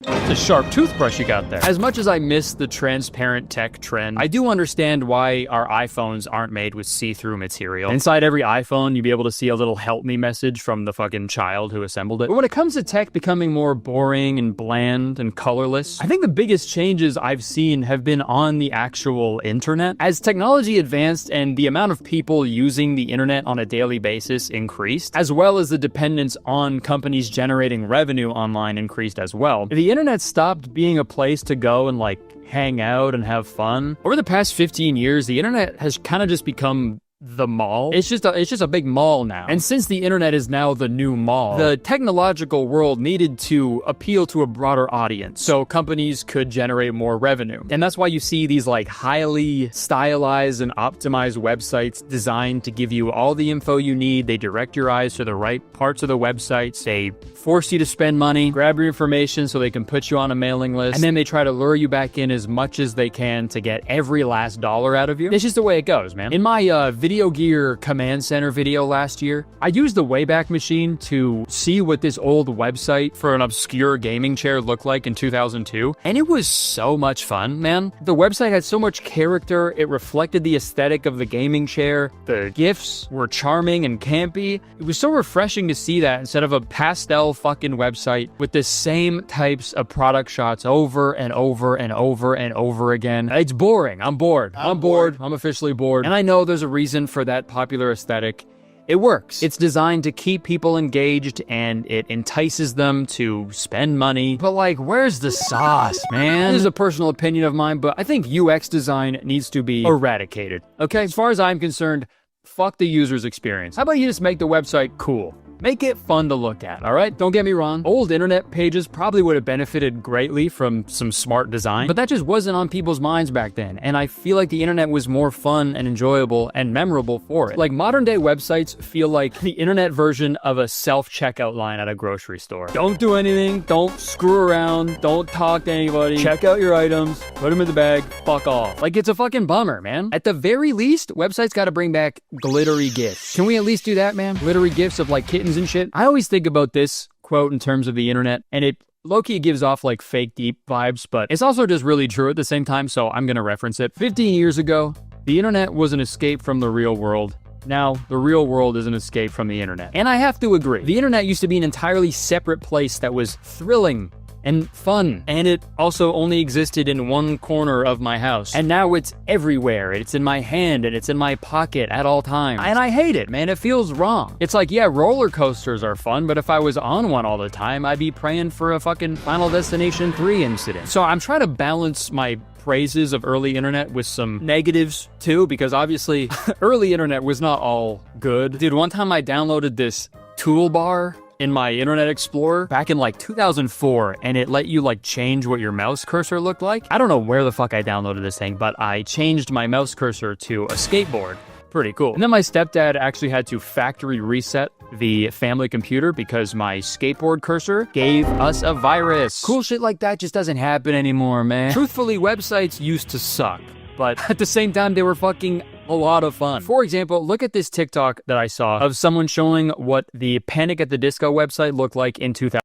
It's a sharp toothbrush you got there. As much as I miss the transparent tech trend, I do understand why our iPhones aren't made with see-through material. Inside every iPhone, you'd be able to see a little help me message from the fucking child who assembled it. But when it comes to tech becoming more boring and bland and colorless, I think the biggest changes I've seen have been on the actual internet. As technology advanced and the amount of people using the internet on a daily basis increased, as well as the dependence on companies generating revenue online increased as well, the internet stopped being a place to go and like hang out and have fun. Over the past 15 years, the internet has kind of just become the mall. It's just a big mall now. And since the internet is now the new mall, the technological world needed to appeal to a broader audience so companies could generate more revenue. And that's why you see these like highly stylized and optimized websites designed to give you all the info you need. They direct your eyes to the right parts of the websites. They force you to spend money, grab your information so they can put you on a mailing list, and then they try to lure you back in as much as they can to get every last dollar out of you. It's just the way it goes, man. In my Video Gear Command Center video last year, I used the Wayback Machine to see what this old website for an obscure gaming chair looked like in 2002, and it was so much fun, man. The website had so much character, it reflected the aesthetic of the gaming chair, the GIFs were charming and campy. It was so refreshing to see that instead of a pastel fucking website with the same types of product shots over and over and over and over again. It's boring. I'm bored. I'm bored. I'm officially bored. And I know there's a reason for that popular aesthetic. It works. It's designed to keep people engaged and it entices them to spend money. But like, where's the sauce, man? This is a personal opinion of mine, but I think UX design needs to be eradicated. Okay? As far as I'm concerned, fuck the user's experience. How about you just make the website cool? Make it fun to look at, all right? Don't get me wrong. Old internet pages probably would have benefited greatly from some smart design, but that just wasn't on people's minds back then. And I feel like the internet was more fun and enjoyable and memorable for it. Like modern day websites feel like the internet version of a self-checkout line at a grocery store. Don't do anything. Don't screw around. Don't talk to anybody. Check out your items. Put them in the bag. Fuck off. Like, it's a fucking bummer, man. At the very least, websites gotta bring back glittery GIFs. Can we at least do that, man? Glittery GIFs of like kittens and shit. I always think about this quote in terms of the internet, and it low-key gives off like fake deep vibes, but it's also just really true at the same time, so I'm gonna reference it. 15 years ago, the internet was an escape from the real world. Now, the real world is an escape from the internet. And I have to agree, the internet used to be an entirely separate place that was thrilling and fun, and it also only existed in one corner of my house. And now it's everywhere. It's in my hand and it's in my pocket at all times. And I hate it, man. It feels wrong. It's like, yeah, roller coasters are fun, but if I was on one all the time, I'd be praying for a fucking Final Destination 3 incident. So I'm trying to balance my praises of early internet with some negatives too, because obviously early internet was not all good. Dude, one time I downloaded this toolbar in my Internet Explorer back in like 2004, and it let you like change what your mouse cursor looked like. I don't know where the fuck I downloaded this thing, but I changed my mouse cursor to a skateboard. Pretty cool. And then my stepdad actually had to factory reset the family computer because my skateboard cursor gave us a virus. Cool shit like that just doesn't happen anymore, man. Truthfully, websites used to suck, but at the same time, they were fucking a lot of fun. For example, look at this TikTok that I saw of someone showing what the Panic at the Disco website looked like in 2000.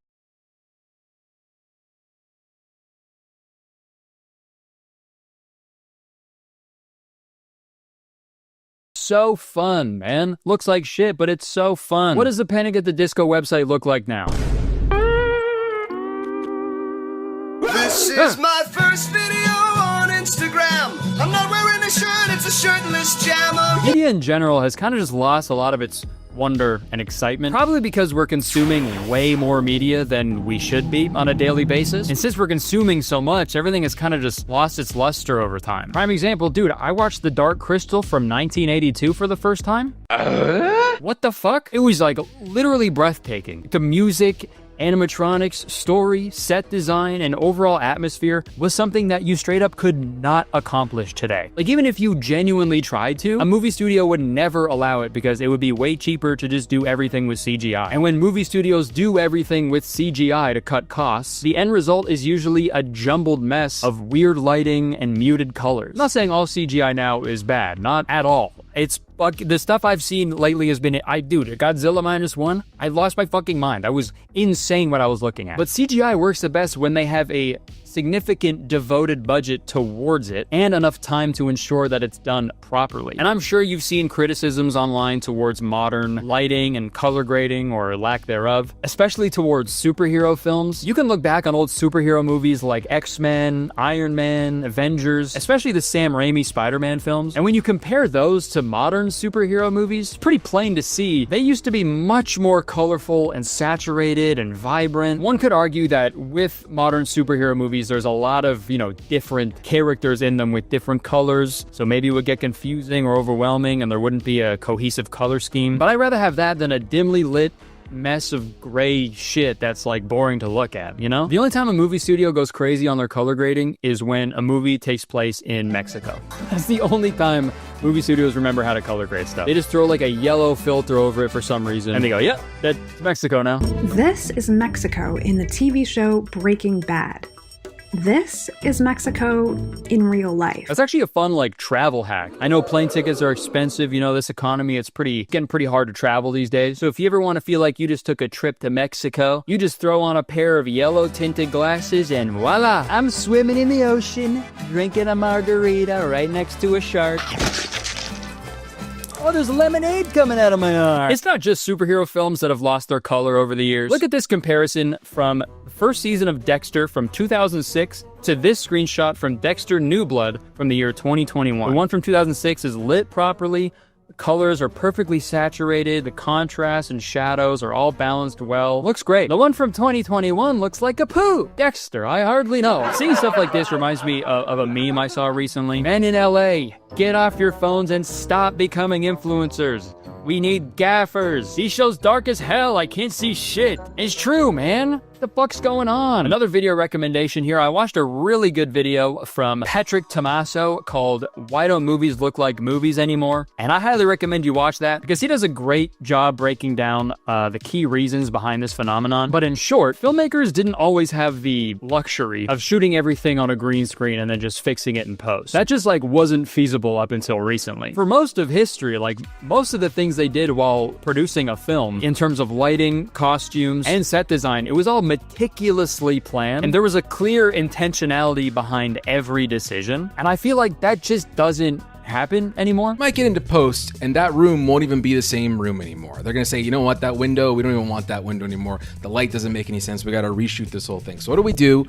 So fun, man. Looks like shit, but it's so fun. What does the Panic at the Disco website look like now? This is my first video on Instagram. I'm not wearing a shirt, it's a shirtless jammer. Media in general has kind of just lost a lot of its wonder and excitement, probably because we're consuming way more media than we should be on a daily basis. And since we're consuming so much, everything has kind of just lost its luster over time. Prime example, dude, I watched The Dark Crystal from 1982 for the first time. What the fuck? It was like literally breathtaking. The music, animatronics, story, set design, and overall atmosphere was something that you straight up could not accomplish today. Like, even if you genuinely tried to, a movie studio would never allow it because it would be way cheaper to just do everything with CGI. And when movie studios do everything with CGI to cut costs, the end result is usually a jumbled mess of weird lighting and muted colors. I'm not saying all CGI now is bad, not at all. It's the stuff I've seen lately has been, dude, Godzilla -1, I lost my fucking mind. I was insane what I was looking at. But CGI works the best when they have a significant devoted budget towards it and enough time to ensure that it's done properly. And I'm sure you've seen criticisms online towards modern lighting and color grading or lack thereof, especially towards superhero films. You can look back on old superhero movies like X-Men, Iron Man, Avengers, especially the Sam Raimi Spider-Man films. And when you compare those to modern superhero movies, it's pretty plain to see they used to be much more colorful and saturated and vibrant. One could argue that with modern superhero movies, movies, there's a lot of, you know, different characters in them with different colors, so maybe it would get confusing or overwhelming and there wouldn't be a cohesive color scheme. But I'd rather have that than a dimly lit mess of gray shit that's like boring to look at, you know? The only time a movie studio goes crazy on their color grading is when a movie takes place in Mexico. That's the only time movie studios remember how to color grade stuff. They just throw like a yellow filter over it for some reason and they go, yep, that's Mexico now. This is Mexico in the TV show Breaking Bad. This is Mexico in real life. That's actually a fun, like, travel hack. I know plane tickets are expensive. You know, this economy, it's getting pretty hard to travel these days. So if you ever want to feel like you just took a trip to Mexico, you just throw on a pair of yellow tinted glasses and voila, I'm swimming in the ocean, drinking a margarita right next to a shark. Oh, there's lemonade coming out of my arm. It's not just superhero films that have lost their color over the years. Look at this comparison from the first season of Dexter from 2006 to this screenshot from Dexter New Blood from the year 2021. The one from 2006 is lit properly. The colors are perfectly saturated. The contrast and shadows are all balanced well. Looks great. The one from 2021 looks like a poo. Dexter, I hardly know. Seeing stuff like this reminds me of a meme I saw recently. Men in LA, get off your phones and stop becoming influencers. We need gaffers. These shows dark as hell. I can't see shit. It's true, man. What the fuck's going on? Another video recommendation here. I watched a really good video from Patrick Tommaso called Why Don't Movies Look Like Movies Anymore? And I highly recommend you watch that because he does a great job breaking down the key reasons behind this phenomenon. But in short, filmmakers didn't always have the luxury of shooting everything on a green screen and then just fixing it in post. That just like wasn't feasible up until recently. For most of history, like most of the things they did while producing a film in terms of lighting, costumes, and set design, it was all meticulously planned, and there was a clear intentionality behind every decision. And I feel like that just doesn't happen anymore. Might get into post and that room won't even be the same room anymore. They're gonna say, you know what, that window, we don't even want that window anymore. The light doesn't make any sense. We gotta reshoot this whole thing. So what do?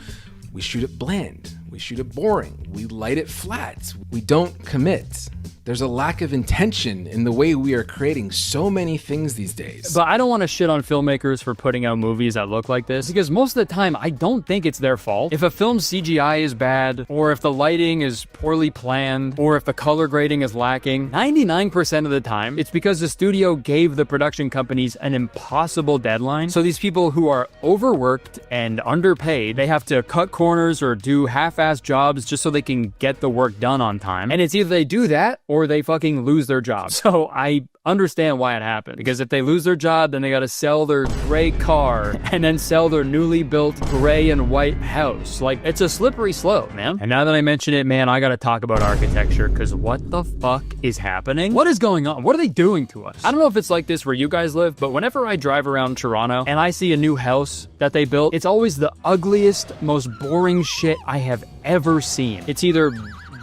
We shoot it bland. We shoot it boring. We light it flat. We don't commit. There's a lack of intention in the way we are creating so many things these days. But I don't want to shit on filmmakers for putting out movies that look like this, because most of the time, I don't think it's their fault. If a film's CGI is bad, or if the lighting is poorly planned, or if the color grading is lacking, 99% of the time, it's because the studio gave the production companies an impossible deadline. So these people who are overworked and underpaid, they have to cut corners or do half-assed jobs just so they can get the work done on time. And it's either they do that, or they fucking lose their job. So I understand why it happened, because if they lose their job, then they gotta sell their gray car and then sell their newly built gray and white house. Like, it's a slippery slope, man. And now that I mention it, man, I gotta talk about architecture, because what the fuck is happening? What is going on? What are they doing to us? I don't know if it's like this where you guys live, but whenever I drive around Toronto and I see a new house that they built, it's always the ugliest, most boring shit I have ever seen. It's either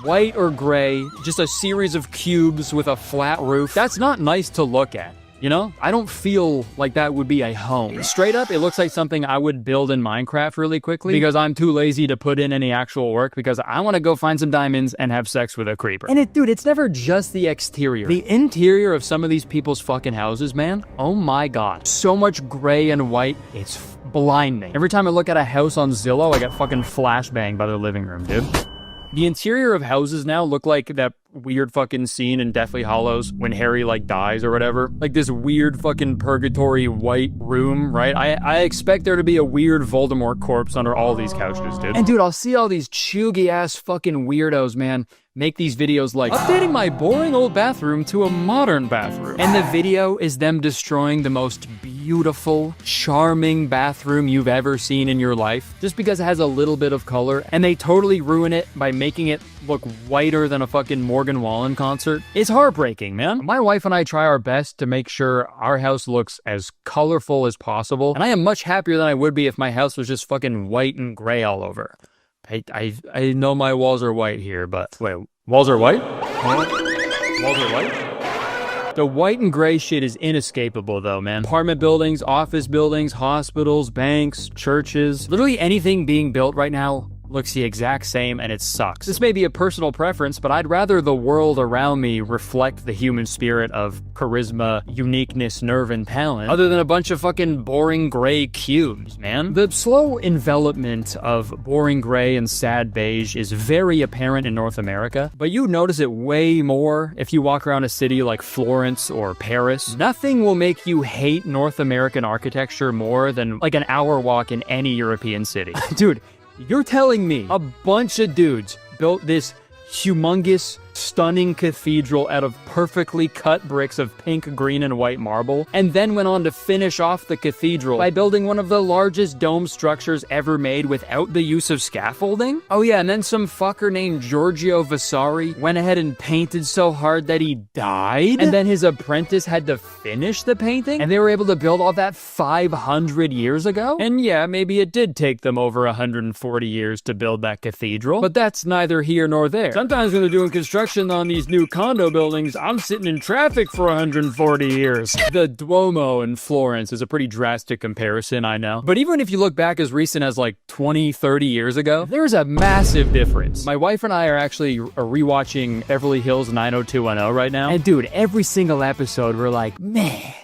white or gray, just a series of cubes with a flat roof. That's not nice to look at, you know? I don't feel like that would be a home. Straight up, it looks like something I would build in Minecraft really quickly, because I'm too lazy to put in any actual work, because I want to go find some diamonds and have sex with a creeper. And dude, it's never just the exterior. The interior of some of these people's fucking houses, man, oh my god. So much gray and white, it's blinding. Every time I look at a house on Zillow, I get fucking flashbanged by their living room, dude. The interior of houses now look like that weird fucking scene in Deathly Hallows when Harry like dies or whatever. Like this weird fucking purgatory white room, right? I expect there to be a weird Voldemort corpse under all these couches, dude. And dude, I'll see all these chuggy ass fucking weirdos, man, make these videos like updating my boring old bathroom to a modern bathroom. And the video is them destroying the most beautiful, charming bathroom you've ever seen in your life just because it has a little bit of color, and they totally ruin it by making it look whiter than a fucking Morgan Wallen concert. It's heartbreaking, man. My wife and I try our best to make sure our house looks as colorful as possible, and I am much happier than I would be if my house was just fucking white and gray all over. I know my walls are white here, but wait, walls are white? Huh? Walls are white? The white and gray shit is inescapable though, man. Apartment buildings, office buildings, hospitals, banks, churches, literally anything being built right now looks the exact same and it sucks. This may be a personal preference, but I'd rather the world around me reflect the human spirit of charisma, uniqueness, nerve, and talent, other than a bunch of fucking boring gray cubes, man. The slow envelopment of boring gray and sad beige is very apparent in North America, but you notice it way more if you walk around a city like Florence or Paris. Nothing will make you hate North American architecture more than like an hour walk in any European city. Dude, you're telling me a bunch of dudes built this humongous, stunning cathedral out of perfectly cut bricks of pink, green, and white marble, and then went on to finish off the cathedral by building one of the largest dome structures ever made without the use of scaffolding? Oh yeah, and then some fucker named Giorgio Vasari went ahead and painted so hard that he died, and then his apprentice had to finish the painting, and they were able to build all that 500 years ago? And yeah, maybe it did take them over 140 years to build that cathedral, but that's neither here nor there. Sometimes when they're doing construction on these new condo buildings, I'm sitting in traffic for 140 years. The Duomo in Florence is a pretty drastic comparison, I know. But even if you look back as recent as like 20, 30 years ago, there's a massive difference. My wife and I are actually rewatching Beverly Hills 90210 right now. And dude, every single episode we're like, man,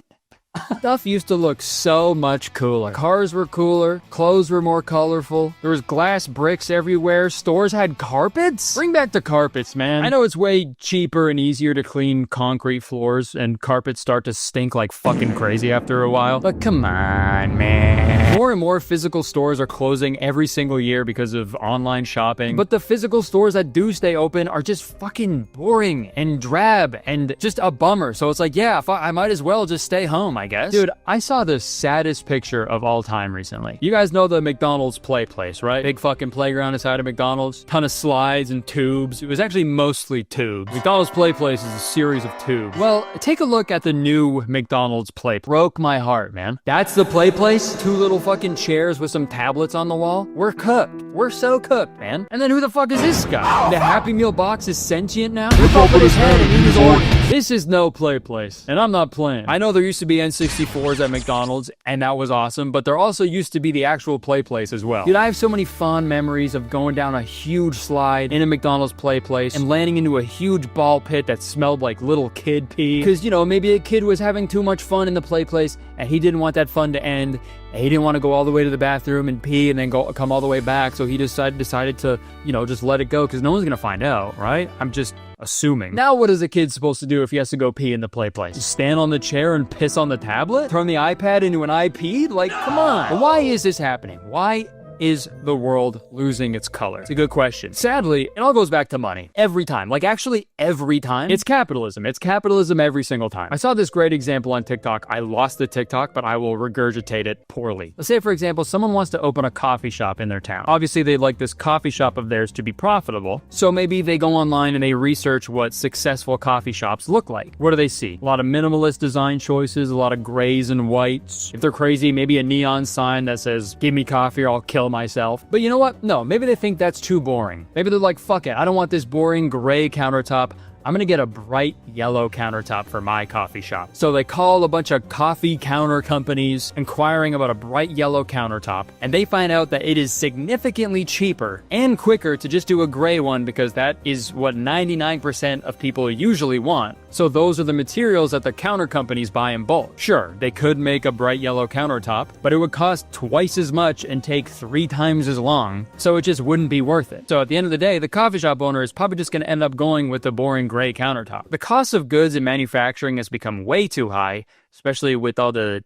stuff used to look so much cooler. Cars were cooler, clothes were more colorful, there was glass bricks everywhere, stores had carpets? Bring back the carpets, man. I know it's way cheaper and easier to clean concrete floors, and carpets start to stink like fucking crazy after a while, but come on, man. More and more physical stores are closing every single year because of online shopping, but the physical stores that do stay open are just fucking boring and drab and just a bummer. So it's like, yeah, I might as well just stay home, I guess. Dude, I saw the saddest picture of all time recently. You guys know the McDonald's play place, right? Big fucking playground inside of McDonald's. Ton of slides and tubes. It was actually mostly tubes. McDonald's play place is a series of tubes. Well, take a look at the new McDonald's play. Broke my heart, man. That's the play place? Two little fucking chairs with some tablets on the wall? We're cooked. We're so cooked, man. And then who the fuck is this guy? The Happy Meal box is sentient now? Rip open his head and eat his organs. This is no play place, and I'm not playing. I know there used to be N64s at McDonald's, and that was awesome, but there also used to be the actual play place as well. Dude, I have so many fond memories of going down a huge slide in a McDonald's play place and landing into a huge ball pit that smelled like little kid pee. Because, you know, maybe a kid was having too much fun in the play place, and he didn't want that fun to end, and he didn't want to go all the way to the bathroom and pee and then come all the way back, so he decided to, you know, just let it go, because no one's gonna find out, right? I'm just assuming. Now what is a kid supposed to do if he has to go pee in the play place? Stand on the chair and piss on the tablet? Turn the iPad into an iPad? Like, come on. Why is this happening? Why is the world losing its color? It's a good question. Sadly, it all goes back to money. Every time. Like, actually, every time. It's capitalism. It's capitalism every single time. I saw this great example on TikTok. I lost the TikTok, but I will regurgitate it poorly. Let's say, for example, someone wants to open a coffee shop in their town. Obviously, they'd like this coffee shop of theirs to be profitable, so maybe they go online and they research what successful coffee shops look like. What do they see? A lot of minimalist design choices, a lot of grays and whites. If they're crazy, maybe a neon sign that says, "Give me coffee or I'll kill myself." But you know what? No, maybe they think that's too boring. Maybe they're like, fuck it, I don't want this boring gray countertop. I'm gonna get a bright yellow countertop for my coffee shop. So they call a bunch of coffee counter companies inquiring about a bright yellow countertop, and they find out that it is significantly cheaper and quicker to just do a gray one, because that is what 99% of people usually want. So those are the materials that the counter companies buy in bulk. Sure, they could make a bright yellow countertop, but it would cost twice as much and take 3 times as long, so it just wouldn't be worth it. So at the end of the day, the coffee shop owner is probably just gonna end up going with the boring gray countertop. The cost of goods in manufacturing has become way too high, especially with all the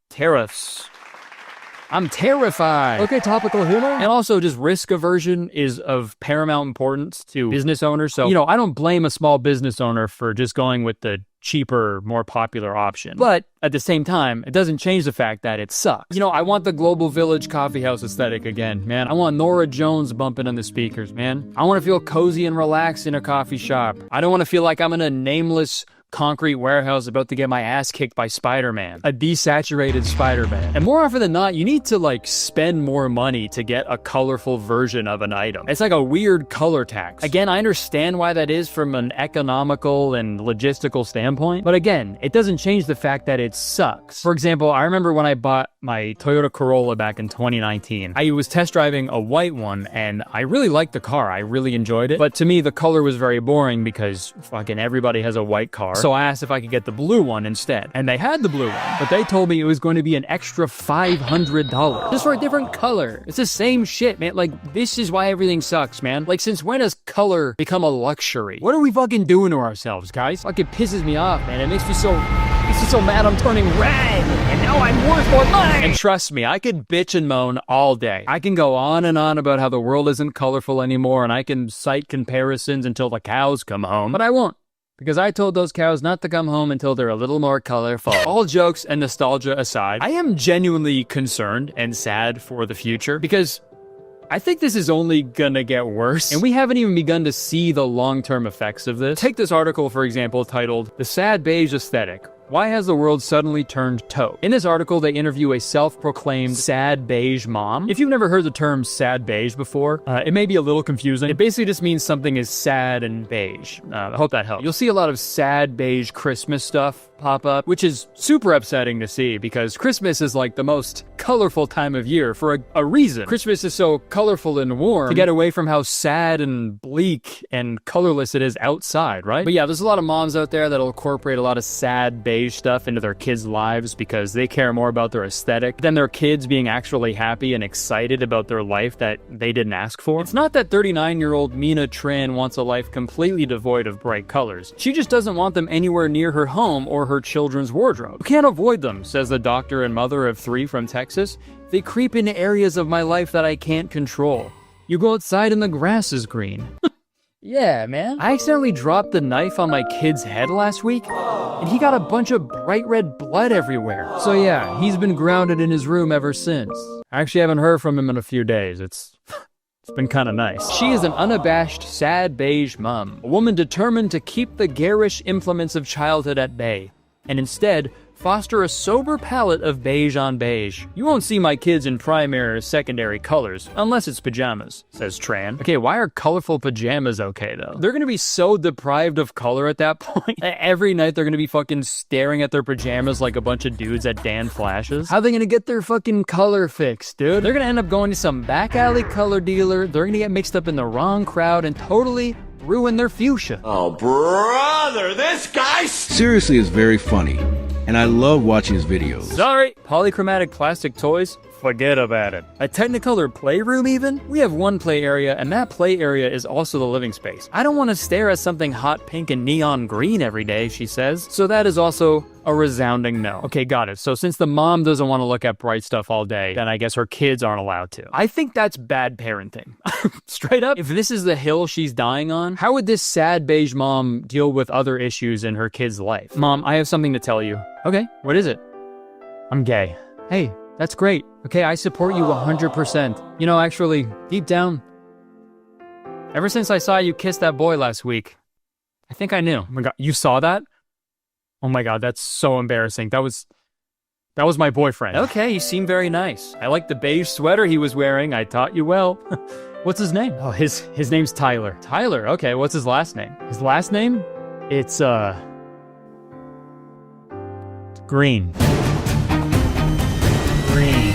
tariffs. I'm terrified. Okay, topical humor. And also just risk aversion is of paramount importance to business owners. So, you know, I don't blame a small business owner for just going with the cheaper, more popular option. But at the same time, it doesn't change the fact that it sucks. You know, I want the Global Village coffee house aesthetic again, man. I want Norah Jones bumping on the speakers, man. I want to feel cozy and relaxed in a coffee shop. I don't want to feel like I'm in a nameless concrete warehouse about to get my ass kicked by Spider-Man. A desaturated Spider-Man. And more often than not, you need to like spend more money to get a colorful version of an item. It's like a weird color tax. Again, I understand why that is from an economical and logistical standpoint, but again, it doesn't change the fact that it sucks. For example, I remember when I bought my Toyota Corolla back in 2019. I was test driving a white one and I really liked the car. I really enjoyed it. But to me, the color was very boring because fucking everybody has a white car. So I asked if I could get the blue one instead. And they had the blue one, but they told me it was going to be an extra $500 just for a different color. It's the same shit, man. Like, this is why everything sucks, man. Like, since when has color become a luxury? What are we fucking doing to ourselves, guys? Fucking pisses me off, man. It makes me so mad I'm turning red, and now I'm worth more money. And trust me, I could bitch and moan all day. I can go on and on about how the world isn't colorful anymore, and I can cite comparisons until the cows come home, but I won't. Because I told those cows not to come home until they're a little more colorful. All jokes and nostalgia aside, I am genuinely concerned and sad for the future because I think this is only gonna get worse, and we haven't even begun to see the long-term effects of this. Take this article, for example, titled "The Sad Beige Aesthetic. Why has the world suddenly turned taupe?" In this article, they interview a self-proclaimed sad beige mom. If you've never heard the term sad beige before, it may be a little confusing. It basically just means something is sad and beige. I hope that helps. You'll see a lot of sad beige Christmas stuff pop up, which is super upsetting to see because Christmas is like the most colorful time of year for a reason. Christmas is so colorful and warm to get away from how sad and bleak and colorless it is outside, right? But yeah, there's a lot of moms out there that'll incorporate a lot of sad beige stuff into their kids' lives because they care more about their aesthetic than their kids being actually happy and excited about their life that they didn't ask for. It's not that 39-year-old Mina Tran wants a life completely devoid of bright colors. She just doesn't want them anywhere near her home or her children's wardrobe. You can't avoid them, says the doctor and mother of 3 from Texas. They creep into areas of my life that I can't control. You go outside and the grass is green. Yeah, man. I accidentally dropped the knife on my kid's head last week, and he got a bunch of bright red blood everywhere. So yeah, he's been grounded in his room ever since. I actually haven't heard from him in a few days. It's been kind of nice. She is an unabashed, sad beige mom, a woman determined to keep the garish implements of childhood at bay, and instead foster a sober palette of beige on beige. You won't see my kids in primary or secondary colors, unless it's pajamas, says Tran. Okay, why are colorful pajamas okay though? They're gonna be so deprived of color at that point. Every night they're gonna be fucking staring at their pajamas like a bunch of dudes at Dan Flashes. How are they gonna get their fucking color fixed, dude? They're gonna end up going to some back alley color dealer, they're gonna get mixed up in the wrong crowd and totally ruin their fuchsia. Oh, brother, this guy seriously is very funny, and I love watching his videos. Sorry, polychromatic plastic toys? Forget about it. A Technicolor playroom even? We have one play area, and that play area is also the living space. I don't want to stare at something hot pink and neon green every day, she says. So that is also a resounding no. Okay, got it. So since the mom doesn't want to look at bright stuff all day, then I guess her kids aren't allowed to. I think that's bad parenting. Straight up, if this is the hill she's dying on, how would this sad beige mom deal with other issues in her kid's life? Mom, I have something to tell you. Okay, what is it? I'm gay. Hey, that's great. Okay, I support you 100%. You know, actually, deep down, ever since I saw you kiss that boy last week, I think I knew. Oh my God, you saw that? Oh my God, that's so embarrassing. That was my boyfriend. Okay, you seem very nice. I like the beige sweater he was wearing. I taught you well. What's his name? Oh, his name's Tyler. Tyler, okay, what's his last name? His last name? It's Green. Green.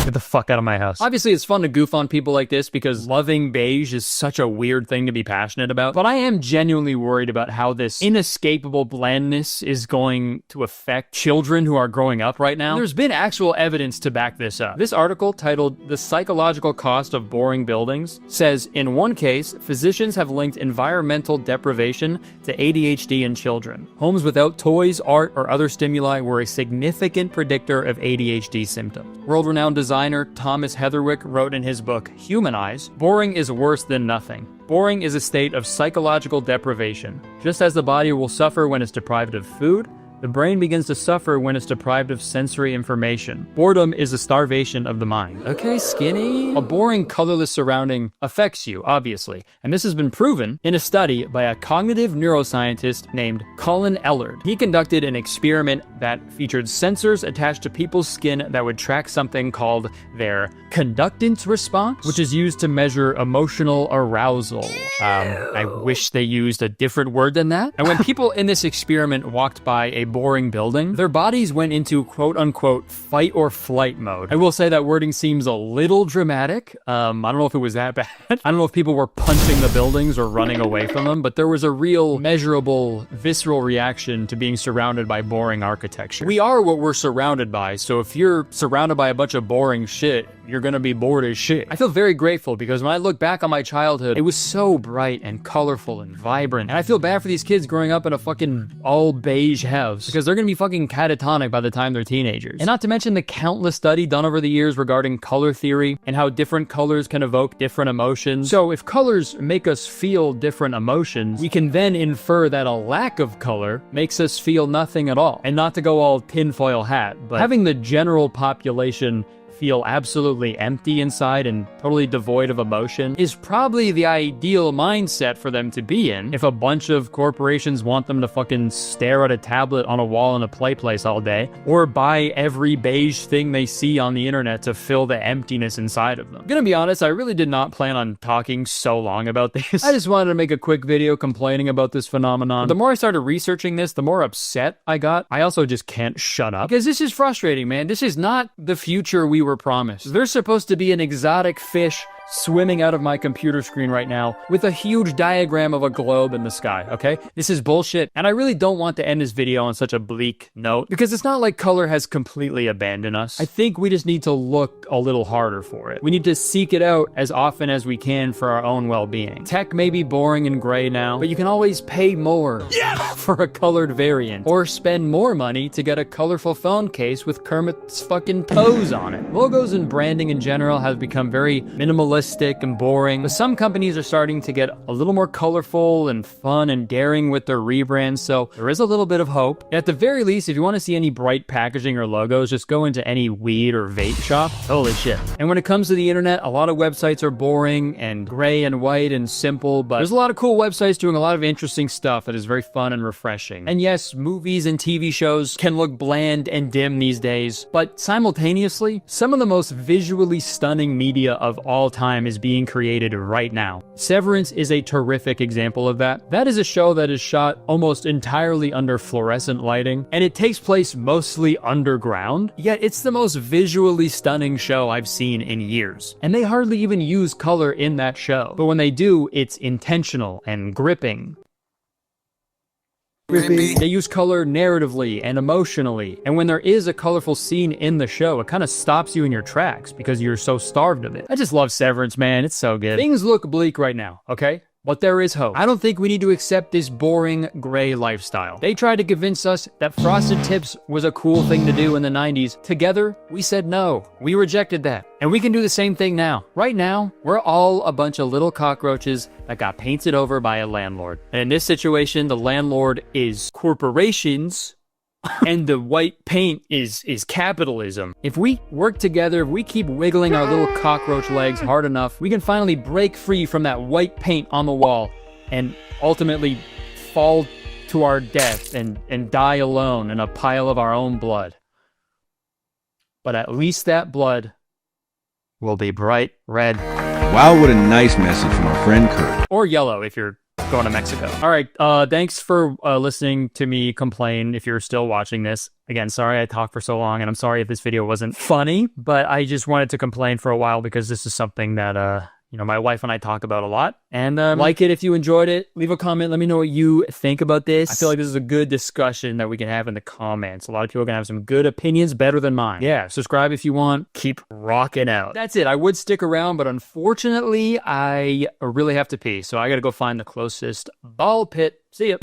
Get the fuck out of my house. Obviously, it's fun to goof on people like this because loving beige is such a weird thing to be passionate about. But I am genuinely worried about how this inescapable blandness is going to affect children who are growing up right now. There's been actual evidence to back this up. This article, titled "The Psychological Cost of Boring Buildings," says in one case, physicians have linked environmental deprivation to ADHD in children. Homes without toys, art, or other stimuli were a significant predictor of ADHD symptoms. World-renowned designer Thomas Heatherwick wrote in his book, Humanize, "Boring is worse than nothing. Boring is a state of psychological deprivation. Just as the body will suffer when it's deprived of food, The brain begins to suffer when it's deprived of sensory information. Boredom is a starvation of the mind. Okay, skinny. A boring, colorless surrounding affects you, obviously. And this has been proven in a study by a cognitive neuroscientist named Colin Ellard. He conducted an experiment that featured sensors attached to people's skin that would track something called their conductance response, which is used to measure emotional arousal. I wish they used a different word than that. And when people in this experiment walked by a boring building, their bodies went into quote-unquote fight or flight mode. I will say that wording seems a little dramatic. I don't know if it was that bad. I don't know if people were punching the buildings or running away from them, but there was a real measurable, visceral reaction to being surrounded by boring architecture. We are what we're surrounded by, so if you're surrounded by a bunch of boring shit, you're gonna be bored as shit. I feel very grateful because when I look back on my childhood, it was so bright and colorful and vibrant. And I feel bad for these kids growing up in a fucking all beige house because they're gonna be fucking catatonic by the time they're teenagers. And not to mention the countless study done over the years regarding color theory and how different colors can evoke different emotions. So if colors make us feel different emotions, we can then infer that a lack of color makes us feel nothing at all. And not to go all tinfoil hat, but having the general population feel absolutely empty inside and totally devoid of emotion is probably the ideal mindset for them to be in if a bunch of corporations want them to fucking stare at a tablet on a wall in a place all day, or buy every beige thing they see on the internet to fill the emptiness inside of them. I'm gonna be honest, I really did not plan on talking so long about this. I just wanted to make a quick video complaining about this phenomenon. The more I started researching this, the more upset I got. I also just can't shut up because this is frustrating, man. This is not the future we were promised. There's supposed to be an exotic fish swimming out of my computer screen right now with a huge diagram of a globe in the sky, okay? This is bullshit, and I really don't want to end this video on such a bleak note because it's not like color has completely abandoned us. I think we just need to look a little harder for it. We need to seek it out as often as we can for our own well-being. Tech may be boring and gray now, but you can always pay more for a colored variant, or spend more money to get a colorful phone case with Kermit's fucking pose on it. Logos and branding in general have become very minimalist and boring, but some companies are starting to get a little more colorful and fun and daring with their rebrands, so there is a little bit of hope. At the very least, if you want to see any bright packaging or logos, just go into any weed or vape shop. Holy shit. And when it comes to the internet, a lot of websites are boring and gray and white and simple, but there's a lot of cool websites doing a lot of interesting stuff that is very fun and refreshing. And yes, movies and TV shows can look bland and dim these days, but simultaneously, some of the most visually stunning media of all time is being created right now. Severance is a terrific example of that. That is a show that is shot almost entirely under fluorescent lighting, and it takes place mostly underground, yet it's the most visually stunning show I've seen in years. And they hardly even use color in that show. But when they do, it's intentional and gripping. They use color narratively and emotionally, and when there is a colorful scene in the show, it kind of stops you in your tracks because you're so starved of it. I just love Severance, man. It's so good. Things look bleak right now, okay? But there is hope. I don't think we need to accept this boring, gray lifestyle. They tried to convince us that frosted tips was a cool thing to do in the 90s. Together, we said no. We rejected that. And we can do the same thing now. Right now, we're all a bunch of little cockroaches that got painted over by a landlord. And in this situation, the landlord is corporations, and the white paint is capitalism. If we work together, if we keep wiggling our little cockroach legs hard enough, we can finally break free from that white paint on the wall and ultimately fall to our death and die alone in a pile of our own blood. But at least that blood will be bright red. Wow, what a nice message from our friend Kurt. Or yellow if you're going to Mexico. All right, thanks for listening to me complain if you're still watching this. Again, sorry I talked for so long, and I'm sorry if this video wasn't funny, but I just wanted to complain for a while because this is something that, you know, my wife and I talk about a lot. And like it if you enjoyed it. Leave a comment. Let me know what you think about this. I feel like this is a good discussion that we can have in the comments. A lot of people are going to have some good opinions, better than mine. Yeah, subscribe if you want. Keep rocking out. That's it. I would stick around, but unfortunately, I really have to pee. So I got to go find the closest ball pit. See ya.